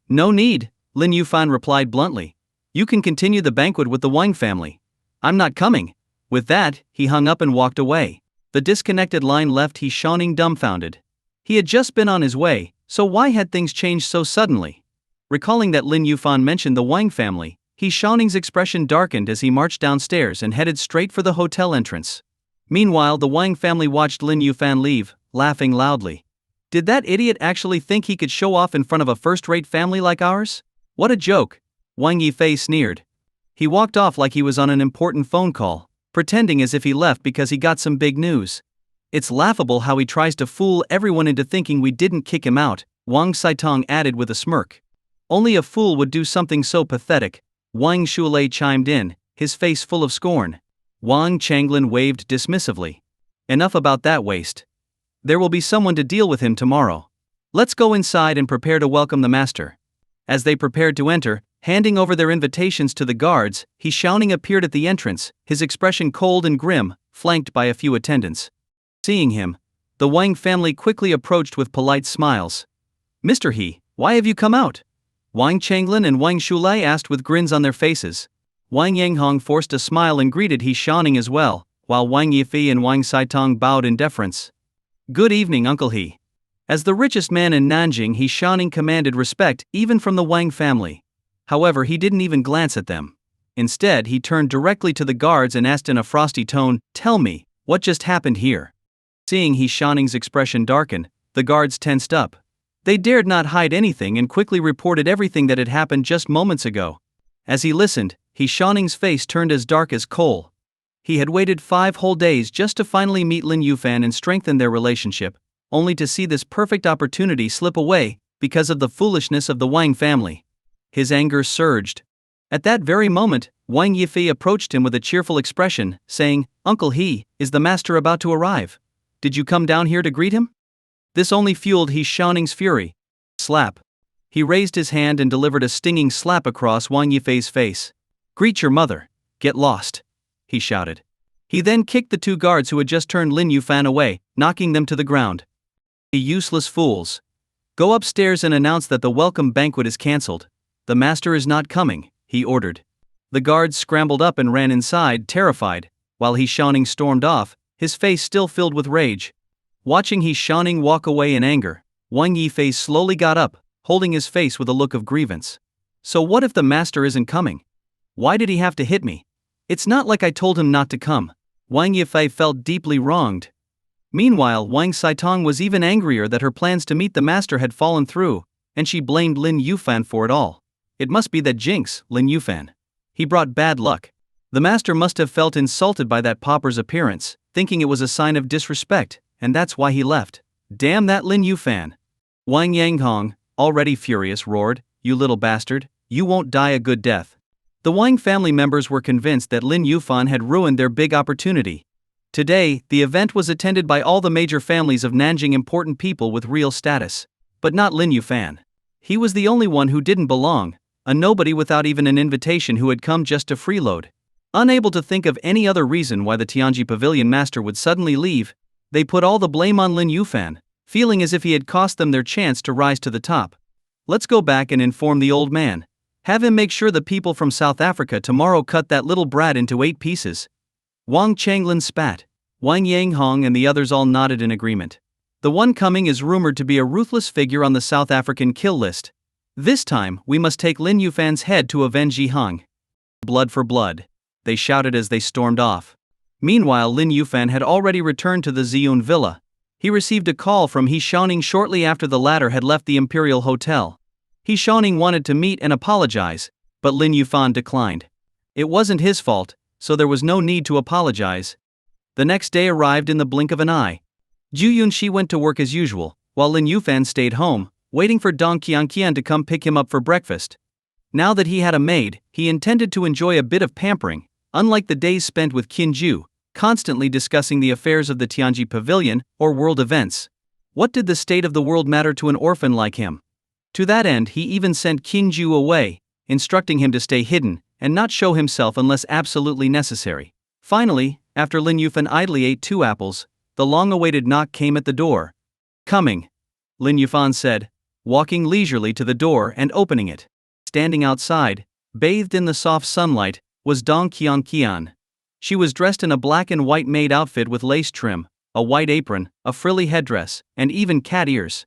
"No need," Lin Yufan replied bluntly. "You can continue the banquet with the Wang family. I'm not coming." With that, he hung up and walked away. The disconnected line left He Xiaoning dumbfounded. He had just been on his way, so why had things changed so suddenly? Recalling that Lin Yufan mentioned the Wang family, He Xiaoning's expression darkened as he marched downstairs and headed straight for the hotel entrance. Meanwhile, the Wang family watched Lin Yufan leave, laughing loudly. Did that idiot actually think he could show off in front of a first-rate family like ours? What a joke! Wang Yifei sneered. He walked off like he was on an important phone call, pretending as if he left because he got some big news. It's laughable how he tries to fool everyone into thinking we didn't kick him out, Wang Saitong added with a smirk. Only a fool would do something so pathetic, Wang Shulei chimed in, his face full of scorn. Wang Changlin waved dismissively. Enough about that waste. There will be someone to deal with him tomorrow. Let's go inside and prepare to welcome the master. As they prepared to enter, handing over their invitations to the guards, He Xiaoning appeared at the entrance, his expression cold and grim, flanked by a few attendants. Seeing him, the Wang family quickly approached with polite smiles. Mr. He, why have you come out? Wang Changlin and Wang Shulei asked with grins on their faces. Wang Yanghong forced a smile and greeted He Xiaoning as well, while Wang Yifei and Wang Saitong bowed in deference. Good evening, Uncle He. As the richest man in Nanjing, He Xiaoning commanded respect even from the Wang family. However, he didn't even glance at them. Instead, he turned directly to the guards and asked in a frosty tone, "Tell me, what just happened here?" Seeing He Xiaoning's expression darken, the guards tensed up. They dared not hide anything and quickly reported everything that had happened just moments ago. As he listened, He Xiaoning's face turned as dark as coal. He had waited 5 whole days just to finally meet Lin Yufan and strengthen their relationship, only to see this perfect opportunity slip away because of the foolishness of the Wang family. His anger surged. At that very moment, Wang Yifei approached him with a cheerful expression, saying, "Uncle He, is the master about to arrive? Did you come down here to greet him?" This only fueled He Xiaoning's fury. Slap. He raised his hand and delivered a stinging slap across Wang Yifei's face. "Greet your mother. Get lost," he shouted. He then kicked the 2 guards who had just turned Lin Yufan away, knocking them to the ground. "You useless fools. Go upstairs and announce that the welcome banquet is cancelled. The master is not coming," he ordered. The guards scrambled up and ran inside, terrified, while He Xiaoning stormed off, his face still filled with rage. Watching He Xiaoning walk away in anger, Wang Yifei slowly got up, holding his face with a look of grievance. "So what if the master isn't coming? Why did he have to hit me? It's not like I told him not to come." Wang Yifei felt deeply wronged. Meanwhile, Wang Saitong was even angrier that her plans to meet the master had fallen through, and she blamed Lin Yufan for it all. It must be that jinx, Lin Yufan. He brought bad luck. The master must have felt insulted by that pauper's appearance, thinking it was a sign of disrespect, and that's why he left. Damn that Lin Yufan. Wang Yanghong, already furious, roared, "You little bastard, you won't die a good death." The Wang family members were convinced that Lin Yufan had ruined their big opportunity. Today, the event was attended by all the major families of Nanjing, important people with real status. But not Lin Yufan. He was the only one who didn't belong, a nobody without even an invitation who had come just to freeload. Unable to think of any other reason why the Tianji Pavilion master would suddenly leave, they put all the blame on Lin Yufan, feeling as if he had cost them their chance to rise to the top. "Let's go back and inform the old man. Have him make sure the people from South Africa tomorrow cut that little brat into 8 pieces. Wang Changlin spat. Wang Yanghong and the others all nodded in agreement. The one coming is rumored to be a ruthless figure on the South African kill list. This time, we must take Lin Yufan's head to avenge Yihang. Blood for blood, they shouted as they stormed off. Meanwhile, Lin Yufan had already returned to the Ziyun villa. He received a call from He Xiaoning shortly after the latter had left the Imperial Hotel. He Xiaoning wanted to meet and apologize, but Lin Yufan declined. It wasn't his fault, so there was no need to apologize. The next day arrived in the blink of an eye. Gu Yunxi went to work as usual, while Lin Yufan stayed home, waiting for Dong Qianqian to come pick him up for breakfast. Now that he had a maid, he intended to enjoy a bit of pampering, unlike the days spent with Qinju, constantly discussing the affairs of the Tianji Pavilion or world events. What did the state of the world matter to an orphan like him? To that end, he even sent Qinju away, instructing him to stay hidden and not show himself unless absolutely necessary. Finally, after Lin Yufan idly ate 2 apples, the long-awaited knock came at the door. "Coming," Lin Yufan said, walking leisurely to the door and opening it. Standing outside, bathed in the soft sunlight, was Dong Qianqian. She was dressed in a black and white maid outfit with lace trim, a white apron, a frilly headdress, and even cat ears.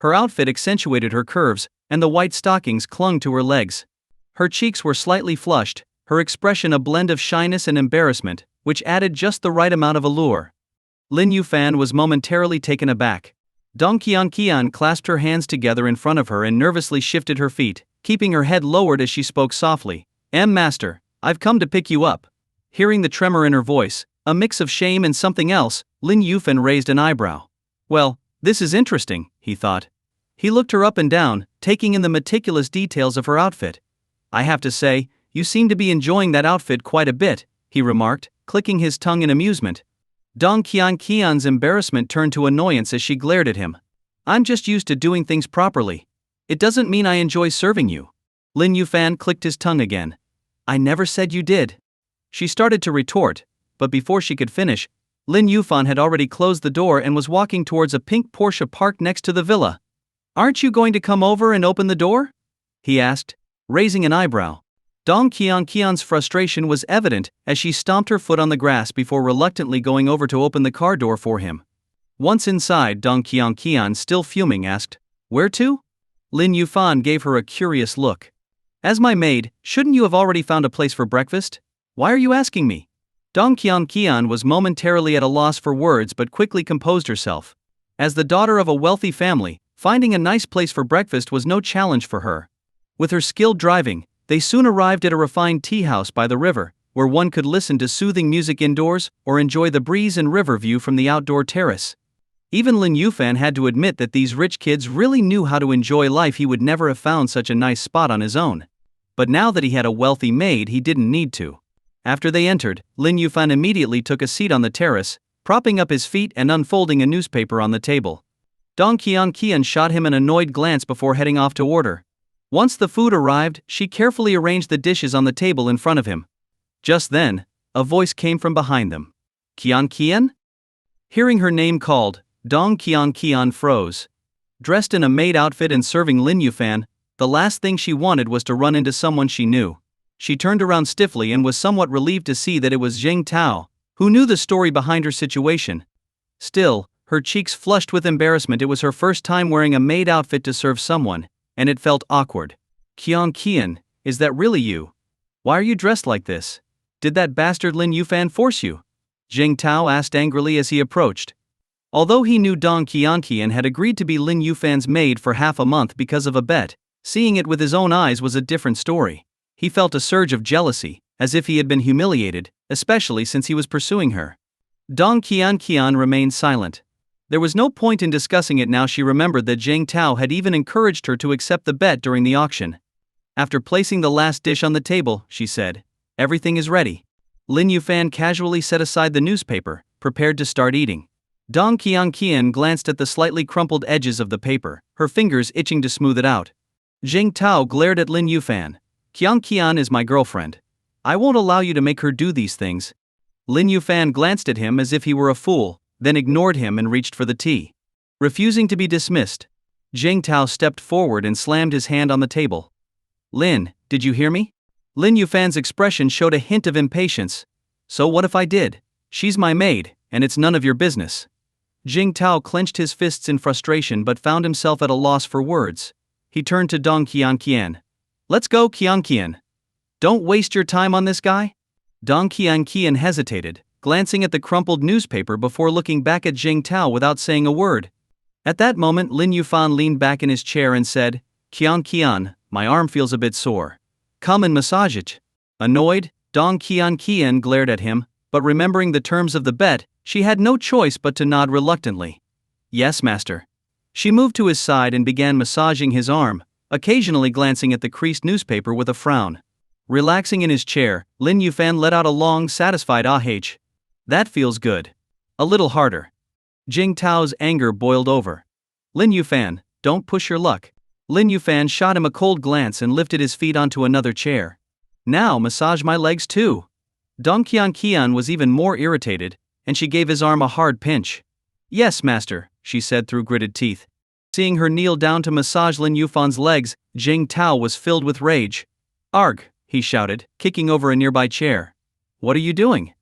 Her outfit accentuated her curves, and the white stockings clung to her legs. Her cheeks were slightly flushed, her expression a blend of shyness and embarrassment, which added just the right amount of allure. Lin Yufan was momentarily taken aback. Dong Qian clasped her hands together in front of her and nervously shifted her feet, keeping her head lowered as she spoke softly. Master, I've come to pick you up." Hearing the tremor in her voice, a mix of shame and something else, Lin Yufan raised an eyebrow. Well, this is interesting, he thought. He looked her up and down, taking in the meticulous details of her outfit. "I have to say, you seem to be enjoying that outfit quite a bit," he remarked, clicking his tongue in amusement. Dong Qian's embarrassment turned to annoyance as she glared at him. "I'm just used to doing things properly. It doesn't mean I enjoy serving you." Lin Yufan clicked his tongue again. "I never said you did." She started to retort, but before she could finish, Lin Yufan had already closed the door and was walking towards a pink Porsche parked next to the villa. "Aren't you going to come over and open the door?" he asked, raising an eyebrow. Dong Qian's frustration was evident as she stomped her foot on the grass before reluctantly going over to open the car door for him. Once inside, Dong Qian, still fuming, asked, "Where to?" Lin Yufan gave her a curious look. "As my maid, shouldn't you have already found a place for breakfast? Why are you asking me?" Dong Qian was momentarily at a loss for words but quickly composed herself. As the daughter of a wealthy family, finding a nice place for breakfast was no challenge for her. With her skilled driving, they soon arrived at a refined tea house by the river, where one could listen to soothing music indoors or enjoy the breeze and river view from the outdoor terrace. Even Lin Yufan had to admit that these rich kids really knew how to enjoy life. He would never have found such a nice spot on his own. But now that he had a wealthy maid, he didn't need to. After they entered, Lin Yufan immediately took a seat on the terrace, propping up his feet and unfolding a newspaper on the table. Dong Qian shot him an annoyed glance before heading off to order. Once the food arrived, she carefully arranged the dishes on the table in front of him. Just then, a voice came from behind them. "Qian?" Hearing her name called, Dong Qian froze. Dressed in a maid outfit and serving Lin Yufan, the last thing she wanted was to run into someone she knew. She turned around stiffly and was somewhat relieved to see that it was Jing Tao, who knew the story behind her situation. Still, her cheeks flushed with embarrassment. It was her first time wearing a maid outfit to serve someone, and it felt awkward. "Qian, is that really you? Why are you dressed like this? Did that bastard Lin Yufan force you?" Jing Tao asked angrily as he approached. Although he knew Dong Qian had agreed to be Lin Yufan's maid for half a month because of a bet, seeing it with his own eyes was a different story. He felt a surge of jealousy, as if he had been humiliated, especially since he was pursuing her. Dong Qian remained silent. There was no point in discussing it now. She remembered that Jing Tao had even encouraged her to accept the bet during the auction. After placing the last dish on the table, she said, "Everything is ready." Lin Yufan casually set aside the newspaper, prepared to start eating. Dong Qian glanced at the slightly crumpled edges of the paper, her fingers itching to smooth it out. Jing Tao glared at Lin Yufan. "Qian is my girlfriend. I won't allow you to make her do these things." Lin Yufan glanced at him as if he were a fool, then ignored him and reached for the tea. Refusing to be dismissed, Jing Tao stepped forward and slammed his hand on the table. "Lin, did you hear me?" Lin Yufan's expression showed a hint of impatience. "So what if I did? She's my maid, and it's none of your business." Jing Tao clenched his fists in frustration but found himself at a loss for words. He turned to Dong Qian. "Let's go, Qian. Don't waste your time on this guy." Dong Qian hesitated, glancing at the crumpled newspaper before looking back at Jing Tao without saying a word. At that moment, Lin Yufan leaned back in his chair and said, "Qian, my arm feels a bit sore. Come and massage it." Annoyed, Dong Qian glared at him, but remembering the terms of the bet, she had no choice but to nod reluctantly. "Yes, master." She moved to his side and began massaging his arm, occasionally glancing at the creased newspaper with a frown. Relaxing in his chair, Lin Yufan let out a long, satisfied ah-h. "That feels good. A little harder." Jing Tao's anger boiled over. "Lin Yufan, don't push your luck." Lin Yufan shot him a cold glance and lifted his feet onto another chair. "Now massage my legs too." Dong Qian was even more irritated, and she gave his arm a hard pinch. "Yes, master," she said through gritted teeth. Seeing her kneel down to massage Lin Yufan's legs, Jing Tao was filled with rage. "Arg!" he shouted, kicking over a nearby chair. "What are you doing?"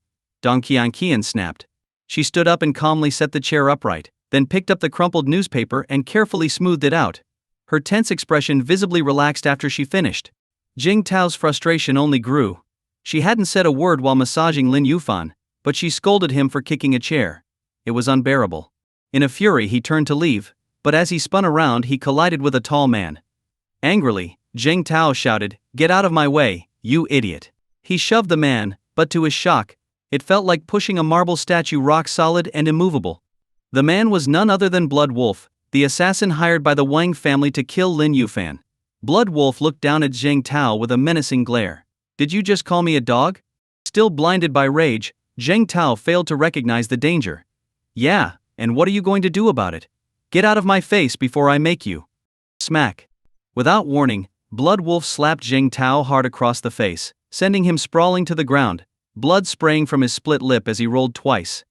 Dong Qian snapped. She stood up and calmly set the chair upright, then picked up the crumpled newspaper and carefully smoothed it out. Her tense expression visibly relaxed after she finished. Jing Tao's frustration only grew. She hadn't said a word while massaging Lin Yufan, but she scolded him for kicking a chair. It was unbearable. In a fury he turned to leave, but as he spun around he collided with a tall man. Angrily, Zheng Tao shouted, "Get out of my way, you idiot." He shoved the man, but to his shock, it felt like pushing a marble statue rock solid and immovable. The man was none other than Blood Wolf, the assassin hired by the Wang family to kill Lin Yufan. Blood Wolf looked down at Zheng Tao with a menacing glare. "Did you just call me a dog?" Still blinded by rage, Zheng Tao failed to recognize the danger. "Yeah, and what are you going to do about it? Get out of my face before I make you." Smack. Without warning, Blood Wolf slapped Zheng Tao hard across the face, sending him sprawling to the ground, blood spraying from his split lip as he rolled twice.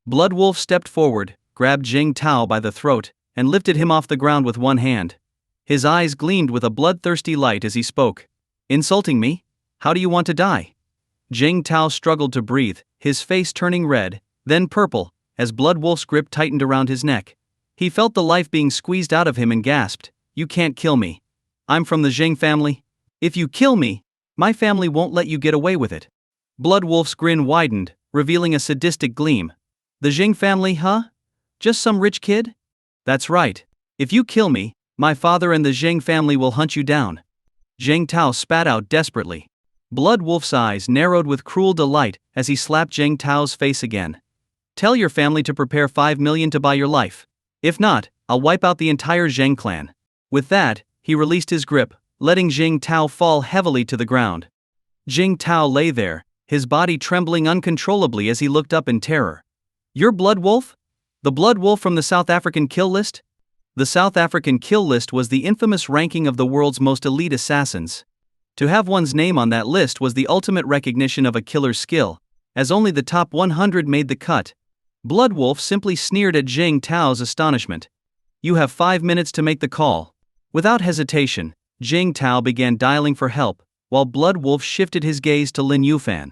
Blood Wolf stepped forward, grabbed Zheng Tao by the throat, and lifted him off the ground with one hand. His eyes gleamed with a bloodthirsty light as he spoke. "Insulting me? How do you want to die?" Zheng Tao struggled to breathe, his face turning red, then purple, as Blood Wolf's grip tightened around his neck. He felt the life being squeezed out of him and gasped, "You can't kill me. I'm from the Zheng family. If you kill me, my family won't let you get away with it." Blood Wolf's grin widened, revealing a sadistic gleam. "The Zheng family, huh? Just some rich kid?" "That's right. If you kill me, my father and the Zheng family will hunt you down." Zheng Tao spat out desperately. Blood Wolf's eyes narrowed with cruel delight as he slapped Zheng Tao's face again. "Tell your family to prepare 5 million to buy your life. If not, I'll wipe out the entire Zheng clan." With that, he released his grip, letting Zheng Tao fall heavily to the ground. Zheng Tao lay there, his body trembling uncontrollably as he looked up in terror. "You're Blood Wolf? The Blood Wolf from the South African kill list?" The South African kill list was the infamous ranking of the world's most elite assassins. To have one's name on that list was the ultimate recognition of a killer's skill, as only the top 100 made the cut. Blood Wolf simply sneered at Zheng Tao's astonishment. "You have 5 minutes to make the call." Without hesitation, Zheng Tao began dialing for help, while Blood Wolf shifted his gaze to Lin Yufan.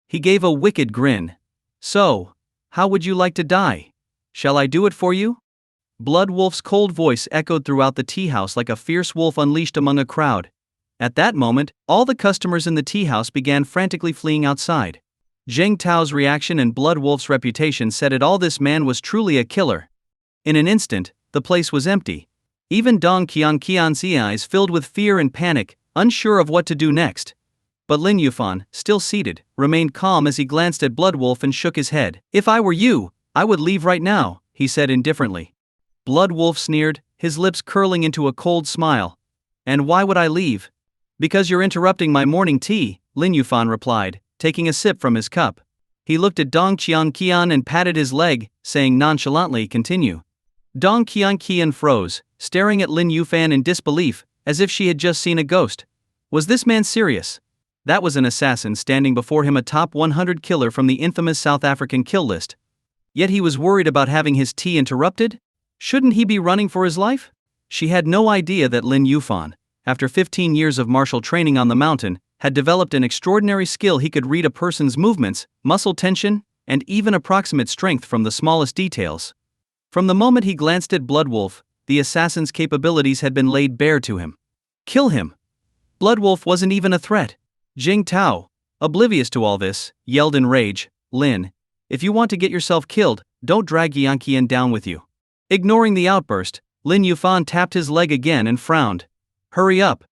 He gave a wicked grin. "So, how would you like to die? Shall I do it for you?" Blood Wolf's cold voice echoed throughout the tea house like a fierce wolf unleashed among a crowd. At that moment, all the customers in the tea house began frantically fleeing outside. Zheng Tao's reaction and Blood Wolf's reputation said it all. This man was truly a killer. In an instant, the place was empty. Even Dong Qianqian's eyes filled with fear and panic, unsure of what to do next. But Lin Yufan, still seated, remained calm as he glanced at Blood Wolf and shook his head. "If I were you, I would leave right now," he said indifferently. Blood Wolf sneered, his lips curling into a cold smile. "And why would I leave?" "Because you're interrupting my morning tea," Lin Yufan replied, taking a sip from his cup. He looked at Dong Qianqian and patted his leg, saying nonchalantly, "Continue." Dong Qianqian froze, staring at Lin Yufan in disbelief, as if she had just seen a ghost. Was this man serious? That was an assassin standing before him, a top 100 killer from the infamous South African kill list. Yet he was worried about having his tea interrupted? Shouldn't he be running for his life? She had no idea that Lin Yufan, after 15 years of martial training on the mountain, had developed an extraordinary skill. He could read a person's movements, muscle tension, and even approximate strength from the smallest details. From the moment he glanced at Blood Wolf, the assassin's capabilities had been laid bare to him. Kill him! Blood Wolf wasn't even a threat. Zheng Tao, oblivious to all this, yelled in rage, "Lin, if you want to get yourself killed, don't drag Yanqian down with you." Ignoring the outburst, Lin Yufan tapped his leg again and frowned. "Hurry up."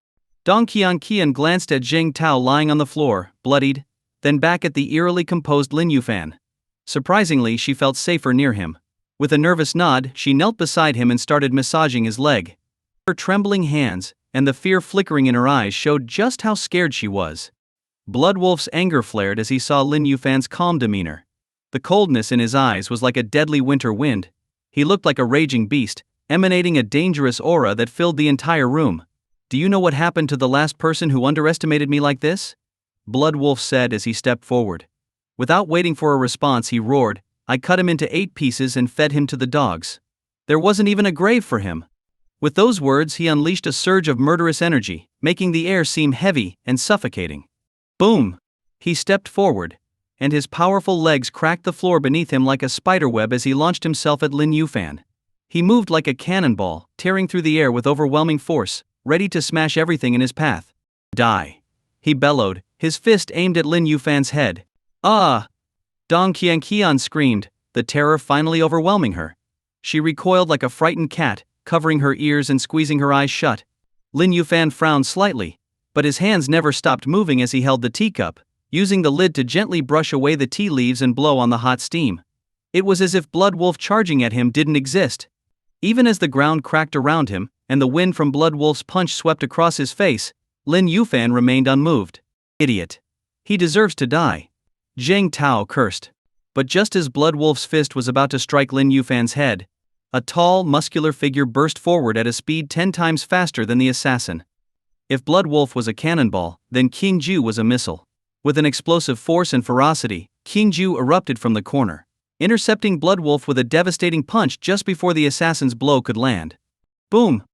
Dong Qianqian glanced at Zheng Tao lying on the floor, bloodied, then back at the eerily composed Lin Yufan. Surprisingly, she felt safer near him. With a nervous nod, she knelt beside him and started massaging his leg. Her trembling hands, and the fear flickering in her eyes, showed just how scared she was. Blood Wolf's anger flared as he saw Lin Yufan's calm demeanor. The coldness in his eyes was like a deadly winter wind. He looked like a raging beast, emanating a dangerous aura that filled the entire room. "Do you know what happened to the last person who underestimated me like this?" Blood Wolf said as he stepped forward. Without waiting for a response, he roared, "I cut him into 8 pieces and fed him to the dogs. There wasn't even a grave for him." With those words, he unleashed a surge of murderous energy, making the air seem heavy and suffocating. Boom! He stepped forward, and his powerful legs cracked the floor beneath him like a spiderweb as he launched himself at Lin Yufan. He moved like a cannonball, tearing through the air with overwhelming force, ready to smash everything in his path. "Die!" he bellowed, his fist aimed at Lin Yufan's head. Ah! Dong Qianqian screamed, the terror finally overwhelming her. She recoiled like a frightened cat, covering her ears and squeezing her eyes shut. Lin Yufan frowned slightly, but his hands never stopped moving as he held the teacup, using the lid to gently brush away the tea leaves and blow on the hot steam. It was as if Blood Wolf charging at him didn't exist. Even as the ground cracked around him, and the wind from Blood Wolf's punch swept across his face, Lin Yufan remained unmoved. Idiot. He deserves to die. Zheng Tao cursed. But just as Blood Wolf's fist was about to strike Lin Yufan's head, a tall, muscular figure burst forward at a speed 10 times faster than the assassin. If Blood Wolf was a cannonball, then King Ju was a missile. With an explosive force and ferocity, King Ju erupted from the corner, intercepting Blood Wolf with a devastating punch just before the assassin's blow could land. Boom!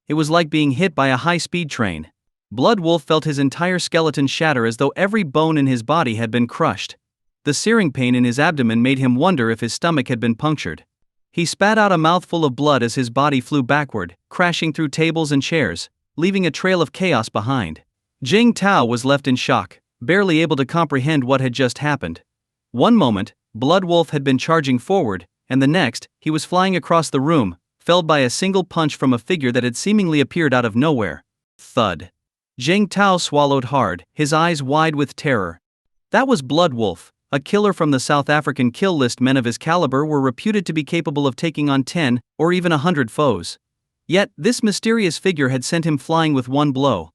It was like being hit by a high-speed train. Blood Wolf felt his entire skeleton shatter as though every bone in his body had been crushed. The searing pain in his abdomen made him wonder if his stomach had been punctured. He spat out a mouthful of blood as his body flew backward, crashing through tables and chairs, leaving a trail of chaos behind. Zheng Tao was left in shock, barely able to comprehend what had just happened. One moment, Blood Wolf had been charging forward, and the next, he was flying across the room, felled by a single punch from a figure that had seemingly appeared out of nowhere. Thud. Zheng Tao swallowed hard, his eyes wide with terror. That was Blood Wolf, a killer from the South African kill list. Men of his caliber were reputed to be capable of taking on 10 or even 100 foes. Yet, this mysterious figure had sent him flying with one blow.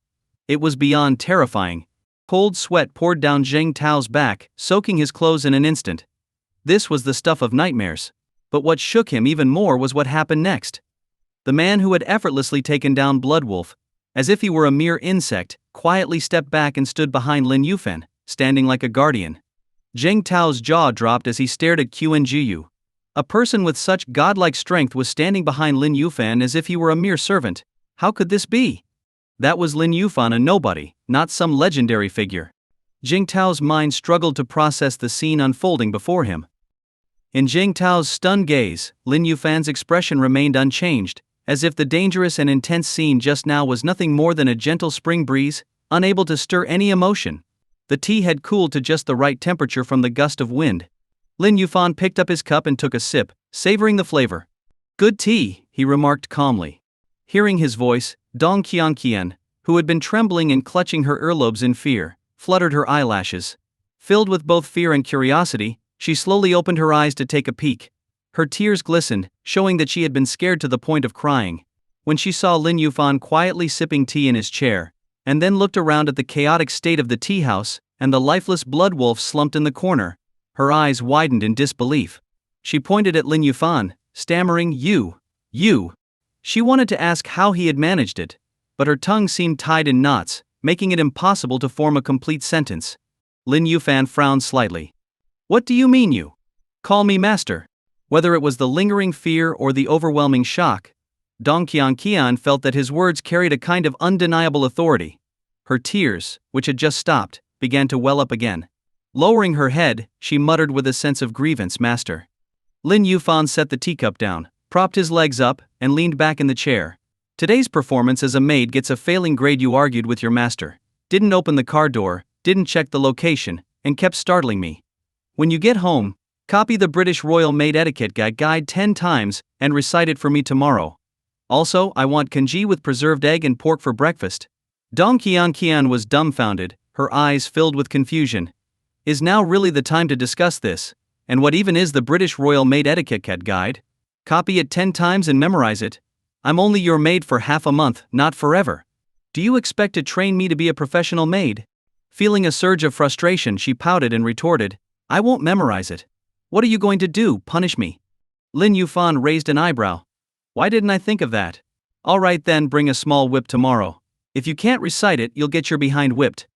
It was beyond terrifying. Cold sweat poured down Zheng Tao's back, soaking his clothes in an instant. This was the stuff of nightmares. But what shook him even more was what happened next. The man who had effortlessly taken down Blood Wolf, as if he were a mere insect, quietly stepped back and stood behind Lin Yufan, standing like a guardian. Zheng Tao's jaw dropped as he stared at Qinjiu. A person with such godlike strength was standing behind Lin Yufan as if he were a mere servant. How could this be? That was Lin Yufan, a nobody, not some legendary figure. Zheng Tao's mind struggled to process the scene unfolding before him. In Zheng Tao's stunned gaze, Lin Yufan's expression remained unchanged, as if the dangerous and intense scene just now was nothing more than a gentle spring breeze, unable to stir any emotion. The tea had cooled to just the right temperature from the gust of wind. Lin Yufan picked up his cup and took a sip, savoring the flavor. Good tea, he remarked calmly. Hearing his voice, Dong Qianqian, who had been trembling and clutching her earlobes in fear, fluttered her eyelashes. Filled with both fear and curiosity, she slowly opened her eyes to take a peek. Her tears glistened, showing that she had been scared to the point of crying. When she saw Lin Yufan quietly sipping tea in his chair, and then looked around at the chaotic state of the tea house, and the lifeless Blood Wolf slumped in the corner, her eyes widened in disbelief. She pointed at Lin Yufan, stammering, You. She wanted to ask how he had managed it, but her tongue seemed tied in knots, making it impossible to form a complete sentence. Lin Yufan frowned slightly. What do you mean you? Call me master. Whether it was the lingering fear or the overwhelming shock, Dong Qianqian felt that his words carried a kind of undeniable authority. Her tears, which had just stopped, began to well up again. Lowering her head, she muttered with a sense of grievance, Master. Lin Yufan set the teacup down, propped his legs up, and leaned back in the chair. Today's performance as a maid gets a failing grade. You argued with your master, didn't open the car door, didn't check the location, and kept startling me. When you get home, copy the British Royal Maid Etiquette Guide 10 times, and recite it for me tomorrow. Also, I want congee with preserved egg and pork for breakfast. Dong Qianqian was dumbfounded, her eyes filled with confusion. Is now really the time to discuss this? And what even is the British Royal Maid Etiquette Guide? Copy it 10 times and memorize it. I'm only your maid for half a month, not forever. Do you expect to train me to be a professional maid? Feeling a surge of frustration, she pouted and retorted, I won't memorize it. What are you going to do, punish me? Lin Yufan raised an eyebrow. Why didn't I think of that? All right then, bring a small whip tomorrow. If you can't recite it, you'll get your behind whipped.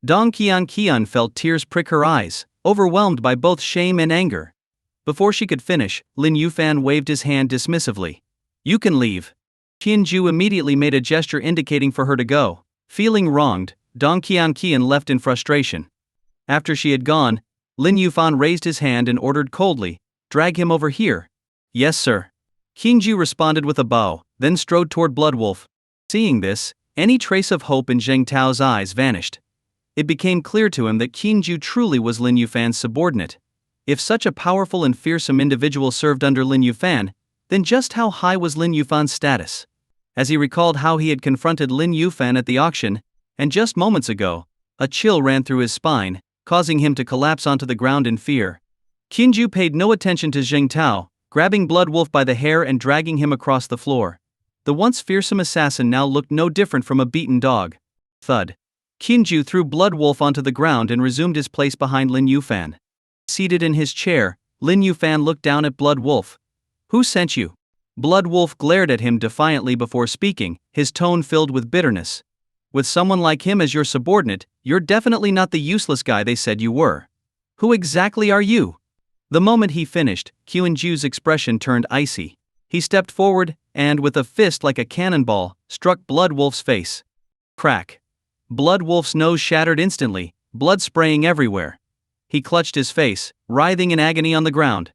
Dong Qianqian felt tears prick her eyes, overwhelmed by both shame and anger. Before she could finish, Lin Yufan waved his hand dismissively. You can leave. Qianju immediately made a gesture indicating for her to go. Feeling wronged, Dong Qianqian left in frustration. After she had gone, Lin Yufan raised his hand and ordered coldly, Drag him over here. Yes, sir. Qingju responded with a bow, then strode toward Blood Wolf. Seeing this, any trace of hope in Zheng Tao's eyes vanished. it became clear to him that Qinju truly was Lin Yufan's subordinate. If such a powerful and fearsome individual served under Lin Yufan, then just how high was Lin Yufan's status? As he recalled how he had confronted Lin Yufan at the auction, and just moments ago, a chill ran through his spine, causing him to collapse onto the ground in fear. Qinju paid no attention to Zheng Tao, grabbing Blood Wolf by the hair and dragging him across the floor. The once fearsome assassin now looked no different from a beaten dog. Thud. Qinju threw Blood Wolf onto the ground and resumed his place behind Lin Yufan. Seated in his chair, Lin Yufan looked down at Blood Wolf. "Who sent you?" Blood Wolf glared at him defiantly before speaking, his tone filled with bitterness. "With someone like him as your subordinate, you're definitely not the useless guy they said you were. Who exactly are you?" The moment he finished, Qinju's expression turned icy. He stepped forward, and with a fist like a cannonball, struck Blood Wolf's face. Crack. Blood Wolf's nose shattered instantly, blood spraying everywhere. He clutched his face, writhing in agony on the ground.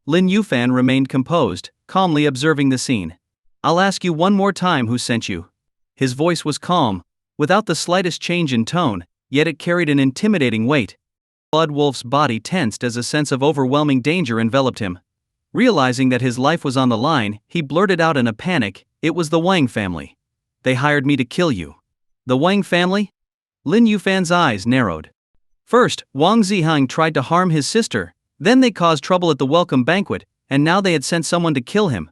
Lin Yufan remained composed, calmly observing the scene. "I'll ask you one more time who sent you." His voice was calm, without the slightest change in tone, yet it carried an intimidating weight. Blood Wolf's body tensed as a sense of overwhelming danger enveloped him. Realizing that his life was on the line, he blurted out in a panic, "It was the Wang family. They hired me to kill you." "The Wang family?" Lin Yufan's eyes narrowed. "First, Wang Zihang tried to harm his sister, then they caused trouble at the welcome banquet, and now they had sent someone to kill him."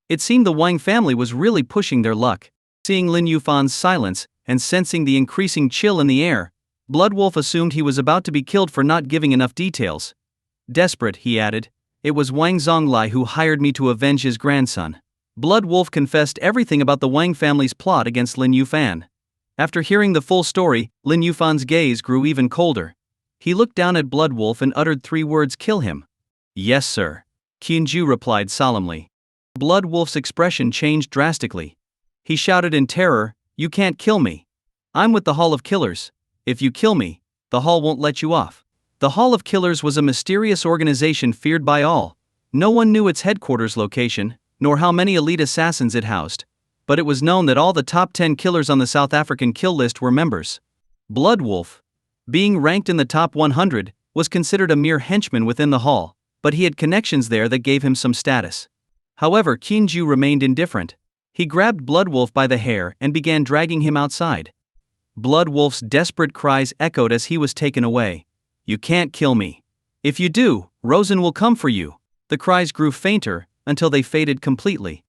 It seemed the Wang family was really pushing their luck. Seeing Lin Yufan's silence, and sensing the increasing chill in the air, Blood Wolf assumed he was about to be killed for not giving enough details. Desperate, he added, "It was Wang Zonglai who hired me to avenge his grandson." Blood Wolf confessed everything about the Wang family's plot against Lin Yufan. After hearing the full story, Lin Yufan's gaze grew even colder. He looked down at Blood Wolf and uttered 3 words: "Kill him." "Yes, sir," Qinju replied solemnly. Blood Wolf's expression changed drastically. He shouted in terror, "You can't kill me. I'm with the Hall of Killers. If you kill me, the Hall won't let you off." The Hall of Killers was a mysterious organization feared by all. No one knew its headquarters location, nor how many elite assassins it housed. But it was known that all the top 10 killers on the South African kill list were members. Blood Wolf, being ranked in the top 100, was considered a mere henchman within the Hall, but he had connections there that gave him some status. However, Qinju remained indifferent. He grabbed Blood Wolf by the hair and began dragging him outside. Blood Wolf's desperate cries echoed as he was taken away. "You can't kill me. If you do, Rosen will come for you." The cries grew fainter, until they faded completely.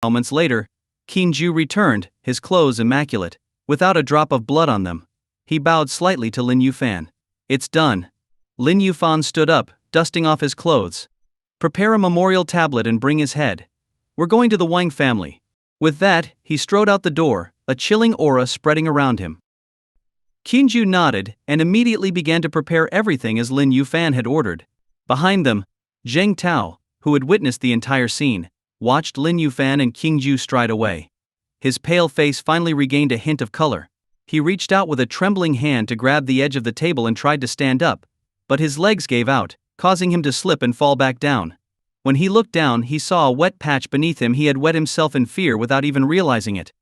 Moments later, Qinju returned, his clothes immaculate, without a drop of blood on them. He bowed slightly to Lin Yufan. "It's done." Lin Yufan stood up, dusting off his clothes. "Prepare a memorial tablet and bring his head. We're going to the Wang family." With that, he strode out the door, a chilling aura spreading around him. Qinju nodded, and immediately began to prepare everything as Lin Yufan had ordered. Behind them, Zheng Tao, who had witnessed the entire scene, watched Lin Yufan and Qinju stride away. His pale face finally regained a hint of color. He reached out with a trembling hand to grab the edge of the table and tried to stand up, but his legs gave out, causing him to slip and fall back down. When he looked down, he saw a wet patch beneath him. He had wet himself in fear without even realizing it.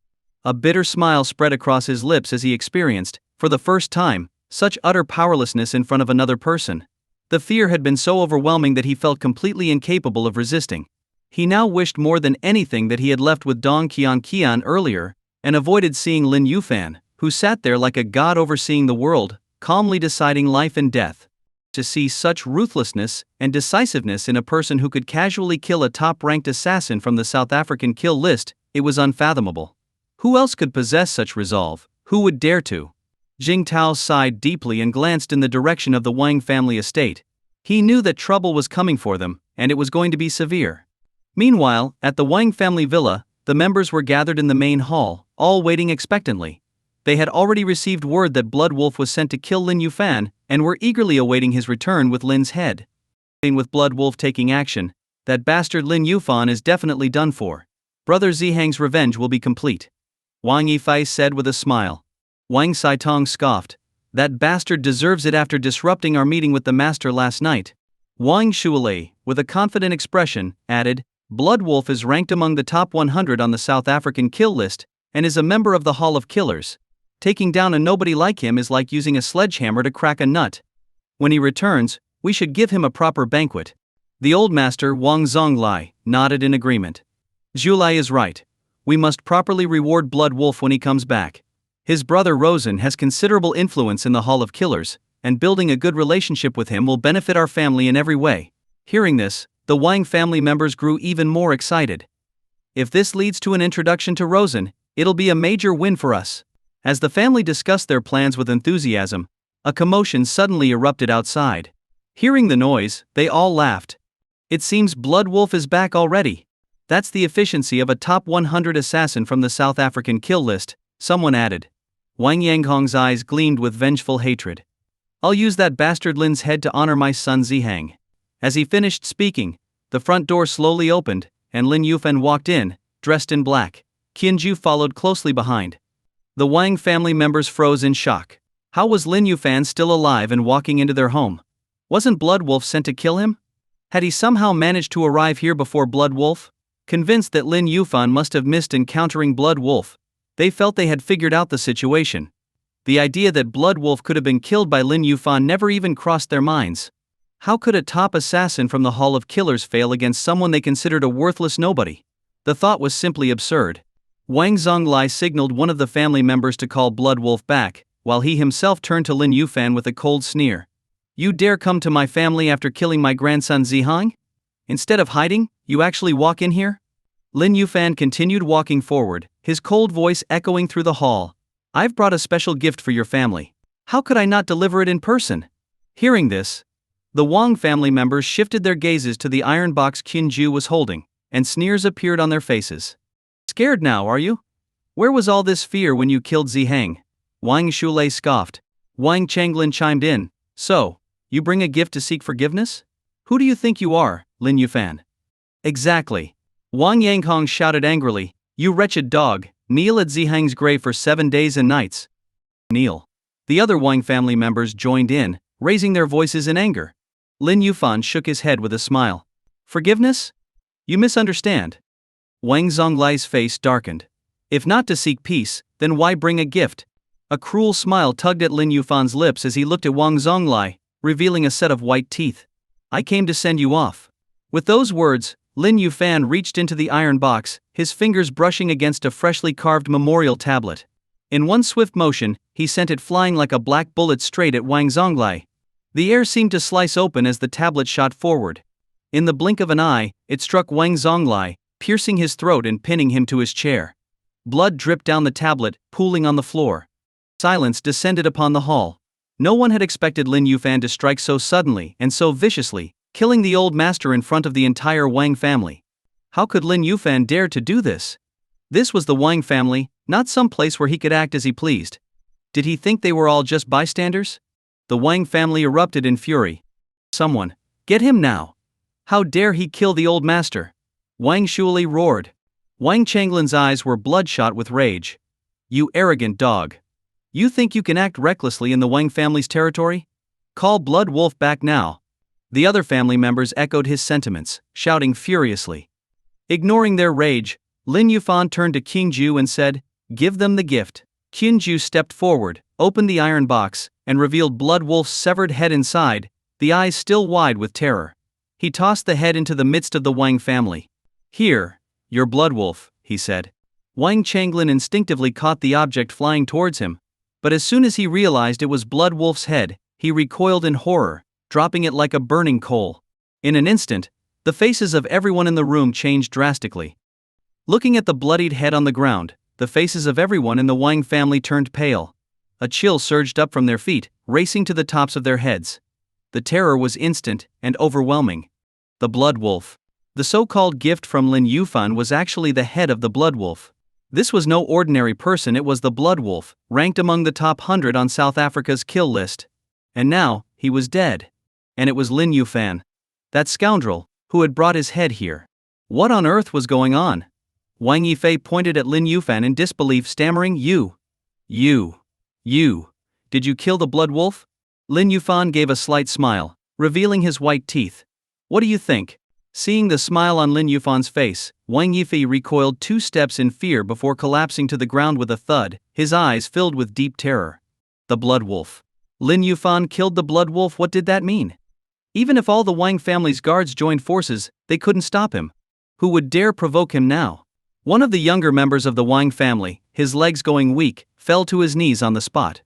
A bitter smile spread across his lips as he experienced, for the first time, such utter powerlessness in front of another person. The fear had been so overwhelming that he felt completely incapable of resisting. He now wished more than anything that he had left with Dong Qian earlier, and avoided seeing Lin Yufan, who sat there like a god overseeing the world, calmly deciding life and death. To see such ruthlessness and decisiveness in a person who could casually kill a top-ranked assassin from the South African kill list, it was unfathomable. Who else could possess such resolve? Who would dare to? Jing Tao sighed deeply and glanced in the direction of the Wang family estate. He knew that trouble was coming for them, and it was going to be severe. Meanwhile, at the Wang family villa, the members were gathered in the main hall, all waiting expectantly. They had already received word that Blood Wolf was sent to kill Lin Yufan, and were eagerly awaiting his return with Lin's head. With Blood Wolf taking action, that bastard Lin Yufan is definitely done for. Brother Zihang's revenge will be complete. Wang Yifei said with a smile. Wang Saitong scoffed. That bastard deserves it after disrupting our meeting with the master last night. Wang Shuilei, with a confident expression, added, Blood Wolf is ranked among the top 100 on the South African kill list, and is a member of the Hall of Killers. Taking down a nobody like him is like using a sledgehammer to crack a nut. When he returns, we should give him a proper banquet. The old master Wang Zonglai nodded in agreement. Zhulai is right. We must properly reward Blood Wolf when he comes back. His brother Rosen has considerable influence in the Hall of Killers, and building a good relationship with him will benefit our family in every way. Hearing this, the Wang family members grew even more excited. If this leads to an introduction to Rosen, it'll be a major win for us. As the family discussed their plans with enthusiasm, a commotion suddenly erupted outside. Hearing the noise, they all laughed. It seems Blood Wolf is back already. That's the efficiency of a top 100 assassin from the South African kill list, someone added. Wang Yanghong's eyes gleamed with vengeful hatred. I'll use that bastard Lin's head to honor my son Zihang. As he finished speaking, the front door slowly opened, and Lin Yufan walked in, dressed in black. Qianju followed closely behind. The Wang family members froze in shock. How was Lin Yufan still alive and walking into their home? Wasn't Blood Wolf sent to kill him? Had he somehow managed to arrive here before Blood Wolf? Convinced that Lin Yufan must have missed encountering Blood Wolf, they felt they had figured out the situation. The idea that Blood Wolf could have been killed by Lin Yufan never even crossed their minds. How could a top assassin from the Hall of Killers fail against someone they considered a worthless nobody? The thought was simply absurd. Wang Zonglai signaled one of the family members to call Blood Wolf back, while he himself turned to Lin Yufan with a cold sneer. You dare come to my family after killing my grandson Zihang? Instead of hiding, you actually walk in here? Lin Yufan continued walking forward, his cold voice echoing through the hall. I've brought a special gift for your family. How could I not deliver it in person? Hearing this, the Wang family members shifted their gazes to the iron box Qianju was holding, and sneers appeared on their faces. Scared now, are you? Where was all this fear when you killed Zihang? Wang Shulei scoffed. Wang Changlin chimed in. So, you bring a gift to seek forgiveness? Who do you think you are, Lin Yufan? Exactly. Wang Yanghong shouted angrily. You wretched dog, kneel at Zihang's grave for 7 days and nights. Kneel. The other Wang family members joined in, raising their voices in anger. Lin Yufan shook his head with a smile. Forgiveness? You misunderstand. Wang Zonglai's face darkened. If not to seek peace, then why bring a gift? A cruel smile tugged at Lin Yufan's lips as he looked at Wang Zonglai, revealing a set of white teeth. I came to send you off. With those words, Lin Yufan reached into the iron box, his fingers brushing against a freshly carved memorial tablet. In one swift motion, he sent it flying like a black bullet straight at Wang Zonglai. The air seemed to slice open as the tablet shot forward. In the blink of an eye, it struck Wang Zonglai, piercing his throat and pinning him to his chair. Blood dripped down the tablet, pooling on the floor. Silence descended upon the hall. No one had expected Lin Yufan to strike so suddenly and so viciously, killing the old master in front of the entire Wang family. How could Lin Yufan dare to do this? This was the Wang family, not some place where he could act as he pleased. Did he think they were all just bystanders? The Wang family erupted in fury. Someone, get him now! How dare he kill the old master? Wang Shuli roared. Wang Changlin's eyes were bloodshot with rage. You arrogant dog! You think you can act recklessly in the Wang family's territory? Call Blood Wolf back now. The other family members echoed his sentiments, shouting furiously. Ignoring their rage, Lin Yufan turned to Qianju and said, Give them the gift. Qianju stepped forward, opened the iron box, and revealed Blood Wolf's severed head inside, the eyes still wide with terror. He tossed the head into the midst of the Wang family. Here, your Blood Wolf, he said. Wang Changlin instinctively caught the object flying towards him, but as soon as he realized it was Blood Wolf's head, he recoiled in horror, dropping it like a burning coal. In an instant, the faces of everyone in the room changed drastically. Looking at the bloodied head on the ground, the faces of everyone in the Wang family turned pale. A chill surged up from their feet, racing to the tops of their heads. The terror was instant and overwhelming. The Blood Wolf. The so-called gift from Lin Yufan was actually the head of the Blood Wolf. This was no ordinary person, it was the Blood Wolf, ranked among the top 100 on South Africa's kill list. And now, he was dead. And it was Lin Yufan. That scoundrel, who had brought his head here. What on earth was going on? Wang Yifei pointed at Lin Yufan in disbelief, stammering, You. Did you kill the Blood Wolf? Lin Yufan gave a slight smile, revealing his white teeth. What do you think? Seeing the smile on Lin Yufan's face, Wang Yifei recoiled 2 steps in fear before collapsing to the ground with a thud, his eyes filled with deep terror. The blood wolf. Lin Yufan killed the blood wolf. What did that mean? Even if all the Wang family's guards joined forces, they couldn't stop him. Who would dare provoke him now? One of the younger members of the Wang family, his legs going weak, fell to his knees on the spot.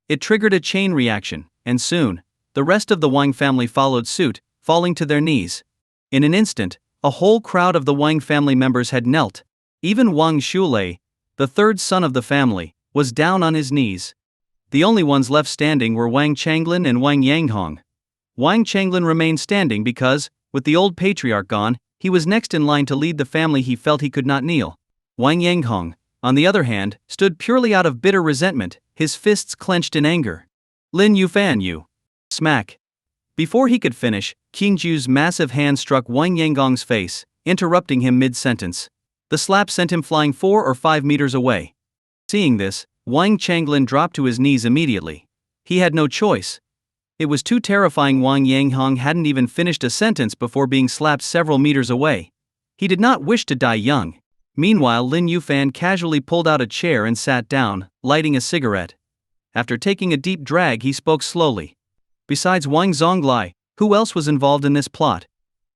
It triggered a chain reaction, and soon, the rest of the Wang family followed suit, falling to their knees. In an instant, a whole crowd of the Wang family members had knelt. Even Wang Shulei, the third son of the family, was down on his knees. The only ones left standing were Wang Changlin and Wang Yanghong. Wang Changlin remained standing because, with the old patriarch gone, he was next in line to lead the family. He felt he could not kneel. Wang Yanghong, on the other hand, stood purely out of bitter resentment, his fists clenched in anger. Lin Yufan, you! Smack! Before he could finish, Qingju's massive hand struck Wang Yanghong's face, interrupting him mid-sentence. The slap sent him flying 4 or 5 meters away. Seeing this, Wang Changlin dropped to his knees immediately. He had no choice. It was too terrifying. Wang Yanghong hadn't even finished a sentence before being slapped several meters away. He did not wish to die young. Meanwhile, Lin Yufan casually pulled out a chair and sat down, lighting a cigarette. After taking a deep drag, he spoke slowly. Besides Wang Zonglai, who else was involved in this plot?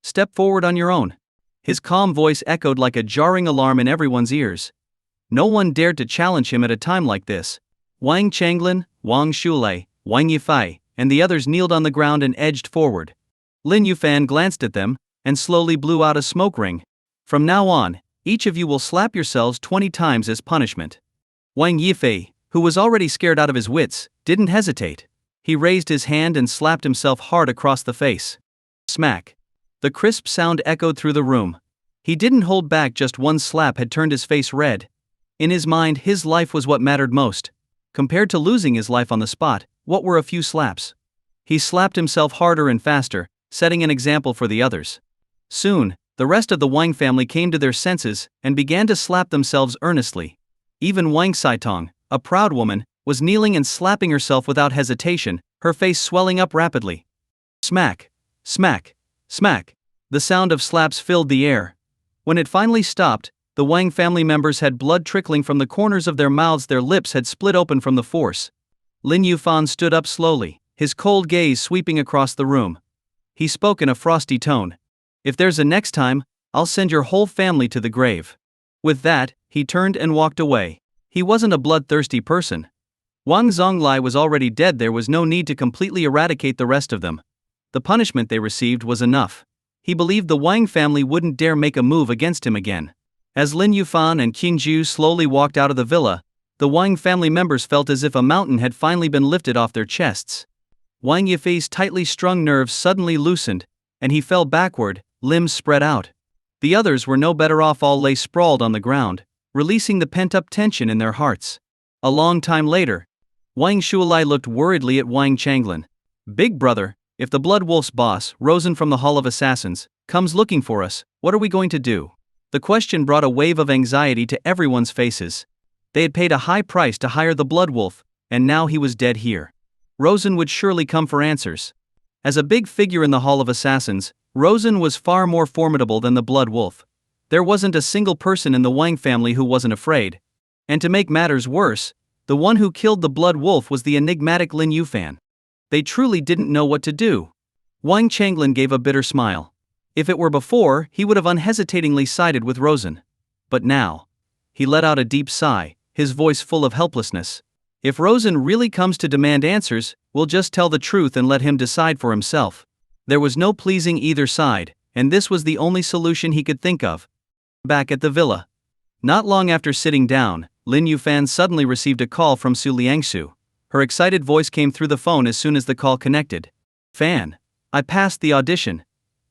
Step forward on your own. His calm voice echoed like a jarring alarm in everyone's ears. No one dared to challenge him at a time like this. Wang Changlin, Wang Shulei, Wang Yifei, and the others kneeled on the ground and edged forward. Lin Yufan glanced at them, and slowly blew out a smoke ring. From now on, each of you will slap yourselves 20 times as punishment. Wang Yifei, who was already scared out of his wits, didn't hesitate. He raised his hand and slapped himself hard across the face. Smack! The crisp sound echoed through the room. He didn't hold back. Just one slap had turned his face red. In his mind, his life was what mattered most. Compared to losing his life on the spot, what were a few slaps? He slapped himself harder and faster, setting an example for the others. Soon, the rest of the Wang family came to their senses and began to slap themselves earnestly. Even Wang Saitong, a proud woman, was kneeling and slapping herself without hesitation, her face swelling up rapidly. Smack! Smack! Smack! The sound of slaps filled the air. When it finally stopped, the Wang family members had blood trickling from the corners of their mouths. Their lips had split open from the force. Lin Yufan stood up slowly, his cold gaze sweeping across the room. He spoke in a frosty tone. If there's a next time, I'll send your whole family to the grave. With that, he turned and walked away. He wasn't a bloodthirsty person. Wang Zonglai was already dead. There was no need to completely eradicate the rest of them. The punishment they received was enough. He believed the Wang family wouldn't dare make a move against him again. As Lin Yufan and Qingju slowly walked out of the villa, the Wang family members felt as if a mountain had finally been lifted off their chests. Wang Yifei's tightly strung nerves suddenly loosened, and he fell backward, limbs spread out. The others were no better off. All lay sprawled on the ground, releasing the pent-up tension in their hearts. A long time later, Wang Shulei looked worriedly at Wang Changlin. Big brother, if the Blood Wolf's boss, Rosen from the Hall of Assassins, comes looking for us, what are we going to do? The question brought a wave of anxiety to everyone's faces. They had paid a high price to hire the Blood Wolf, and now he was dead here. Rosen would surely come for answers. As a big figure in the Hall of Assassins, Rosen was far more formidable than the Blood Wolf. There wasn't a single person in the Wang family who wasn't afraid. And to make matters worse, the one who killed the Blood Wolf was the enigmatic Lin Yufan. They truly didn't know what to do. Wang Changlin gave a bitter smile. If it were before, he would have unhesitatingly sided with Rosen. But now, he let out a deep sigh, his voice full of helplessness. If Rosen really comes to demand answers, we'll just tell the truth and let him decide for himself. There was no pleasing either side, and this was the only solution he could think of. Back at the villa. Not long after sitting down, Lin Yufan suddenly received a call from Su Liangsu. Her excited voice came through the phone as soon as the call connected. Fan, I passed the audition.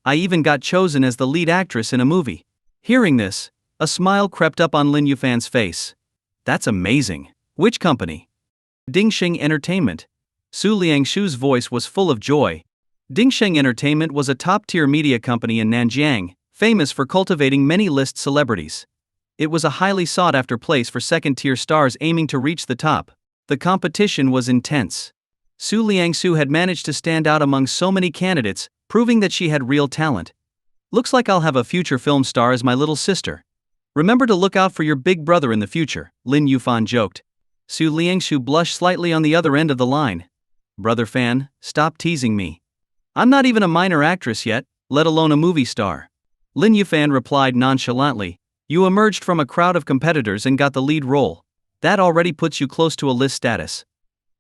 I even got chosen as the lead actress in a movie. Hearing this, a smile crept up on Lin Yufan's face. That's amazing. Which company? Dingsheng Entertainment. Su Liangshu's voice was full of joy. Dingsheng Entertainment was a top-tier media company in Nanjian, famous for cultivating many list celebrities. It was a highly sought-after place for second-tier stars aiming to reach the top. The competition was intense. Su Liangsu had managed to stand out among so many candidates, proving that she had real talent. Looks like I'll have a future film star as my little sister. Remember to look out for your big brother in the future, Lin Yufan joked. Su Liangshu blushed slightly on the other end of the line. Brother fan, stop teasing me. I'm not even a minor actress yet, let alone a movie star. Lin Yufan replied nonchalantly. You emerged from a crowd of competitors and got the lead role. That already puts you close to a list status.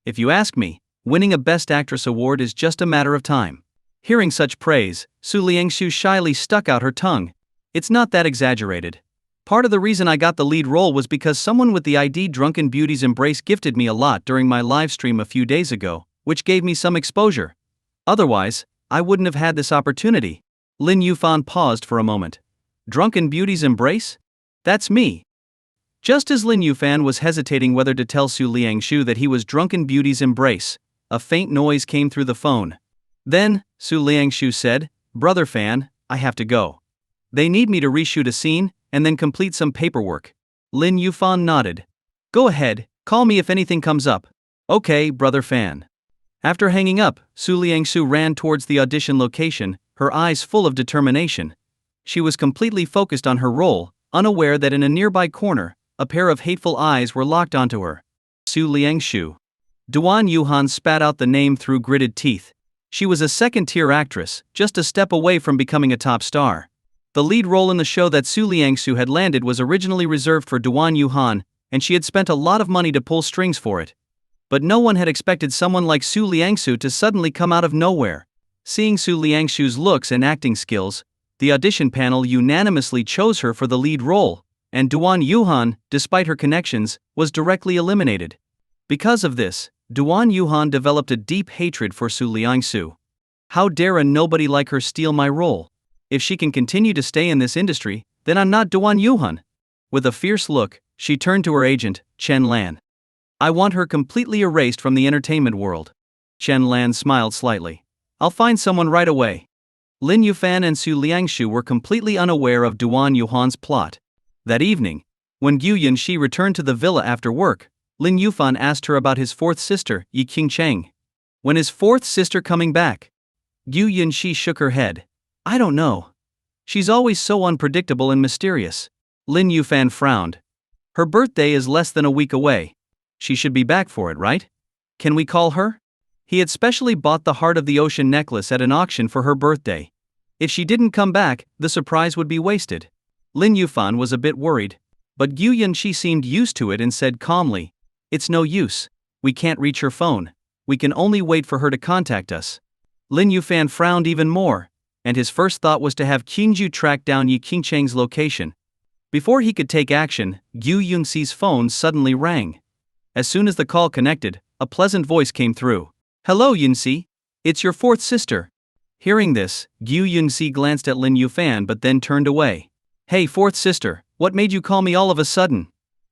If you ask me, winning a Best Actress award is just a matter of time. Hearing such praise, Su Liangshu shyly stuck out her tongue. It's not that exaggerated. Part of the reason I got the lead role was because someone with the ID Drunken Beauty's Embrace gifted me a lot during my live stream a few days ago, which gave me some exposure. Otherwise, I wouldn't have had this opportunity. Lin Yufan paused for a moment. Drunken Beauty's Embrace? That's me. Just as Lin Yufan was hesitating whether to tell Su Liangshu that he was Drunken Beauty's Embrace, a faint noise came through the phone. Then, Su Liangshu said, Brother fan, I have to go. They need me to reshoot a scene, and then complete some paperwork. Lin Yufan nodded. Go ahead, call me if anything comes up. Okay, brother fan. After hanging up, Su Liangshu ran towards the audition location, her eyes full of determination. She was completely focused on her role, unaware that in a nearby corner, a pair of hateful eyes were locked onto her. Su Liangshu. Duan Yuhan spat out the name through gritted teeth. She was a second-tier actress, just a step away from becoming a top star. The lead role in the show that Su Liangshu had landed was originally reserved for Duan Yuhan, and she had spent a lot of money to pull strings for it. But no one had expected someone like Su Liangshu to suddenly come out of nowhere. Seeing Su Liangshu's looks and acting skills, the audition panel unanimously chose her for the lead role, and Duan Yuhan, despite her connections, was directly eliminated. Because of this, Duan Yuhan developed a deep hatred for Su Liangshu. How dare a nobody like her steal my role? If she can continue to stay in this industry, then I'm not Duan Yuhan. With a fierce look, she turned to her agent, Chen Lan. I want her completely erased from the entertainment world. Chen Lan smiled slightly. I'll find someone right away. Lin Yufan and Su Liangshu were completely unaware of Duan Yuhan's plot. That evening, when Gu Yunxi returned to the villa after work, Lin Yufan asked her about his fourth sister, Yi Qingcheng. When is fourth sister coming back? Gu Yunxi shook her head. I don't know. She's always so unpredictable and mysterious. Lin Yufan frowned. Her birthday is less than a week away. She should be back for it, right? Can we call her? He had specially bought the Heart of the Ocean necklace at an auction for her birthday. If she didn't come back, the surprise would be wasted. Lin Yufan was a bit worried, but Gu Yunxi seemed used to it and said calmly, It's no use. We can't reach her phone. We can only wait for her to contact us. Lin Yufan frowned even more, and his first thought was to have Qingju track down Yi Qingcheng's location. Before he could take action, Gu Yunxi's phone suddenly rang. As soon as the call connected, a pleasant voice came through. Hello Yunxi. It's your fourth sister. Hearing this, Gu Yunxi glanced at Lin Yufan but then turned away. Hey fourth sister, what made you call me all of a sudden?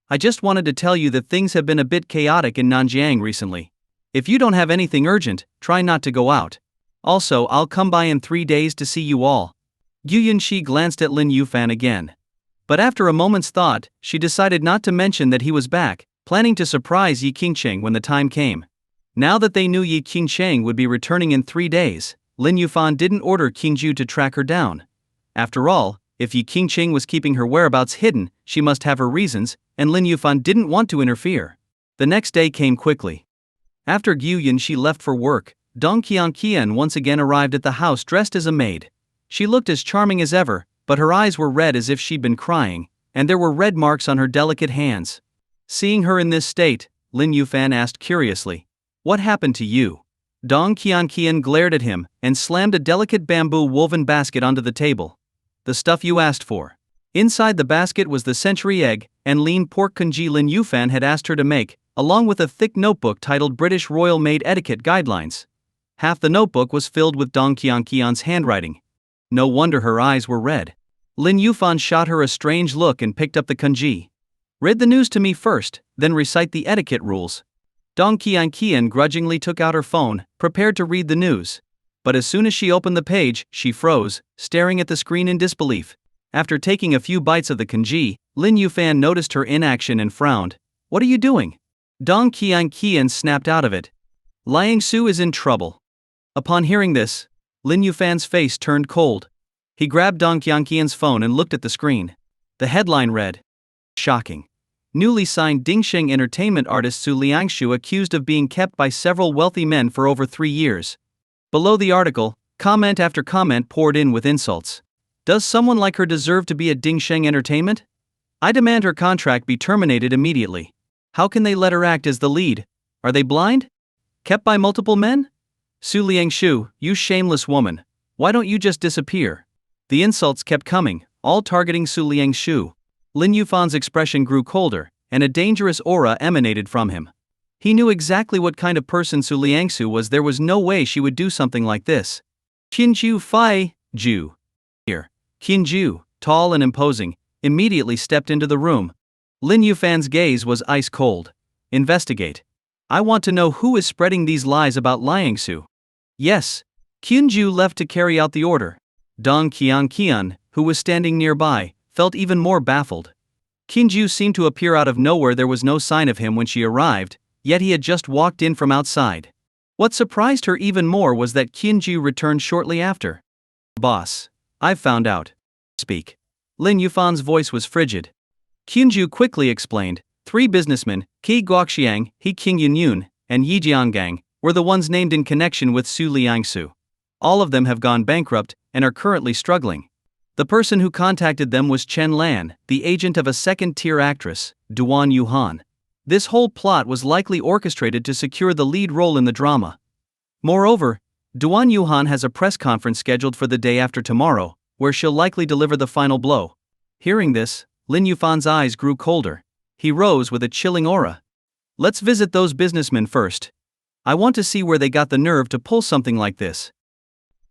I just wanted to tell you that things have been a bit chaotic in Nanjian recently. If you don't have anything urgent, try not to go out. Also, I'll come by in 3 days to see you all. Gu Yunxi glanced at Lin Yufan again. But after a moment's thought, she decided not to mention that he was back, planning to surprise Yi Qingcheng when the time came. Now that they knew Yi Qingcheng would be returning in 3 days, Lin Yufan didn't order Qingju to track her down. After all, if Yi Qingcheng was keeping her whereabouts hidden, she must have her reasons, and Lin Yufan didn't want to interfere. The next day came quickly. After Gu Yunxi left for work, Dong Qianqian once again arrived at the house dressed as a maid. She looked as charming as ever, but her eyes were red as if she'd been crying, and there were red marks on her delicate hands. Seeing her in this state, Lin Yufan asked curiously, What happened to you? Dong Qianqian glared at him and slammed a delicate bamboo woven basket onto the table. The stuff you asked for. Inside the basket was the century egg and lean pork congee Lin Yufan had asked her to make, along with a thick notebook titled British Royal Maid Etiquette Guidelines. Half the notebook was filled with Dong Qianqian's handwriting. No wonder her eyes were red. Lin Yufan shot her a strange look and picked up the congee. Read the news to me first, then recite the etiquette rules. Dong Qianqian grudgingly took out her phone, prepared to read the news. But as soon as she opened the page, she froze, staring at the screen in disbelief. After taking a few bites of the congee, Lin Yufan noticed her inaction and frowned. What are you doing? Dong Qianqian snapped out of it. Liang Su is in trouble. Upon hearing this, Lin Yufan's face turned cold. He grabbed Dong Qianqian's phone and looked at the screen. The headline read, "Shocking. Newly signed Dingsheng entertainment artist Su Liangshu accused of being kept by several wealthy men for over 3 years." Below the article, comment after comment poured in with insults. Does someone like her deserve to be at Dingsheng Entertainment? I demand her contract be terminated immediately. How can they let her act as the lead? Are they blind? Kept by multiple men? Su Liangshu, you shameless woman. Why don't you just disappear? The insults kept coming, all targeting Su Liangshu. Lin Yufan's expression grew colder, and a dangerous aura emanated from him. He knew exactly what kind of person Su Liangshu was. There was no way she would do something like this. Qinju Fai, Ju. Here. Qinju, tall and imposing, immediately stepped into the room. Lin Yufan's gaze was ice cold. Investigate. I want to know who is spreading these lies about Liangsu. Yes. Qinju left to carry out the order. Dong Qianqian, who was standing nearby, felt even more baffled. Qinju seemed to appear out of nowhere. There was no sign of him when she arrived, yet he had just walked in from outside. What surprised her even more was that Qinju returned shortly after. Boss, I've found out. Speak. Lin Yufan's voice was frigid. Qinju quickly explained, 3 businessmen, Qi Guoxiang, He King Yunyun, and Yi Jianggang, were the ones named in connection with Su Liangsu. All of them have gone bankrupt and are currently struggling. The person who contacted them was Chen Lan, the agent of a second-tier actress, Duan Yuhan. This whole plot was likely orchestrated to secure the lead role in the drama. Moreover, Duan Yuhan has a press conference scheduled for the day after tomorrow, where she'll likely deliver the final blow. Hearing this, Lin Yufan's eyes grew colder. He rose with a chilling aura. Let's visit those businessmen first. I want to see where they got the nerve to pull something like this.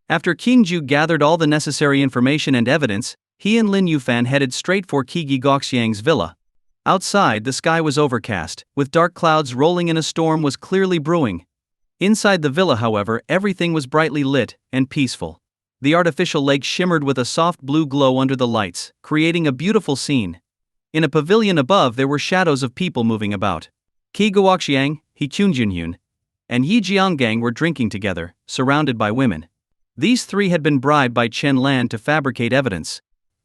After Qinju gathered all the necessary information and evidence, he and Lin Yufan headed straight for Qi Guoxiang's villa. Outside, the sky was overcast, with dark clouds rolling and a storm was clearly brewing. Inside the villa, however, everything was brightly lit and peaceful. The artificial lake shimmered with a soft blue glow under the lights, creating a beautiful scene. In a pavilion above, there were shadows of people moving about. Qi Guoxiang, He Qunjunhyun, and Yi Jianggang were drinking together, surrounded by women. These 3 had been bribed by Chen Lan to fabricate evidence.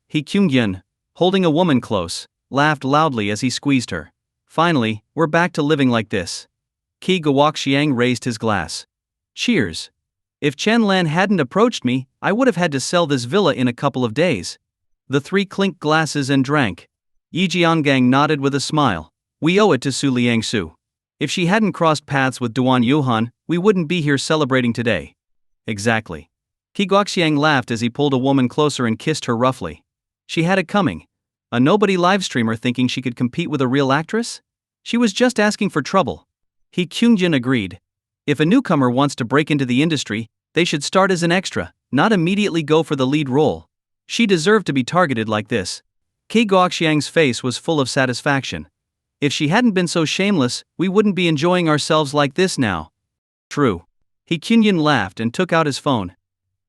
He Qungyun, holding a woman close, laughed loudly as he squeezed her. Finally, we're back to living like this. Qi Guoxiang raised his glass. Cheers. If Chen Lan hadn't approached me, I would have had to sell this villa in a couple of days. The 3 clinked glasses and drank. Yi Jianggang nodded with a smile. We owe it to Su Liangsu. If she hadn't crossed paths with Duan Yuhan, we wouldn't be here celebrating today. Exactly. Qi Guoxiang laughed as he pulled a woman closer and kissed her roughly. She had it coming. A nobody livestreamer thinking she could compete with a real actress? She was just asking for trouble. He Qungjin agreed. If a newcomer wants to break into the industry, they should start as an extra, not immediately go for the lead role. She deserved to be targeted like this. Qi Guoxiang's face was full of satisfaction. If she hadn't been so shameless, we wouldn't be enjoying ourselves like this now. True. He Qungjin laughed and took out his phone.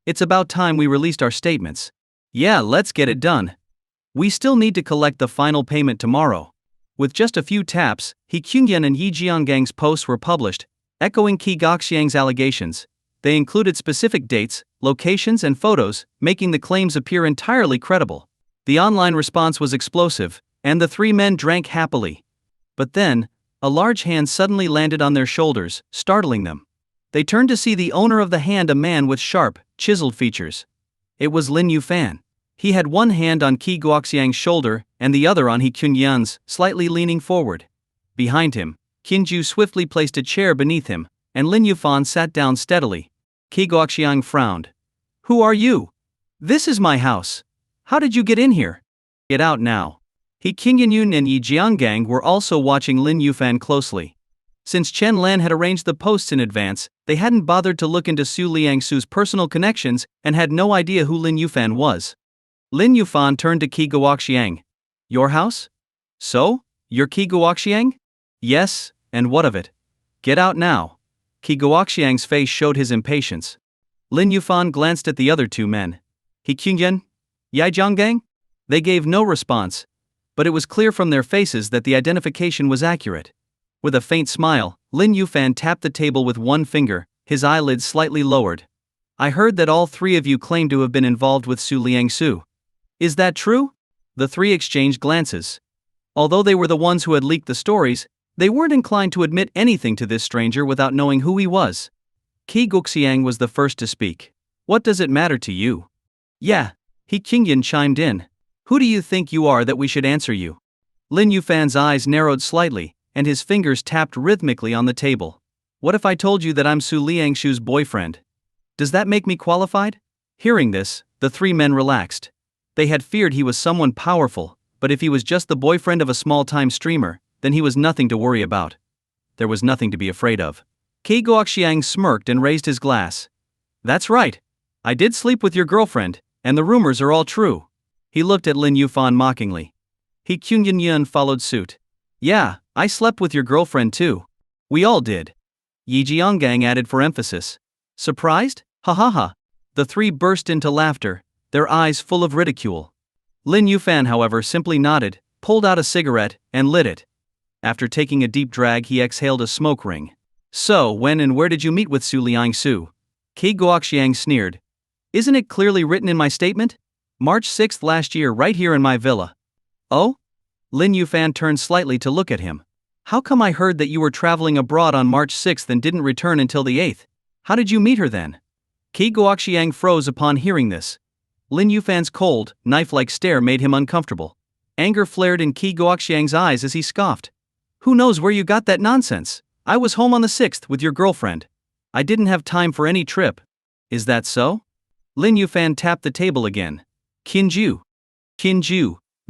It's about time we released our statements. Yeah, let's get it done. We still need to collect the final payment tomorrow. With just a few taps, He Qungjin and Yi Jianggang's posts were published, echoing Qi Guoxiang's allegations. They included specific dates, locations and photos, making the claims appear entirely credible. The online response was explosive, and the 3 men drank happily. But then, a large hand suddenly landed on their shoulders, startling them. They turned to see the owner of the hand, a man with sharp, chiseled features. It was Lin Yufan. He had one hand on Qi Guoxiang's shoulder and the other on He Qunyan's, slightly leaning forward. Behind him, Qinju swiftly placed a chair beneath him, and Lin Yufan sat down steadily. Qi Guoxiang frowned. Who are you? This is my house. How did you get in here? Get out now. He Qingyun and Yi Jianggang were also watching Lin Yufan closely. Since Chen Lan had arranged the posts in advance, they hadn't bothered to look into Su Liangsu's personal connections and had no idea who Lin Yufan was. Lin Yufan turned to Qi Guoxiang. Your house? So, you're Qi Guoxiang? Yes, and what of it? Get out now. Qi Guoxiang's face showed his impatience. Lin Yufan glanced at the other 2 men. He Qungyun? Yi Jianggang? They gave no response, but it was clear from their faces that the identification was accurate. With a faint smile, Lin Yufan tapped the table with one finger, his eyelids slightly lowered. I heard that all three of you claim to have been involved with Su Liangsu. Is that true? The three exchanged glances. Although they were the ones who had leaked the stories, they weren't inclined to admit anything to this stranger without knowing who he was. Gu Yunxi was the first to speak. What does it matter to you? Yeah, He Qingyan chimed in. Who do you think you are that we should answer you? Lin Yufan's eyes narrowed slightly, and his fingers tapped rhythmically on the table. What if I told you that I'm Su Liangshu's boyfriend? Does that make me qualified? Hearing this, the three men relaxed. They had feared he was someone powerful, but if he was just the boyfriend of a small-time streamer, then he was nothing to worry about. There was nothing to be afraid of. Gu Yunxi smirked and raised his glass. That's right. I did sleep with your girlfriend, and the rumors are all true. He looked at Lin Yufan mockingly. He Qingyan followed suit. Yeah, I slept with your girlfriend too. We all did. Yi Jianggang added for emphasis. Surprised? Ha ha ha. The three burst into laughter, their eyes full of ridicule. Lin Yufan, however, simply nodded, pulled out a cigarette, and lit it. After taking a deep drag, he exhaled a smoke ring. So, when and where did you meet with Su Liangsu? Gu Yunxi sneered. Isn't it clearly written in my statement? March 6th last year, right here in my villa. Oh? Lin Yufan turned slightly to look at him. How come I heard that you were traveling abroad on March 6th and didn't return until the 8th? How did you meet her then? Gu Yunxi froze upon hearing this. Lin Yufan's cold, knife-like stare made him uncomfortable. Anger flared in Gu Yunxi's eyes as he scoffed. Who knows where you got that nonsense? I was home on the 6th with your girlfriend. I didn't have time for any trip. Is that so? Lin Yufan tapped the table again. Qinju,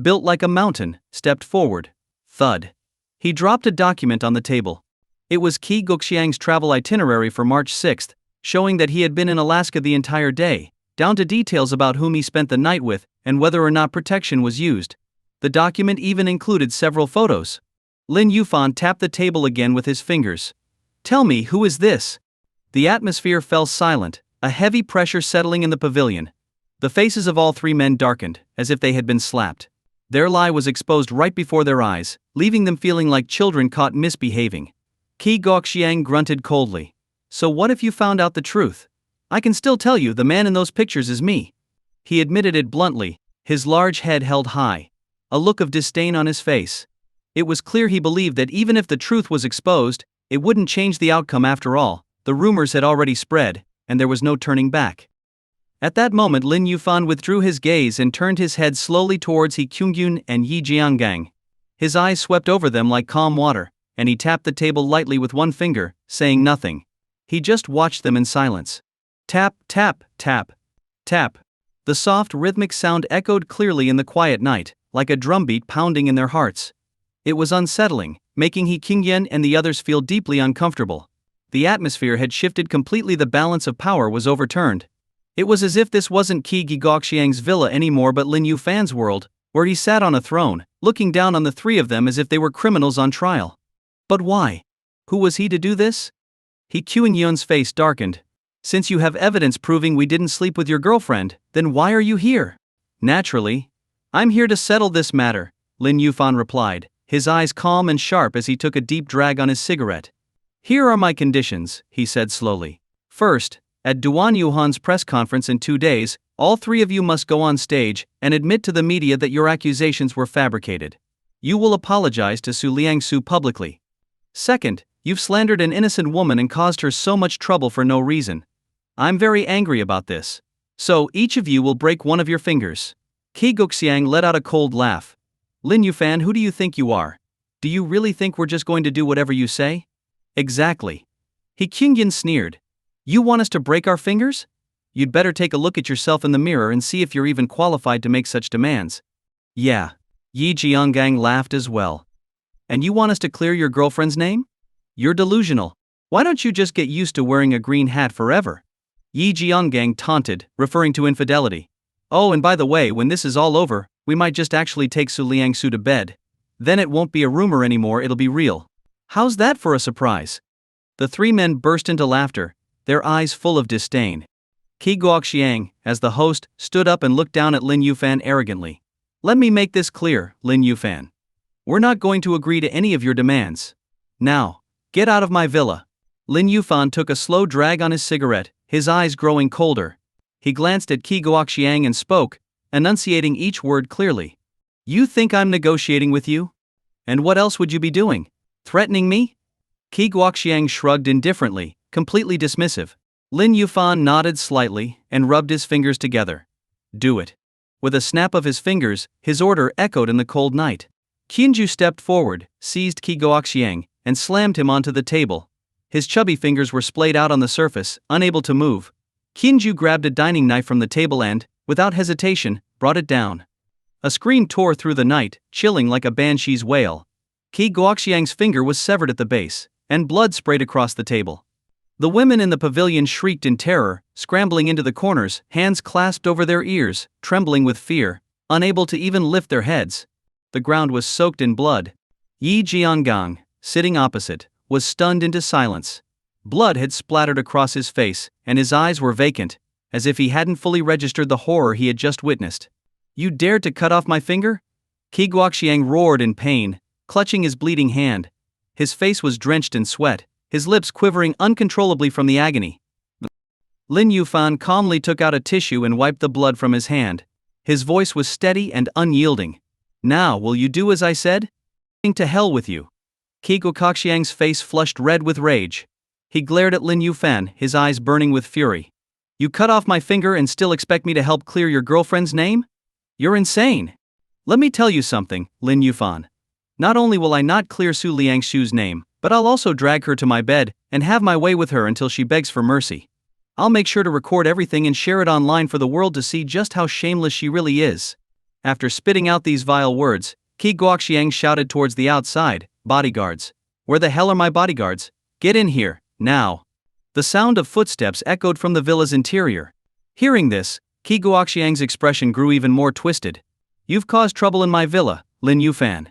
built like a mountain, stepped forward. Thud. He dropped a document on the table. It was Gu Yunxi's travel itinerary for March 6th, showing that he had been in Alaska the entire day, down to details about whom he spent the night with and whether or not protection was used. The document even included several photos. Lin Yufan tapped the table again with his fingers. Tell me, who is this? The atmosphere fell silent, a heavy pressure settling in the pavilion. The faces of all three men darkened, as if they had been slapped. Their lie was exposed right before their eyes, leaving them feeling like children caught misbehaving. Gu Yunxi grunted coldly. So what if you found out the truth? I can still tell you the man in those pictures is me. He admitted it bluntly, his large head held high. A look of disdain on his face. It was clear he believed that even if the truth was exposed, it wouldn't change the outcome after all. The rumors had already spread, and there was no turning back. At that moment, Lin Yufan withdrew his gaze and turned his head slowly towards He Qingyan and Yi Jianggang. His eyes swept over them like calm water, and he tapped the table lightly with one finger, saying nothing. He just watched them in silence. Tap, tap, tap, tap. The soft rhythmic sound echoed clearly in the quiet night, like a drumbeat pounding in their hearts. It was unsettling, making He Qingyan and the others feel deeply uncomfortable. The atmosphere had shifted completely, the balance of power was overturned. It was as if this wasn't Gu Yunxi's villa anymore but Lin Yufan's world, where he sat on a throne, looking down on the three of them as if they were criminals on trial. But why? Who was he to do this? He Qingyan's face darkened. Since you have evidence proving we didn't sleep with your girlfriend, then why are you here? Naturally. I'm here to settle this matter, Lin Yufan replied, his eyes calm and sharp as he took a deep drag on his cigarette. Here are my conditions, he said slowly. First, at Duan Yuhan's press conference in 2 days, all three of you must go on stage and admit to the media that your accusations were fabricated. You will apologize to Su Liangsu publicly. Second, you've slandered an innocent woman and caused her so much trouble for no reason. I'm very angry about this. So, each of you will break one of your fingers. Gu Yunxi let out a cold laugh. Lin Yufan, who do you think you are? Do you really think we're just going to do whatever you say? Exactly. He Qingyan sneered. You want us to break our fingers? You'd better take a look at yourself in the mirror and see if you're even qualified to make such demands. Yeah. Yi Jianggang laughed as well. And you want us to clear your girlfriend's name? You're delusional. Why don't you just get used to wearing a green hat forever? Yi Jianggang taunted, referring to infidelity. Oh, and by the way, when this is all over, we might just actually take Su Liangsu to bed. Then it won't be a rumor anymore, it'll be real. How's that for a surprise? The three men burst into laughter, their eyes full of disdain. Gu Yunxi, as the host, stood up and looked down at Lin Yufan arrogantly. Let me make this clear, Lin Yufan. We're not going to agree to any of your demands. Now, get out of my villa. Lin Yufan took a slow drag on his cigarette, his eyes growing colder. He glanced at Qi Guoxiang and spoke, enunciating each word clearly. You think I'm negotiating with you? And what else would you be doing? Threatening me? Qi Guoxiang shrugged indifferently, completely dismissive. Lin Yufan nodded slightly and rubbed his fingers together. Do it. With a snap of his fingers, his order echoed in the cold night. Qianju stepped forward, seized Qi Guoxiang, and slammed him onto the table. His chubby fingers were splayed out on the surface, unable to move. Qianju grabbed a dining knife from the table and, without hesitation, brought it down. A scream tore through the night, chilling like a banshee's wail. Qi Guoxiang's finger was severed at the base, and blood sprayed across the table. The women in the pavilion shrieked in terror, scrambling into the corners, hands clasped over their ears, trembling with fear, unable to even lift their heads. The ground was soaked in blood. Yi Jiangang, sitting opposite, was stunned into silence. Blood had splattered across his face, and his eyes were vacant, as if he hadn't fully registered the horror he had just witnessed. You dared to cut off my finger? Qi Guoxiang roared in pain, clutching his bleeding hand. His face was drenched in sweat, his lips quivering uncontrollably from the agony. Lin Yufan calmly took out a tissue and wiped the blood from his hand. His voice was steady and unyielding. Now will you do as I said? To hell with you. Qi Guoxiang's face flushed red with rage. He glared at Lin Yufan, his eyes burning with fury. You cut off my finger and still expect me to help clear your girlfriend's name? You're insane. Let me tell you something, Lin Yufan. Not only will I not clear Su Liangshu's name, but I'll also drag her to my bed and have my way with her until she begs for mercy. I'll make sure to record everything and share it online for the world to see just how shameless she really is. After spitting out these vile words, Qi Guoxiang shouted towards the outside, Bodyguards. Where the hell are my bodyguards? Get in here, now. The sound of footsteps echoed from the villa's interior. Hearing this, Qi Guoxiang's expression grew even more twisted. You've caused trouble in my villa, Lin Yufan.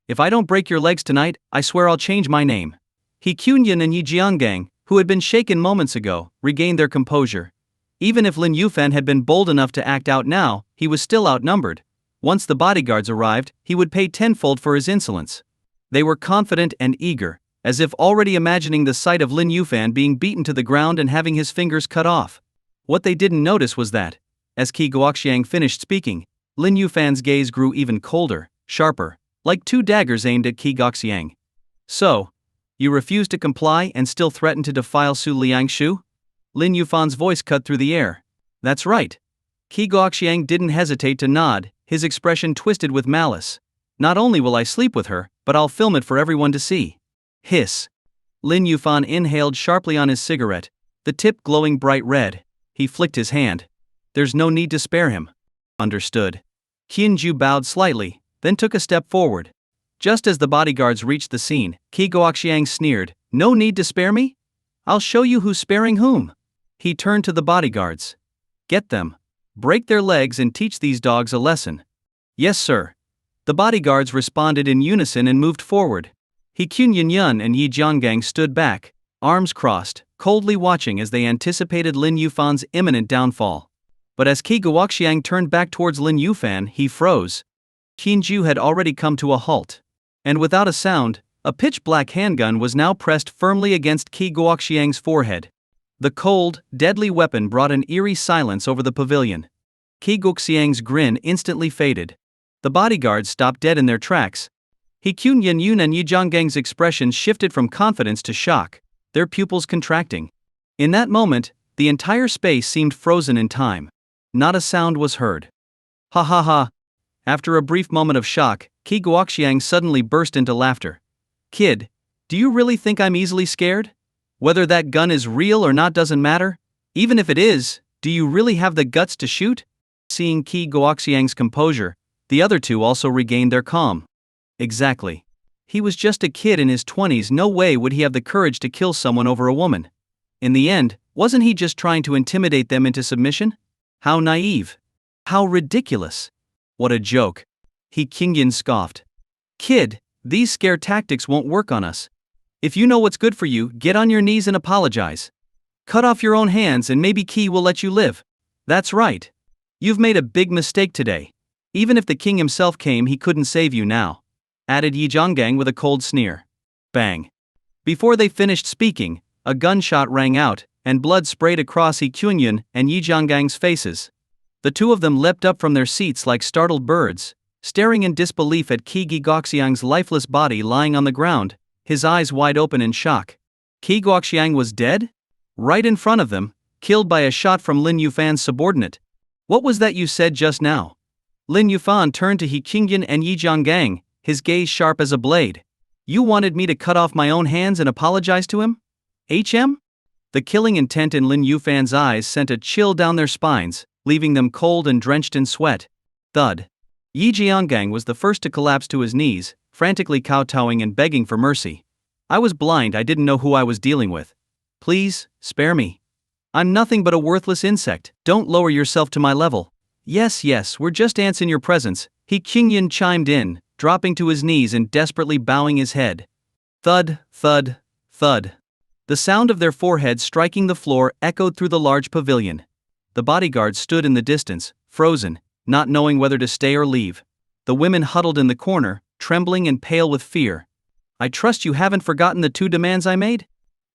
If I don't break your legs tonight, I swear I'll change my name. He Qunyan and Yi Jiangang, who had been shaken moments ago, regained their composure. Even if Lin Yufan had been bold enough to act out now, he was still outnumbered. Once the bodyguards arrived, he would pay tenfold for his insolence. They were confident and eager, as if already imagining the sight of Lin Yufan being beaten to the ground and having his fingers cut off. What they didn't notice was that, as Qi Guoxiang finished speaking, Lin Yufan's gaze grew even colder, sharper, like two daggers aimed at Qi Guoxiang. So, you refuse to comply and still threaten to defile Su Liangshu? Lin Yufan's voice cut through the air. That's right. Qi Guoxiang didn't hesitate to nod, his expression twisted with malice. Not only will I sleep with her, but I'll film it for everyone to see. Hiss. Lin Yufan inhaled sharply on his cigarette, the tip glowing bright red. He flicked his hand. There's no need to spare him. Understood. Qianju bowed slightly, then took a step forward. Just as the bodyguards reached the scene, Qi Guoxiang sneered, No need to spare me? I'll show you who's sparing whom. He turned to the bodyguards. Get them. Break their legs and teach these dogs a lesson. Yes, sir. The bodyguards responded in unison and moved forward. He Qunyan and Yi Jiangang stood back, arms crossed, coldly watching as they anticipated Lin Yufan's imminent downfall. But as Qi Guoxiang turned back towards Lin Yufan, he froze. Qianju had already come to a halt. And without a sound, a pitch-black handgun was now pressed firmly against Qi Guoxiang's forehead. The cold, deadly weapon brought an eerie silence over the pavilion. Qi Guoxiang's grin instantly faded. The bodyguards stopped dead in their tracks. He Qunyan and Yi Jianggang's expressions shifted from confidence to shock, their pupils contracting. In that moment, the entire space seemed frozen in time. Not a sound was heard. Ha ha ha. After a brief moment of shock, Qi Guoxiang suddenly burst into laughter. Kid, do you really think I'm easily scared? Whether that gun is real or not doesn't matter. Even if it is, do you really have the guts to shoot? Seeing Qi Guoxiang's composure, the other two also regained their calm. Exactly. He was just a kid in his 20s, no way would he have the courage to kill someone over a woman. In the end, wasn't he just trying to intimidate them into submission? How naive. How ridiculous. What a joke. He Qingyan scoffed. Kid, these scare tactics won't work on us. If you know what's good for you, get on your knees and apologize. Cut off your own hands and maybe Qi will let you live. That's right. You've made a big mistake today. Even if the king himself came, he couldn't save you now. Added Yi Jiangang with a cold sneer. Bang. Before they finished speaking, a gunshot rang out, and blood sprayed across He Kyungyun and Yi Jianggang's faces. The two of them leapt up from their seats like startled birds, staring in disbelief at Gu Yunxi's lifeless body lying on the ground, his eyes wide open in shock. Gu Yunxi was dead? Right in front of them, killed by a shot from Lin Yufan's subordinate. What was that you said just now? Lin Yufan turned to He Kyungyun and Yi Jianggang, his gaze sharp as a blade. You wanted me to cut off my own hands and apologize to him? HM? The killing intent in Lin Yufan's eyes sent a chill down their spines, leaving them cold and drenched in sweat. Thud. Yi Jianggang was the first to collapse to his knees, frantically kowtowing and begging for mercy. I was blind, I didn't know who I was dealing with. Please, spare me. I'm nothing but a worthless insect, don't lower yourself to my level. Yes, we're just ants in your presence, He Kyungyun chimed in, dropping to his knees and desperately bowing his head. Thud, thud, thud. The sound of their foreheads striking the floor echoed through the large pavilion. The bodyguards stood in the distance, frozen, not knowing whether to stay or leave. The women huddled in the corner, trembling and pale with fear. I trust you haven't forgotten the 2 demands I made?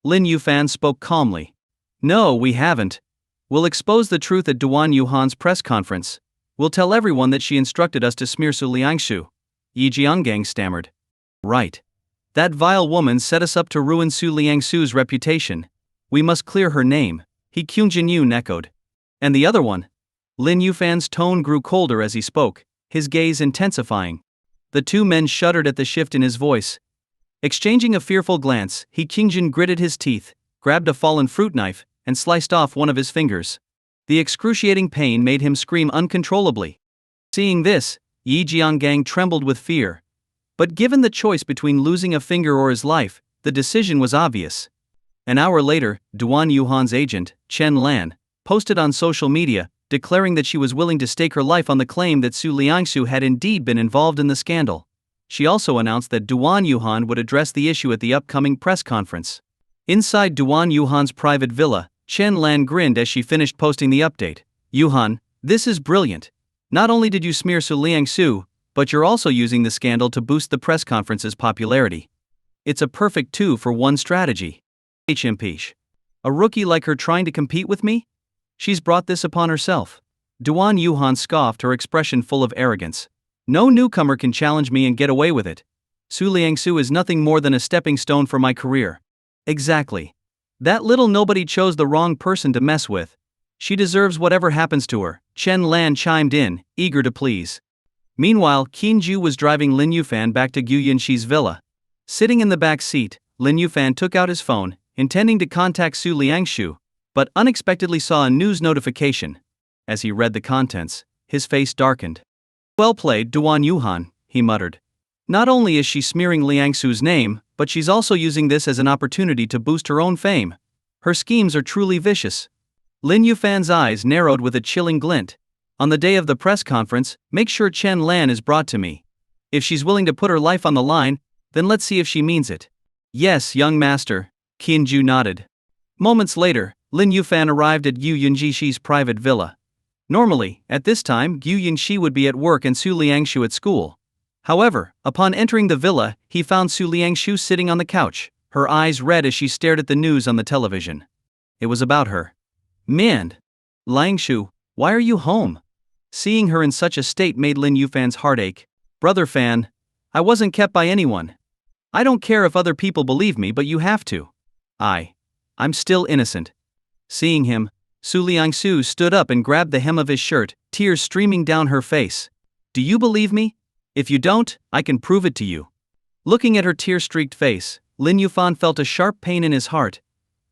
Lin Yufan spoke calmly. No, we haven't. We'll expose the truth at Duan Yuhan's press conference. We'll tell everyone that she instructed us to smear Su Liangshu. Yi Jianggang stammered. Right. That vile woman set us up to ruin Su Liangsu's reputation. We must clear her name, He Kyungjin echoed. And the other one? Lin Yufan's tone grew colder as he spoke, his gaze intensifying. The 2 men shuddered at the shift in his voice. Exchanging a fearful glance, He Kyungjin gritted his teeth, grabbed a fallen fruit knife, and sliced off one of his fingers. The excruciating pain made him scream uncontrollably. Seeing this, Yi Jianggang trembled with fear. But given the choice between losing a finger or his life, the decision was obvious. An hour later, Duan Yuhan's agent, Chen Lan, posted on social media, declaring that she was willing to stake her life on the claim that Su Liangsu had indeed been involved in the scandal. She also announced that Duan Yuhan would address the issue at the upcoming press conference. Inside Duan Yuhan's private villa, Chen Lan grinned as she finished posting the update. Yuhan, this is brilliant. Not only did you smear Su Liangsu, but you're also using the scandal to boost the press conference's popularity. It's a perfect 2-for-1 strategy. HMPish. A rookie like her trying to compete with me? She's brought this upon herself. Duan Yuhan scoffed, her expression full of arrogance. No newcomer can challenge me and get away with it. Su Liangsu is nothing more than a stepping stone for my career. Exactly. That little nobody chose the wrong person to mess with. She deserves whatever happens to her, Chen Lan chimed in, eager to please. Meanwhile, Qin Ju was driving Lin Yufan back to Gu Yunxi's villa. Sitting in the back seat, Lin Yufan took out his phone, intending to contact Su Liangshu, but unexpectedly saw a news notification. As he read the contents, his face darkened. Well played, Duan Yuhan, he muttered. Not only is she smearing Liangsu's name, but she's also using this as an opportunity to boost her own fame. Her schemes are truly vicious. Lin Yufan's eyes narrowed with a chilling glint. On the day of the press conference, make sure Chen Lan is brought to me. If she's willing to put her life on the line, then let's see if she means it. Yes, young master, Qin Ju nodded. Moments later, Lin Yufan arrived at Gu Yunxi's private villa. Normally, at this time, Gu Yunxi would be at work and Su Liangshu at school. However, upon entering the villa, he found Su Liangshu sitting on the couch, her eyes red as she stared at the news on the television. It was about her. Man! Liangshu, why are you home? Seeing her in such a state made Lin Yufan's heart ache. Brother Fan, I wasn't kept by anyone. I don't care if other people believe me, but you have to. I'm still innocent. Seeing him, Su Liangsu stood up and grabbed the hem of his shirt, tears streaming down her face. Do you believe me? If you don't, I can prove it to you. Looking at her tear-streaked face, Lin Yufan felt a sharp pain in his heart.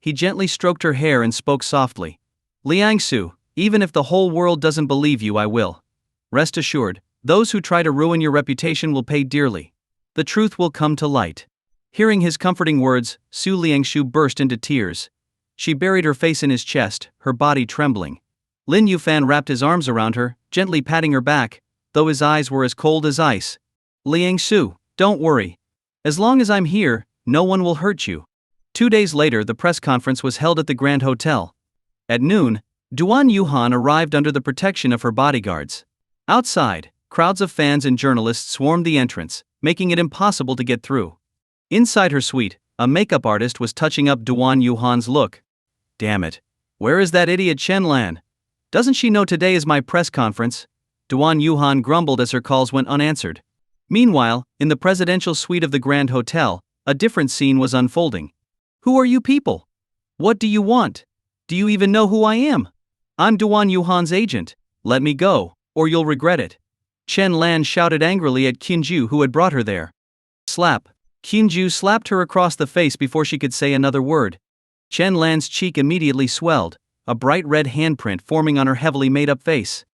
He gently stroked her hair and spoke softly. Liangsu, even if the whole world doesn't believe you, I will. Rest assured, those who try to ruin your reputation will pay dearly. The truth will come to light. Hearing his comforting words, Su Liangshu burst into tears. She buried her face in his chest, her body trembling. Lin Yufan wrapped his arms around her, gently patting her back, though his eyes were as cold as ice. Liangsu, don't worry. As long as I'm here, no one will hurt you. 2 days later, the press conference was held at the Grand Hotel. At noon, Duan Yuhan arrived under the protection of her bodyguards. Outside, crowds of fans and journalists swarmed the entrance, making it impossible to get through. Inside her suite, a makeup artist was touching up Duan Yuhan's look. Damn it. Where is that idiot Chen Lan? Doesn't she know today is my press conference? Duan Yuhan grumbled as her calls went unanswered. Meanwhile, in the presidential suite of the Grand Hotel, a different scene was unfolding. Who are you people? What do you want? Do you even know who I am? I'm Duan Yuhan's agent. Let me go, or you'll regret it. Chen Lan shouted angrily at Qinju, who had brought her there. Slap. Qinju slapped her across the face before she could say another word. Chen Lan's cheek immediately swelled, a bright red handprint forming on her heavily made-up face.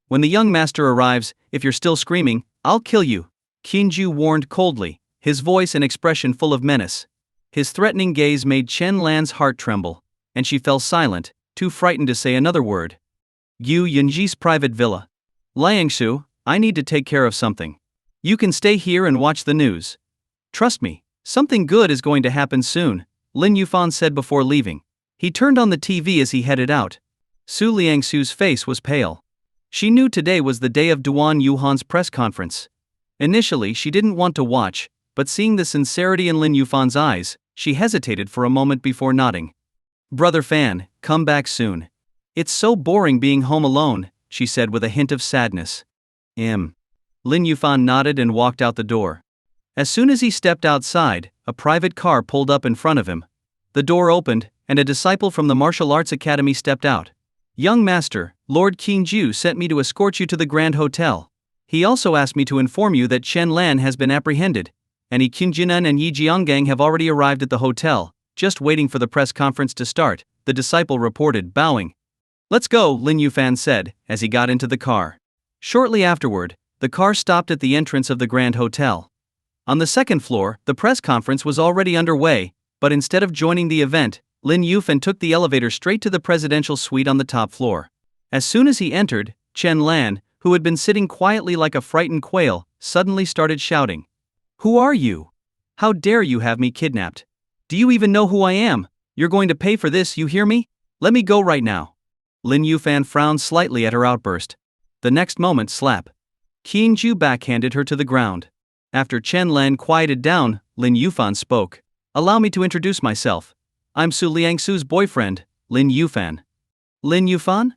When the young master arrives, if you're still screaming, I'll kill you, Qinju warned coldly, his voice and expression full of menace. His threatening gaze made Chen Lan's heart tremble, and she fell silent, too frightened to say another word. Gu Yunxi's private villa. Liangsu, I need to take care of something. You can stay here and watch the news. Trust me, something good is going to happen soon, Lin Yufan said before leaving. He turned on the TV as he headed out. Su Liangsu's face was pale. She knew today was the day of Duan Yuhan's press conference. Initially, she didn't want to watch, but seeing the sincerity in Lin Yufan's eyes, she hesitated for a moment before nodding. Brother Fan, come back soon. It's so boring being home alone, she said with a hint of sadness. Lin Yufan nodded and walked out the door. As soon as he stepped outside, a private car pulled up in front of him. The door opened, and a disciple from the martial arts academy stepped out. Young master, Lord Qinju sent me to escort you to the Grand Hotel. He also asked me to inform you that Chen Lan has been apprehended, and Qinjinan and Yi Jianggang have already arrived at the hotel, just waiting for the press conference to start, the disciple reported, bowing. Let's go, Lin Yufan said, as he got into the car. Shortly afterward, the car stopped at the entrance of the Grand Hotel. On the second floor, the press conference was already underway, but instead of joining the event, Lin Yufan took the elevator straight to the presidential suite on the top floor. As soon as he entered, Chen Lan, who had been sitting quietly like a frightened quail, suddenly started shouting. Who are you? How dare you have me kidnapped? Do you even know who I am? You're going to pay for this, you hear me? Let me go right now. Lin Yufan frowned slightly at her outburst. The next moment, slap. Qinju backhanded her to the ground. After Chen Lan quieted down, Lin Yufan spoke. Allow me to introduce myself. I'm Su Liangsu's boyfriend, Lin Yufan. Lin Yufan?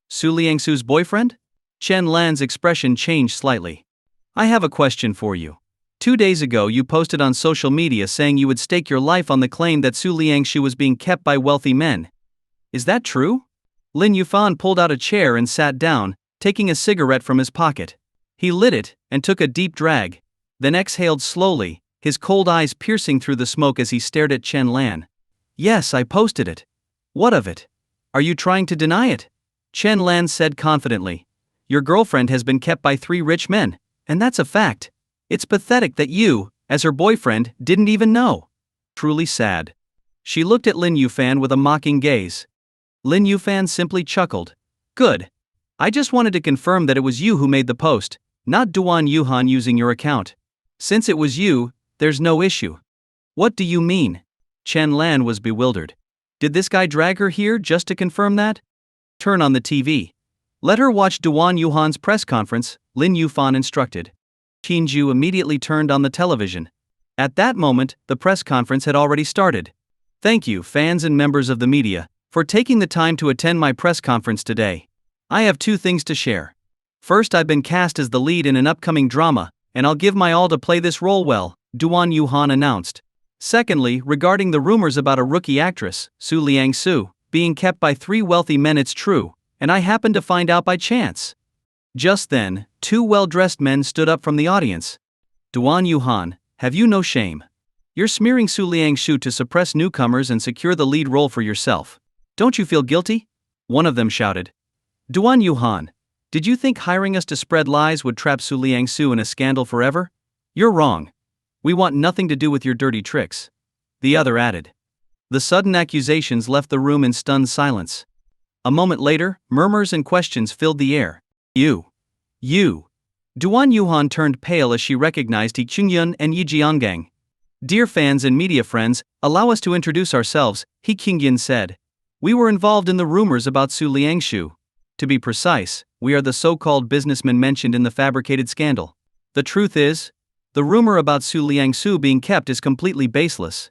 Su Liangsu's boyfriend? Chen Lan's expression changed slightly. I have a question for you. 2 days ago you posted on social media saying you would stake your life on the claim that Su Liangsu was being kept by wealthy men. Is that true? Lin Yufan pulled out a chair and sat down, taking a cigarette from his pocket. He lit it, and took a deep drag, then exhaled slowly, his cold eyes piercing through the smoke as he stared at Chen Lan. Yes, I posted it. What of it? Are you trying to deny it? Chen Lan said confidently. Your girlfriend has been kept by 3 rich men, and that's a fact. It's pathetic that you, as her boyfriend, didn't even know. Truly sad. She looked at Lin Yufan with a mocking gaze. Lin Yufan simply chuckled. Good. I just wanted to confirm that it was you who made the post, not Duan Yuhan using your account. Since it was you, there's no issue. What do you mean? Chen Lan was bewildered. Did this guy drag her here just to confirm that? Turn on the TV. Let her watch Duan Yuhan's press conference, Lin Yufan instructed. Qinju immediately turned on the television. At that moment, the press conference had already started. Thank you, fans and members of the media, for taking the time to attend my press conference today. I have 2 things to share. First, I've been cast as the lead in an upcoming drama, and I'll give my all to play this role well, Duan Yuhan announced. Secondly, regarding the rumors about a rookie actress, Su Liangsu, being kept by 3 wealthy men, it's true, and I happened to find out by chance. Just then, 2 well-dressed men stood up from the audience. Duan Yuhan, have you no shame? You're smearing Su Liangsu to suppress newcomers and secure the lead role for yourself. Don't you feel guilty? One of them shouted. Duan Yuhan, did you think hiring us to spread lies would trap Su Liangsu in a scandal forever? You're wrong. We want nothing to do with your dirty tricks. The other added. The sudden accusations left the room in stunned silence. A moment later, murmurs and questions filled the air. You. Duan Yuhan turned pale as she recognized He Qingyun and Yi Jianggang. Dear fans and media friends, allow us to introduce ourselves, He Qingyun said. We were involved in the rumors about Su Liangsu. To be precise, we are the so-called businessmen mentioned in the fabricated scandal. The truth is, the rumor about Su Liangsu being kept is completely baseless.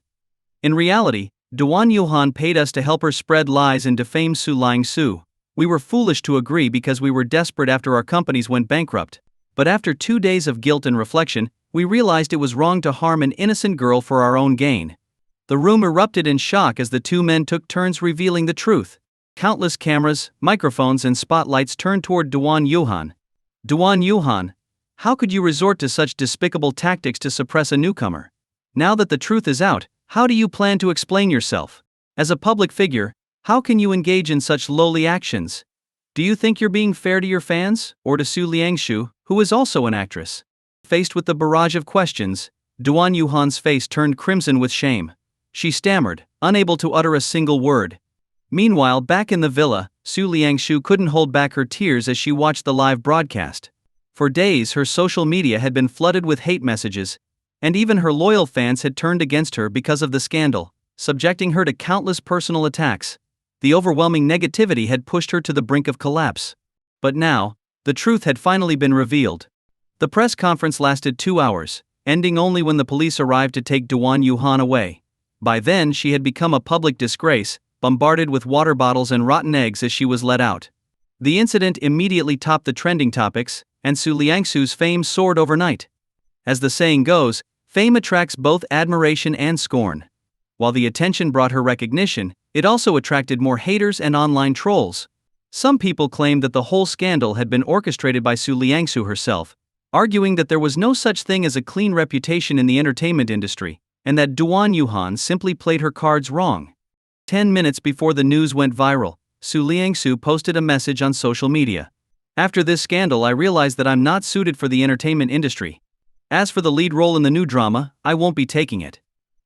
In reality, Duan Yuhan paid us to help her spread lies and defame Su Liangsu. We were foolish to agree because we were desperate after our companies went bankrupt. But after 2 days of guilt and reflection, we realized it was wrong to harm an innocent girl for our own gain. The room erupted in shock as the two men took turns revealing the truth. Countless cameras, microphones and spotlights turned toward Duan Yuhan. Duan Yuhan, how could you resort to such despicable tactics to suppress a newcomer? Now that the truth is out, how do you plan to explain yourself? As a public figure, how can you engage in such lowly actions? Do you think you're being fair to your fans, or to Su Liangshu, who is also an actress? Faced with the barrage of questions, Duan Yuhan's face turned crimson with shame. She stammered, unable to utter a single word. Meanwhile, back in the villa, Su Liangshu couldn't hold back her tears as she watched the live broadcast. For days, her social media had been flooded with hate messages, and even her loyal fans had turned against her because of the scandal, subjecting her to countless personal attacks. The overwhelming negativity had pushed her to the brink of collapse. But now, the truth had finally been revealed. The press conference lasted 2 hours, ending only when the police arrived to take Duan Yuhan away. By then, she had become a public disgrace, bombarded with water bottles and rotten eggs as she was let out. The incident immediately topped the trending topics, and Su Liangsu's fame soared overnight. As the saying goes, fame attracts both admiration and scorn. While the attention brought her recognition, it also attracted more haters and online trolls. Some people claimed that the whole scandal had been orchestrated by Su Liangsu herself, arguing that there was no such thing as a clean reputation in the entertainment industry, and that Duan Yuhan simply played her cards wrong. 10 minutes before the news went viral, Su Liangsu posted a message on social media. After this scandal, I realized that I'm not suited for the entertainment industry. As for the lead role in the new drama, I won't be taking it.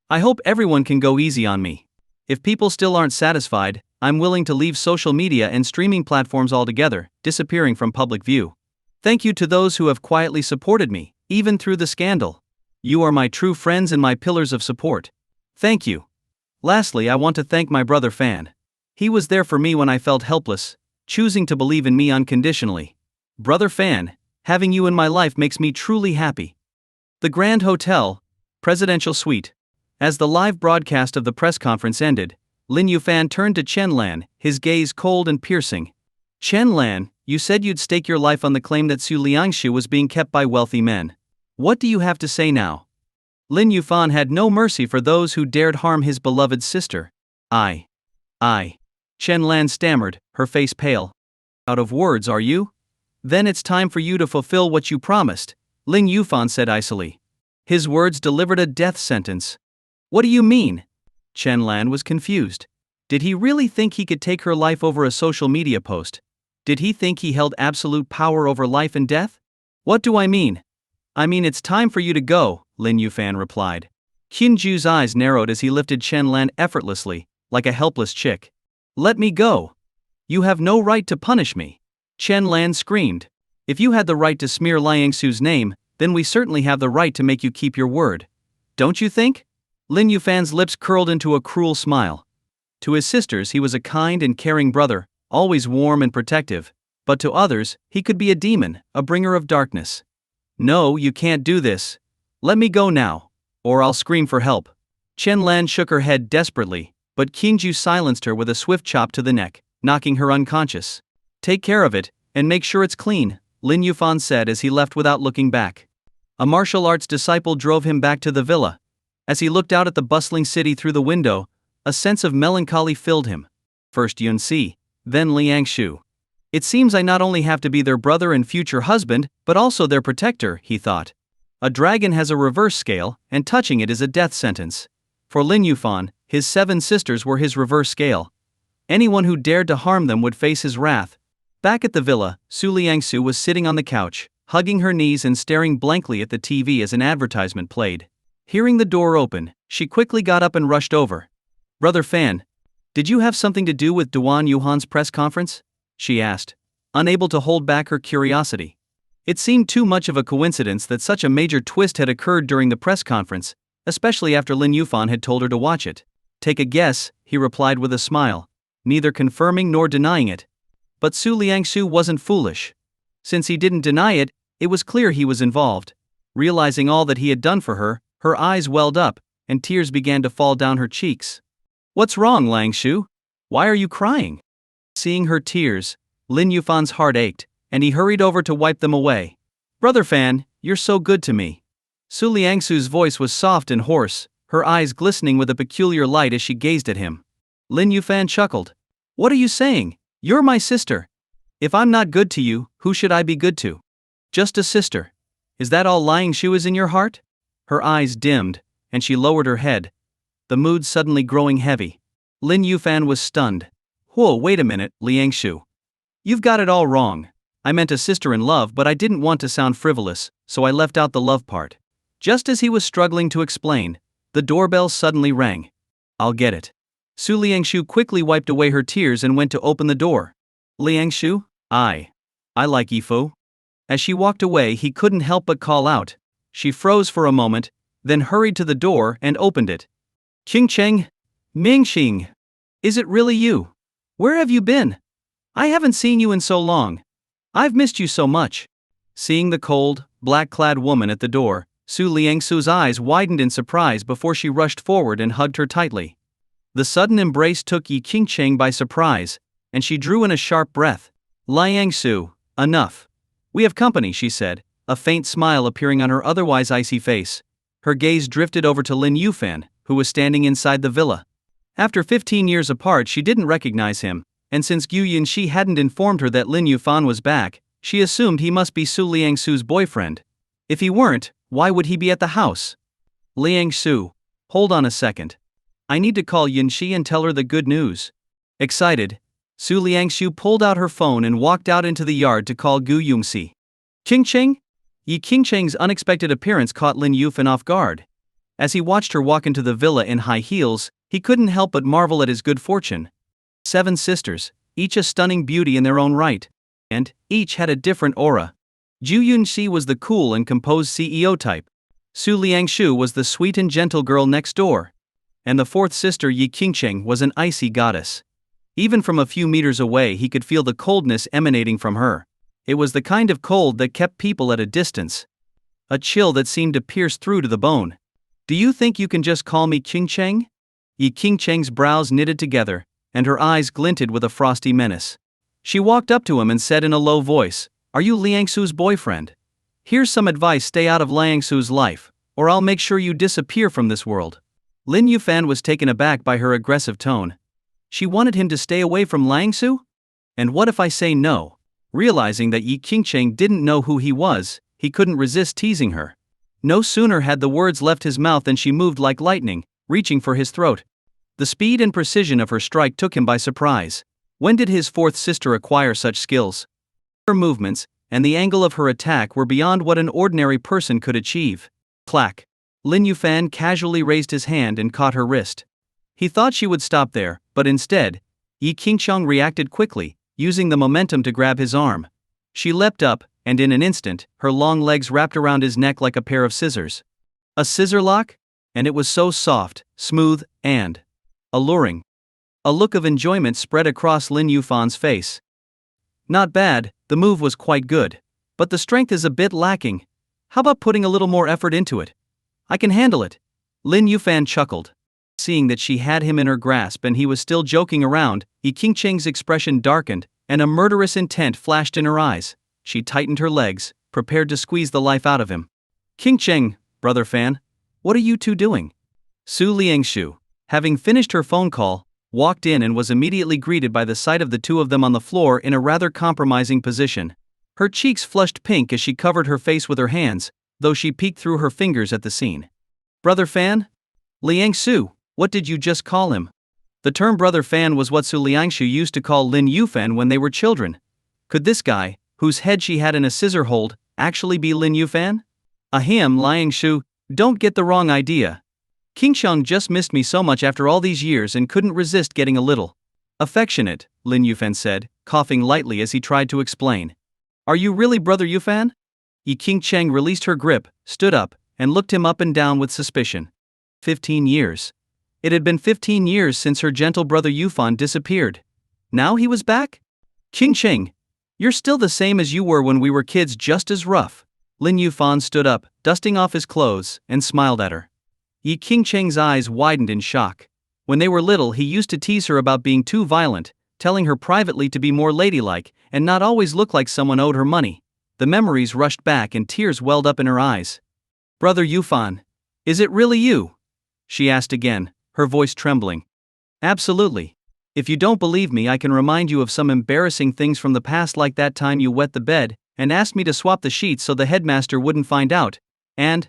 I hope everyone can go easy on me. If people still aren't satisfied, I'm willing to leave social media and streaming platforms altogether, disappearing from public view. Thank you to those who have quietly supported me, even through the scandal. You are my true friends and my pillars of support. Thank you. Lastly, I want to thank my brother Fan. He was there for me when I felt helpless, choosing to believe in me unconditionally. Brother Fan, having you in my life makes me truly happy. The Grand Hotel, Presidential Suite. As the live broadcast of the press conference ended, Lin Yufan turned to Chen Lan, his gaze cold and piercing. Chen Lan, you said you'd stake your life on the claim that Su Liangshu was being kept by wealthy men. What do you have to say now? Lin Yufan had no mercy for those who dared harm his beloved sister. I. Chen Lan stammered, her face pale. Out of words, are you? Then it's time for you to fulfill what you promised, Lin Yufan said icily. His words delivered a death sentence. What do you mean? Chen Lan was confused. Did he really think he could take her life over a social media post? Did he think he held absolute power over life and death? What do I mean? I mean it's time for you to go, Lin Yufan replied. Qinju's eyes narrowed as he lifted Chen Lan effortlessly, like a helpless chick. Let me go. You have no right to punish me. Chen Lan screamed. If you had the right to smear Liangsu's name, then we certainly have the right to make you keep your word. Don't you think? Lin Yufan's lips curled into a cruel smile. To his sisters he was a kind and caring brother, always warm and protective, but to others, he could be a demon, a bringer of darkness. No, you can't do this. Let me go now, or I'll scream for help. Chen Lan shook her head desperately, but Qinju silenced her with a swift chop to the neck, knocking her unconscious. Take care of it, and make sure it's clean, Lin Yufan said as he left without looking back. A martial arts disciple drove him back to the villa. As he looked out at the bustling city through the window, a sense of melancholy filled him. First Yunxi, then Liangshu. It seems I not only have to be their brother and future husband, but also their protector, he thought. A dragon has a reverse scale, and touching it is a death sentence. For Lin Yufan, his 7 sisters were his reverse scale. Anyone who dared to harm them would face his wrath. Back at the villa, Su Liangsu was sitting on the couch, hugging her knees and staring blankly at the TV as an advertisement played. Hearing the door open, she quickly got up and rushed over. Brother Fan, did you have something to do with Duan Yuhan's press conference? She asked, unable to hold back her curiosity. It seemed too much of a coincidence that such a major twist had occurred during the press conference, especially after Lin Yufan had told her to watch it. Take a guess, he replied with a smile, neither confirming nor denying it. But Su Liangsu wasn't foolish. Since he didn't deny it, it was clear he was involved. Realizing all that he had done for her, her eyes welled up, and tears began to fall down her cheeks. What's wrong, Langshu? Why are you crying? Seeing her tears, Lin Yufan's heart ached, and he hurried over to wipe them away. Brother Fan, you're so good to me. Su Liangsu's voice was soft and hoarse, her eyes glistening with a peculiar light as she gazed at him. Lin Yufan chuckled. What are you saying? You're my sister. If I'm not good to you, who should I be good to? Just a sister. Is that all Liangshu is in your heart? Her eyes dimmed, and she lowered her head, the mood suddenly growing heavy. Lin Yufan was stunned. Whoa, wait a minute, Liangshu. You've got it all wrong. I meant a sister in love, but I didn't want to sound frivolous, so I left out the love part. Just as he was struggling to explain, the doorbell suddenly rang. I'll get it. Su Liangshu quickly wiped away her tears and went to open the door. Liangshu, I like Ifo. As she walked away, he couldn't help but call out. She froze for a moment, then hurried to the door and opened it. Qingcheng, Mingxing. Is it really you? Where have you been? I haven't seen you in so long. I've missed you so much. Seeing the cold, black-clad woman at the door, Su Liangsu's eyes widened in surprise before she rushed forward and hugged her tightly. The sudden embrace took Yi Qingcheng by surprise, and she drew in a sharp breath. Liangsu, enough. We have company, she said, a faint smile appearing on her otherwise icy face. Her gaze drifted over to Lin Yufan, who was standing inside the villa. After 15 years apart, she didn't recognize him, and since Gu Yunxi hadn't informed her that Lin Yufan was back, she assumed he must be Su Liangsu's boyfriend. If he weren't, why would he be at the house? Liangsu, hold on a second. I need to call Yunxi and tell her the good news. Excited, Su Liangsu pulled out her phone and walked out into the yard to call Gu Yunxi. Qingcheng? Yi Qingcheng's unexpected appearance caught Lin Yufan off guard. As he watched her walk into the villa in high heels, he couldn't help but marvel at his good fortune. 7 sisters, each a stunning beauty in their own right. And each had a different aura. Gu Yunxi was the cool and composed CEO type. Su Liangshu was the sweet and gentle girl next door. And the 4th sister Yi Qingcheng was an icy goddess. Even from a few meters away he could feel the coldness emanating from her. It was the kind of cold that kept people at a distance. A chill that seemed to pierce through to the bone. Do you think you can just call me Qingcheng? Yi Qingcheng's brows knitted together, and her eyes glinted with a frosty menace. She walked up to him and said in a low voice, Are you Liangsu's boyfriend? Here's some advice, stay out of Liangsu's life, or I'll make sure you disappear from this world. Lin Yufan was taken aback by her aggressive tone. She wanted him to stay away from Liangsu? And what if I say no? Realizing that Yi Qingcheng didn't know who he was, he couldn't resist teasing her. No sooner had the words left his mouth than she moved like lightning, reaching for his throat. The speed and precision of her strike took him by surprise. When did his 4th sister acquire such skills? Her movements, and the angle of her attack were beyond what an ordinary person could achieve. Clack. Lin Yufan casually raised his hand and caught her wrist. He thought she would stop there, but instead, Yi Qingcheng reacted quickly, using the momentum to grab his arm. She leapt up, and in an instant, her long legs wrapped around his neck like a pair of scissors. A scissor lock? And it was so soft, smooth, and alluring. A look of enjoyment spread across Lin Yufan's face. Not bad, the move was quite good. But the strength is a bit lacking. How about putting a little more effort into it? I can handle it. Lin Yufan chuckled. Seeing that she had him in her grasp and he was still joking around, Yi Qingcheng's expression darkened, and a murderous intent flashed in her eyes. She tightened her legs, prepared to squeeze the life out of him. Qingcheng, Brother Fan, what are you two doing? Su Liangshu, having finished her phone call, walked in and was immediately greeted by the sight of the two of them on the floor in a rather compromising position. Her cheeks flushed pink as she covered her face with her hands, though she peeked through her fingers at the scene. Brother Fan? Liangsu, what did you just call him? The term Brother Fan was what Su Liangshu used to call Lin Yufan when they were children. Could this guy, whose head she had in a scissor hold, actually be Lin Yufan? Ahem, Liangshu, don't get the wrong idea. Qingcheng just missed me so much after all these years and couldn't resist getting a little affectionate, Lin Yufan said, coughing lightly as he tried to explain. Are you really Brother Yufan? Yi Qingcheng released her grip, stood up, and looked him up and down with suspicion. 15 years. It had been 15 years since her gentle brother Yufan disappeared. Now he was back? Qingcheng, you're still the same as you were when we were kids, just as rough. Lin Yufan stood up, dusting off his clothes, and smiled at her. Yi Qingcheng's eyes widened in shock. When they were little, he used to tease her about being too violent, telling her privately to be more ladylike and not always look like someone owed her money. The memories rushed back and tears welled up in her eyes. "Brother Yufan, is it really you?" she asked again, her voice trembling. "Absolutely. If you don't believe me, I can remind you of some embarrassing things from the past, like that time you wet the bed and asked me to swap the sheets so the headmaster wouldn't find out, and..."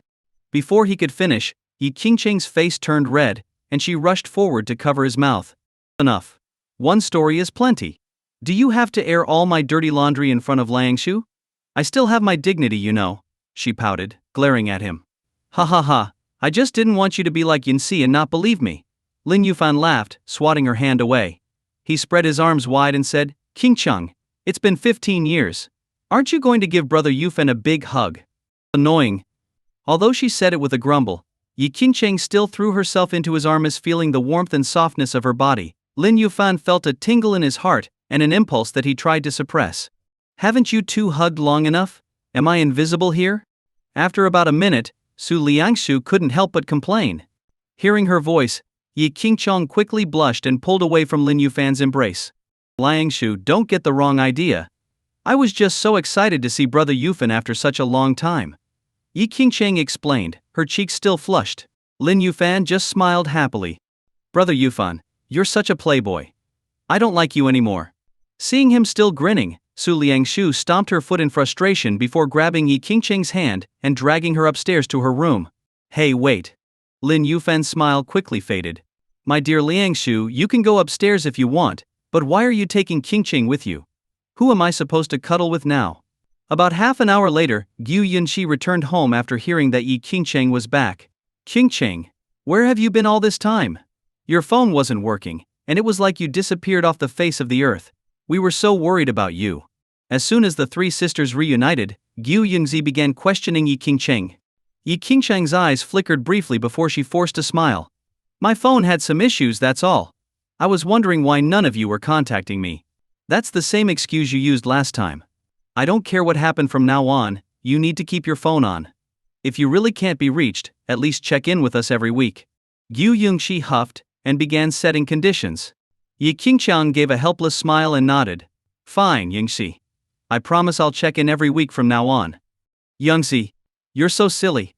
Before he could finish, Yi Qingcheng's face turned red, and she rushed forward to cover his mouth. "Enough. One story is plenty. Do you have to air all my dirty laundry in front of Liangshu? I still have my dignity, you know," she pouted, glaring at him. "Ha ha ha, I just didn't want you to be like Yunxi and not believe me." Lin Yufan laughed, swatting her hand away. He spread his arms wide and said, "Qingcheng, it's been 15 years. Aren't you going to give Brother Yufan a big hug?" Annoying. Although she said it with a grumble, Yi Qingcheng still threw herself into his arms, feeling the warmth and softness of her body. Lin Yufan felt a tingle in his heart, and an impulse that he tried to suppress. "Haven't you two hugged long enough? Am I invisible here?" After about a minute, Su Liangshu couldn't help but complain. Hearing her voice, Yi Qingcheng quickly blushed and pulled away from Lin Yufan's embrace. "Liangshu, don't get the wrong idea. I was just so excited to see Brother Yufan after such a long time," Yi Qingcheng explained, her cheeks still flushed. Lin Yufan just smiled happily. "Brother Yufan, you're such a playboy. I don't like you anymore." Seeing him still grinning, Su Liangshu stomped her foot in frustration before grabbing Yi Qingcheng's hand and dragging her upstairs to her room. "Hey, wait." Lin Yufan's smile quickly faded. "My dear Liangshu, you can go upstairs if you want, but why are you taking Qingcheng with you? Who am I supposed to cuddle with now?" About half an hour later, Gu Yunxi returned home after hearing that Yi Qingcheng was back. "Qingcheng, where have you been all this time? Your phone wasn't working, and it was like you disappeared off the face of the earth. We were so worried about you." As soon as the three sisters reunited, Gu Yunxi began questioning Yi Qingcheng. Yi Qingcheng's eyes flickered briefly before she forced a smile. "My phone had some issues, that's all. I was wondering why none of you were contacting me." "That's the same excuse you used last time. I don't care what happened from now on, you need to keep your phone on. If you really can't be reached, at least check in with us every week." Gu Yunxi huffed and began setting conditions. Yi Qingcheng gave a helpless smile and nodded. "Fine, Yunxi. I promise I'll check in every week from now on." "Yunxi, you're so silly.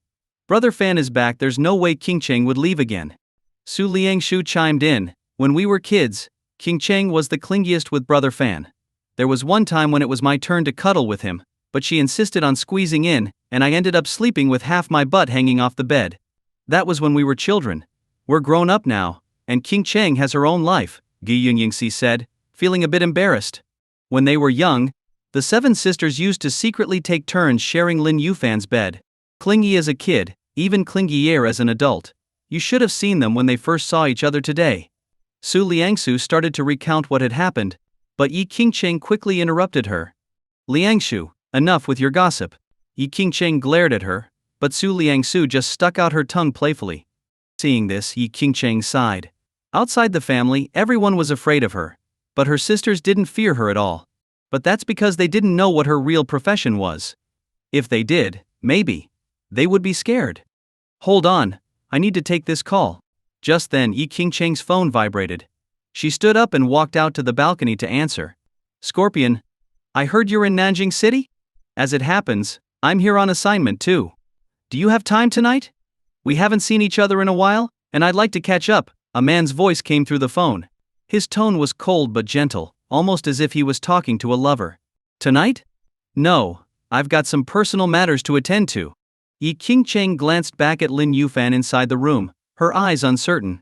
Brother Fan is back, there's no way Qingcheng would leave again." Su Liangshu chimed in. "When we were kids, Qingcheng was the clingiest with Brother Fan. There was one time when it was my turn to cuddle with him, but she insisted on squeezing in, and I ended up sleeping with half my butt hanging off the bed. That was when we were children. We're grown up now, and Qingcheng has her own life," Gu Yunxi said, feeling a bit embarrassed. When they were young, the seven sisters used to secretly take turns sharing Lin Yufan's bed. Clingy as a kid, even clingier as an adult. You should have seen them when they first saw each other today. Su Liangshu started to recount what had happened, but Yi Qingcheng quickly interrupted her. "Liangshu, enough with your gossip." Yi Qingcheng glared at her, but Su Liangshu just stuck out her tongue playfully. Seeing this, Yi Qingcheng sighed. Outside the family, everyone was afraid of her, but her sisters didn't fear her at all. But that's because they didn't know what her real profession was. If they did, maybe they would be scared. "Hold on, I need to take this call." Just then, Yi Qingcheng's phone vibrated. She stood up and walked out to the balcony to answer. "Scorpion, I heard you're in Nanjing City? As it happens, I'm here on assignment too. Do you have time tonight? We haven't seen each other in a while, and I'd like to catch up." A man's voice came through the phone. His tone was cold but gentle, almost as if he was talking to a lover. "Tonight? No, I've got some personal matters to attend to." Yi Qingcheng glanced back at Lin Yufan inside the room, her eyes uncertain.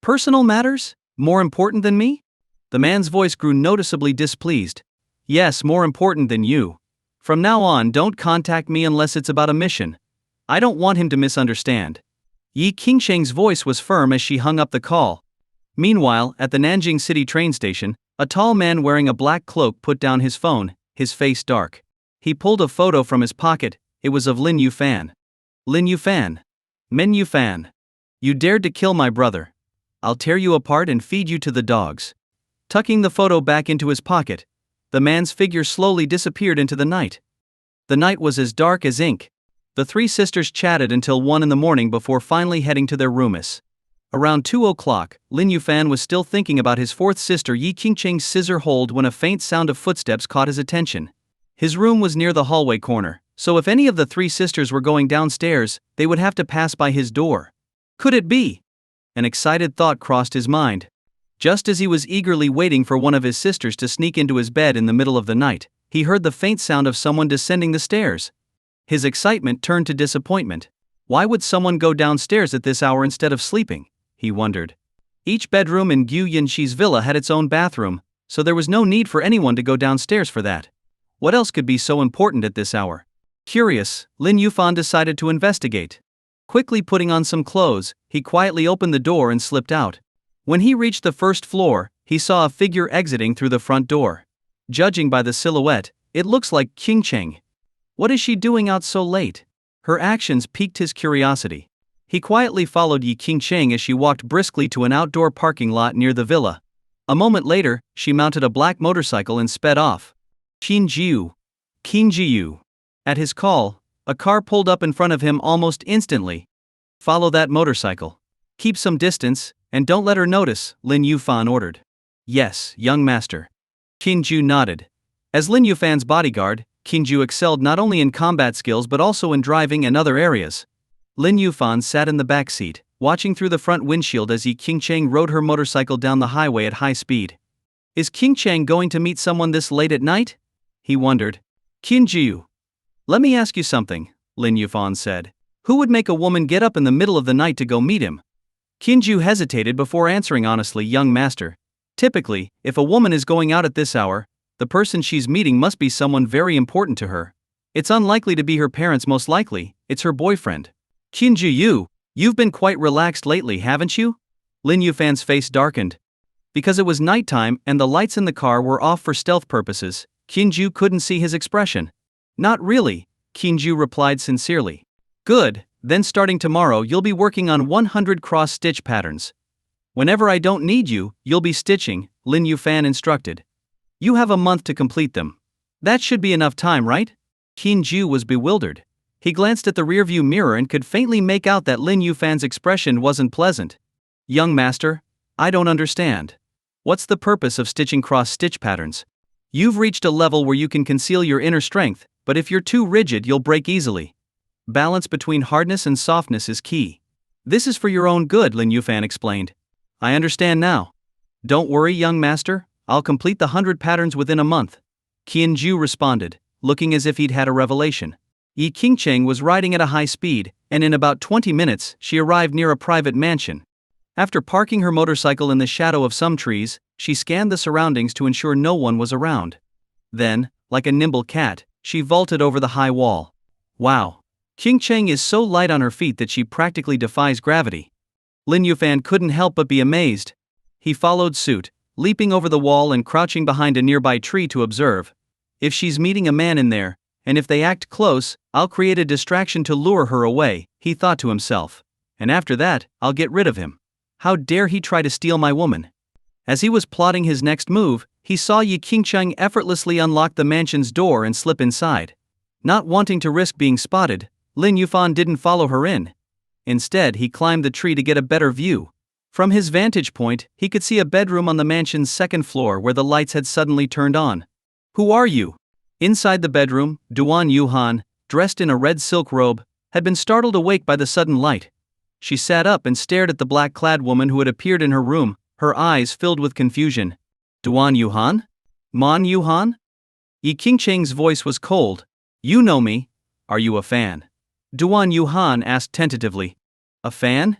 "Personal matters? More important than me?" The man's voice grew noticeably displeased. "Yes, more important than you. From now on, don't contact me unless it's about a mission." I don't want him to misunderstand. Yi Qingcheng's voice was firm as she hung up the call. Meanwhile, at the Nanjing City train station, a tall man wearing a black cloak put down his phone, his face dark. He pulled a photo from his pocket. It was of Lin Yufan. "Lin Yufan. Min Yufan. You dared to kill my brother. I'll tear you apart and feed you to the dogs." Tucking the photo back into his pocket, the man's figure slowly disappeared into the night. The night was as dark as ink. The three sisters chatted until 1 in the morning before finally heading to their rooms. Around 2 o'clock, Lin Yufan was still thinking about his fourth sister Yi Qingcheng's scissor hold when a faint sound of footsteps caught his attention. His room was near the hallway corner, so if any of the three sisters were going downstairs, they would have to pass by his door. Could it be? An excited thought crossed his mind. Just as he was eagerly waiting for one of his sisters to sneak into his bed in the middle of the night, he heard the faint sound of someone descending the stairs. His excitement turned to disappointment. Why would someone go downstairs at this hour instead of sleeping? He wondered. Each bedroom in Gu Yunxi's villa had its own bathroom, so there was no need for anyone to go downstairs for that. What else could be so important at this hour? Curious, Lin Yufan decided to investigate. Quickly putting on some clothes, he quietly opened the door and slipped out. When he reached the first floor, he saw a figure exiting through the front door. Judging by the silhouette, it looks like Qingcheng. What is she doing out so late? Her actions piqued his curiosity. He quietly followed Yi Qingcheng as she walked briskly to an outdoor parking lot near the villa. A moment later, she mounted a black motorcycle and sped off. Qingjiu. At his call, a car pulled up in front of him almost instantly. Follow that motorcycle. Keep some distance, and don't let her notice, Lin Yufan ordered. Yes, young master. Qingjiu nodded. As Lin Yufan's bodyguard, Qingjiu excelled not only in combat skills but also in driving and other areas. Lin Yufan sat in the back seat, watching through the front windshield as Yi Qingcheng rode her motorcycle down the highway at high speed. Is Qingcheng going to meet someone this late at night? He wondered. Qingjiu. Let me ask you something, Lin Yufan said. Who would make a woman get up in the middle of the night to go meet him? Qingjiu hesitated before answering honestly, young master. Typically, if a woman is going out at this hour, the person she's meeting must be someone very important to her. It's unlikely to be her parents, most likely, it's her boyfriend. Qingjiu, you've been quite relaxed lately, haven't you? Lin Yufan's face darkened. Because it was nighttime and the lights in the car were off for stealth purposes, Qingjiu couldn't see his expression. Not really, Qingjiu replied sincerely. Good, then starting tomorrow you'll be working on 100 cross-stitch patterns. Whenever I don't need you, you'll be stitching, Lin Yufan instructed. You have a month to complete them. That should be enough time, right? Qingjiu was bewildered. He glanced at the rearview mirror and could faintly make out that Lin Yufan's expression wasn't pleasant. Young master, I don't understand. What's the purpose of stitching cross-stitch patterns? You've reached a level where you can conceal your inner strength, but if you're too rigid you'll break easily. Balance between hardness and softness is key. This is for your own good, Lin Yufan explained. I understand now. Don't worry, young master, I'll complete the 100 patterns within a month. Qingjiu responded, looking as if he'd had a revelation. Yi Qingcheng was riding at a high speed, and in about 20 minutes she arrived near a private mansion. After parking her motorcycle in the shadow of some trees, she scanned the surroundings to ensure no one was around. Then, like a nimble cat, she vaulted over the high wall. Wow! Qingcheng is so light on her feet that she practically defies gravity. Lin Yufan couldn't help but be amazed. He followed suit, leaping over the wall and crouching behind a nearby tree to observe. If she's meeting a man in there, and if they act close, I'll create a distraction to lure her away, he thought to himself. And after that, I'll get rid of him. How dare he try to steal my woman? As he was plotting his next move, he saw Yi Qingcheng effortlessly unlock the mansion's door and slip inside. Not wanting to risk being spotted, Lin Yufan didn't follow her in. Instead, he climbed the tree to get a better view. From his vantage point, he could see a bedroom on the mansion's second floor where the lights had suddenly turned on. Who are you? Inside the bedroom, Duan Yuhan, dressed in a red silk robe, had been startled awake by the sudden light. She sat up and stared at the black-clad woman who had appeared in her room, her eyes filled with confusion. Duan Yuhan? Man Yuhan? Yi Qingcheng's voice was cold. You know me. Are you a fan? Duan Yuhan asked tentatively. A fan?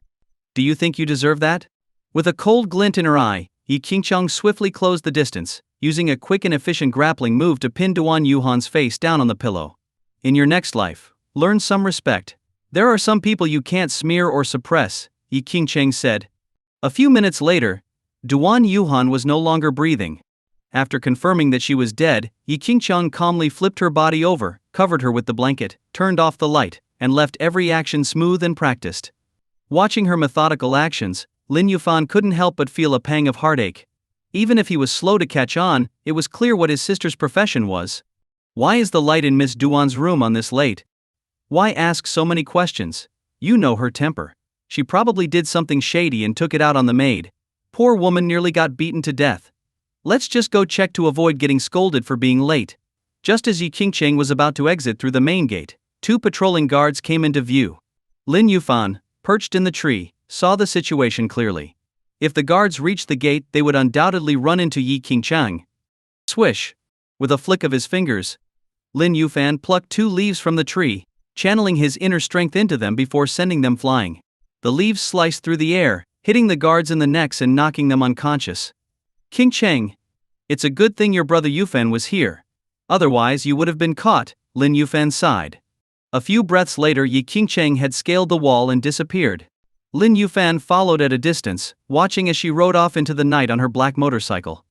Do you think you deserve that? With a cold glint in her eye, Yi Qingcheng swiftly closed the distance, using a quick and efficient grappling move to pin Duan Yuhan's face down on the pillow. In your next life, learn some respect. There are some people you can't smear or suppress, Yi Qingcheng said. A few minutes later, Duan Yuhan was no longer breathing. After confirming that she was dead, Yi Qingcheng calmly flipped her body over, covered her with the blanket, turned off the light, and left every action smooth and practiced. Watching her methodical actions, Lin Yufan couldn't help but feel a pang of heartache. Even if he was slow to catch on, it was clear what his sister's profession was. Why is the light in Miss Duan's room on this late? Why ask so many questions? You know her temper. She probably did something shady and took it out on the maid. Poor woman nearly got beaten to death. Let's just go check to avoid getting scolded for being late. Just as Yi Qingcheng was about to exit through the main gate, 2 patrolling guards came into view. Lin Yufan, perched in the tree, saw the situation clearly. If the guards reached the gate, they would undoubtedly run into Yi Qingcheng. Swish! With a flick of his fingers, Lin Yufan plucked 2 leaves from the tree, channeling his inner strength into them before sending them flying. The leaves sliced through the air, hitting the guards in the necks and knocking them unconscious. Qingcheng, it's a good thing your brother Yufan was here. Otherwise you would have been caught, Lin Yufan sighed. A few breaths later, Yi Qingcheng had scaled the wall and disappeared. Lin Yufan followed at a distance, watching as she rode off into the night on her black motorcycle.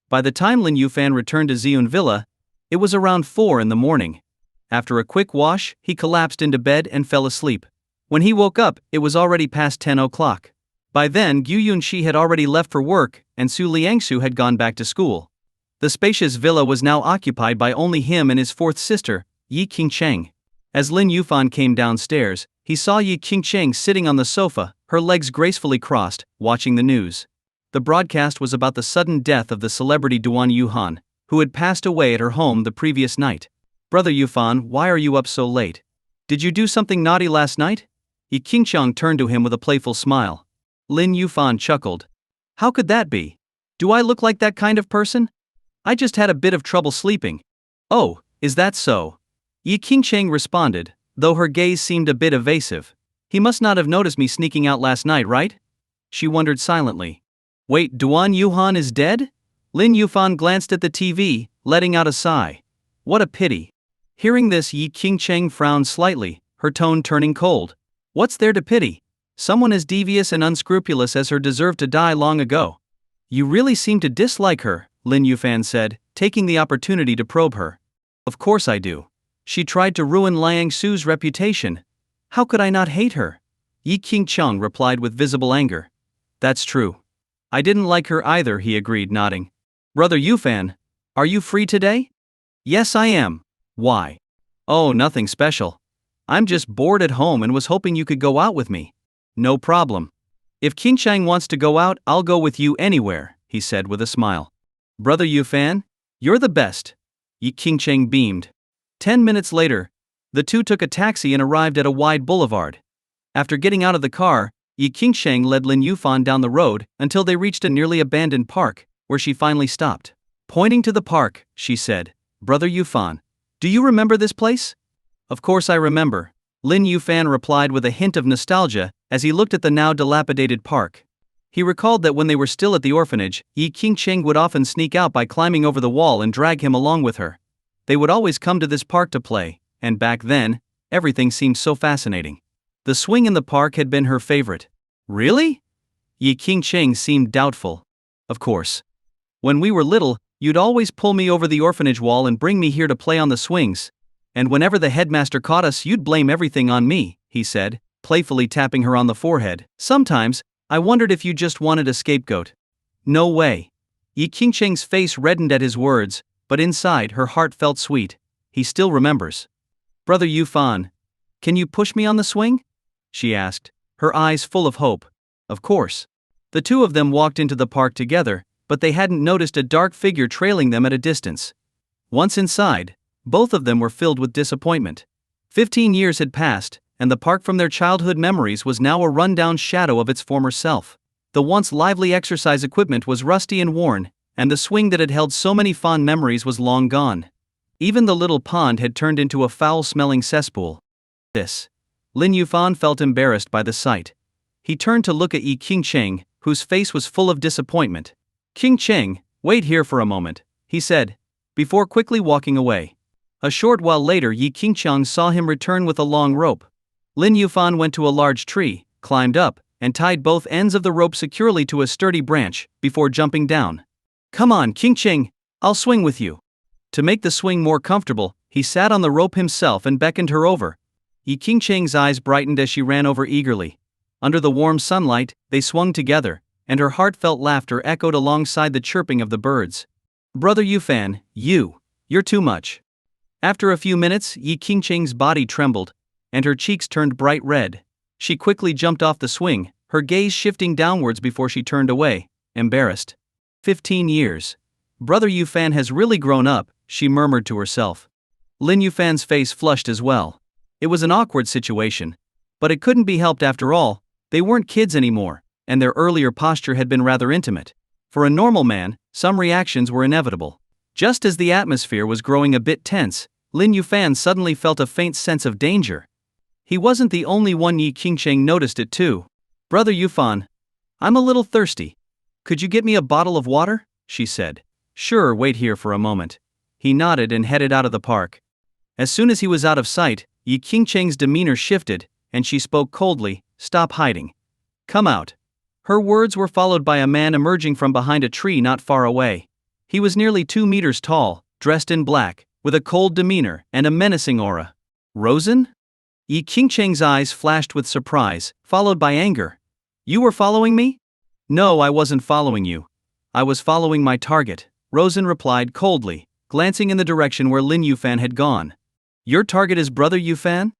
By the time Lin Yufan returned to Ziyun Villa, it was around 4 in the morning. After a quick wash, he collapsed into bed and fell asleep. When he woke up, it was already past 10 o'clock. By then, Gu Yunxi had already left for work, and Su Liangsu had gone back to school. The spacious villa was now occupied by only him and his 4th sister, Yi Qingcheng. As Lin Yufan came downstairs, he saw Yi Qingcheng sitting on the sofa, her legs gracefully crossed, watching the news. The broadcast was about the sudden death of the celebrity Duan Yuhan, who had passed away at her home the previous night. Brother Yufan, why are you up so late? Did you do something naughty last night? Yi Qingcheng turned to him with a playful smile. Lin Yufan chuckled. How could that be? Do I look like that kind of person? I just had a bit of trouble sleeping. Oh, is that so? Yi Qingcheng responded, though her gaze seemed a bit evasive. He must not have noticed me sneaking out last night, right? She wondered silently. Wait, Duan Yuhan is dead? Lin Yufan glanced at the TV, letting out a sigh. What a pity. Hearing this, Yi Qingcheng frowned slightly, her tone turning cold. What's there to pity? Someone as devious and unscrupulous as her deserved to die long ago. You really seem to dislike her, Lin Yufan said, taking the opportunity to probe her. Of course I do. She tried to ruin Liang Su's reputation. How could I not hate her? Yi Qingcheng replied with visible anger. That's true. I didn't like her either, he agreed, nodding. Brother Yufan, are you free today? Yes, I am. Why? Oh, nothing special. I'm just bored at home and was hoping you could go out with me. No problem. If Qingcheng wants to go out, I'll go with you anywhere, he said with a smile. Brother Yufan, you're the best. Yi Qingcheng beamed. 10 minutes later, the two took a taxi and arrived at a wide boulevard. After getting out of the car, Yi Qingcheng led Lin Yufan down the road until they reached a nearly abandoned park, where she finally stopped. Pointing to the park, she said, Brother Yufan, do you remember this place? Of course I remember, Lin Yufan replied with a hint of nostalgia as he looked at the now dilapidated park. He recalled that when they were still at the orphanage, Yi Qingcheng would often sneak out by climbing over the wall and drag him along with her. They would always come to this park to play, and back then, everything seemed so fascinating. The swing in the park had been her favorite. Really? Yi Qingcheng seemed doubtful. Of course. When we were little, you'd always pull me over the orphanage wall and bring me here to play on the swings. And whenever the headmaster caught us, you'd blame everything on me, he said, playfully tapping her on the forehead. Sometimes, I wondered if you just wanted a scapegoat. No way. Yi Qingcheng's face reddened at his words, but inside her heart felt sweet. He still remembers. Brother Yufan, can you push me on the swing? She asked, her eyes full of hope. Of course. The two of them walked into the park together, but they hadn't noticed a dark figure trailing them at a distance. Once inside, both of them were filled with disappointment. 15 years had passed, and the park from their childhood memories was now a run-down shadow of its former self. The once lively exercise equipment was rusty and worn, and the swing that had held so many fond memories was long gone. Even the little pond had turned into a foul-smelling cesspool. Lin Yufan felt embarrassed by the sight. He turned to look at Yi Qingcheng, whose face was full of disappointment. Qingcheng, wait here for a moment, he said, before quickly walking away. A short while later, Yi Qingcheng saw him return with a long rope. Lin Yufan went to a large tree, climbed up, and tied both ends of the rope securely to a sturdy branch, before jumping down. Come on, Qingcheng, I'll swing with you. To make the swing more comfortable, he sat on the rope himself and beckoned her over. Yi Qingcheng's eyes brightened as she ran over eagerly. Under the warm sunlight, they swung together, and her heartfelt laughter echoed alongside the chirping of the birds. Brother Yufan, you're too much. After a few minutes, Yi Qingcheng's body trembled, and her cheeks turned bright red. She quickly jumped off the swing, her gaze shifting downwards before she turned away, embarrassed. 15 years. Brother Yufan has really grown up, she murmured to herself. Lin Yufan's face flushed as well. It was an awkward situation. But it couldn't be helped after all, they weren't kids anymore, and their earlier posture had been rather intimate. For a normal man, some reactions were inevitable. Just as the atmosphere was growing a bit tense, Lin Yufan suddenly felt a faint sense of danger. He wasn't the only one. Yi Qingcheng noticed it too. Brother Yufan, I'm a little thirsty. Could you get me a bottle of water? She said. Sure, wait here for a moment. He nodded and headed out of the park. As soon as he was out of sight, Yi Qingcheng's demeanor shifted, and she spoke coldly, stop hiding. Come out. Her words were followed by a man emerging from behind a tree not far away. He was nearly 2 meters tall, dressed in black, with a cold demeanor and a menacing aura. Rosen? Yi Qingcheng's eyes flashed with surprise, followed by anger. You were following me? No, I wasn't following you. I was following my target, Rosen replied coldly, glancing in the direction where Lin Yufan had gone. Your target is Brother Yufan?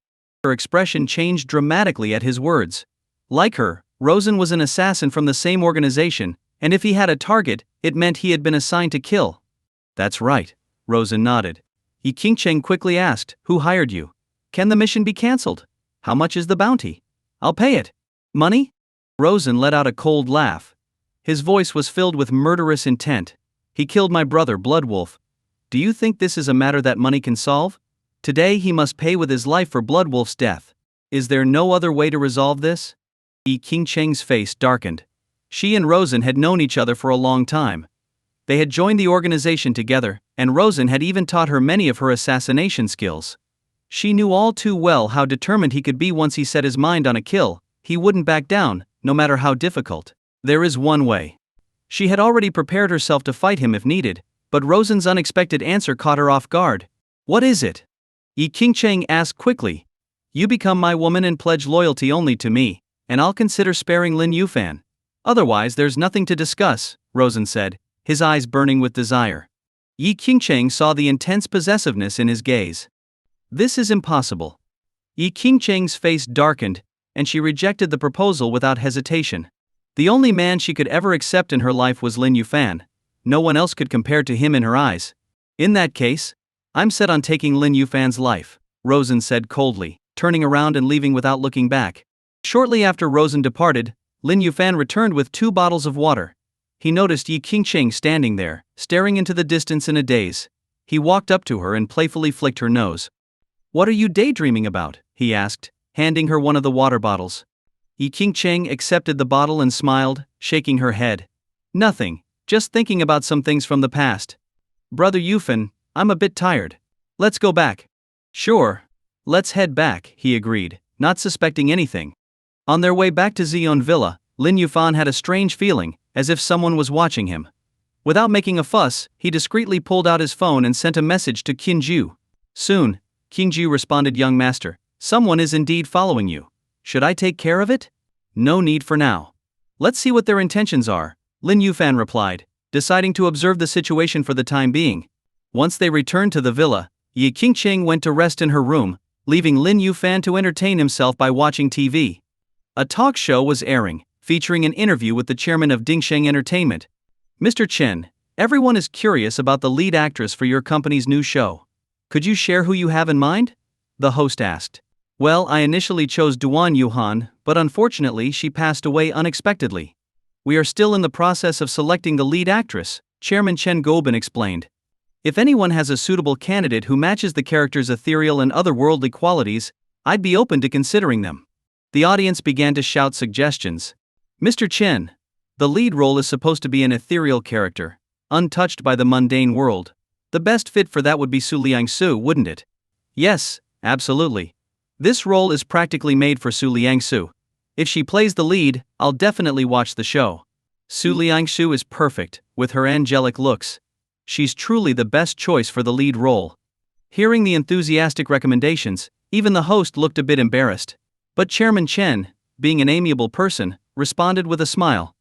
Her expression changed dramatically at his words. Like her, Rosen was an assassin from the same organization, and if he had a target, it meant he had been assigned to kill. That's right, Rosen nodded. Yi Qingcheng quickly asked, who hired you? Can the mission be cancelled? How much is the bounty? I'll pay it. Money? Rosen let out a cold laugh. His voice was filled with murderous intent. He killed my brother Bloodwolf. Do you think this is a matter that money can solve? Today he must pay with his life for Bloodwolf's death. Is there no other way to resolve this? Yi Qingcheng's face darkened. She and Rosen had known each other for a long time. They had joined the organization together, and Rosen had even taught her many of her assassination skills. She knew all too well how determined he could be once he set his mind on a kill. He wouldn't back down, no matter how difficult. There is one way. She had already prepared herself to fight him if needed, but Rosen's unexpected answer caught her off guard. What is it? Yi Qingcheng asked quickly. You become my woman and pledge loyalty only to me, and I'll consider sparing Lin Yufan. Otherwise there's nothing to discuss, Rosen said, his eyes burning with desire. Yi Qingcheng saw the intense possessiveness in his gaze. This is impossible. Yi Qingcheng's face darkened, and she rejected the proposal without hesitation. The only man she could ever accept in her life was Lin Yufan. No one else could compare to him in her eyes. In that case, I'm set on taking Lin Yufan's life, Rosen said coldly, turning around and leaving without looking back. Shortly after Rosen departed, Lin Yufan returned with 2 bottles of water. He noticed Yi Qingcheng standing there, staring into the distance in a daze. He walked up to her and playfully flicked her nose. What are you daydreaming about? He asked, handing her one of the water bottles. Yi Qingcheng accepted the bottle and smiled, shaking her head. Nothing, just thinking about some things from the past. Brother Yufan, I'm a bit tired. Let's go back. Sure. Let's head back, he agreed, not suspecting anything. On their way back to Xion Villa, Lin Yufan had a strange feeling, as if someone was watching him. Without making a fuss, he discreetly pulled out his phone and sent a message to Qingju. Soon, Qingju responded, young master, someone is indeed following you. Should I take care of it? No need for now. Let's see what their intentions are, Lin Yufan replied, deciding to observe the situation for the time being. Once they returned to the villa, Yi Qingcheng went to rest in her room, leaving Lin Yufan to entertain himself by watching TV. A talk show was airing, featuring an interview with the chairman of Dingsheng Entertainment. Mr. Chen, everyone is curious about the lead actress for your company's new show. Could you share who you have in mind? The host asked. Well, I initially chose Duan Yuhan, but unfortunately she passed away unexpectedly. We are still in the process of selecting the lead actress, Chairman Chen Gobin explained. If anyone has a suitable candidate who matches the character's ethereal and otherworldly qualities, I'd be open to considering them. The audience began to shout suggestions. Mr. Chen, the lead role is supposed to be an ethereal character, untouched by the mundane world. The best fit for that would be Su Liangsu, wouldn't it? Yes, absolutely. This role is practically made for Su Liangsu. If she plays the lead, I'll definitely watch the show. Su Liangsu is perfect, with her angelic looks. She's truly the best choice for the lead role. Hearing the enthusiastic recommendations, even the host looked a bit embarrassed. But Chairman Chen, being an amiable person, responded with a smile.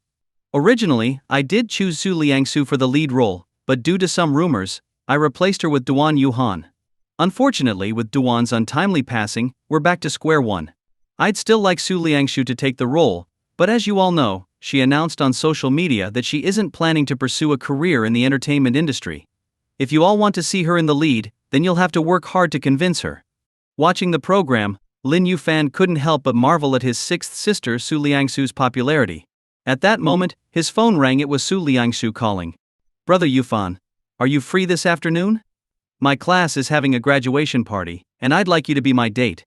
Originally, I did choose Su Liangsu for the lead role, but due to some rumors, I replaced her with Duan Yuhan. Unfortunately, with Duan's untimely passing, we're back to square one. I'd still like Su Liangshu to take the role, but as you all know, she announced on social media that she isn't planning to pursue a career in the entertainment industry. If you all want to see her in the lead, then you'll have to work hard to convince her. Watching the program, Lin Yufan couldn't help but marvel at his sixth sister Su Liangshu's popularity. At that moment, his phone rang. It was Su Liangshu calling. Brother Yufan, are you free this afternoon? My class is having a graduation party, and I'd like you to be my date.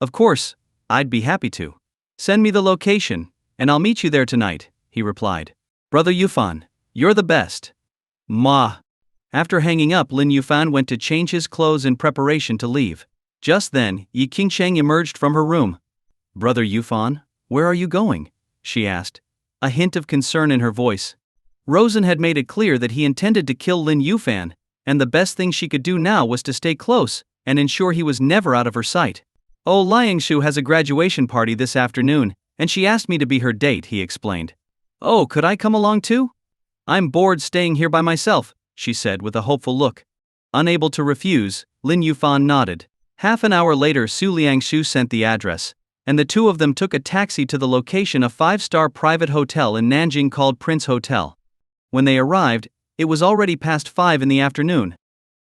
Of course, I'd be happy to. Send me the location, and I'll meet you there tonight, he replied. Brother Yufan, you're the best. Ma. After hanging up, Lin Yufan went to change his clothes in preparation to leave. Just then, Yi Qingcheng emerged from her room. Brother Yufan, where are you going? She asked, a hint of concern in her voice. Rosen had made it clear that he intended to kill Lin Yufan, and the best thing she could do now was to stay close and ensure he was never out of her sight. Oh, Liangshu has a graduation party this afternoon, and she asked me to be her date, he explained. Oh, could I come along too? I'm bored staying here by myself, she said with a hopeful look. Unable to refuse, Lin Yufan nodded. Half an hour later, Su Liangshu sent the address, and the two of them took a taxi to the location of a 5-star private hotel in Nanjian called Prince Hotel. When they arrived, it was already past 5 in the afternoon.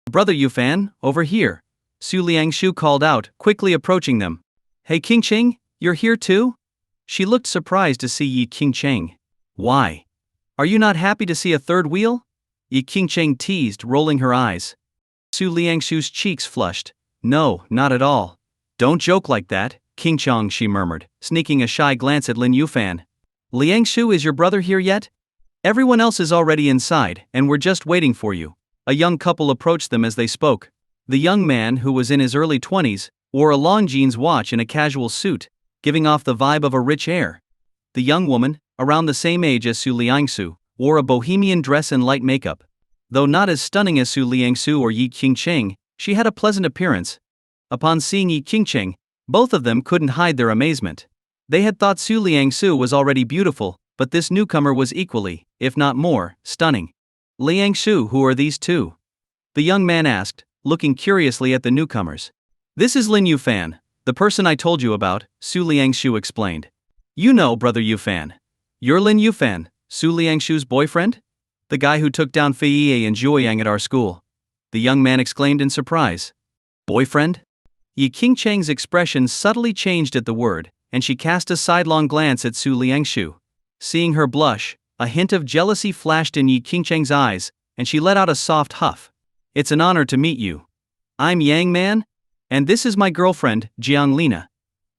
Brother Yufan, over here, Su Liangshu called out, quickly approaching them. Hey Qingcheng, you're here too? She looked surprised to see Yi Qingcheng. Why? Are you not happy to see a third wheel? Yi Qingcheng teased, rolling her eyes. Su Liangshu's cheeks flushed. No, not at all. Don't joke like that, Qingcheng, she murmured, sneaking a shy glance at Lin Yufan. Liangshu, is your brother here yet? Everyone else is already inside, and we're just waiting for you. A young couple approached them as they spoke. The young man, who was in his early 20s, wore a Longines watch and a casual suit, giving off the vibe of a rich heir. The young woman, around the same age as Su Liangshu, wore a bohemian dress and light makeup. Though not as stunning as Su Liangshu or Yi Qingcheng, she had a pleasant appearance. Upon seeing Yi Qingcheng, both of them couldn't hide their amazement. They had thought Su Liangshu was already beautiful, but this newcomer was equally, if not more, stunning. Liangshu, who are these two? The young man asked, looking curiously at the newcomers. This is Lin Yufan, the person I told you about, Su Liangshu explained. You know, brother Yufan. You're Lin Yufan, Su Liangshu's boyfriend? The guy who took down Fei and Zhuoyang at our school. The young man exclaimed in surprise. Boyfriend? Yi Qingcheng's expression subtly changed at the word, and she cast a sidelong glance at Su Liangshu. Seeing her blush, a hint of jealousy flashed in Yi Qingcheng's eyes, and she let out a soft huff. It's an honor to meet you. I'm Yang Man, and this is my girlfriend, Jiang Lina.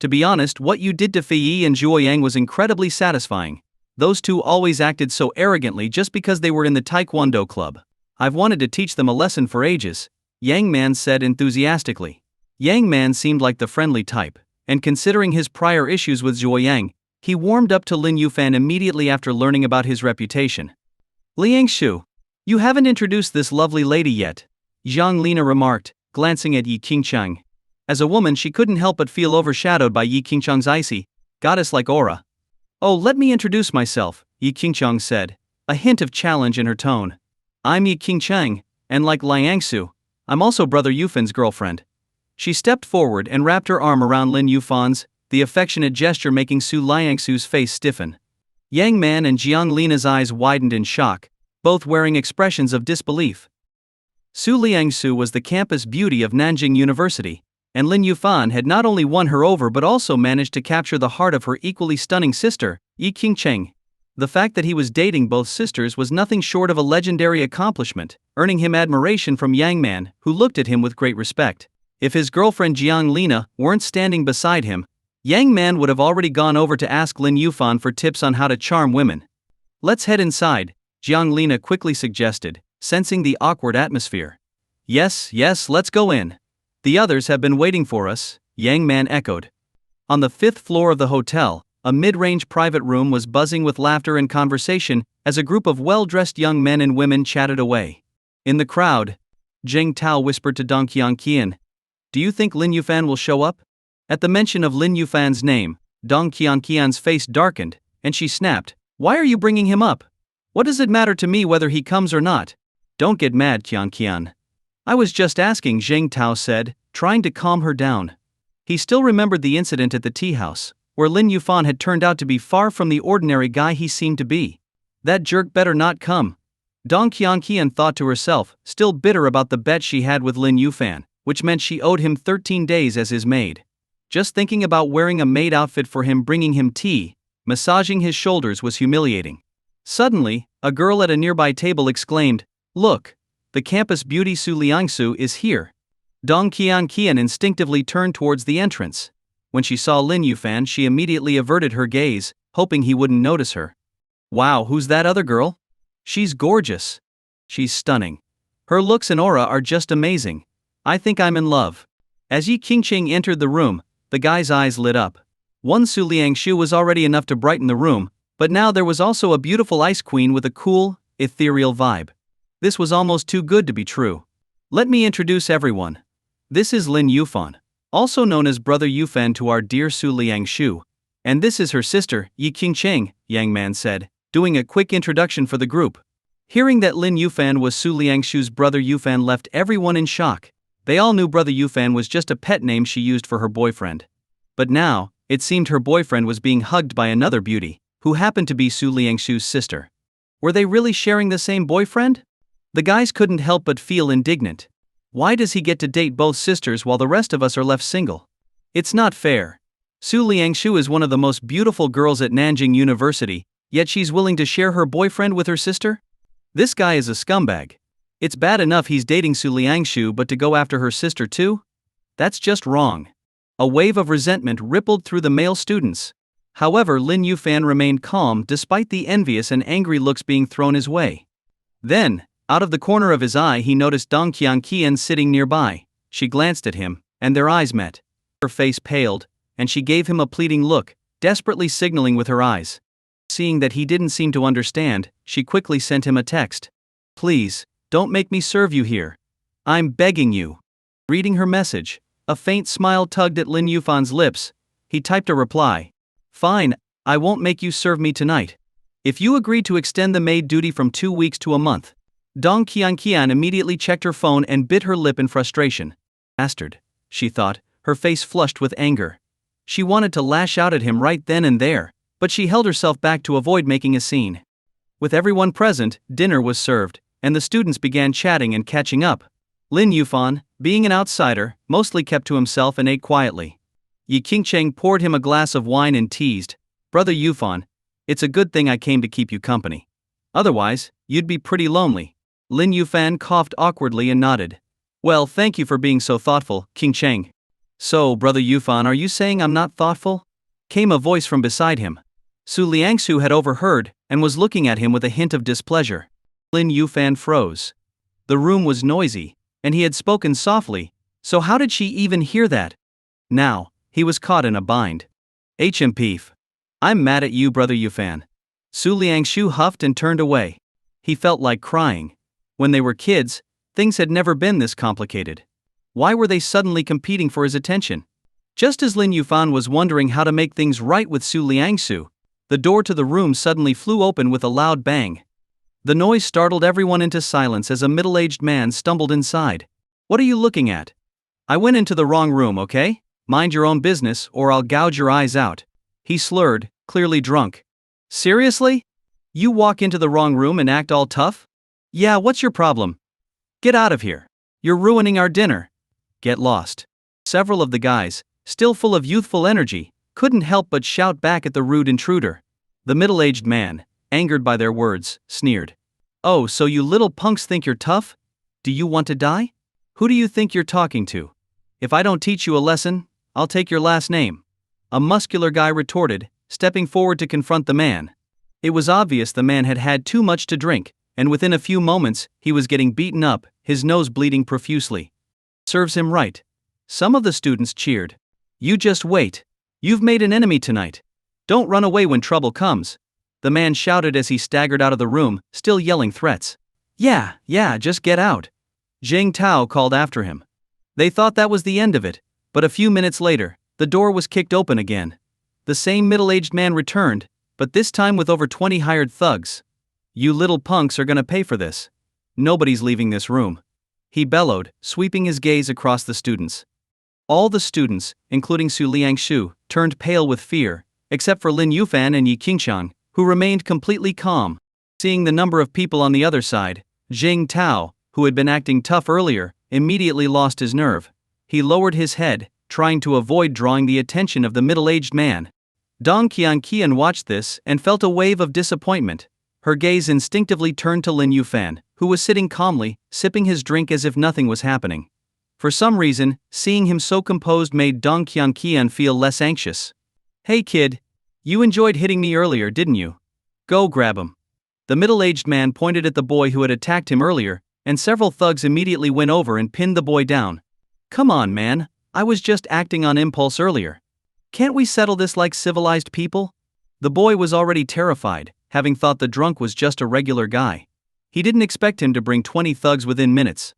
To be honest, what you did to Fei and Zhuoyang was incredibly satisfying. Those two always acted so arrogantly just because they were in the Taekwondo club. I've wanted to teach them a lesson for ages, Yang Man said enthusiastically. Yang Man seemed like the friendly type, and considering his prior issues with Zhuoyang, he warmed up to Lin Yufan immediately after learning about his reputation. Liangshu, you haven't introduced this lovely lady yet, Jiang Lina remarked, glancing at Yi Qingcheng. As a woman, she couldn't help but feel overshadowed by Yi Qingcheng's icy, goddess-like aura. Oh, let me introduce myself, Yi Qingcheng said, a hint of challenge in her tone. I'm Yi Qingcheng, and like Liangshu, I'm also brother Yufan's girlfriend. She stepped forward and wrapped her arm around Lin Yufan's, the affectionate gesture making Su Liangshu's face stiffen. Yang Man and Jiang Lina's eyes widened in shock, both wearing expressions of disbelief. Su Liangshu was the campus beauty of Nanjing University, and Lin Yufan had not only won her over but also managed to capture the heart of her equally stunning sister, Yi Qingcheng. The fact that he was dating both sisters was nothing short of a legendary accomplishment, earning him admiration from Yang Man, who looked at him with great respect. If his girlfriend Jiang Lina weren't standing beside him, Yang Man would have already gone over to ask Lin Yufan for tips on how to charm women. Let's head inside, Jiang Lina quickly suggested, sensing the awkward atmosphere. Yes, let's go in. The others have been waiting for us, Yang Man echoed. On the 5th floor of the hotel, a mid-range private room was buzzing with laughter and conversation as a group of well-dressed young men and women chatted away. In the crowd, Zheng Tao whispered to Dong Qianqian, do you think Lin Yufan will show up? At the mention of Lin Yufan's name, Dong Qianqian's face darkened, and she snapped, why are you bringing him up? What does it matter to me whether he comes or not? Don't get mad, Qianqian. I was just asking, Zheng Tao said, trying to calm her down. He still remembered the incident at the tea house, where Lin Yufan had turned out to be far from the ordinary guy he seemed to be. That jerk better not come. Dong Qianqian thought to herself, still bitter about the bet she had with Lin Yufan, which meant she owed him 13 days as his maid. Just thinking about wearing a maid outfit for him, bringing him tea, massaging his shoulders was humiliating. Suddenly, a girl at a nearby table exclaimed, "Look! The campus beauty Su Liangsu is here." Dong Qianqian instinctively turned towards the entrance. When she saw Lin Yufan, she immediately averted her gaze, hoping he wouldn't notice her. "Wow, who's that other girl? She's gorgeous. She's stunning. Her looks and aura are just amazing. I think I'm in love." As Yi Qingqing entered the room, the guy's eyes lit up. One Su Liangshu was already enough to brighten the room, but now there was also a beautiful ice queen with a cool, ethereal vibe. This was almost too good to be true. Let me introduce everyone. This is Lin Yufan, also known as Brother Yufan to our dear Su Liangshu, and this is her sister, Yi Qingqing, Yang Man said, doing a quick introduction for the group. Hearing that Lin Yufan was Su Liangshu's brother Yufan left everyone in shock. They all knew Brother Yufan was just a pet name she used for her boyfriend. But now, it seemed her boyfriend was being hugged by another beauty, who happened to be Su Liangshu's sister. Were they really sharing the same boyfriend? The guys couldn't help but feel indignant. Why does he get to date both sisters while the rest of us are left single? It's not fair. Su Liangshu is one of the most beautiful girls at Nanjing University, yet she's willing to share her boyfriend with her sister? This guy is a scumbag. It's bad enough he's dating Su Liangshu, but to go after her sister too? That's just wrong. A wave of resentment rippled through the male students. However, Lin Yufan remained calm despite the envious and angry looks being thrown his way. Then, out of the corner of his eye, he noticed Dong Qianqian sitting nearby. She glanced at him, and their eyes met. Her face paled, and she gave him a pleading look, desperately signaling with her eyes. Seeing that he didn't seem to understand, she quickly sent him a text. "Please, don't make me serve you here. I'm begging you." Reading her message, a faint smile tugged at Lin Yufan's lips. He typed a reply. "Fine, I won't make you serve me tonight. If you agree to extend the maid duty from 2 weeks to a month." Dong Qianqian immediately checked her phone and bit her lip in frustration. "Bastard," she thought, her face flushed with anger. She wanted to lash out at him right then and there, but she held herself back to avoid making a scene. With everyone present, dinner was served, and the students began chatting and catching up. Lin Yufan, being an outsider, mostly kept to himself and ate quietly. Yi Qingqing poured him a glass of wine and teased, "Brother Yufan, it's a good thing I came to keep you company. Otherwise, you'd be pretty lonely." Lin Yufan coughed awkwardly and nodded. "Well, thank you for being so thoughtful, Qingqing." "So, Brother Yufan, are you saying I'm not thoughtful?" came a voice from beside him. Su Liangsu had overheard, and was looking at him with a hint of displeasure. Lin Yufan froze. The room was noisy, and he had spoken softly, so how did she even hear that? Now, he was caught in a bind. "HMPF. I'm mad at you, Brother Yufan." Su Liangshu huffed and turned away. He felt like crying. When they were kids, things had never been this complicated. Why were they suddenly competing for his attention? Just as Lin Yufan was wondering how to make things right with Su Liangsu, the door to the room suddenly flew open with a loud bang. The noise startled everyone into silence as a middle-aged man stumbled inside. "What are you looking at? I went into the wrong room, okay? Mind your own business or I'll gouge your eyes out." He slurred, clearly drunk. "Seriously? You walk into the wrong room and act all tough? Yeah, what's your problem? Get out of here. You're ruining our dinner. Get lost." Several of the guys, still full of youthful energy, couldn't help but shout back at the rude intruder. The middle-aged man, angered by their words, sneered. "Oh, so you little punks think you're tough? Do you want to die? Who do you think you're talking to? If I don't teach you a lesson, I'll take your last name." A muscular guy retorted, stepping forward to confront the man. It was obvious the man had had too much to drink, and within a few moments, he was getting beaten up, his nose bleeding profusely. "Serves him right." Some of the students cheered. "You just wait. You've made an enemy tonight. Don't run away when trouble comes," the man shouted as he staggered out of the room, still yelling threats. Yeah, just get out," Zhang Tao called after him. They thought that was the end of it, but a few minutes later, the door was kicked open again. The same middle-aged man returned, but this time with over 20 hired thugs. "You little punks are gonna pay for this. Nobody's leaving this room," he bellowed, sweeping his gaze across the students. All the students, including Su Liangshu, turned pale with fear, except for Lin Yufan and Yi Qingchang, who remained completely calm. Seeing the number of people on the other side, Jing Tao, who had been acting tough earlier, immediately lost his nerve. He lowered his head, trying to avoid drawing the attention of the middle-aged man. Dong Qianqian watched this and felt a wave of disappointment. Her gaze instinctively turned to Lin Yufan, who was sitting calmly, sipping his drink as if nothing was happening. For some reason, seeing him so composed made Dong Qianqian feel less anxious. "Hey kid, you enjoyed hitting me earlier, didn't you? Go grab him." The middle-aged man pointed at the boy who had attacked him earlier, and several thugs immediately went over and pinned the boy down. "Come on, man, I was just acting on impulse earlier. Can't we settle this like civilized people?" The boy was already terrified, having thought the drunk was just a regular guy. He didn't expect him to bring 20 thugs within minutes.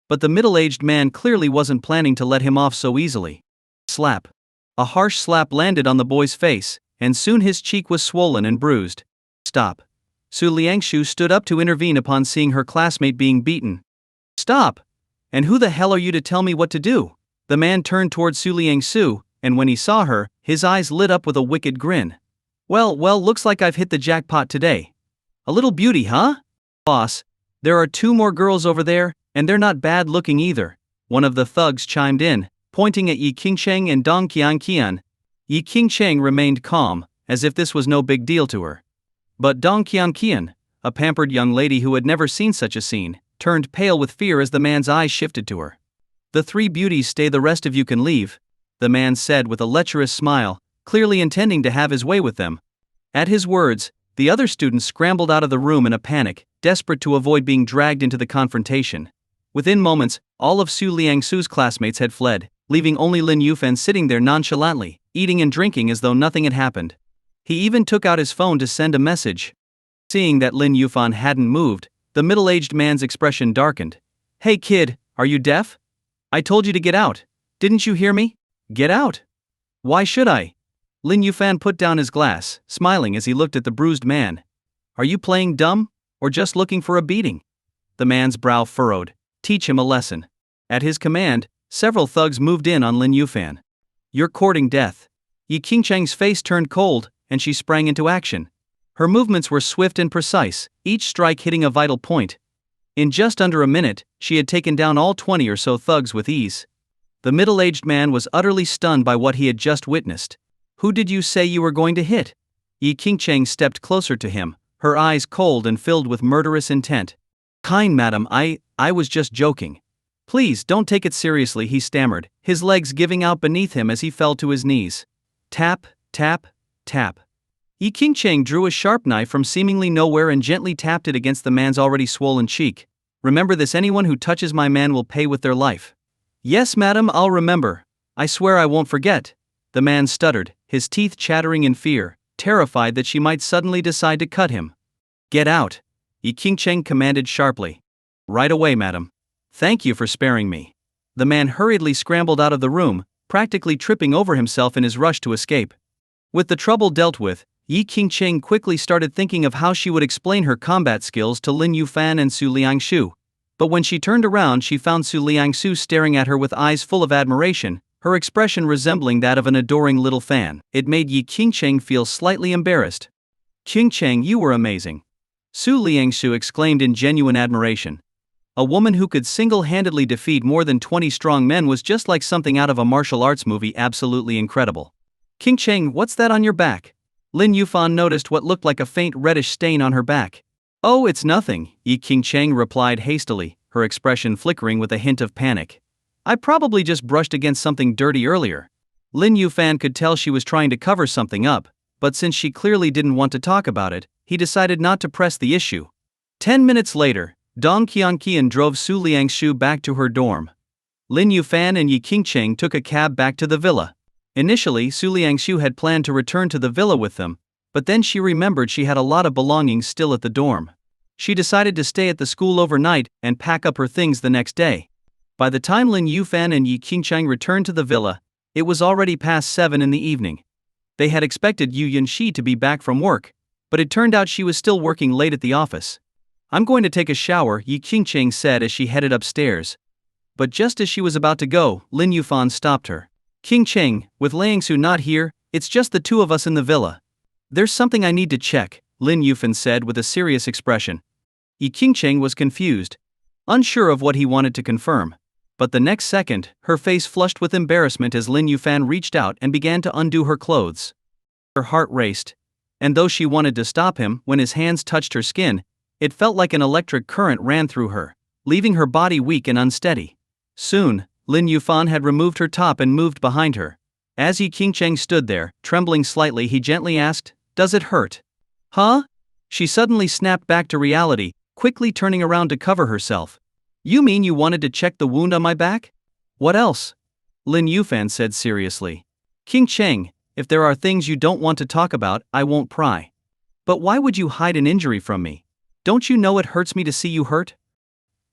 But the middle-aged man clearly wasn't planning to let him off so easily. Slap. A harsh slap landed on the boy's face, and soon his cheek was swollen and bruised. "Stop." Su Liangshu stood up to intervene upon seeing her classmate being beaten. "Stop! And who the hell are you to tell me what to do?" The man turned toward Su Liangshu, and when he saw her, his eyes lit up with a wicked grin. Well, looks like I've hit the jackpot today. A little beauty, huh? Boss, there are 2 more girls over there, and they're not bad looking either," one of the thugs chimed in, pointing at Yi Qingcheng and Dong Qianqian. Yi Qingcheng remained calm, as if this was no big deal to her. But Dong Qianqian, a pampered young lady who had never seen such a scene, turned pale with fear as the man's eyes shifted to her. "The 3 beauties stay, the rest of you can leave," the man said with a lecherous smile, clearly intending to have his way with them. At his words, the other students scrambled out of the room in a panic, desperate to avoid being dragged into the confrontation. Within moments, all of Su Liangshu's classmates had fled, leaving only Lin Yufan sitting there nonchalantly, eating and drinking as though nothing had happened. He even took out his phone to send a message. Seeing that Lin Yufan hadn't moved, the middle-aged man's expression darkened. "Hey kid, are you deaf? I told you to get out. Didn't you hear me? Get out." "Why should I?" Lin Yufan put down his glass, smiling as he looked at the bruised man. "Are you playing dumb, or just looking for a beating?" The man's brow furrowed. "Teach him a lesson." At his command, several thugs moved in on Lin Yufan. "You're courting death." Yi Qingcheng's face turned cold, and she sprang into action. Her movements were swift and precise, each strike hitting a vital point. In just under a minute, she had taken down all 20 or so thugs with ease. The middle-aged man was utterly stunned by what he had just witnessed. "Who did you say you were going to hit?" Yi Qingcheng stepped closer to him, her eyes cold and filled with murderous intent. "Kind madam, I was just joking. Please don't take it seriously," he stammered, his legs giving out beneath him as he fell to his knees. Tap, tap, tap. Yi Qingcheng drew a sharp knife from seemingly nowhere and gently tapped it against the man's already swollen cheek. "Remember this, anyone who touches my man will pay with their life." "Yes madam, I'll remember. I swear I won't forget," the man stuttered, his teeth chattering in fear, terrified that she might suddenly decide to cut him. "Get out," Yi Qingcheng commanded sharply. "Right away madam. Thank you for sparing me." The man hurriedly scrambled out of the room, practically tripping over himself in his rush to escape. With the trouble dealt with, Yi Qingcheng quickly started thinking of how she would explain her combat skills to Lin Yufan and Su Liangshu. But when she turned around, she found Su Liangshu staring at her with eyes full of admiration, her expression resembling that of an adoring little fan. It made Yi Qingcheng feel slightly embarrassed. "Qingcheng, you were amazing," Su Liangshu exclaimed in genuine admiration. A woman who could single-handedly defeat more than 20 strong men was just like something out of a martial arts movie, absolutely incredible. "Qingcheng, what's that on your back?" Lin Yufan noticed what looked like a faint reddish stain on her back. "Oh, it's nothing," Yi Qingcheng replied hastily, her expression flickering with a hint of panic. "I probably just brushed against something dirty earlier." Lin Yufan could tell she was trying to cover something up, but since she clearly didn't want to talk about it, he decided not to press the issue. 10 minutes later, Dong Qianqian drove Su Liangshu back to her dorm. Lin Yufan and Yi Qingcheng took a cab back to the villa. Initially, Su Liangshu had planned to return to the villa with them, but then she remembered she had a lot of belongings still at the dorm. She decided to stay at the school overnight and pack up her things the next day. By the time Lin Yufan and Yi Qingcheng returned to the villa, it was already past 7 in the evening. They had expected Gu Yunxi to be back from work, but it turned out she was still working late at the office. "I'm going to take a shower," Yi Qingcheng said as she headed upstairs. But just as she was about to go, Lin Yufan stopped her. King Cheng, with Liangsu not here, it's just the two of us in the villa. There's something I need to check, Lin Yufan said with a serious expression. Yi Qingcheng was confused, unsure of what he wanted to confirm. But the next second, her face flushed with embarrassment as Lin Yufan reached out and began to undo her clothes. Her heart raced, and though she wanted to stop him when his hands touched her skin, it felt like an electric current ran through her, leaving her body weak and unsteady. Soon, Lin Yufan had removed her top and moved behind her. As Yi Qingcheng stood there, trembling slightly, he gently asked, "Does it hurt?" "Huh?" She suddenly snapped back to reality, quickly turning around to cover herself. "You mean you wanted to check the wound on my back?" "What else?" Lin Yufan said seriously. "King Cheng, if there are things you don't want to talk about, I won't pry. But why would you hide an injury from me? Don't you know it hurts me to see you hurt?"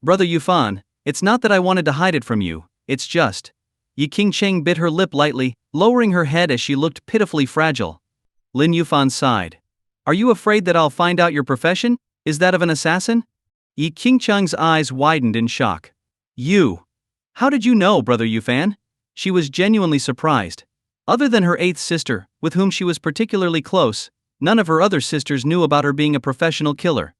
"Brother Yufan, it's not that I wanted to hide it from you, it's just..." Yi Qingcheng bit her lip lightly, lowering her head as she looked pitifully fragile. Lin Yufan sighed. "Are you afraid that I'll find out your profession? Is that of an assassin?" Yi Qingcheng's eyes widened in shock. "You? How did you know, Brother Yufan?" She was genuinely surprised. Other than her eighth sister, with whom she was particularly close, none of her other sisters knew about her being a professional killer.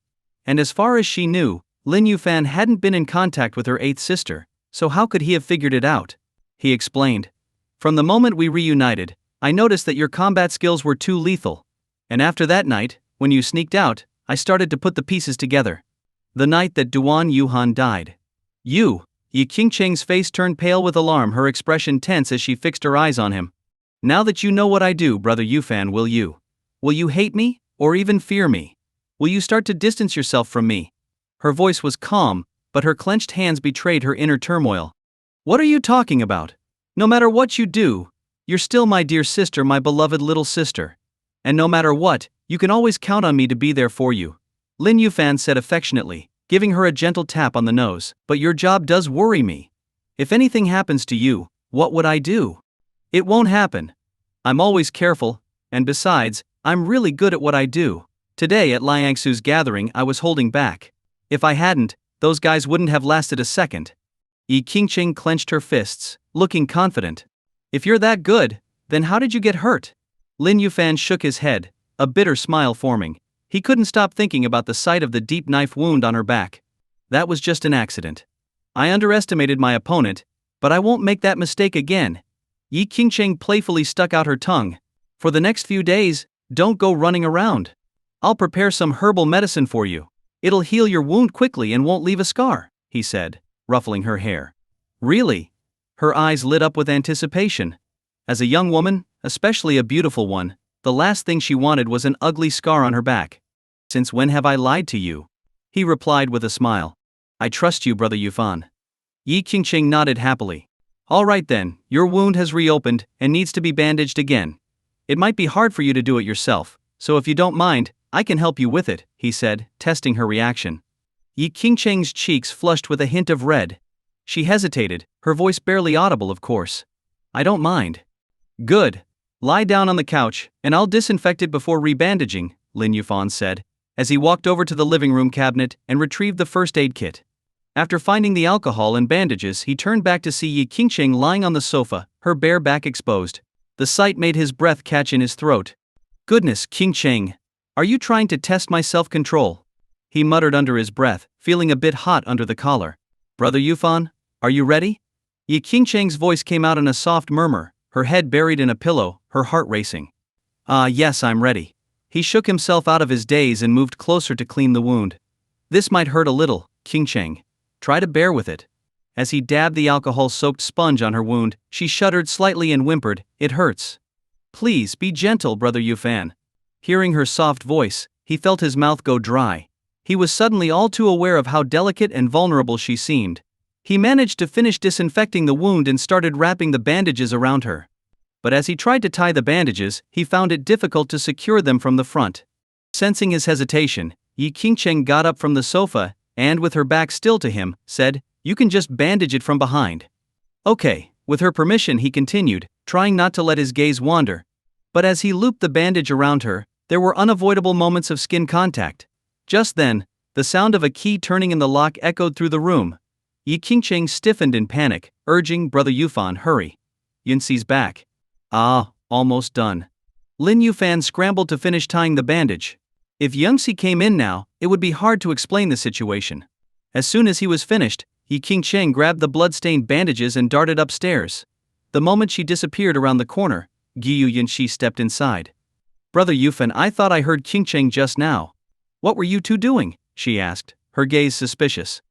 And as far as she knew, Lin Yufan hadn't been in contact with her eighth sister, so how could he have figured it out? He explained. "From the moment we reunited, I noticed that your combat skills were too lethal. And after that night, when you sneaked out, I started to put the pieces together. The night that Duan Yuhan died." "You?" Yi Qingcheng's face turned pale with alarm, her expression tense as she fixed her eyes on him. "Now that you know what I do, Brother Yufan, will you hate me, or even fear me? Will you start to distance yourself from me?" Her voice was calm, but her clenched hands betrayed her inner turmoil. "What are you talking about? No matter what you do, you're still my dear sister, my beloved little sister. And no matter what, you can always count on me to be there for you," Lin Yufan said affectionately, giving her a gentle tap on the nose. "But your job does worry me. If anything happens to you, what would I do?" "It won't happen. I'm always careful, and besides, I'm really good at what I do. Today at Liangsu's gathering I was holding back. If I hadn't, those guys wouldn't have lasted a second." Yi Qingcheng clenched her fists, looking confident. "If you're that good, then how did you get hurt?" Lin Yufan shook his head, a bitter smile forming. He couldn't stop thinking about the sight of the deep knife wound on her back. "That was just an accident. I underestimated my opponent, but I won't make that mistake again." Yi Qingcheng playfully stuck out her tongue. "For the next few days, don't go running around. I'll prepare some herbal medicine for you. It'll heal your wound quickly and won't leave a scar," he said, ruffling her hair. "Really?" Her eyes lit up with anticipation. As a young woman, especially a beautiful one, the last thing she wanted was an ugly scar on her back. "Since when have I lied to you?" he replied with a smile. "I trust you, Brother Yufan." Yi Qingcheng nodded happily. "All right then, your wound has reopened and needs to be bandaged again. It might be hard for you to do it yourself, so if you don't mind, I can help you with it," he said, testing her reaction. Yi Qingcheng's cheeks flushed with a hint of red. She hesitated, her voice barely audible, "Of course. I don't mind." "Good. Lie down on the couch, and I'll disinfect it before rebandaging," Lin Yufan said, as he walked over to the living room cabinet and retrieved the first aid kit. After finding the alcohol and bandages, he turned back to see Yi Qingcheng lying on the sofa, her bare back exposed. The sight made his breath catch in his throat. "Goodness, Qingcheng, are you trying to test my self-control?" he muttered under his breath, feeling a bit hot under the collar. "Brother Yufan, are you ready?" Yi Qingcheng's voice came out in a soft murmur, her head buried in a pillow, her heart racing. Yes, I'm ready." He shook himself out of his daze and moved closer to clean the wound. "This might hurt a little, Qingcheng. Try to bear with it." As he dabbed the alcohol-soaked sponge on her wound, she shuddered slightly and whimpered, "It hurts." "Please, be gentle, Brother Yufan." Hearing her soft voice, he felt his mouth go dry. He was suddenly all too aware of how delicate and vulnerable she seemed. He managed to finish disinfecting the wound and started wrapping the bandages around her. But as he tried to tie the bandages, he found it difficult to secure them from the front. Sensing his hesitation, Yi Qingcheng got up from the sofa and, with her back still to him, said, "You can just bandage it from behind." "Okay." With her permission, he continued, trying not to let his gaze wander. But as he looped the bandage around her, there were unavoidable moments of skin contact. Just then, the sound of a key turning in the lock echoed through the room. Yi Qingcheng stiffened in panic, urging Brother Yufan, hurry. Yunxi's back. Ah, almost done. Lin Yufan scrambled to finish tying the bandage. If Yunxi came in now, it would be hard to explain the situation. As soon as he was finished, Yi Qingcheng grabbed the blood-stained bandages and darted upstairs. The moment she disappeared around the corner, Gu Yunxi stepped inside. Brother Yufan, I thought I heard Qingcheng just now. What were you two doing? She asked, her gaze suspicious.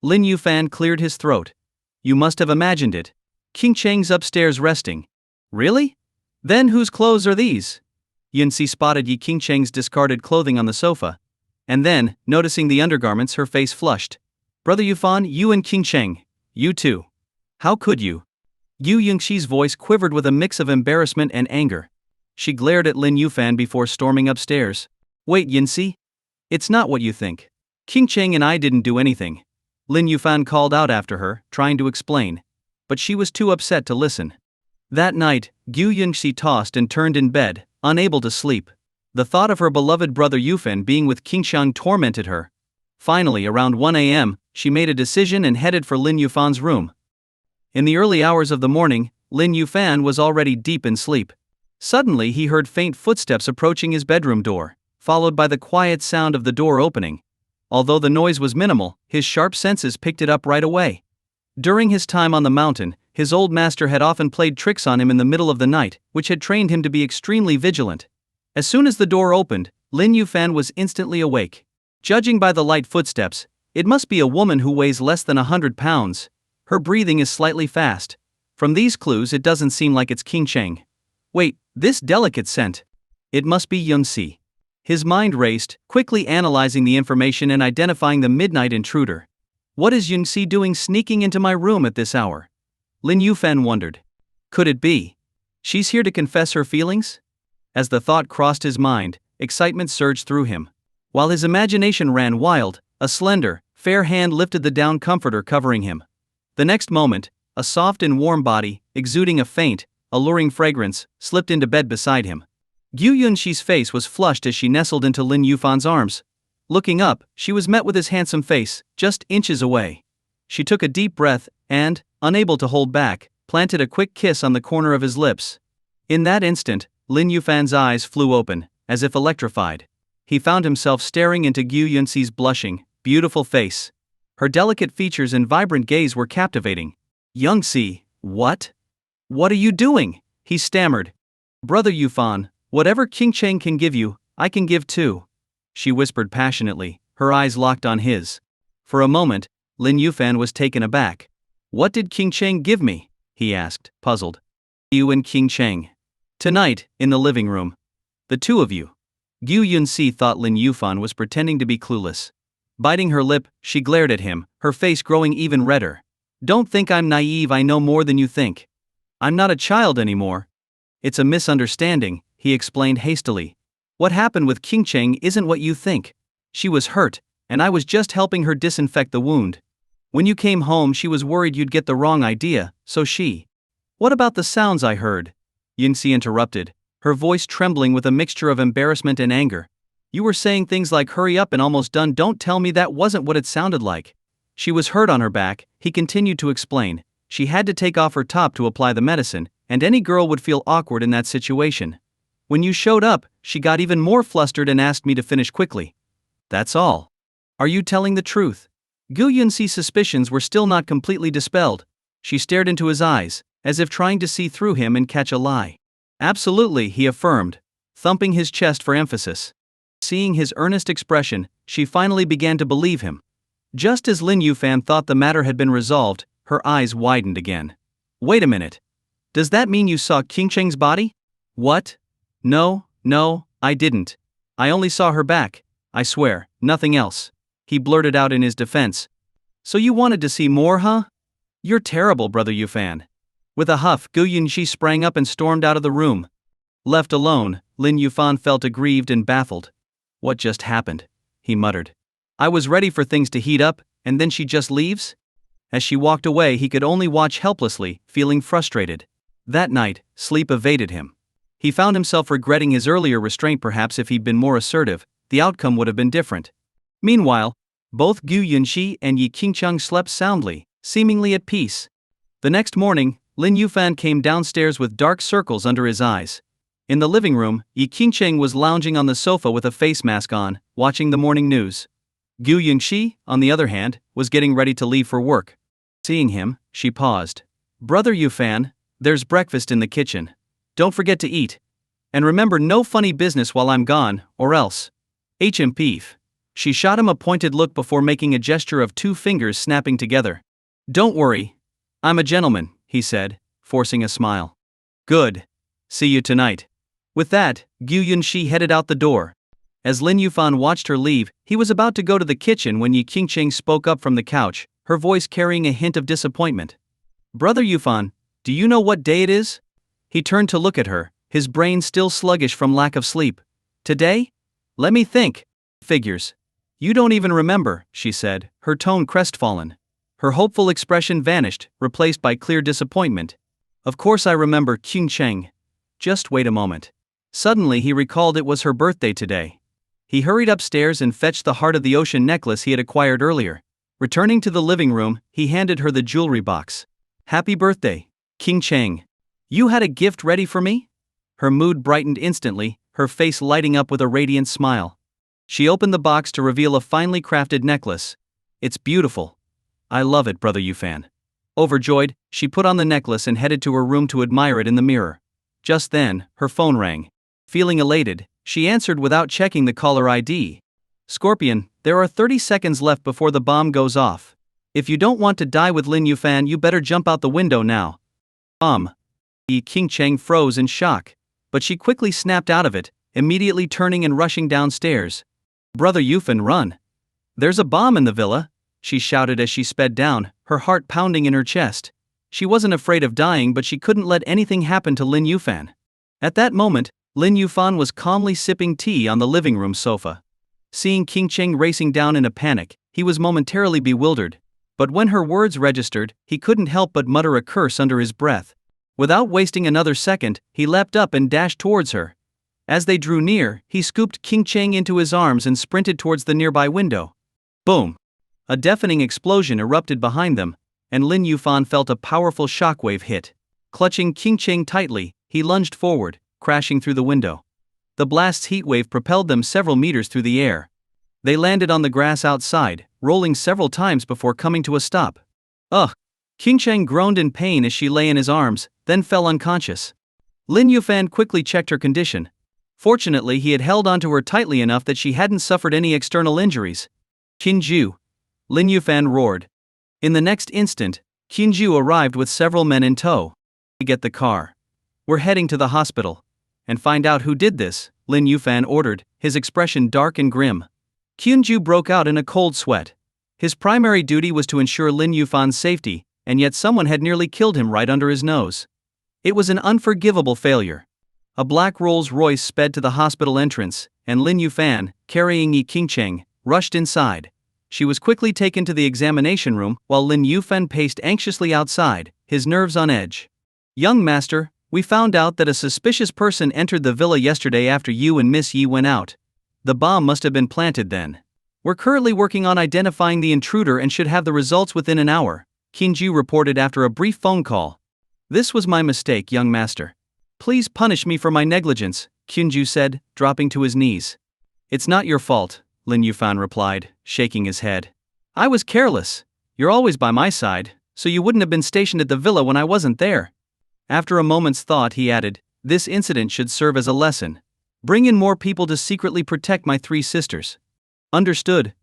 Lin Yufan cleared his throat. You must have imagined it. Qingcheng's upstairs resting. Really? Then whose clothes are these? Yunxi spotted Yi Qingcheng's discarded clothing on the sofa. And then, noticing the undergarments, her face flushed. Brother Yufan, you and Qingcheng. You too. How could you? Gu Yunxi's voice quivered with a mix of embarrassment and anger. She glared at Lin Yufan before storming upstairs. Wait, Yunxi? It's not what you think. Qingcheng and I didn't do anything. Lin Yufan called out after her, trying to explain. But she was too upset to listen. That night, Gu Yunxi tossed and turned in bed, unable to sleep. The thought of her beloved brother Yufan being with Qingcheng tormented her. Finally, around 1 a.m., she made a decision and headed for Lin Yufan's room. In the early hours of the morning, Lin Yufan was already deep in sleep. Suddenly he heard faint footsteps approaching his bedroom door, followed by the quiet sound of the door opening. Although the noise was minimal, his sharp senses picked it up right away. During his time on the mountain, his old master had often played tricks on him in the middle of the night, which had trained him to be extremely vigilant. As soon as the door opened, Lin Yufan was instantly awake. Judging by the light footsteps, it must be a woman who weighs less than 100 pounds. Her breathing is slightly fast. From these clues, it doesn't seem like it's Qingcheng. Wait, this delicate scent. It must be Yunxi. His mind raced, quickly analyzing the information and identifying the midnight intruder. What is Yunxi doing sneaking into my room at this hour? Lin Yufan wondered. Could it be? She's here to confess her feelings? As the thought crossed his mind, excitement surged through him. While his imagination ran wild, a slender, fair hand lifted the down comforter covering him. The next moment, a soft and warm body, exuding a faint, alluring fragrance, slipped into bed beside him. Gu Yunxi's face was flushed as she nestled into Lin Yufan's arms. Looking up, she was met with his handsome face, just inches away. She took a deep breath and, unable to hold back, planted a quick kiss on the corner of his lips. In that instant, Lin Yufan's eyes flew open, as if electrified. He found himself staring into Gu Yunxi's blushing, beautiful face. Her delicate features and vibrant gaze were captivating. Yunxi, what? What are you doing? He stammered. Brother Yufan, whatever Qingcheng can give you, I can give too. She whispered passionately, her eyes locked on his. For a moment, Lin Yufan was taken aback. What did Qingcheng give me? He asked, puzzled. You and Qingcheng. Tonight, in the living room. The two of you. Gu Yunxi thought Lin Yufan was pretending to be clueless. Biting her lip, she glared at him, her face growing even redder. Don't think I'm naive, I know more than you think. I'm not a child anymore. It's a misunderstanding, he explained hastily. What happened with Qingcheng isn't what you think. She was hurt, and I was just helping her disinfect the wound. When you came home, she was worried you'd get the wrong idea, so she... What about the sounds I heard? Yunxi interrupted, her voice trembling with a mixture of embarrassment and anger. You were saying things like hurry up and almost done. Don't tell me that wasn't what it sounded like. She was hurt on her back, he continued to explain. She had to take off her top to apply the medicine, and any girl would feel awkward in that situation. When you showed up, she got even more flustered and asked me to finish quickly. That's all. Are you telling the truth? Gu Yunxi's suspicions were still not completely dispelled. She stared into his eyes, as if trying to see through him and catch a lie. Absolutely, he affirmed, thumping his chest for emphasis. Seeing his earnest expression, she finally began to believe him. Just as Lin Yufan thought the matter had been resolved, her eyes widened again. Wait a minute. Does that mean you saw Qingcheng's body? What? No, I didn't. I only saw her back. I swear, nothing else. He blurted out in his defense. So you wanted to see more, huh? You're terrible, Brother Yufan. With a huff, Gu Yunxi sprang up and stormed out of the room. Left alone, Lin Yufan felt aggrieved and baffled. What just happened? He muttered. I was ready for things to heat up, and then she just leaves? As she walked away, he could only watch helplessly, feeling frustrated. That night, sleep evaded him. He found himself regretting his earlier restraint. Perhaps if he'd been more assertive, the outcome would have been different. Meanwhile, both Gu Yunxi and Yi Qingcheng slept soundly, seemingly at peace. The next morning, Lin Yufan came downstairs with dark circles under his eyes. In the living room, Yi Qingcheng was lounging on the sofa with a face mask on, watching the morning news. Gu Yunxi, on the other hand, was getting ready to leave for work. Seeing him, she paused. "Brother Yufan, there's breakfast in the kitchen. Don't forget to eat. And remember, no funny business while I'm gone, or else. HMPF. She shot him a pointed look before making a gesture of 2 fingers snapping together. "Don't worry. I'm a gentleman," he said, forcing a smile. "Good. See you tonight." With that, Gu Yunxi headed out the door. As Lin Yufan watched her leave, he was about to go to the kitchen when Yi Qingcheng spoke up from the couch, her voice carrying a hint of disappointment. "Brother Yufan, do you know what day it is?" He turned to look at her, his brain still sluggish from lack of sleep. "Today? Let me think. Figures. You don't even remember," she said, her tone crestfallen. Her hopeful expression vanished, replaced by clear disappointment. "Of course I remember, Qingcheng. Just wait a moment." Suddenly he recalled it was her birthday today. He hurried upstairs and fetched the Heart of the Ocean necklace he had acquired earlier. Returning to the living room, he handed her the jewelry box. "Happy birthday, Qingcheng. You had a gift ready for me?" Her mood brightened instantly, her face lighting up with a radiant smile. She opened the box to reveal a finely crafted necklace. "It's beautiful. I love it, Brother Yufan." Overjoyed, she put on the necklace and headed to her room to admire it in the mirror. Just then, her phone rang. Feeling elated, she answered without checking the caller ID. "Scorpion, there are 30 seconds left before the bomb goes off. If you don't want to die with Lin Yufan, you better jump out the window now." Yi Qingcheng froze in shock. But she quickly snapped out of it, immediately turning and rushing downstairs. "Brother Yufan, run! There's a bomb in the villa," she shouted as she sped down, her heart pounding in her chest. She wasn't afraid of dying, but she couldn't let anything happen to Lin Yufan. At that moment, Lin Yufan was calmly sipping tea on the living room sofa. Seeing Qingcheng racing down in a panic, he was momentarily bewildered. But when her words registered, he couldn't help but mutter a curse under his breath. Without wasting another second, he leapt up and dashed towards her. As they drew near, he scooped Qingcheng into his arms and sprinted towards the nearby window. Boom! A deafening explosion erupted behind them, and Lin Yufan felt a powerful shockwave hit. Clutching Qingcheng tightly, he lunged forward, crashing through the window. The blast's heatwave propelled them several meters through the air. They landed on the grass outside, rolling several times before coming to a stop. "Ugh!" Qingcheng groaned in pain as she lay in his arms, then fell unconscious. Lin Yufan quickly checked her condition. Fortunately, he had held onto her tightly enough that she hadn't suffered any external injuries. "Qinju!" Lin Yufan roared. In the next instant, Qinju arrived with several men in tow. "Get the car. We're heading to the hospital. And find out who did this," Lin Yufan ordered, his expression dark and grim. Qinju broke out in a cold sweat. His primary duty was to ensure Lin Yufan's safety, and yet someone had nearly killed him right under his nose. It was an unforgivable failure. A black Rolls-Royce sped to the hospital entrance, and Lin Yufan, carrying Yi Qingcheng, rushed inside. She was quickly taken to the examination room, while Lin Yufan paced anxiously outside, his nerves on edge. "Young master, we found out that a suspicious person entered the villa yesterday after you and Miss Yi went out. The bomb must have been planted then. We're currently working on identifying the intruder and should have the results within an hour," Qinju reported after a brief phone call. "This was my mistake, young master. Please punish me for my negligence," Qinju said, dropping to his knees. "It's not your fault," Lin Yufan replied, shaking his head. "I was careless. You're always by my side, so you wouldn't have been stationed at the villa when I wasn't there." After a moment's thought, he added, "This incident should serve as a lesson. Bring in more people to secretly protect my 3 sisters." "Understood.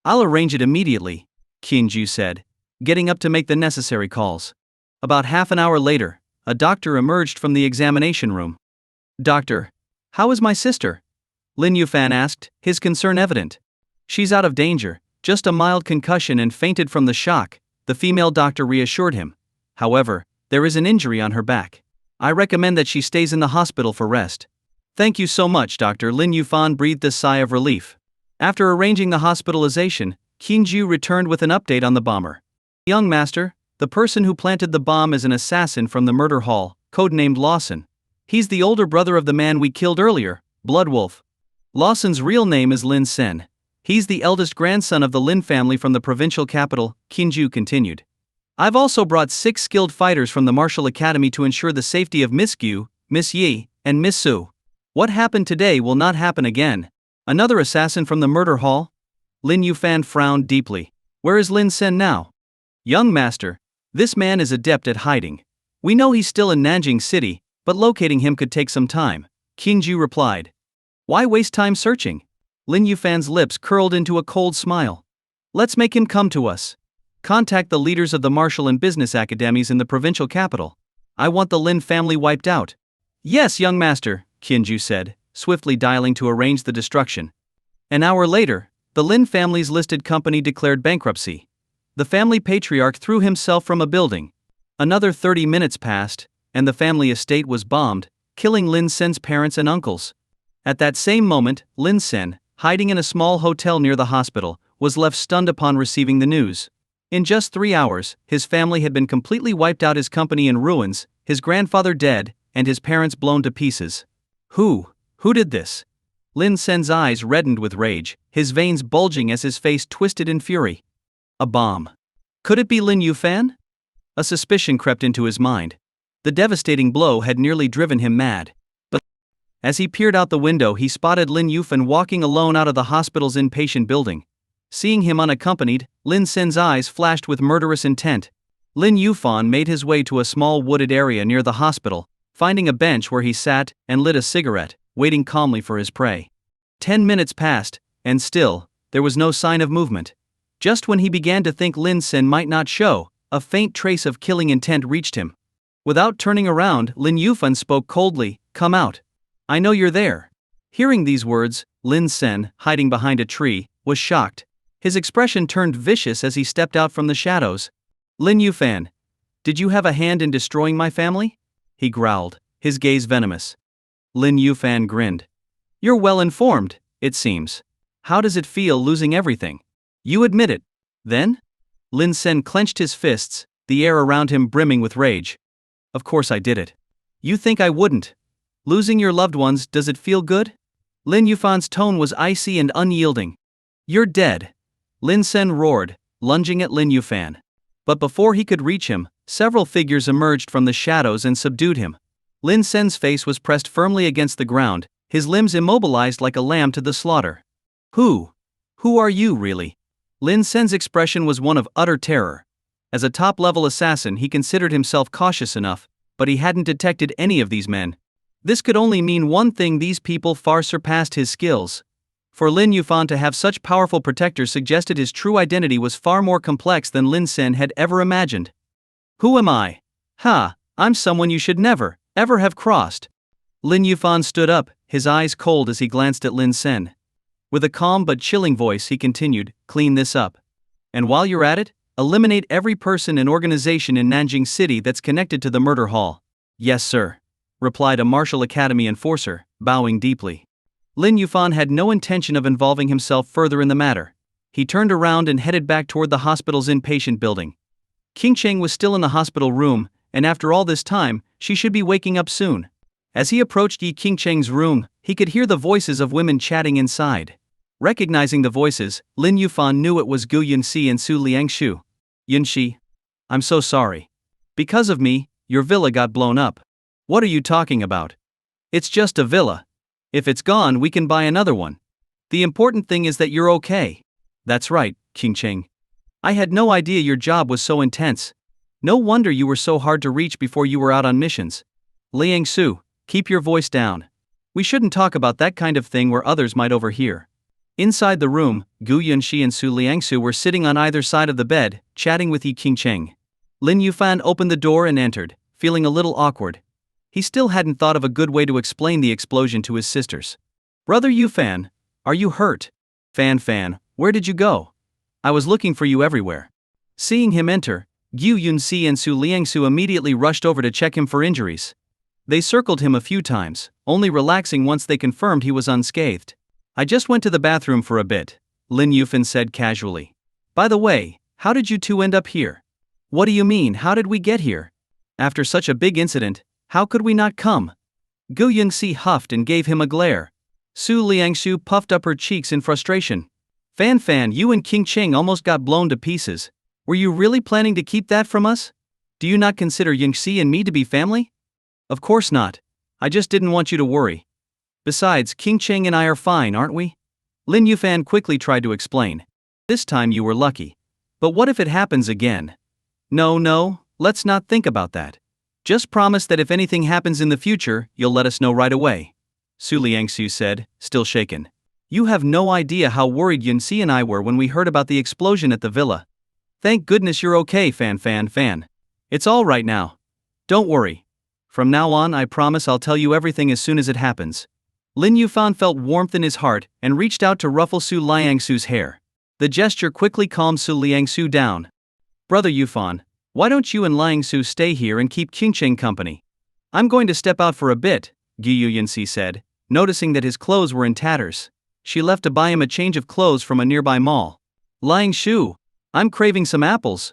I'll arrange it immediately," Qinju said, getting up to make the necessary calls. About half an hour later, a doctor emerged from the examination room. "Doctor, how is my sister?" Lin Yufan asked, his concern evident. "She's out of danger, just a mild concussion and fainted from the shock," the female doctor reassured him. "However, there is an injury on her back. I recommend that she stays in the hospital for rest." "Thank you so much, Doctor." Lin Yufan breathed a sigh of relief. After arranging the hospitalization, Qinju returned with an update on the bomber. "Young master, the person who planted the bomb is an assassin from the murder hall, codenamed Lawson. He's the older brother of the man we killed earlier, Bloodwolf. Lawson's real name is Lin Sen. He's the eldest grandson of the Lin family from the provincial capital," Qinju continued. I've also brought 6 skilled fighters from the martial academy to ensure the safety of Miss Gu, Miss Yi, and Miss Su. What happened today will not happen again. Another assassin from the murder hall? Lin Yufan frowned deeply. Where is Lin Sen now? Young master, this man is adept at hiding. We know he's still in Nanjing City, but locating him could take some time, Qingju replied. Why waste time searching? Lin Yufan's lips curled into a cold smile. Let's make him come to us. Contact the leaders of the martial and business academies in the provincial capital. I want the Lin family wiped out. Yes, young master, Qingju said, swiftly dialing to arrange the destruction. An hour later, the Lin family's listed company declared bankruptcy. The family patriarch threw himself from a building. Another 30 minutes passed, and the family estate was bombed, killing Lin Sen's parents and uncles. At that same moment, Lin Sen, hiding in a small hotel near the hospital, was left stunned upon receiving the news. In just 3 hours, his family had been completely wiped out, his company in ruins, his grandfather dead, and his parents blown to pieces. Who did this? Lin Sen's eyes reddened with rage, his veins bulging as his face twisted in fury. A bomb. Could it be Lin Yufan? A suspicion crept into his mind. The devastating blow had nearly driven him mad. But as he peered out the window, he spotted Lin Yufan walking alone out of the hospital's inpatient building. Seeing him unaccompanied, Lin Sen's eyes flashed with murderous intent. Lin Yufan made his way to a small wooded area near the hospital, finding a bench where he sat and lit a cigarette, waiting calmly for his prey. 10 minutes passed, and still, there was no sign of movement. Just when he began to think Lin Sen might not show, a faint trace of killing intent reached him. Without turning around, Lin Yufan spoke coldly, "Come out. I know you're there." Hearing these words, Lin Sen, hiding behind a tree, was shocked. His expression turned vicious as he stepped out from the shadows. Lin Yufan, did you have a hand in destroying my family? He growled, his gaze venomous. Lin Yufan grinned. You're well informed, it seems. How does it feel losing everything? You admit it. Then? Lin Sen clenched his fists, the air around him brimming with rage. Of course I did it. You think I wouldn't? Losing your loved ones, does it feel good? Lin Yufan's tone was icy and unyielding. You're dead. Lin Sen roared, lunging at Lin Yufan. But before he could reach him, several figures emerged from the shadows and subdued him. Lin Sen's face was pressed firmly against the ground, his limbs immobilized like a lamb to the slaughter. Who are you really? Lin Sen's expression was one of utter terror. As a top-level assassin, he considered himself cautious enough, but he hadn't detected any of these men. This could only mean one thing: these people far surpassed his skills. For Lin Yufan to have such powerful protectors suggested his true identity was far more complex than Lin Sen had ever imagined. Who am I? I'm someone you should never, ever have crossed. Lin Yufan stood up, his eyes cold as he glanced at Lin Sen. With a calm but chilling voice he continued, clean this up. And while you're at it, eliminate every person and organization in Nanjing City that's connected to the murder hall. Yes sir, replied a martial academy enforcer, bowing deeply. Lin Yufan had no intention of involving himself further in the matter. He turned around and headed back toward the hospital's inpatient building. Qingcheng was still in the hospital room, and after all this time, she should be waking up soon. As he approached Yi Qingcheng's room, he could hear the voices of women chatting inside. Recognizing the voices, Lin Yufan knew it was Gu Yunxi and Su Liangshu. Yunxi, I'm so sorry. Because of me, your villa got blown up. What are you talking about? It's just a villa. If it's gone, we can buy another one. The important thing is that you're okay. That's right, Qingcheng. I had no idea your job was so intense. No wonder you were so hard to reach before you were out on missions. Liangsu, keep your voice down. We shouldn't talk about that kind of thing where others might overhear. Inside the room, Gu Yunxi and Su Liangsu were sitting on either side of the bed, chatting with Yi Qingcheng. Lin Yufan opened the door and entered, feeling a little awkward. He still hadn't thought of a good way to explain the explosion to his sisters. Brother Yufan, are you hurt? Fan, where did you go? I was looking for you everywhere. Seeing him enter, Gu Yunxi and Su Liangsu immediately rushed over to check him for injuries. They circled him a few times, only relaxing once they confirmed he was unscathed. I just went to the bathroom for a bit, Lin Yufan said casually. By the way, how did you two end up here? What do you mean, how did we get here? After such a big incident, how could we not come? Gu Yunxi huffed and gave him a glare. Su Liangsu puffed up her cheeks in frustration. Fan, you and Qingcheng almost got blown to pieces. Were you really planning to keep that from us? Do you not consider Yunxi and me to be family? Of course not. I just didn't want you to worry. Besides, King Cheng and I are fine, aren't we? Lin Yufan quickly tried to explain. This time you were lucky. But what if it happens again? No, let's not think about that. Just promise that if anything happens in the future, you'll let us know right away. Su Liangsu said, still shaken. You have no idea how worried Yunxi and I were when we heard about the explosion at the villa. Thank goodness you're okay, Fan. It's all right now. Don't worry. From now on, I promise I'll tell you everything as soon as it happens. Lin Yufan felt warmth in his heart and reached out to ruffle Su Liangsu's hair. The gesture quickly calmed Su Liangsu down. Brother Yufan, why don't you and Liangsu stay here and keep Qingcheng company? I'm going to step out for a bit, Gu Yunxi said, noticing that his clothes were in tatters. She left to buy him a change of clothes from a nearby mall. Liangsu, I'm craving some apples.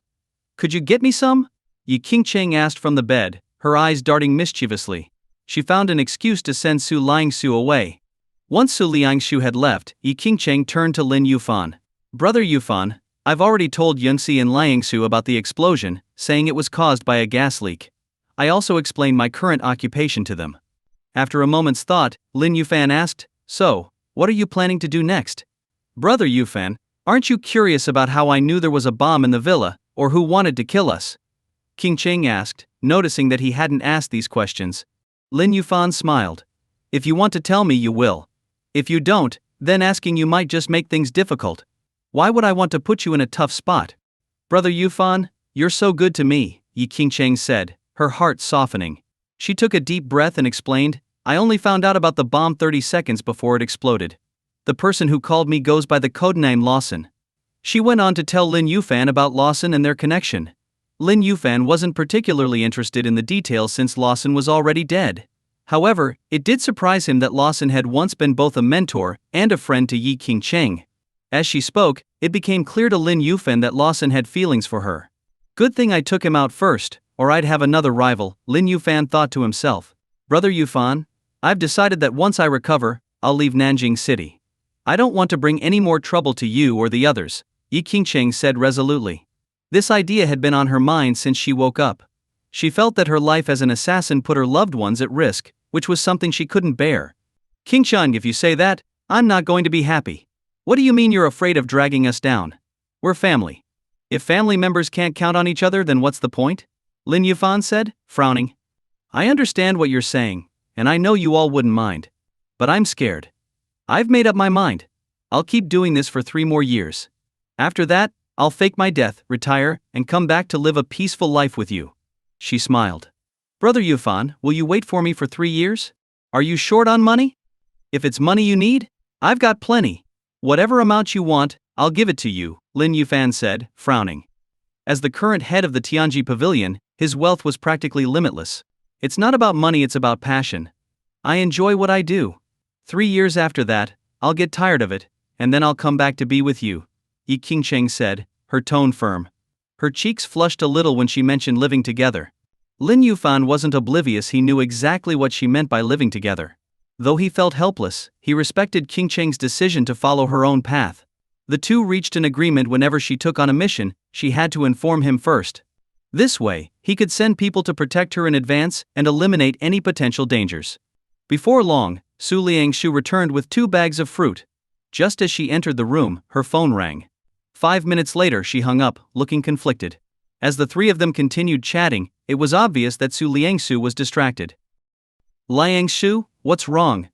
Could you get me some? Yi Qingcheng asked from the bed, her eyes darting mischievously. She found an excuse to send Su Liangsu away. Once Su Liangsu had left, Yi Qingcheng turned to Lin Yufan. Brother Yufan, I've already told Yunxi and Liangsu about the explosion, saying it was caused by a gas leak. I also explained my current occupation to them. After a moment's thought, Lin Yufan asked, So, what are you planning to do next? Brother Yufan, aren't you curious about how I knew there was a bomb in the villa, or who wanted to kill us? Qingcheng asked, noticing that he hadn't asked these questions. Lin Yufan smiled. If you want to tell me, you will. If you don't, then asking you might just make things difficult. Why would I want to put you in a tough spot? Brother Yufan, you're so good to me, Yi Qingcheng said, her heart softening. She took a deep breath and explained, I only found out about the bomb 30 seconds before it exploded. The person who called me goes by the codename Lawson. She went on to tell Lin Yufan about Lawson and their connection. Lin Yufan wasn't particularly interested in the details since Lawson was already dead. However, it did surprise him that Lawson had once been both a mentor and a friend to Yi Qingcheng. As she spoke, it became clear to Lin Yufan that Lawson had feelings for her. Good thing I took him out first, or I'd have another rival, Lin Yufan thought to himself. Brother Yufan, I've decided that once I recover, I'll leave Nanjing City. I don't want to bring any more trouble to you or the others, Yi Qingcheng said resolutely. This idea had been on her mind since she woke up. She felt that her life as an assassin put her loved ones at risk, which was something she couldn't bear. Qingcheng, if you say that, I'm not going to be happy. What do you mean you're afraid of dragging us down? We're family. If family members can't count on each other, then what's the point? Lin Yufan said, frowning. I understand what you're saying, and I know you all wouldn't mind. But I'm scared. I've made up my mind. I'll keep doing this for 3 more years. After that, I'll fake my death, retire, and come back to live a peaceful life with you. She smiled. Brother Yufan, will you wait for me for 3 years? Are you short on money? If it's money you need, I've got plenty. Whatever amount you want, I'll give it to you, Lin Yufan said, frowning. As the current head of the Tianji Pavilion, his wealth was practically limitless. It's not about money, it's about passion. I enjoy what I do. 3 years after that, I'll get tired of it, and then I'll come back to be with you, Yi Qingcheng said, her tone firm. Her cheeks flushed a little when she mentioned living together. Lin Yufan wasn't oblivious, he knew exactly what she meant by living together. Though he felt helpless, he respected Qingcheng's decision to follow her own path. The two reached an agreement whenever she took on a mission, she had to inform him first. This way, he could send people to protect her in advance and eliminate any potential dangers. Before long, Su Liangsu returned with 2 bags of fruit. Just as she entered the room, her phone rang. 5 minutes later she hung up, looking conflicted. As the 3 of them continued chatting, it was obvious that Su Liangsu was distracted. Liangsu, what's wrong?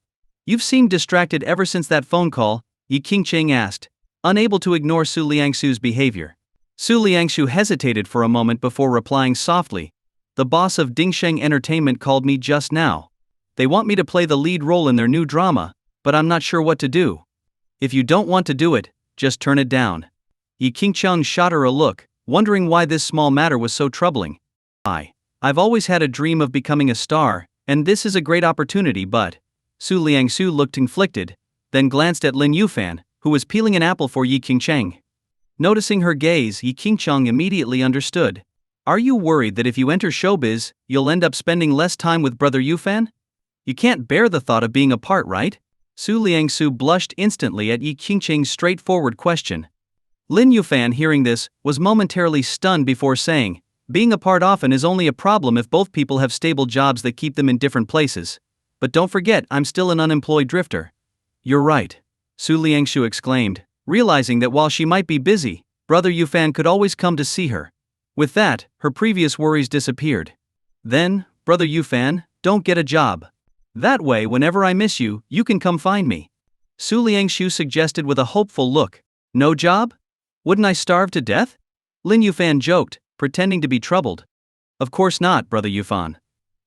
You've seemed distracted ever since that phone call, Yi Qingcheng asked, unable to ignore Su Liangsu's behavior. Su Liangsu hesitated for a moment before replying softly. The boss of Dingsheng Entertainment called me just now. They want me to play the lead role in their new drama, but I'm not sure what to do. If you don't want to do it, just turn it down. Yi Qingcheng shot her a look, wondering why this small matter was so troubling. I've always had a dream of becoming a star, and this is a great opportunity, but... Su Liangsu looked conflicted, then glanced at Lin Yufan, who was peeling an apple for Yi Qingcheng. Noticing her gaze, Yi Qingcheng immediately understood. Are you worried that if you enter showbiz, you'll end up spending less time with Brother Yufan? You can't bear the thought of being apart, right? Su Liangsu blushed instantly at Yi Qingcheng's straightforward question. Lin Yufan, hearing this, was momentarily stunned before saying, being apart often is only a problem if both people have stable jobs that keep them in different places. But don't forget, I'm still an unemployed drifter. You're right, Su Liangshu exclaimed, realizing that while she might be busy, Brother Yufan could always come to see her. With that, her previous worries disappeared. Then, Brother Yufan, don't get a job. That way, whenever I miss you, you can come find me. Su Liangshu suggested with a hopeful look. No job? Wouldn't I starve to death? Lin Yufan joked, pretending to be troubled. Of course not, Brother Yufan.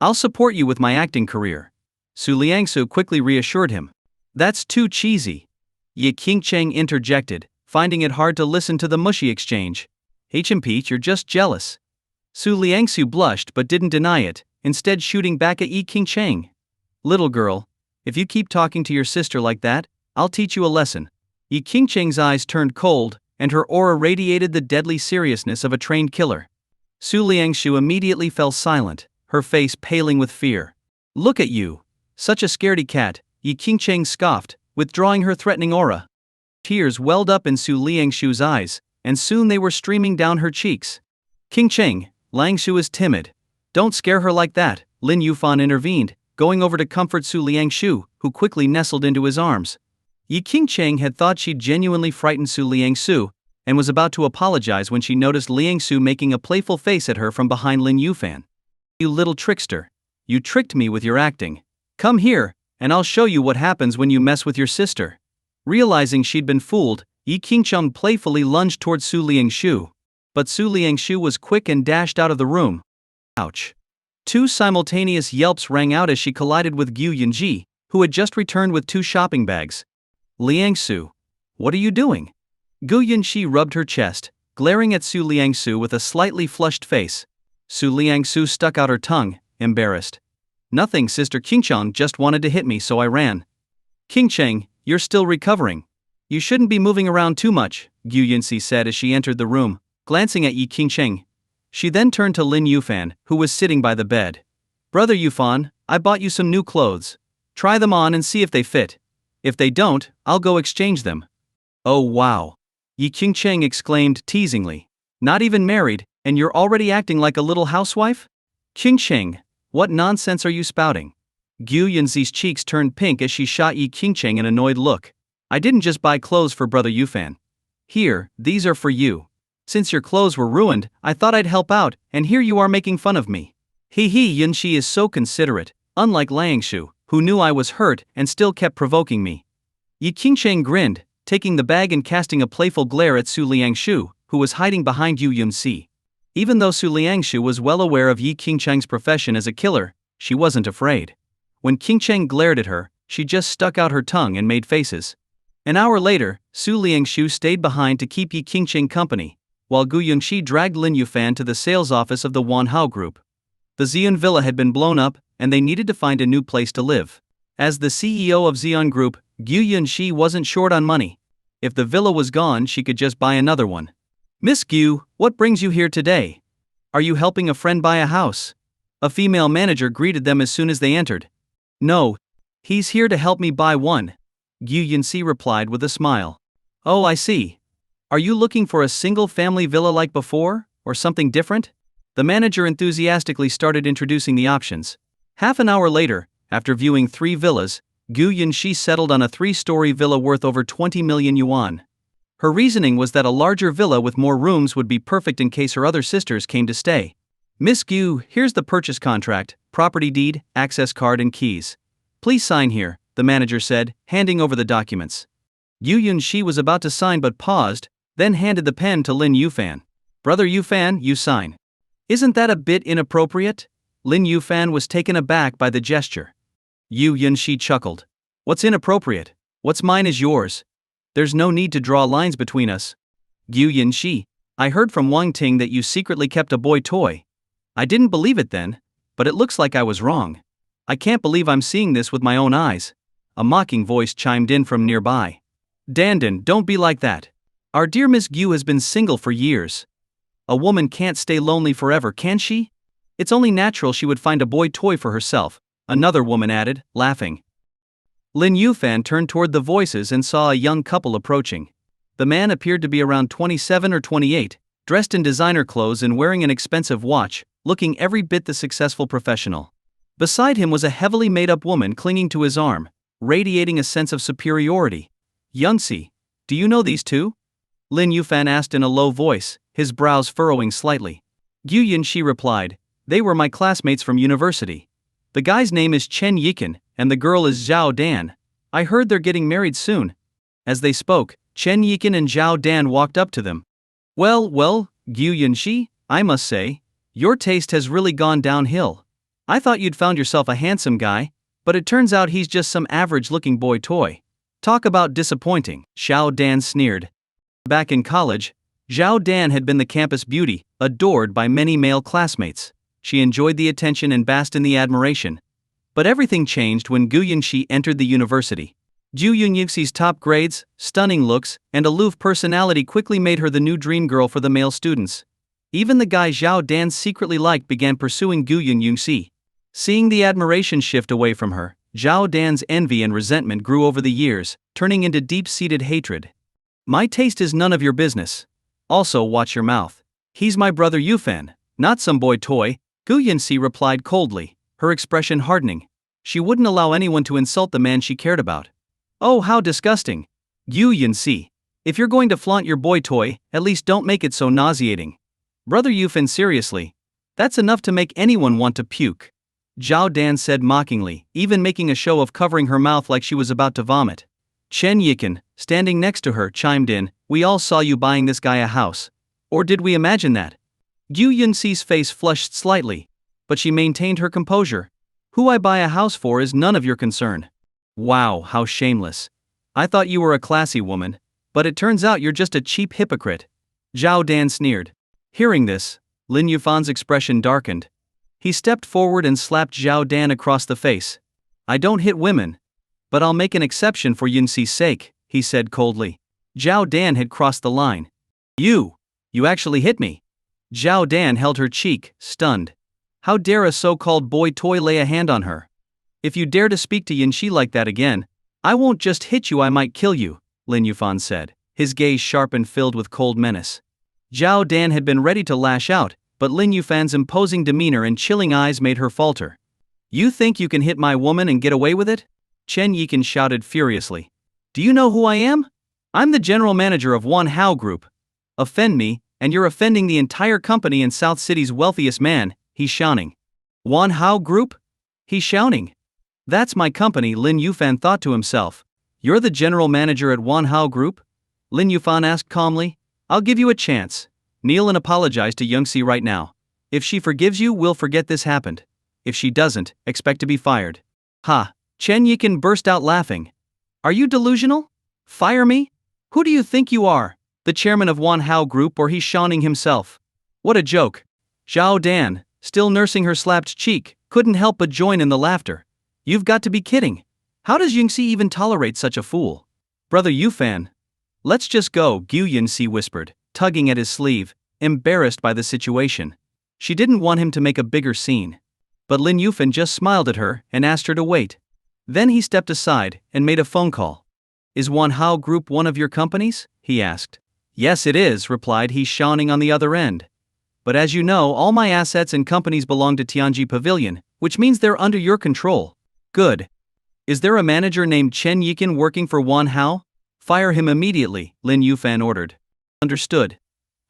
I'll support you with my acting career. Su Liangsu quickly reassured him. That's too cheesy. Ye Qingcheng interjected, finding it hard to listen to the mushy exchange. Pete, you're just jealous. Su Liangsu blushed but didn't deny it, instead shooting back at Yi Qingcheng. Little girl, if you keep talking to your sister like that, I'll teach you a lesson. Yi Qingcheng's eyes turned cold, and her aura radiated the deadly seriousness of a trained killer. Su Liangshu immediately fell silent, her face paling with fear. Look at you. Such a scaredy cat, Yi Qingcheng scoffed, withdrawing her threatening aura. Tears welled up in Su Liangshu's eyes, and soon they were streaming down her cheeks. Qingcheng, Liangshu is timid. Don't scare her like that, Lin Yufan intervened, going over to comfort Su Liangshu, who quickly nestled into his arms. Yi Qingcheng had thought she'd genuinely frightened Su Liangsu, and was about to apologize when she noticed Liangsu making a playful face at her from behind Lin Yufan. You little trickster. You tricked me with your acting. Come here, and I'll show you what happens when you mess with your sister. Realizing she'd been fooled, Yi Qingcheng playfully lunged towards Su Liangshu. But Su Liangshu was quick and dashed out of the room. Ouch. Two simultaneous yelps rang out as she collided with Gu Yunxi, who had just returned with 2 shopping bags. Liangsu, what are you doing? Gu Yunxi rubbed her chest, glaring at Su Liangsu with a slightly flushed face. Su Liangsu stuck out her tongue, embarrassed. Nothing, Sister Qingcheng just wanted to hit me, so I ran. Qingcheng, you're still recovering. You shouldn't be moving around too much, Gu Yunxi said as she entered the room, glancing at Yi Qingcheng. She then turned to Lin Yufan, who was sitting by the bed. Brother Yufan, I bought you some new clothes. Try them on and see if they fit. If they don't, I'll go exchange them. Oh wow. Yi Qingcheng exclaimed teasingly. Not even married, and you're already acting like a little housewife? Qingcheng, what nonsense are you spouting? Gu Yunxi's cheeks turned pink as she shot Yi Qingcheng an annoyed look. I didn't just buy clothes for Brother Yufan. Here, these are for you. Since your clothes were ruined, I thought I'd help out, and here you are making fun of me. Yunxi is so considerate, unlike Liangshu, who knew I was hurt and still kept provoking me. Yi Qingcheng grinned, taking the bag and casting a playful glare at Su Liangshu, who was hiding behind Gu Yunxi. Even though Su Liangshu was well aware of Yi Qingcheng's profession as a killer, she wasn't afraid. When Qingcheng glared at her, she just stuck out her tongue and made faces. An hour later, Su Liangshu stayed behind to keep Yi Qingcheng company, while Gu Yunxi dragged Lin Yufan to the sales office of the Wanhao Group. The Xian Villa had been blown up, and they needed to find a new place to live. As the CEO of Xian Group, Gu Yunxi wasn't short on money. If the villa was gone, she could just buy another one. Miss Gu, what brings you here today? Are you helping a friend buy a house? A female manager greeted them as soon as they entered. No, he's here to help me buy one, Gu Yunxi replied with a smile. Oh, I see. Are you looking for a single-family villa like before, or something different? The manager enthusiastically started introducing the options. Half an hour later, after viewing 3 villas, Gu Yunxi settled on a 3-story villa worth over 20 million yuan. Her reasoning was that a larger villa with more rooms would be perfect in case her other sisters came to stay. Miss Gu, here's the purchase contract, property deed, access card and keys. Please sign here, the manager said, handing over the documents. Gu Yunxi was about to sign but paused, then handed the pen to Lin Yufan. Brother Yufan, you sign. Isn't that a bit inappropriate? Lin Yufan was taken aback by the gesture. Gu Yunxi chuckled. What's inappropriate? What's mine is yours. There's no need to draw lines between us. Gu Yunxi, I heard from Wang Ting that you secretly kept a boy toy. I didn't believe it then, but it looks like I was wrong. I can't believe I'm seeing this with my own eyes. A mocking voice chimed in from nearby. Dandan, don't be like that. Our dear Miss Gu has been single for years. A woman can't stay lonely forever, can she? It's only natural she would find a boy toy for herself, another woman added, laughing. Lin Yufan turned toward the voices and saw a young couple approaching. The man appeared to be around 27 or 28, dressed in designer clothes and wearing an expensive watch, looking every bit the successful professional. Beside him was a heavily made-up woman clinging to his arm, radiating a sense of superiority. Yunxi, do you know these two? Lin Yufan asked in a low voice, his brows furrowing slightly. Gu Yunxi replied, they were my classmates from university. The guy's name is Chen Yikan, and the girl is Zhao Dan. I heard they're getting married soon. As they spoke, Chen Yikan and Zhao Dan walked up to them. Well, Gu Yunxi, I must say, your taste has really gone downhill. I thought you'd found yourself a handsome guy, but it turns out he's just some average-looking boy toy. Talk about disappointing, Zhao Dan sneered. Back in college, Zhao Dan had been the campus beauty, adored by many male classmates. She enjoyed the attention and basked in the admiration. But everything changed when Gu Yunxi entered the university. Gu Yunxi's top grades, stunning looks, and aloof personality quickly made her the new dream girl for the male students. Even the guy Zhao Dan secretly liked began pursuing Gu Yunxi. Seeing the admiration shift away from her, Zhao Dan's envy and resentment grew over the years, turning into deep-seated hatred. My taste is none of your business. Also watch your mouth. He's my brother Yufan, not some boy toy, Gu Yunxi replied coldly, her expression hardening. She wouldn't allow anyone to insult the man she cared about. Oh, how disgusting. Gu Yunxi, if you're going to flaunt your boy toy, at least don't make it so nauseating. Brother Yufan, seriously. That's enough to make anyone want to puke. Zhao Dan said mockingly, even making a show of covering her mouth like she was about to vomit. Chen Yikan, standing next to her, chimed in, we all saw you buying this guy a house. Or did we imagine that? Gu Yunxi's face flushed slightly, but she maintained her composure. Who I buy a house for is none of your concern. Wow, how shameless. I thought you were a classy woman, but it turns out you're just a cheap hypocrite. Zhao Dan sneered. Hearing this, Lin Yufan's expression darkened. He stepped forward and slapped Zhao Dan across the face. I don't hit women. But I'll make an exception for Yunxi's sake, he said coldly. Zhao Dan had crossed the line. You actually hit me. Zhao Dan held her cheek, stunned. How dare a so-called boy toy lay a hand on her? If you dare to speak to Yunxi like that again, I won't just hit you, I might kill you, Lin Yufan said, his gaze sharp and filled with cold menace. Zhao Dan had been ready to lash out, but Lin Yufan's imposing demeanor and chilling eyes made her falter. You think you can hit my woman and get away with it? Chen Yikan shouted furiously. Do you know who I am? I'm the general manager of Wanhao Group. Offend me, and you're offending the entire company and South City's wealthiest man, he's shouting. Wanhao Group? He's shouting. That's my company, Lin Yufan thought to himself. You're the general manager at Wanhao Group? Lin Yufan asked calmly. I'll give you a chance. Kneel and apologize to Yunxi right now. If she forgives you, we'll forget this happened. If she doesn't, expect to be fired. Ha! Chen Yikan burst out laughing. Are you delusional? Fire me? Who do you think you are? The chairman of Wanhao Group, or he's shawning himself? What a joke. Zhao Dan, still nursing her slapped cheek, couldn't help but join in the laughter. You've got to be kidding. How does Yunxi even tolerate such a fool? Brother Yufan. Let's just go, Gu Yunxi whispered, tugging at his sleeve, embarrassed by the situation. She didn't want him to make a bigger scene. But Lin Yufan just smiled at her and asked her to wait. Then he stepped aside and made a phone call. Is Wanhao Group one of your companies? He asked. Yes it is, replied he, shawning on the other end. But as you know, all my assets and companies belong to Tianji Pavilion, which means they're under your control. Good. Is there a manager named Chen Yikan working for Wanhao? Fire him immediately, Lin Yufan ordered. Understood.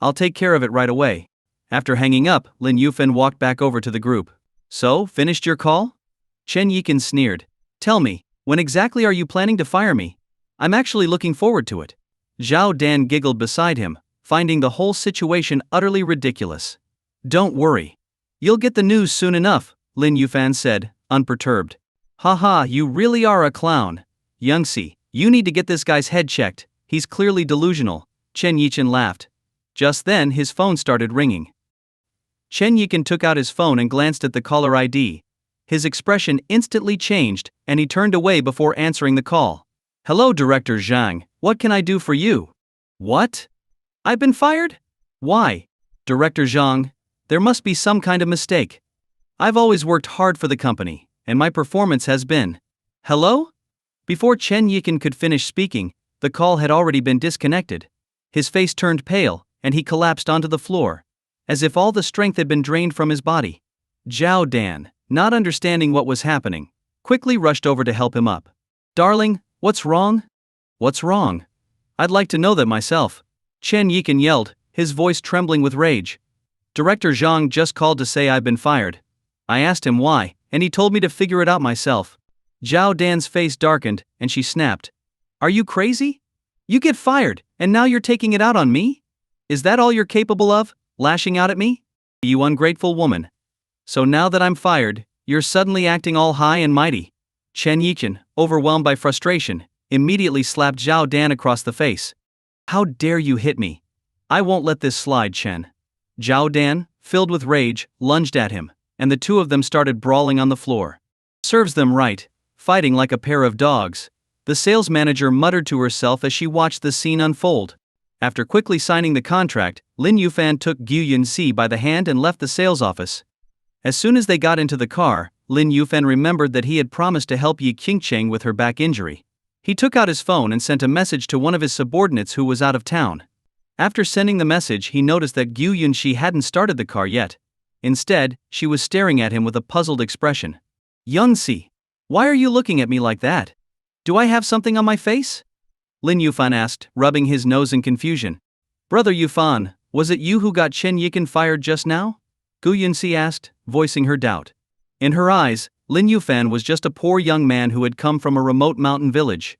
I'll take care of it right away. After hanging up, Lin Yufan walked back over to the group. So, finished your call? Chen Yikan sneered. Tell me, when exactly are you planning to fire me? I'm actually looking forward to it. Zhao Dan giggled beside him, finding the whole situation utterly ridiculous. Don't worry. You'll get the news soon enough, Lin Yufan said, unperturbed. Haha, you really are a clown. Yunxi, you need to get this guy's head checked, he's clearly delusional, Chen Yikan laughed. Just then his phone started ringing. Chen Yikan took out his phone and glanced at the caller ID. His expression instantly changed, and he turned away before answering the call. Hello, Director Zhang, what can I do for you? What? I've been fired? Why? Director Zhang, there must be some kind of mistake. I've always worked hard for the company, and my performance has been. Hello? Before Chen Yikan could finish speaking, the call had already been disconnected. His face turned pale, and he collapsed onto the floor, as if all the strength had been drained from his body. Zhao Dan, not understanding what was happening, quickly rushed over to help him up. "Darling, what's wrong?" "What's wrong? I'd like to know that myself," Chen Yikan yelled, his voice trembling with rage. "Director Zhang just called to say I've been fired. I asked him why, and he told me to figure it out myself." Zhao Dan's face darkened, and she snapped. "Are you crazy? You get fired, and now you're taking it out on me? Is that all you're capable of, lashing out at me? You ungrateful woman. So now that I'm fired, you're suddenly acting all high and mighty." Chen Yikan, overwhelmed by frustration, immediately slapped Zhao Dan across the face. "How dare you hit me? I won't let this slide, Chen." Zhao Dan, filled with rage, lunged at him, and the two of them started brawling on the floor. "Serves them right, fighting like a pair of dogs," the sales manager muttered to herself as she watched the scene unfold. After quickly signing the contract, Lin Yufan took Gu Yunxi by the hand and left the sales office. As soon as they got into the car, Lin Yufan remembered that he had promised to help Yi Qingcheng with her back injury. He took out his phone and sent a message to one of his subordinates who was out of town. After sending the message, he noticed that Gu Yunxi hadn't started the car yet. Instead, she was staring at him with a puzzled expression. "Yunxi, why are you looking at me like that? Do I have something on my face?" Lin Yufan asked, rubbing his nose in confusion. "Brother Yufan, was it you who got Chen Yikan fired just now?" Gu Yunxi asked, voicing her doubt. In her eyes, Lin Yufan was just a poor young man who had come from a remote mountain village.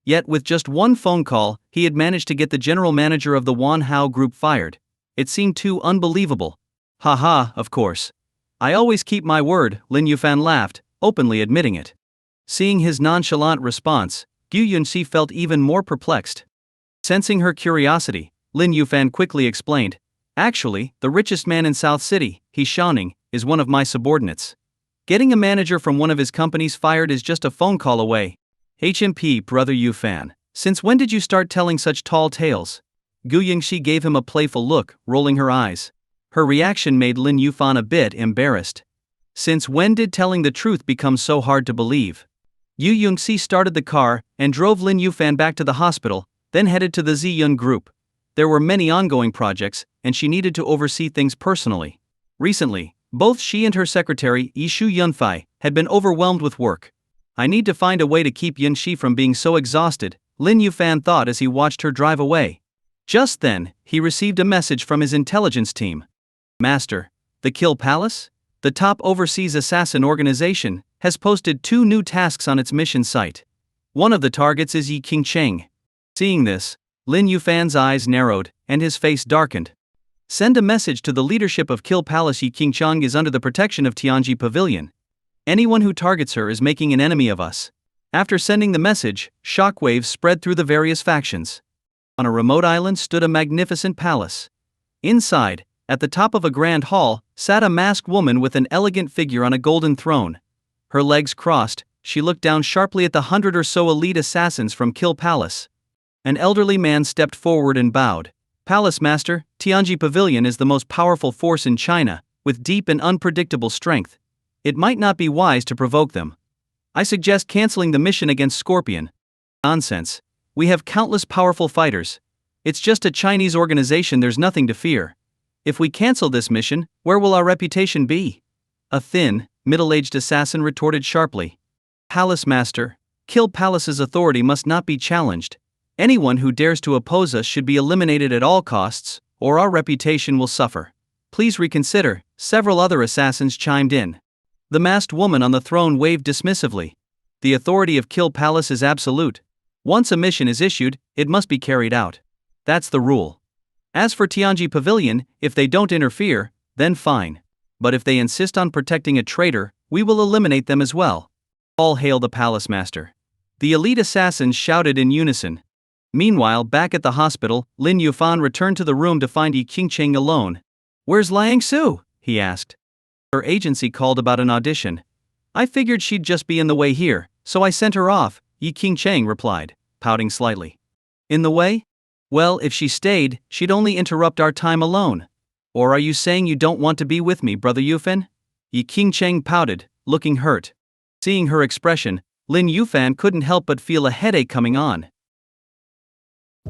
Yet with just one phone call, he had managed to get the general manager of the Wanhao group fired. It seemed too unbelievable. "Haha, of course. I always keep my word," Lin Yufan laughed, openly admitting it. Seeing his nonchalant response, Gu Yunxi felt even more perplexed. Sensing her curiosity, Lin Yufan quickly explained, "Actually, the richest man in South City, He Shaoning, is one of my subordinates. Getting a manager from one of his companies fired is just a phone call away." "HMP, brother Yufan, since when did you start telling such tall tales?" Gu Yunxi gave him a playful look, rolling her eyes. Her reaction made Lin Yufan a bit embarrassed. Since when did telling the truth become so hard to believe? Gu Yunxi started the car and drove Lin Yufan back to the hospital, then headed to the Ziyun group. There were many ongoing projects, and she needed to oversee things personally. Recently, both she and her secretary, Yishu Yunfei, had been overwhelmed with work. "I need to find a way to keep Yunxi from being so exhausted," Lin Yufan thought as he watched her drive away. Just then, he received a message from his intelligence team. "Master, the Kill Palace, the top overseas assassin organization, has posted 2 new tasks on its mission site. One of the targets is Yi Qingcheng." Seeing this, Lin Yufan's eyes narrowed, and his face darkened. "Send a message to the leadership of Kill Palace. Yi Qingcheng is under the protection of Tianji Pavilion. Anyone who targets her is making an enemy of us." After sending the message, shockwaves spread through the various factions. On a remote island stood a magnificent palace. Inside, at the top of a grand hall, sat a masked woman with an elegant figure on a golden throne. Her legs crossed, she looked down sharply at the 100 or so elite assassins from Kill Palace. An elderly man stepped forward and bowed. "Palace Master, Tianji Pavilion is the most powerful force in China, with deep and unpredictable strength. It might not be wise to provoke them. I suggest canceling the mission against Scorpion." "Nonsense. We have countless powerful fighters. It's just a Chinese organization, there's nothing to fear. If we cancel this mission, where will our reputation be?" A thin, middle-aged assassin retorted sharply. "Palace Master, Kill Palace's authority must not be challenged. Anyone who dares to oppose us should be eliminated at all costs, or our reputation will suffer. Please reconsider," several other assassins chimed in. The masked woman on the throne waved dismissively. "The authority of Kill Palace is absolute. Once a mission is issued, it must be carried out. That's the rule. As for Tianji Pavilion, if they don't interfere, then fine. But if they insist on protecting a traitor, we will eliminate them as well." "All hail the Palace Master," the elite assassins shouted in unison. Meanwhile, back at the hospital, Lin Yufan returned to the room to find Yi Qingcheng alone. "Where's Liang Su?" he asked. "Her agency called about an audition. I figured she'd just be in the way here, so I sent her off," Yi Qingcheng replied, pouting slightly. "In the way? Well, if she stayed, she'd only interrupt our time alone. Or are you saying you don't want to be with me, brother Yufan?" Yi Qingcheng pouted, looking hurt. Seeing her expression, Lin Yufan couldn't help but feel a headache coming on.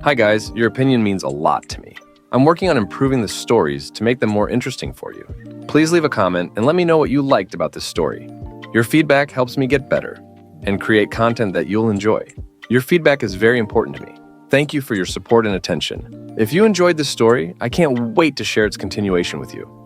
Hi guys, your opinion means a lot to me. I'm working on improving the stories to make them more interesting for you. Please leave a comment and let me know what you liked about this story. Your feedback helps me get better and create content that you'll enjoy. Your feedback is very important to me. Thank you for your support and attention. If you enjoyed this story, I can't wait to share its continuation with you.